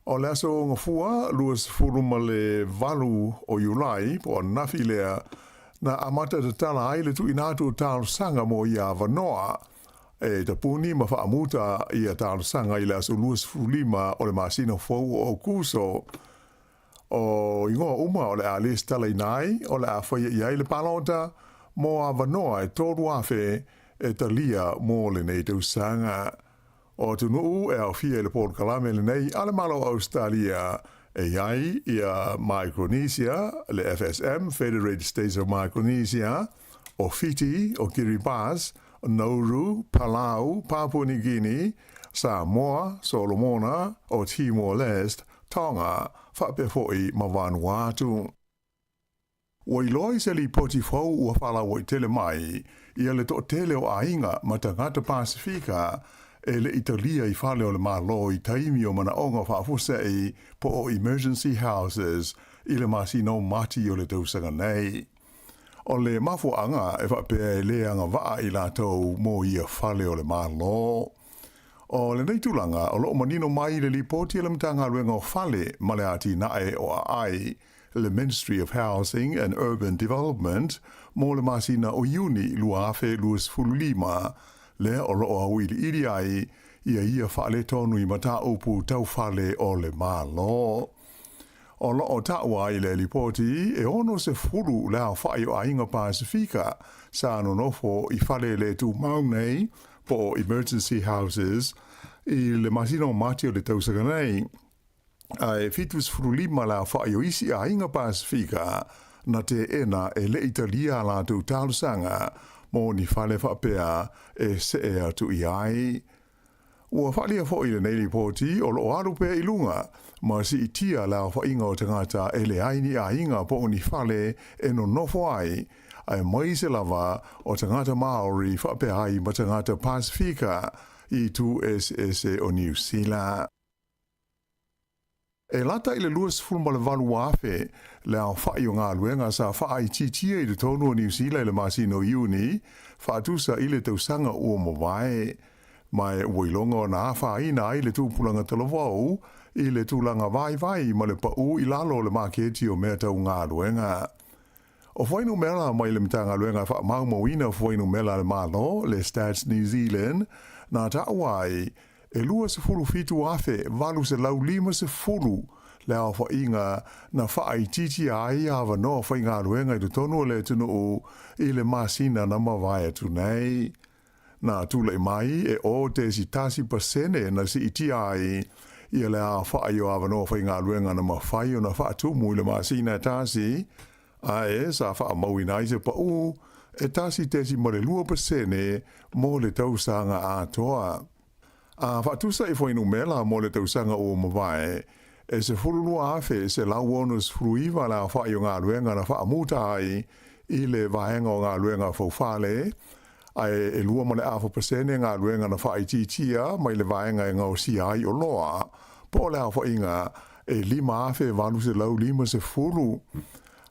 H: o le aso ngā fua luas furuma le valu o Julai po nafi lea na amata te tala ai le tu inatu tālu sanga mo ia vanoa, e te puni ma whaamuta I a tāna sanga I le aso luas fulima o le masina fau o kuso. O ingoa uma o le a les tala inai, o le a whaia I ai le palota, mo a vanoa e tōru awhe e talia mo le nei tau sanga. O tunu e au fia le Port Kalame le nei ale malo Australia e iai I a Micronesia, le FSM, Federated States of Micronesia, o Fiji, o Kiribati, Nauru, Palau, Papua New Guinea, Sāmoa, Solomona, o Timor-Leste, Tonga, whapefoi ma Vanuatu. Wai loi se li poti fau ua whala wai tele mai, ia le to tele o ainga ma tangata Pasifika, e le Italia I whale o le malo I taimi o mana onga whaafusei po o emergency houses, I le masino mati o le tausanga nei. O le mafuanga e whapea e leanga waa I lātou mo ia whale o le malo. O le neitulanga o loo manino mai le lipoti le mtanga ruenga o whale ma le ati nae o ai le Ministry of Housing and Urban Development mo le masina o Iuni luafe luas fulima le o loo hawili iri ai ia whale tonu I mata upu tau whale o le malo. O loo taua I le lipoti e ono se furu lea whai o ainga Pasifika sa nonofo I whale le tu maunei po emergency houses I le masino mati o le tausaka nei. Ai fitus furu lima lea whai o isi a ainga Pasifika na te ena e le Italia la tu talusanga mo ni fale whapea e se e atu i ai. Ua whalia fo i le nei ripoti o lo aru pe ilunga, ma si itia la whainga o tangata e le aini a inga po ni fale e no nofo ai, ai mai se lava o tangata Maori whapea ai ma tangata Pasifika i tu SSA o New Zealand. E lata i le luas fulma le valu wafe, le au whai o ngā luenga sa whai titia i le tonu o New Zealand le masino iuni, whaatusa i le tausanga ua mawai, mai wailonga o nā whaina i le tūpulanga talavau, i le tūlanga vai ma le pau i lalo le maketi o mea tau ngā luenga. O whainu mela mai le mitanga luenga wha maumawina whainu mela le malo, le Stats New Zealand, nā taawai, e lua se fulu fitu afe, valu se lau lima se fulu, le au whainga na whaai titi ai awa noa whainga luenga i tu tonu le tunu o i le masina na mawai atu nei. Nā tūlei mai e o te si tasi pasene na si iti ai i le a whaai o awa noa whainga luenga na mawhai o na whaatumu i le masina tasi, a e sa wha mawina i se pau, e tasi te si mare lua pasene mo le tausanga a toa. A whaatusa i whainu mela mo le tausanga o mawai, e se furulua afe se lau onus fruiva la whai o ngā luenga na whaamuta ai i le vahenga o ngā luenga faufale, ai e lua ma le awha pasene ngā luenga na whai titia mai le vahenga e ngau si ai o loa, po le awha inga e lima afe valu se lau lima se furu.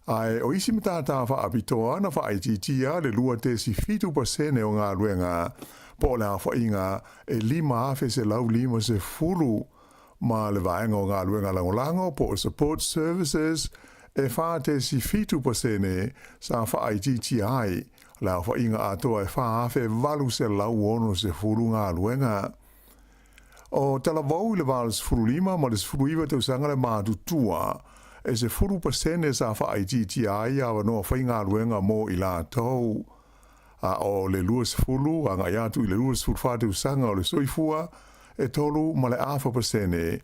H: Ai o isi mtata wha apitoa na whai titia le lua te si fitu pasene o ngā luenga, po le awha inga e lima afe se lau lima se furu, ma le vaenga o ngā luenga langolango po support services e wha te si fitu pasene sa wha ai titi ai, la wha inga atoa e wha afe valu se lau ono se furu ngā luenga. O talavau le valu se furu lima ma le se furu iwa te usanga le mātu tua, e se furu pasene sa wha ai titi ai awa noa whai ngā luenga mo i la tau. A o le lua se furu, a ngā iatu i le lua se furu wha te usanga o le soifua, e tolu ma le awha pasene,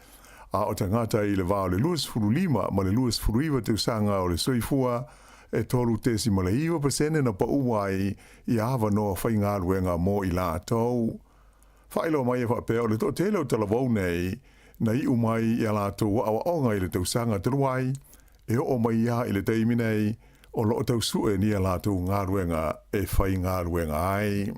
H: a o tangata i le vāo le luas furu lima, ma le luas furu iwa te usanga o le soifua, e tolu tesi ma le iwa pasene na pauwai i awa noa whai ngā luenga mo i la tau. Whailo mai e whapea o le to tele o talavau nei, na i umai i a la tau awa onga i le te usanga te ruai, e o mai ia i le teimi nei, o lo o tau sue ni a la tau ngā luenga e whai ngā luenga ai.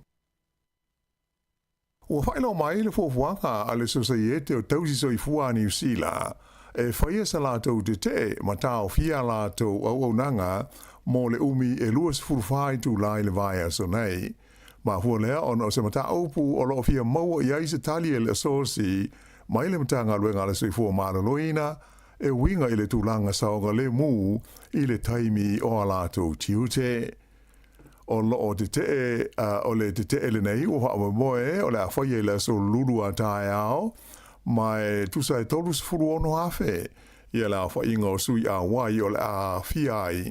H: Ua whailo mai le fuafuanga a le sosaiete o tausi soifua New Zealand, e whaia sa lātou te te ma tāo fia lātou au nanga mo le umi e luas furwhai tu lai le vai aso nei. Ma hua lea ono se mata aupu o lo fia maua i aise tali e le asosi, mai le matanga luenga le soifua maloloina, e winga i le tūlanga saonga le mū i le taimi o a lātou tiute. O lo o te te o le te le nei o hawa moe o le a whaia le so lulu a tae ao mai tusa e tolu se furu ono hafe i le a whainga o sui a wai o le a fiai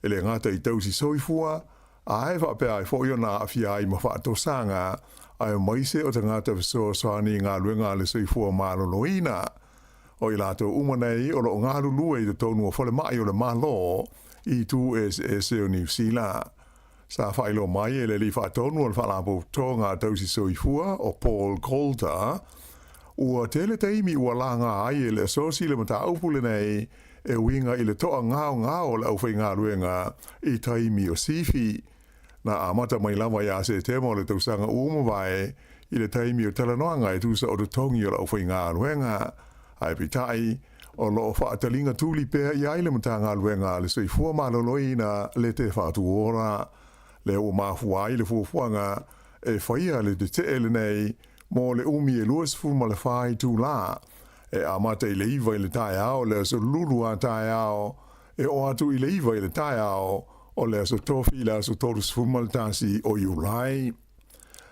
H: e le ngata i tausi soifua a e whapea i whoi o na a fiai ma whaatosanga a e maise o te ngata viso soani ngā luenga le soifua maloloina o i lato umanei o lo ngā lulua i te tonu o whale mai o le malo i tu SSA o New Zealand. Sa whailo mai e le li whaatonu al whalapo tonga tausi soifua o Paul Coulter, ua tele teimi ua langa ai e le asosi le mata aupule nei e winga i le toa ngao le au whai ngā ruenga i taimi o sifi. Na amata mai lama ia se temo le tausanga umawai i le taimi o talanoanga e tusa o tongi o le au whai ngā ruenga. Ai pitai, o lo whaatalinga tūli pēr i aile mata ngā ruenga le soifua maloloina le te whaatuora. Le o mafuai le fuafuanga e whaia le te ele nei mo le umi e luas fu ma le whai tū la e amata i le iwa i le tae ao le aso lulu a tae ao e o atu i le iwa i le tae ao o le aso tofi le aso torus fu ma le tasi o iulai.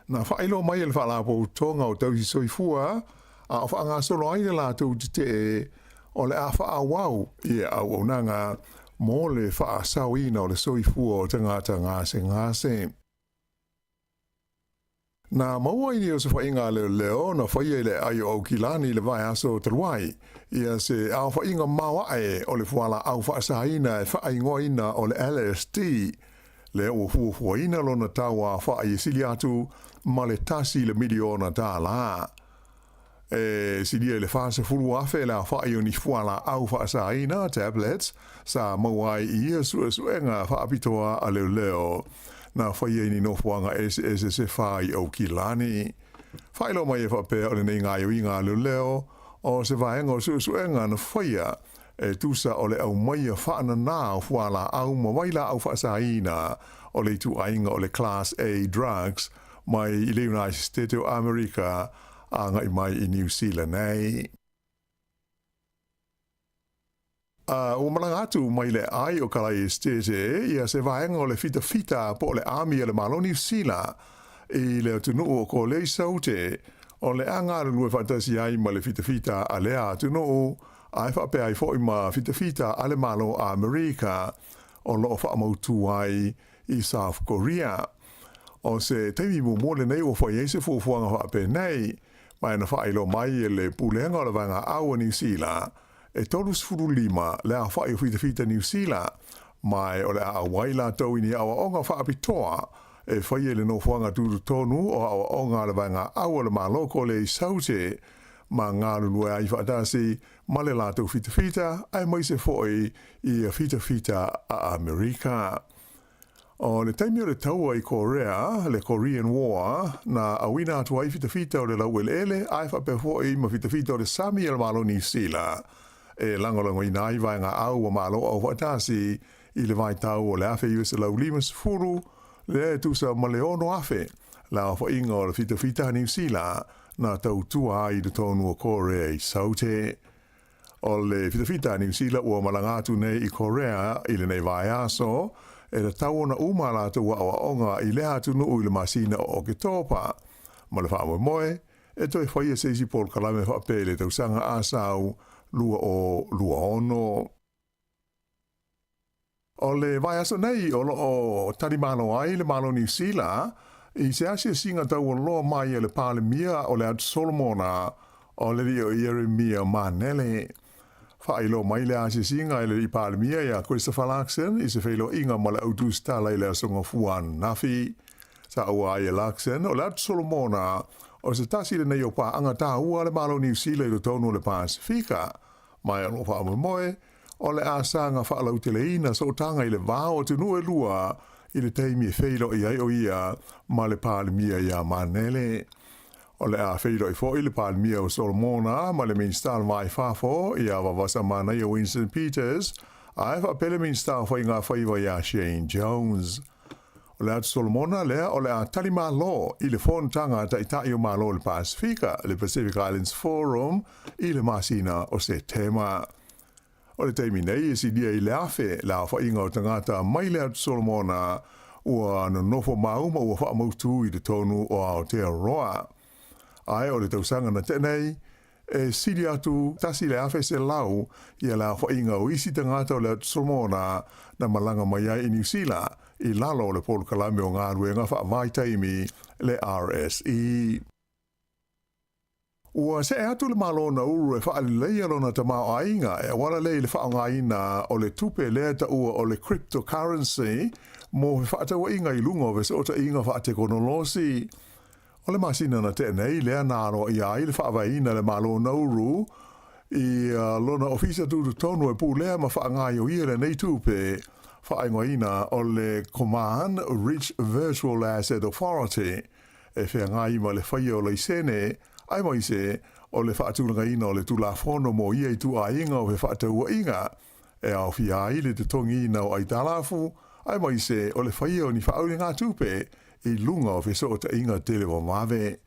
H: Na whailo mai e le whalapo tonga o tausi soifua a o whaanga solo aile la tau te o le a wha wau i au o nanga mo le wha sauina o le soifua o tangata ngase. Na maua ini o se whainga leo na whaia le ai o kilani le vai aso taruai, ia se au whainga mawae o le whala au wha saina e whaingoina o le LSD, le o fuafuaina lona taua whaai sili atu ma le tasi le miliona tā la. Sidia le fase fulu afe la whaai o ni fuala au whaasaina tablets sa mawai ia suenga whaapitoa a leo na whaia ni no fuanga SSF whai au kilani. Whailo mai e whapea o le nei ngā iwi ngā leo o se vaenga o suenga na whaia tusa o le au maia whaana nā o fuala au mawaila au whaasaina o le tu ainga o le Class A drugs mai i le United States of America a ngai mai i New Zealand nei. O malanga atu mai le ai o kalai stete ia se vaenga o le fita po le army le malo New Zealand i le tunu o ko le saute o le anga lue fantasi ai ma le fita a le atunu ai fa pe ai fo ma fita ale malo a America o lo fa mo tu ai i South Korea o se temi mo le nei o fa yese fo nga pe nei mai na fa ilo mai le pulenga o le vanga au New Zealand e tolus furulima le a fa fita New Zealand mai o le a waila tau ini awa onga fa apitoa e fa le no fuanga tu tonu o awa onga le vanga au le malo ko le saute ma ngā lulu ai whaatasi ma le lātou fita ai mai se foi i a fita a Amerika. O le taimi o le taua i Korea, le Korean War, na awina atu ai fita o le lau ele ai whape foi ma fita o le Sami al malo New Zealand. E langolango i nai vai ngā au o malo au whaatasi i le vai tau o le afe i se lau limas furu le tusa ma le ono afe la o inga o le fita New Zealand na tau tua ai de tonu o Korea i saute. O le fita New Zealand ua malangatu nei i Korea i le nei vai aso, e le tau na umala tu wa onga i le atu nuu i le masina o ke topa. Ma le wha moe, e toi whaia seisi pol kalame wha pele tau sanga asau lua ono. O le vai aso nei o tarimano ai le malo New Zealand, i se asia singa tau o loa mai le pāle mia o le atu Solomona o le rio Jeremia Manele. Whailo mai le asia singa le i pāle mia ia Christopher Larkson i se whailo inga ma le autus tala i le asonga fuan nafi. Sa ua ai Larkson o le atu Solomona o se tasi le nei o pā anga tā ua le malo New Zealand i tonu le Pasifika. Mai alo wha moe o le asanga whaalau te leina so tanga i le vāo te nue lua i le teimi e whailo i ai o ia ma le pālimia ia Manele. O le a whailo i fo i le pālimia o Solomona ma le minstal mai whafo i a wawasa mana i o Winston Peters a e whapele minstal whai ngā whaiwa i a Shane Jones. O le atu Solomona lea o le a talima lo i le whontanga ta i tai o malo le Pasifika, le Pacific Islands Forum i le masina o se tema. O le teimi nei e si dia i le afe la whainga o tangata mai le atu Solomona ua na nofo mauma ua whaamautu i le tonu o Aotearoa. Ai o le tausanga na tenei e sidi atu tasi le afe se lau i la whainga o isi tangata o le atu Solomona na malanga mai ai i New Zealand i lalo o le polu kalame o ngā ruenga whaamai taimi le RSE. Ua se e atu le malo na uru e whaalileia lona ta mao ainga e wala lei le whaongaina o le tupe lea ta ua o le cryptocurrency mo he whaatawa inga i lungo ve se o ta inga whaatekonolosi. O le masina na te nei lea naro i ai le whaavaina le malo na uru i lona ofisa tutu tonu e pu lea ma whaangai o ia le nei tupe whaingoina o le Command Rich Virtual Asset Authority e whaangai ma le whaia o le sene ai mai se o le whaatulanga ina o le tulafono mo ia i tu a inga o he whaataua inga e au fia ai le te tongi ina o ai talafu ai mai se o le whaia o ni whaauri ngā tupe i lunga o so o ta inga tele o mave.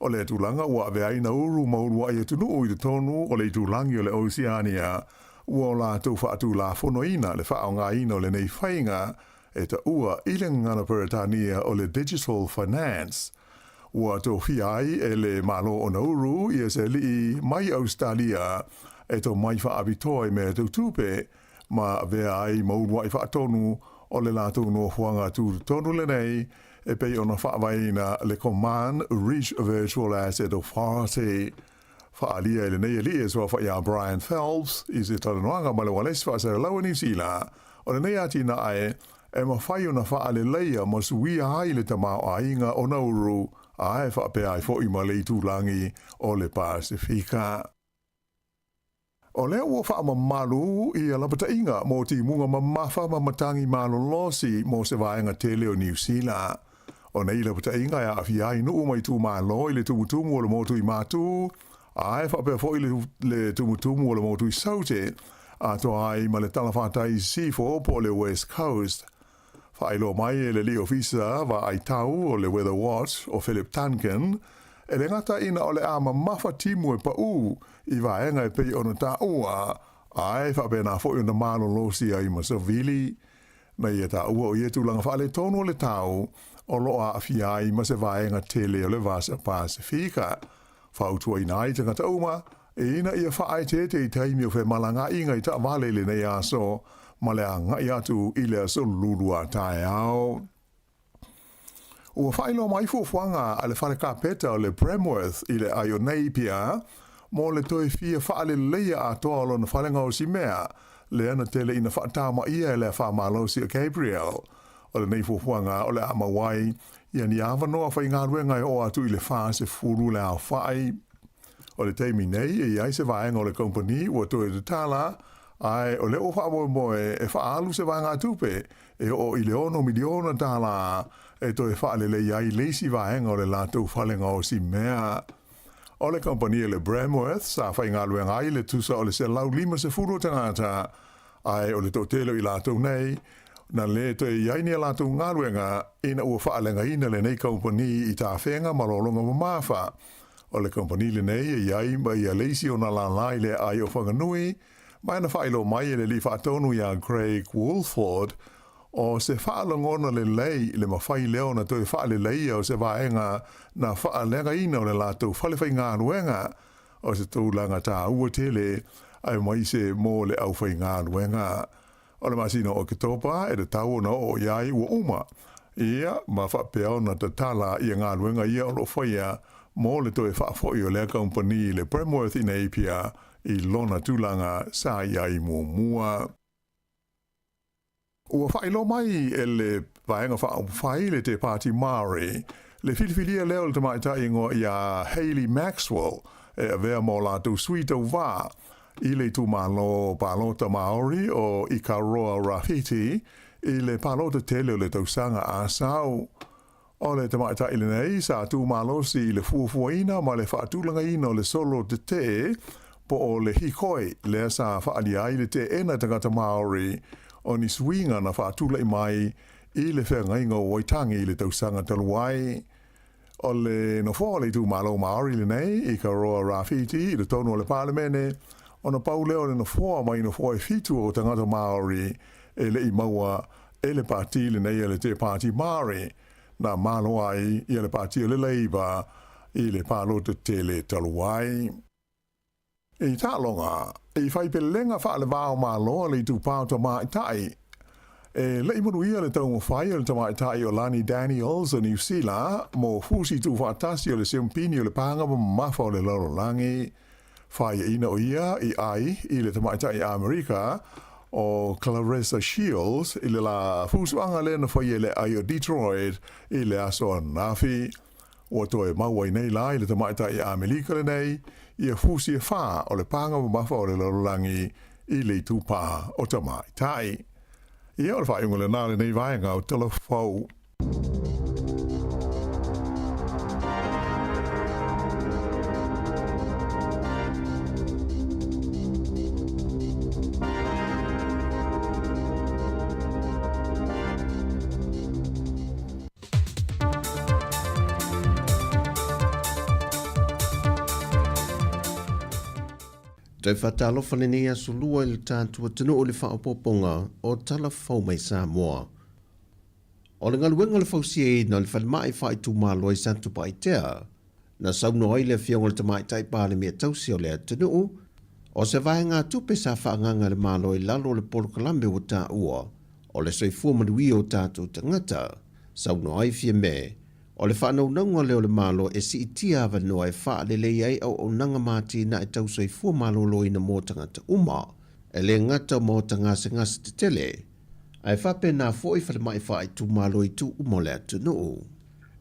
H: O le tulanga ua ave aina uru mauru ai atunu i te tonu o le tulangi o le Oceania ua o la tau whaatulafono ina le whaonga ina o le nei whainga e ta ua ilengana peretania o le digital finance. Ua tō whiai e le malo o nauru i se li mai Australia e tō mai whaabitoa me tō tupe ma vea ai maurua i whaatonu o le lātou no huanga tūru tonu le nei e pei ona whaawaina le Command Rich Virtual Asset Authority. Whaalia e le nei e li e swa whaia Brian Phelps i se talanoanga ma le walesi whaasara laua New Zealand o le nei ati na ae e mawhai o na wha le leia ma suia hai le tamau a inga o nauru a e wha pe ai fo i ma le tūlangi o le Pasifika. O lea ua wha ma malu i a lapata inga mo ti munga ma mawha ma matangi malolosi mo se vaenga tele o New Zealand. O nei lapata inga a awhi ai nuu mai tū malo i le tumutumu o le motu i mātū, a e wha pe fo i le tumutumu o le motu i saute, a to ai ma le Hepatitis C po le West Coast. Whaelo mai e le li ofisa wa ai tau o le Weather Watch o Philip Tankin, e le ngata ina o le ama mawha timu e pa u i vaenga e pei ona ta ua, a e wha pena fo i ona malo losi ai ma savili, na i e ta ua o ietu langa wha le tonu o le tau, o loa a fi ai ma se vaenga tele o le vasa Pasifika. Whautua ina ai te ngata uma, e ina ia wha ai te i taimi o whe malanga inga i ta vale le nei aso, ma le anga i atu i le aso lulua tae au. Ua whailo mai fuafuanga a le whare kapeta o le Bremworth i le Ionei pia, mo le toi fia wha le leia a toa lo na whalenga o si mea, le ana tele ina whaatama ia e le wha malosi a Gabriel. O le nei fuafuanga o le ama wai, ia ni awa noa whai ngā ruenga i o atu i le wha se furu le au whai. O le teimi nei, e iai se vaenga o le company, ua toi te tala, ai o le o wha moe e wha alu se vaenga tupe, e o i le ono miliona tala, e toi wha le iai leisi vaenga o le lātou whalenga o si mea. O le company le Bremworth, sa whai ngā ruenga i le tusa o le se lau lima se furu tangata, ai o le tōtelo i lātou nei, na le toi iai ni a lātou ngā ruenga, ina ua wha alenga ina le nei company i tā whenga malolonga mamafa. O le company le nei e iai ma ia leisi o na lalai le ai o whanganui, mai na whailo mai e le li whaatonu i a Craig Woolford, o se whaalangona le lei le mawhai leo na toi whaale lei o se vaenga na whaalenga ina o le lātou whalewhai ngā ruenga, o se tūlanga tā ua tele, ai mai se mō le au whai ngā ruenga. O le masino o Kitopa e le tau na o iai ua uma, ia ma whapea na te tala i ngā ruenga ia o lo whaia, mō le toe whaafoi o lea company le Bremworth i Napier i lona tūlanga sa iai mua. Ua whailo mai e le vaenga whaai le te Pāti Māori, le whiliwhilia leo le tamaita ingo i a Hayley Maxwell e a vea mō lātou suitau wā, i le tūmalo palota Māori o Ikaroa Rafiti, i le palota tele o le tausanga a sau. O le tamaita ile nei, sa tūmalosi i le fuafuaina ma le whaatulanga ina o le solo te te, po o le hikoi le sa whaali ai le te ena tangata Māori, o ni swinga na whaatula i mai i le whengainga o waitangi i le tausanga taluai. O le no fō le tūmalo Māori le nei, Ikaroa Rafiti, i le tono o le palemene, o na pau leo le no fōa mai no fōa e fitu o tangata Māori, e le i maua e le pāti le nei e le te Pāti Māori, na malo ai i le pāti o le leiba i le pālota tele taluai. E tā longa, e whai pe lenga wha le vāo māloa le tū pāo ta māitai. E le imunu ia le tau mwhai o le ta māitai o Lani Daniels o New Zealand, mo fusi tū whaatasi o le sempini o le pānga ma mawha o le lorolangi. Whai ina o ia i ai i le ta māitai i Amerika, o Clarissa Shields i le la fusuanga le na whai le ai o Detroit i le aso nafi. O toe mawai nei la i le tamaita i Amerika le nei i a fusi e wha o le panga mawha o le lorolangi i le tūpā o tamaitai. Ia o le whainga le nāle nei vaenga o telefau.
G: Tau whatalofa le nei asolua i le tātua tunu o le whaopoponga o tala whau mai Sāmoa. O le ngaluenga le whausie na le whalimai whai tū mālo i santu paitea, na sauno ai le whionga le tamaitai pāle mea tausi o le atunu, o se vai ngā tupe sa whaanganga le mālo i lalo le polokalambe o tā ua, o le soifua manui o tātou tangata, sauno ai fia me, o le whanau naunga leo le malo e si itia awa noa e wha le lei ai au nanga mati na e tau soifua malo loi na mō tangata uma, e le ngata mō tangase ngase te tele, Ai whape nā fōi whare mai whae tu malo I tu umole atu nuu.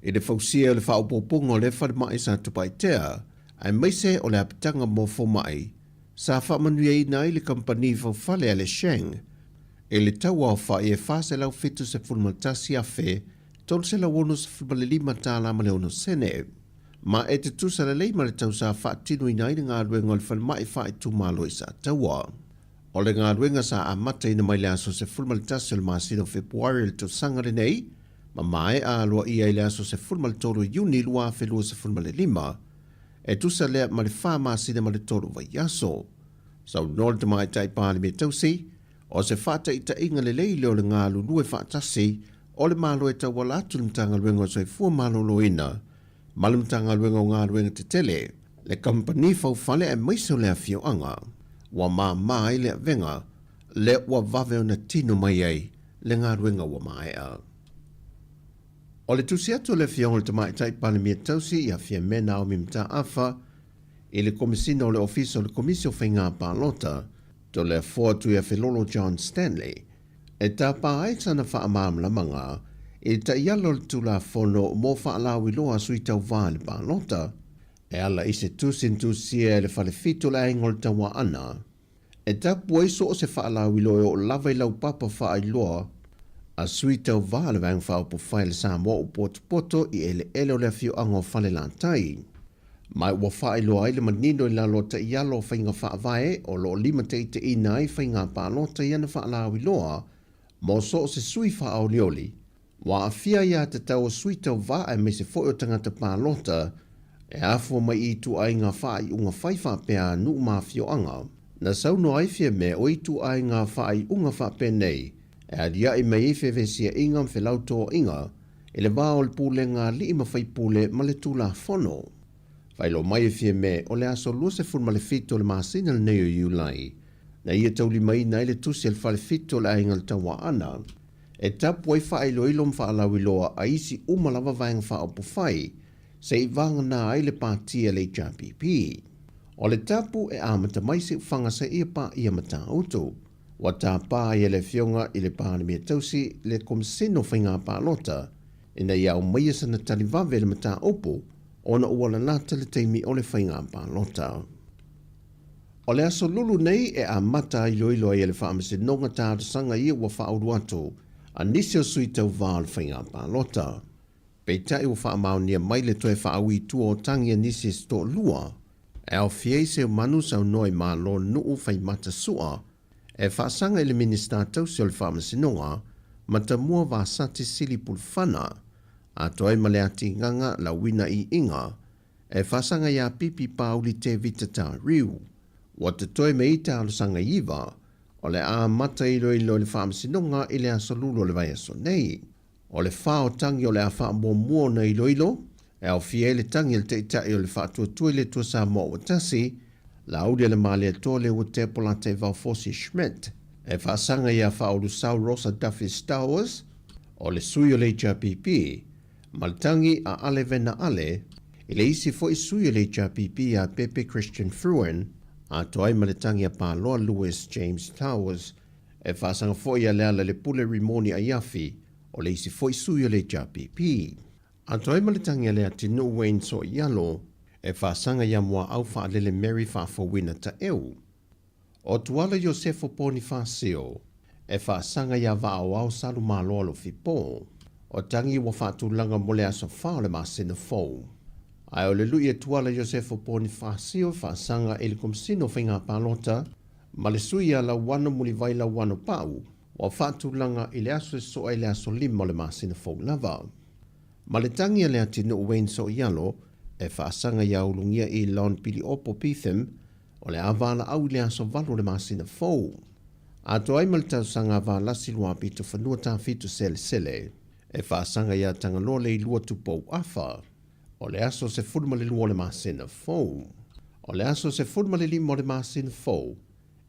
G: I le fausia le whaopopongo le whare mai sa tupai tea, ai meise o le apitanga mō fō mai, sa whamanuia I nai le kampani whale le Sheng, e le taua o whae e whase lau fitu se fulmatasi a whe, tolu se lau ono se fulmale lima tāla ma le ono sene. Ma e te tusa le leima le tau sa whaatinu I nai le ngā ruenga le whare mai whae tu malo I sa taua. O le ngā ruenga sa amata ina mai le aso se fulmalitasi o le masino Februari le tau sangare nei, ma mai a alua ia I le aso se fulmale tolu Juni lua whelua se fulmale lima, e tusa lea ma le wha masina ma le tolu vai aso. Sau nore te mai tai pāle me tausi, o se whata I ta inga le lei leo le ngā lulue whaatasi, o le malo e tau wala atu le mtanga ruenga o soe fua malo loina, ma le mtanga ruenga o ngā ruenga te tele, le kampani whale e maiso lea fio anga. Wa mai le venga le wa vave ona tino mai ai le ngā ruenga wa mai a. O le tusi atu le fiongol te mai tai pale mia tausi I a fia mena o mimta afa I le komisina o le ofisa o le komisio whainga pālota to le fuatu I a Filolo John Stanley e tā pāe sana wha amamla manga I ta ialo le tula fono mo wha alawi loa sui tau vā le pālota e ala I se tusin tusia e le whale fito le aingol tawa ana. E tapu e so o se whaalawi loe o lava I lau papa wha loa a sui tau vā le vang whao po whai le Sāmoa o poto I ele o le fio ango whale lantai. Mai ua wha loa I le manino I lalo ta ialo whainga wha vae o lo lima te ite I nai whainga pālota I ana whaalawi loa mo so o se sui wha au lioli. Wa a fia ia te tau o sui tau vā e me se fo o tangata pālota e afo mai I tu ai ngā whai unga whaiwha pēa nu mawhio anga. Na sau no ai fia me o I tu ai ngā whai unga whapē nei, e adia I mei whewhesia inga mwhelau tō inga, e le wā o le pūle ngā li ima whai pūle ma le tūla whono. Whailo mai fia me o le aso lua se fun ma le fito le māsina le neo iulai, na ia tauli mai na le tusi le whale fito le ainga le tawa ana, e tapu ai whai lo ilom whaalawi loa a isi umalawa vaenga wha o pufai, se I vanga nā ai le pātia le JPP. O le tapu e amata mai se whanga sa ia pā ia mata auto. Wa tā pā ia le fionga I le pāne mea tausi le komisino whainga pālota. Ina iau maia sana tali vave le mata opo, ona uala nata le teimi o le whainga pālota. O le aso lulu nei e amata I loilo ia le whaamase nonga tāta sanga ia wa whauru atu, a nisi o sui tau vā le whainga pālota. Pei tai o whaamau nia mai le toe whaawi tu o tangia nisi sto lua, e au fiei se o manu sau noi mā lo nuu whai mata sua, e whaasanga I le minister tausi o le whaamasinonga, mata mua wā sati sili pulwhana, a toi male ati nganga la wina I inga, e whaasanga ia pipi pauli te vita tā riu, wa te toi me ita alo sanga iwa, o le a mata ilo ilo le whaamasinonga I le aso lulo le vai aso nei. O le whao tangi o le a wha mua na iloilo, e au fie le tangi le te itai o le wha tuatui le tua Sāmoa o tasi, la audia le male tole o te pola te Valfosi Schmidt, e whaasanga ia wha o lusau Rosa Duffy Stowers, o le sui o le JPP, ma le tangi a ale vena ale, I le isi fo I sui o le JPP a Pepe Christian Fruen, a toai ma le tangi a Pāloa Lewis James Towers, e whaasanga fo I a leala le pule rimoni a Yafi, o le isi foi sui o le JPP. A toi malitangi lea tinu Wayne so ialo, e whaasanga ia mua au whaalele Mary whaafawina ta eu. O tuala Josefo Bonifasio, e whaasanga ia wao au salu malolo fipo, o tangi wa whaatulanga mole aso whao le masina fau. Ai o le lui e tuala Josefo Bonifasio whaasanga e le komsino whainga pālota, ma le sui ala wano muli vai la wano pau, wa whaatulanga I le aso so ai le aso lima le masina fau lava. Ma le tangi le atinu Wayne so ialo, e whaasanga ia ulungia I lawn pili opo pithem, o le avala au le aso valo le masina fau. A to ai maltau sanga va lasi lua pito whanua tā fitu sele, e whaasanga ia tangalo le lua tupou afa, o le aso se furma le lua le masina fau. O le aso se furma le lima le masina fau,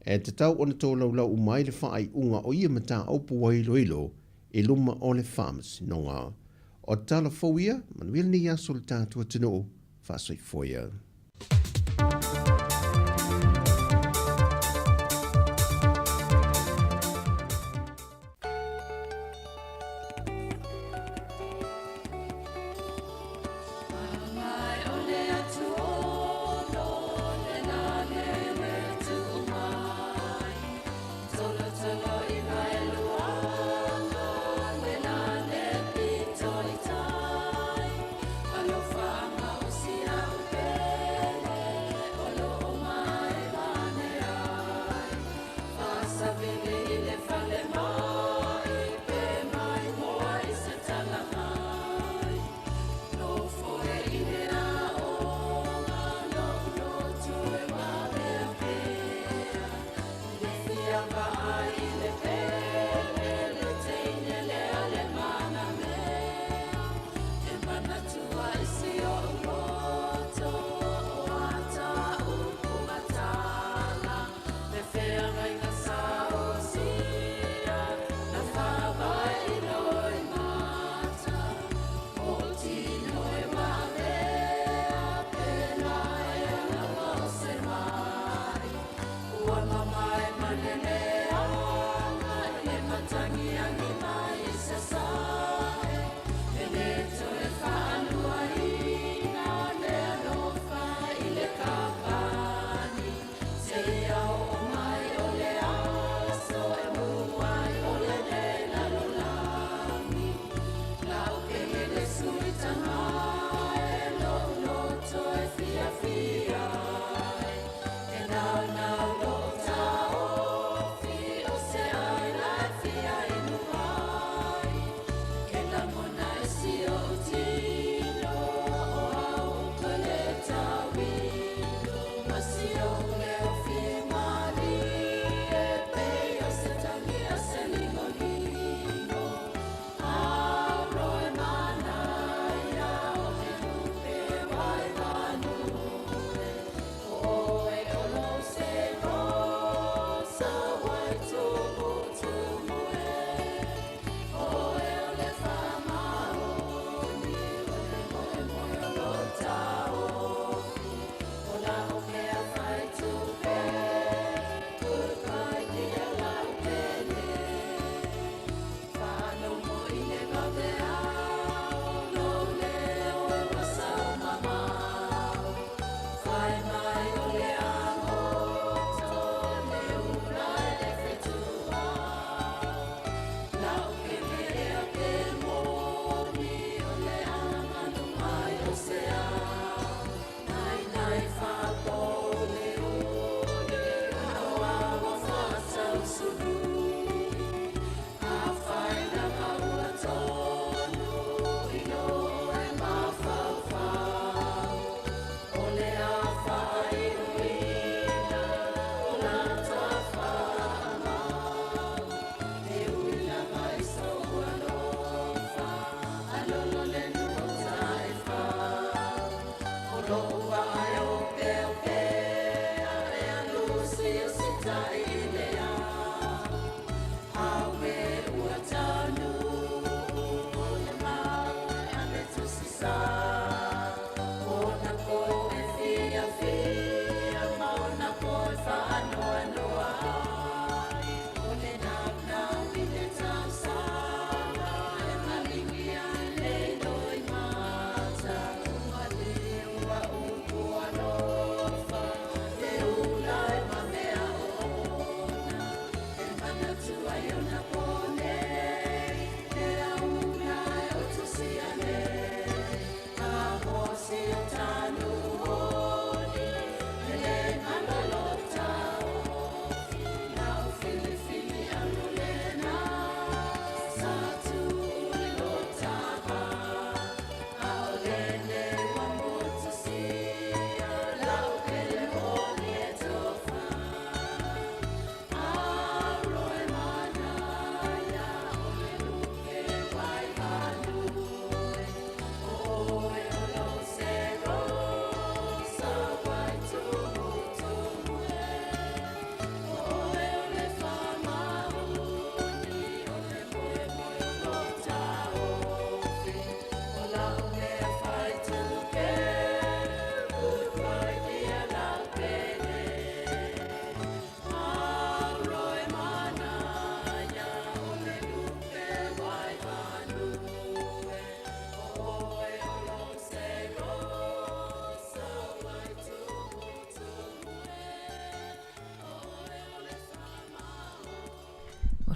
G: e te tau ona tō laulau umai le whaai unga o ia mata aupu wa ilo I luma o le whaamasinonga. O tala fauia, manuel ni aso le tātua tino, whaasoi foia.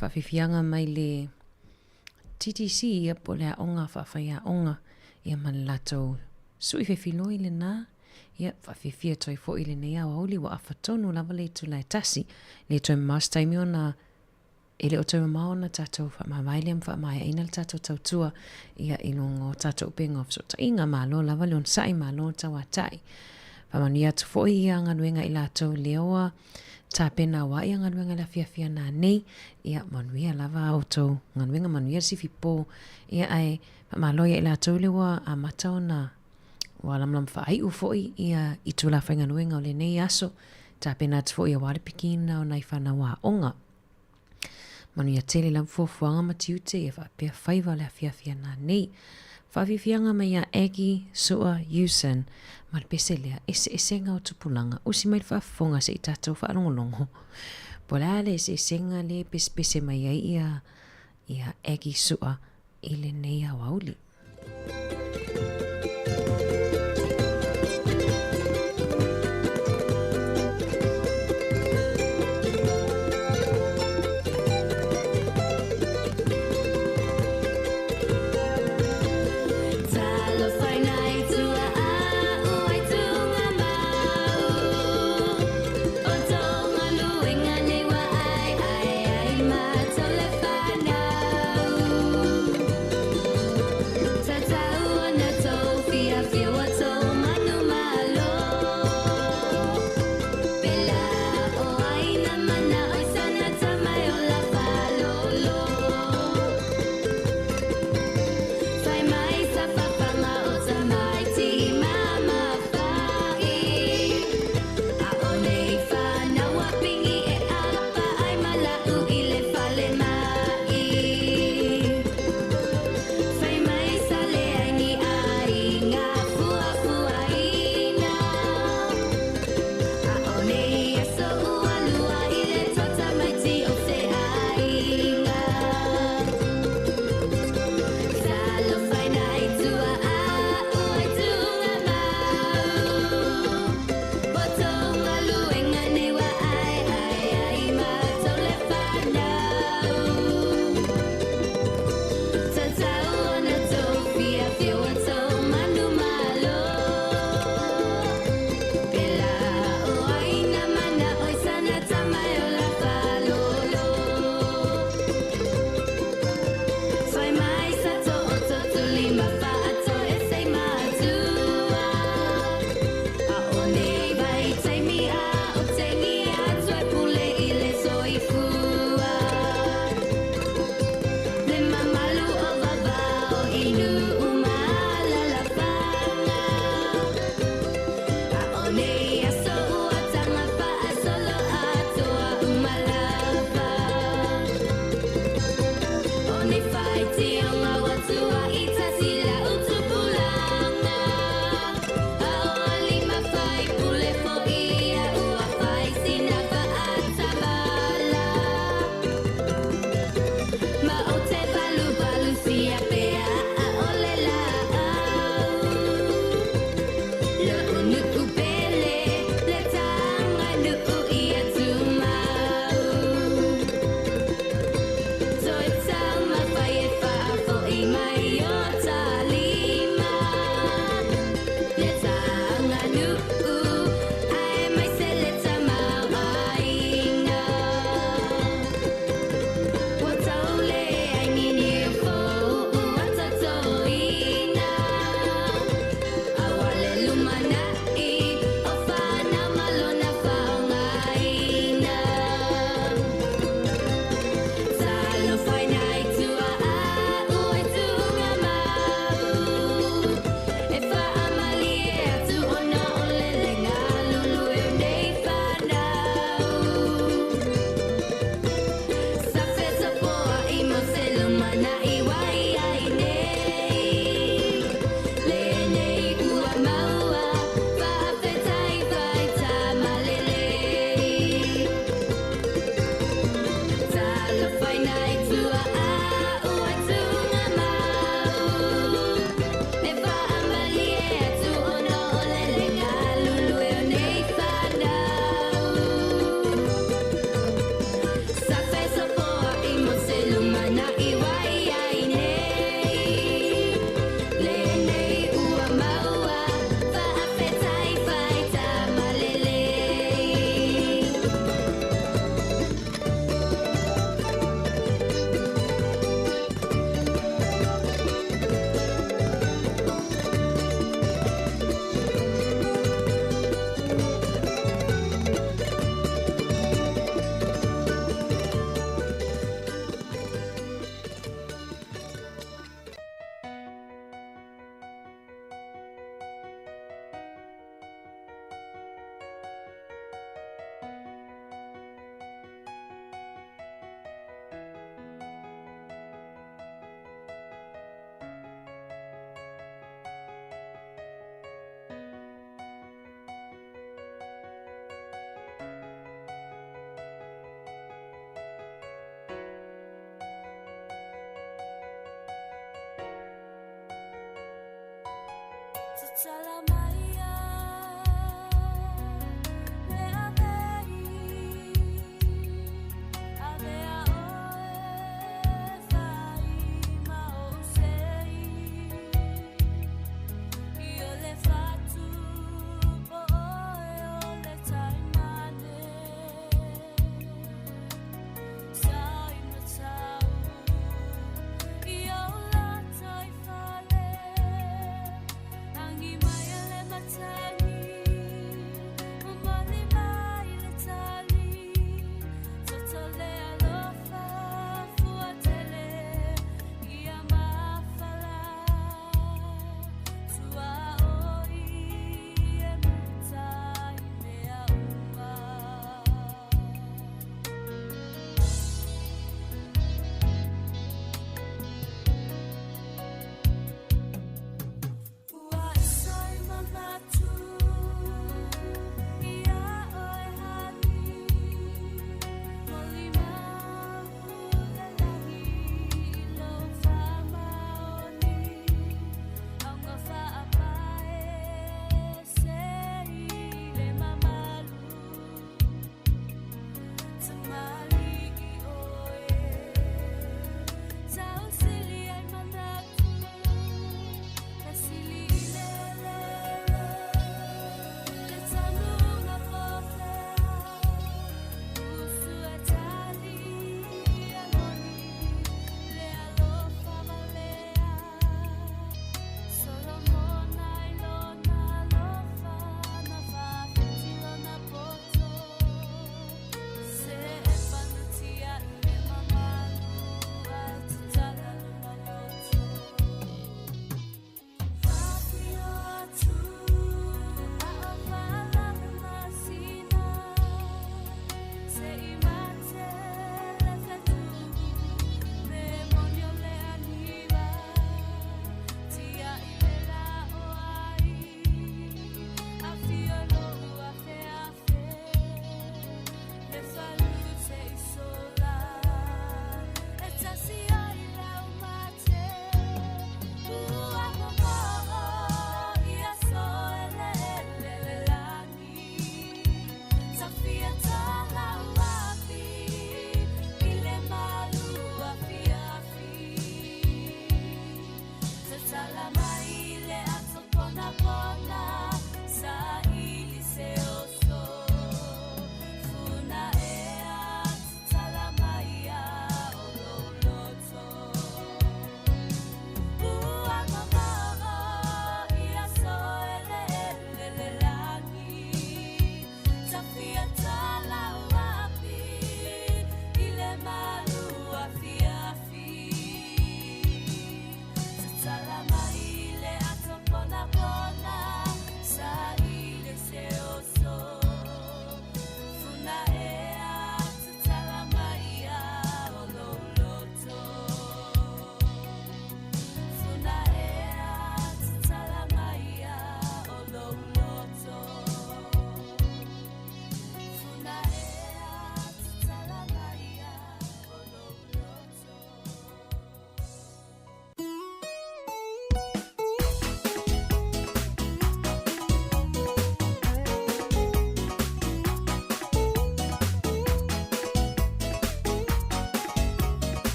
M: whawhiwhianga mai le TTC ia po lea onga whawhaia onga ia man lato sui whewhilo i le nā ia whawhiwhia toi fo i le nea o auli wa awhatonu lava le tu lai tasi le toi mastaimi o na ele o toi mamao na tatou whamamaile am whamai aina le tatou tautua ia ilongo tatou penga so ta inga malo lava leon sai malo tawa tai whamani atu fo i ia nganuenga i lato leoa ta pena wa ia nganuenga la fia na nei ia manuia lava auto nganuenga manuia sifi po ia ai malo ia i lato lewa a matao na walamlam whaai ufoi ia itula whainga nuenga o le nei aso ta pena atu fo ia wale pikina o nai whana wa onga manu ia tele lam fuafuanga matiute ia whapea whaiva le fia na nei. Whawhiwhianga mai a Egi Sua Yusen ma le pese lea ese ngau tupulanga usi mai whafonga se i tatou whaalongolongo. Pola le ese nga le pese mai ai ia Egi Sua i le nei au auli.
O: Why so mama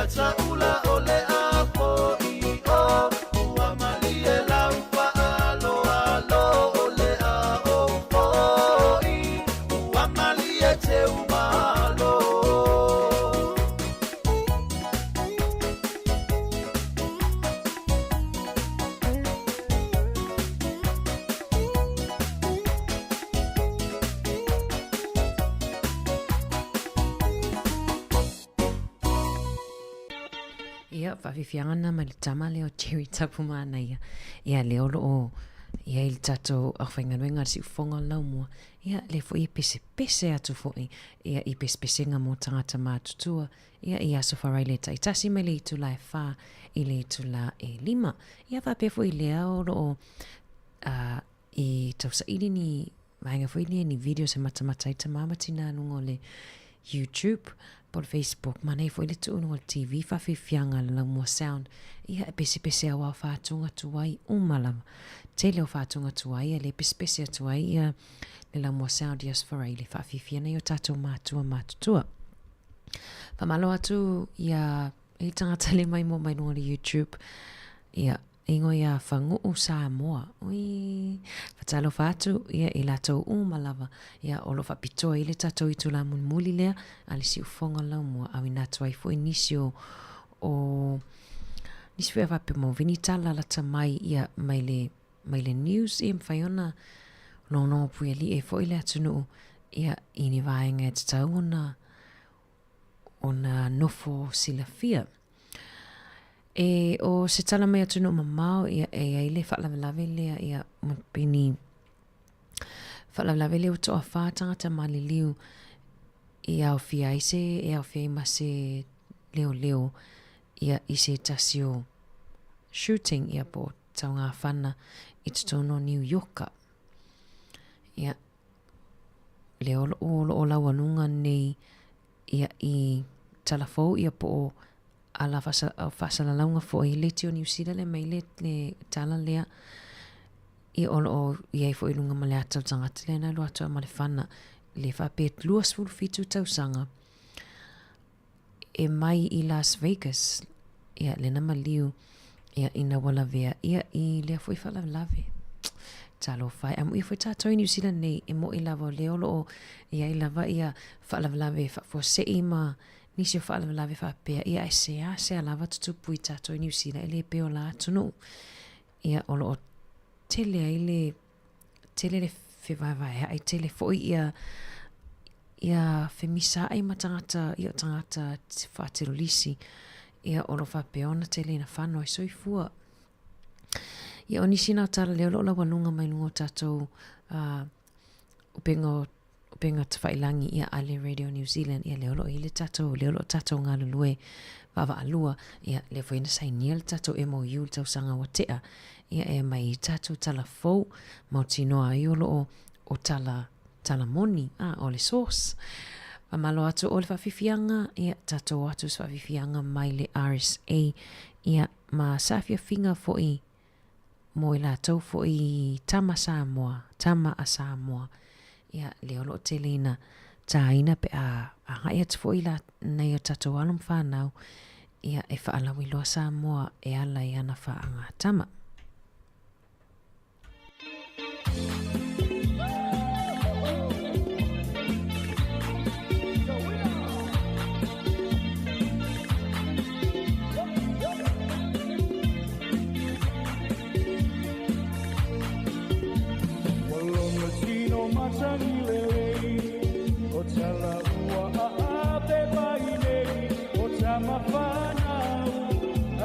A: taula ole a po I o ua mali e lau pa alo alo ole a o po I ua mali e te umalo
M: Ia, whawhiwhiangana ma le tama leo Jerry tapu mana ia. Ia leo o ia il tato a whainganuenga si ufonga lau mua. Ia le fo I pese pese atu fo ia I pese pese nga mo tangata mātutua. Ia I aso wharai le taitasi me le itu la e wha I le itu la e lima. Ia whape fo I lea o I tausa ili ni vaenga fo ili ni video se matamata I tamamatina nungo le YouTube. Por Facebook, mana fo ile tu no TV fa fianga la mo sound ia pese awa fa tunga tuai umalama tele o fa tunga tuai le pese tuai ia le la mo sound yes for ile fa fiana yo tato matua fa malo atu ia I tanga tele mai mo mai no YouTube ia ingo ia fangu o Sāmoa ui fatalo fatu ia I lato umalava ia olo fa pitoa ile tato itu la muli lea ali si ufonga lau mua au inatu ai fo inisio o nisio eva pe mo vinitala la tamai ia mai le news ia mwhaiona no pui ali e fo ile atunu ia ini vaenga e tatau ona nofo silafia e o se tala mai atu no mamao ia e ile whalavelave lea ia pini whalavelave leo toa whātangata maliliu I au fia ise e au fia ima se leo ia I se tasio shooting ia po tau ngā whana I tutono New Yorka ia leo o lawanunga nei ia I talafou ia po ala fasala launga fo I le tio New Zealand le mai le tala lea I o iei fo I lunga ma le atau tangata le na lua toa ma le whana le whapet luas fitu tausanga e mai I Las Vegas ia le nama liu ia ina wala vea ia I lea fo I whalawalawe talo whai amu I fo tātou I New Zealand nei e mo I lava le olo ia I lava ia whalawalawe fo se ima nisi o whaalawalawe whapea ia e se lava tutupu I tātou I New Zealand ele peo la atunu ia olo o tele le whewaiwai ai tele fo ia whemisa ai matangata ia tangata whaaterolisi ia olo whapea ona tele na whanau I soifua ia o nisi nao tala leo la walunga mai lungo tātou upenga tawhailangi ia ale Radio New Zealand ia leo I le tatou ngā lulue wawa alua ia le fwena sainia le tatou MOU tau sanga wa tea ia e mai tatou tala fou mautinoa I olo o tala moni o le source Pamalo atu o le whawhiwhianga ia tatou atu whawhiwhianga mai le RSA ia ma safia finga fo I mo I lātou fo I tama a Sāmoa ia leo lo telina taina pe a ngai atu fo I la nei o tatou alum whanau ia e whaalawi loa Sāmoa e ala I ana whaanga tama.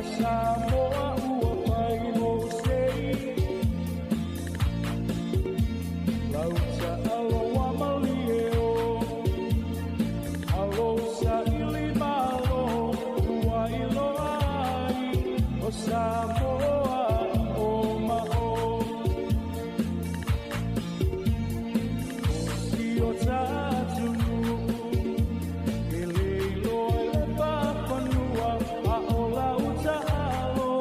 N: Sāmoa ua pai mo sei lauta alo wa malio alo sa ili malo ua ilo ai o Sāmoa o mao o si o tatu ele ilo e papanua a o lauta alo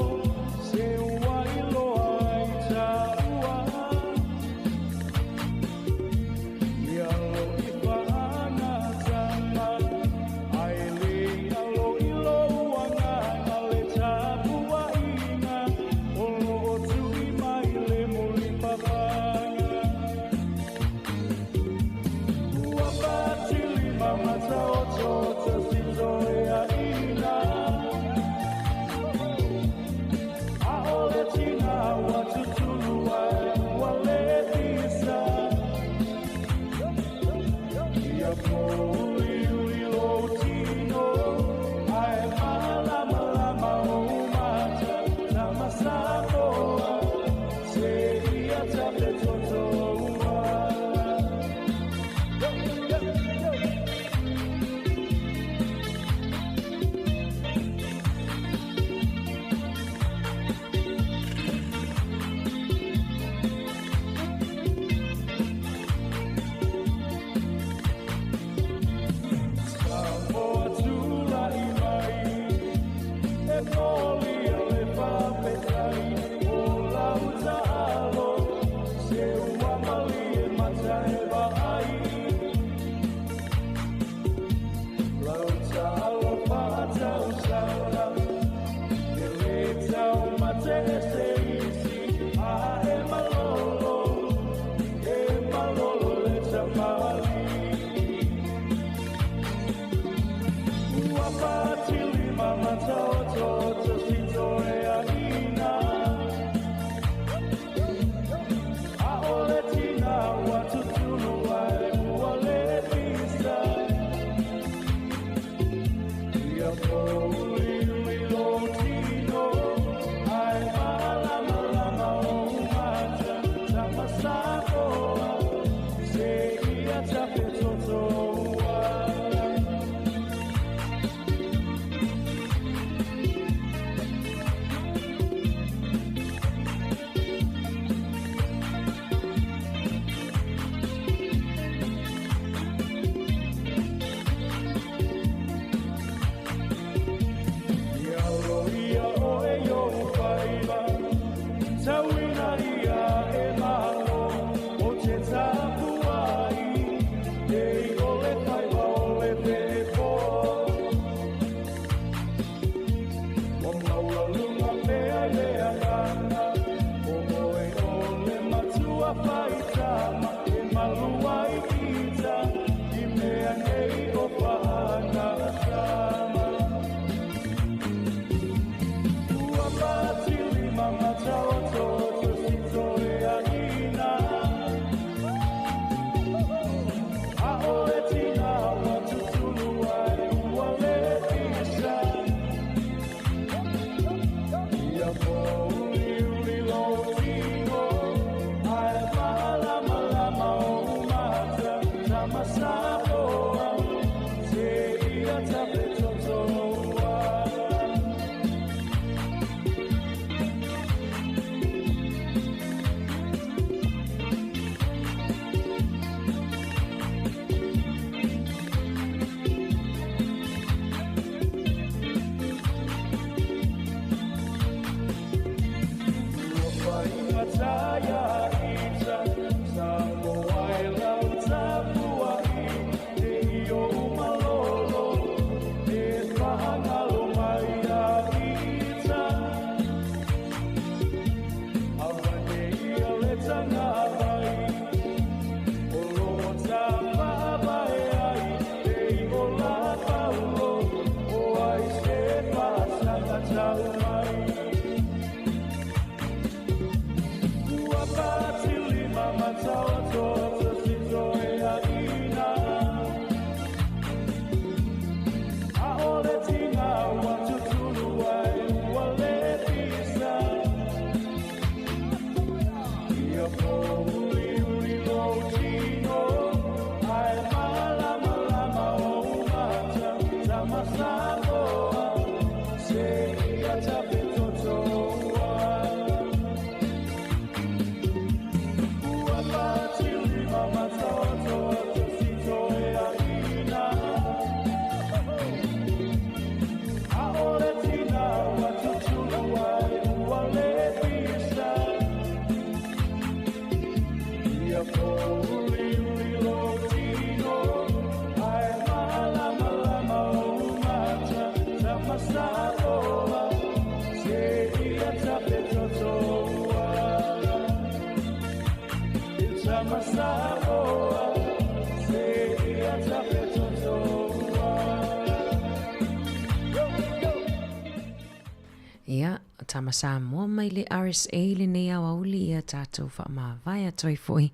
M: Ia, tama Sāmoa mai le RSA le nei au auli ia tātou wha mawai a toi foi.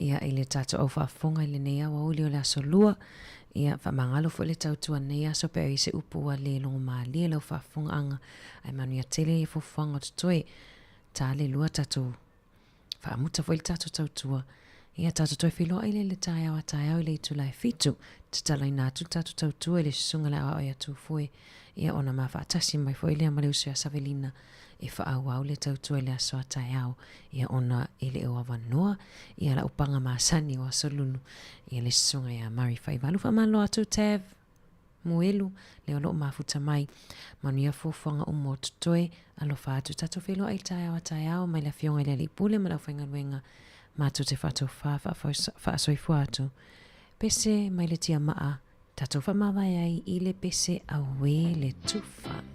M: Ia i le tātou au whaafonga i le nei au auli o le aso lua. Ia wha mangalo fo le tautua nei aso pe i se upua le longo maa lia lau whaafonga anga. Ai manu ia tele e fofanga o toi. Tā le lua tātou. Wha amuta fo i le tātou tautua. Ia tātou toi whiloa i le tai au i le itu lai fitu. Tatala i nātu tātou tautua i le sunga le au ai atu foi. Ia ona ma whaatasi mai fo ile amale usu a Savelina e whaau au le tautua le aso a tai au. Ia ona ele o awanoa. Ia la upanga maa sani o asolunu. Ia le sunga ia mari whaivalu whamalo atu tev. Muelu le olo mafuta mai. Manu ia fufonga umo tutoe. Alo whaatu tato whilo ai tai au a tai au. Mai la fionga i le lipule ma la whainga luenga. Mātu te whato whaasoi atu. Pese mai le tia maa. Tato whamawai ai i le pese awe le tufa.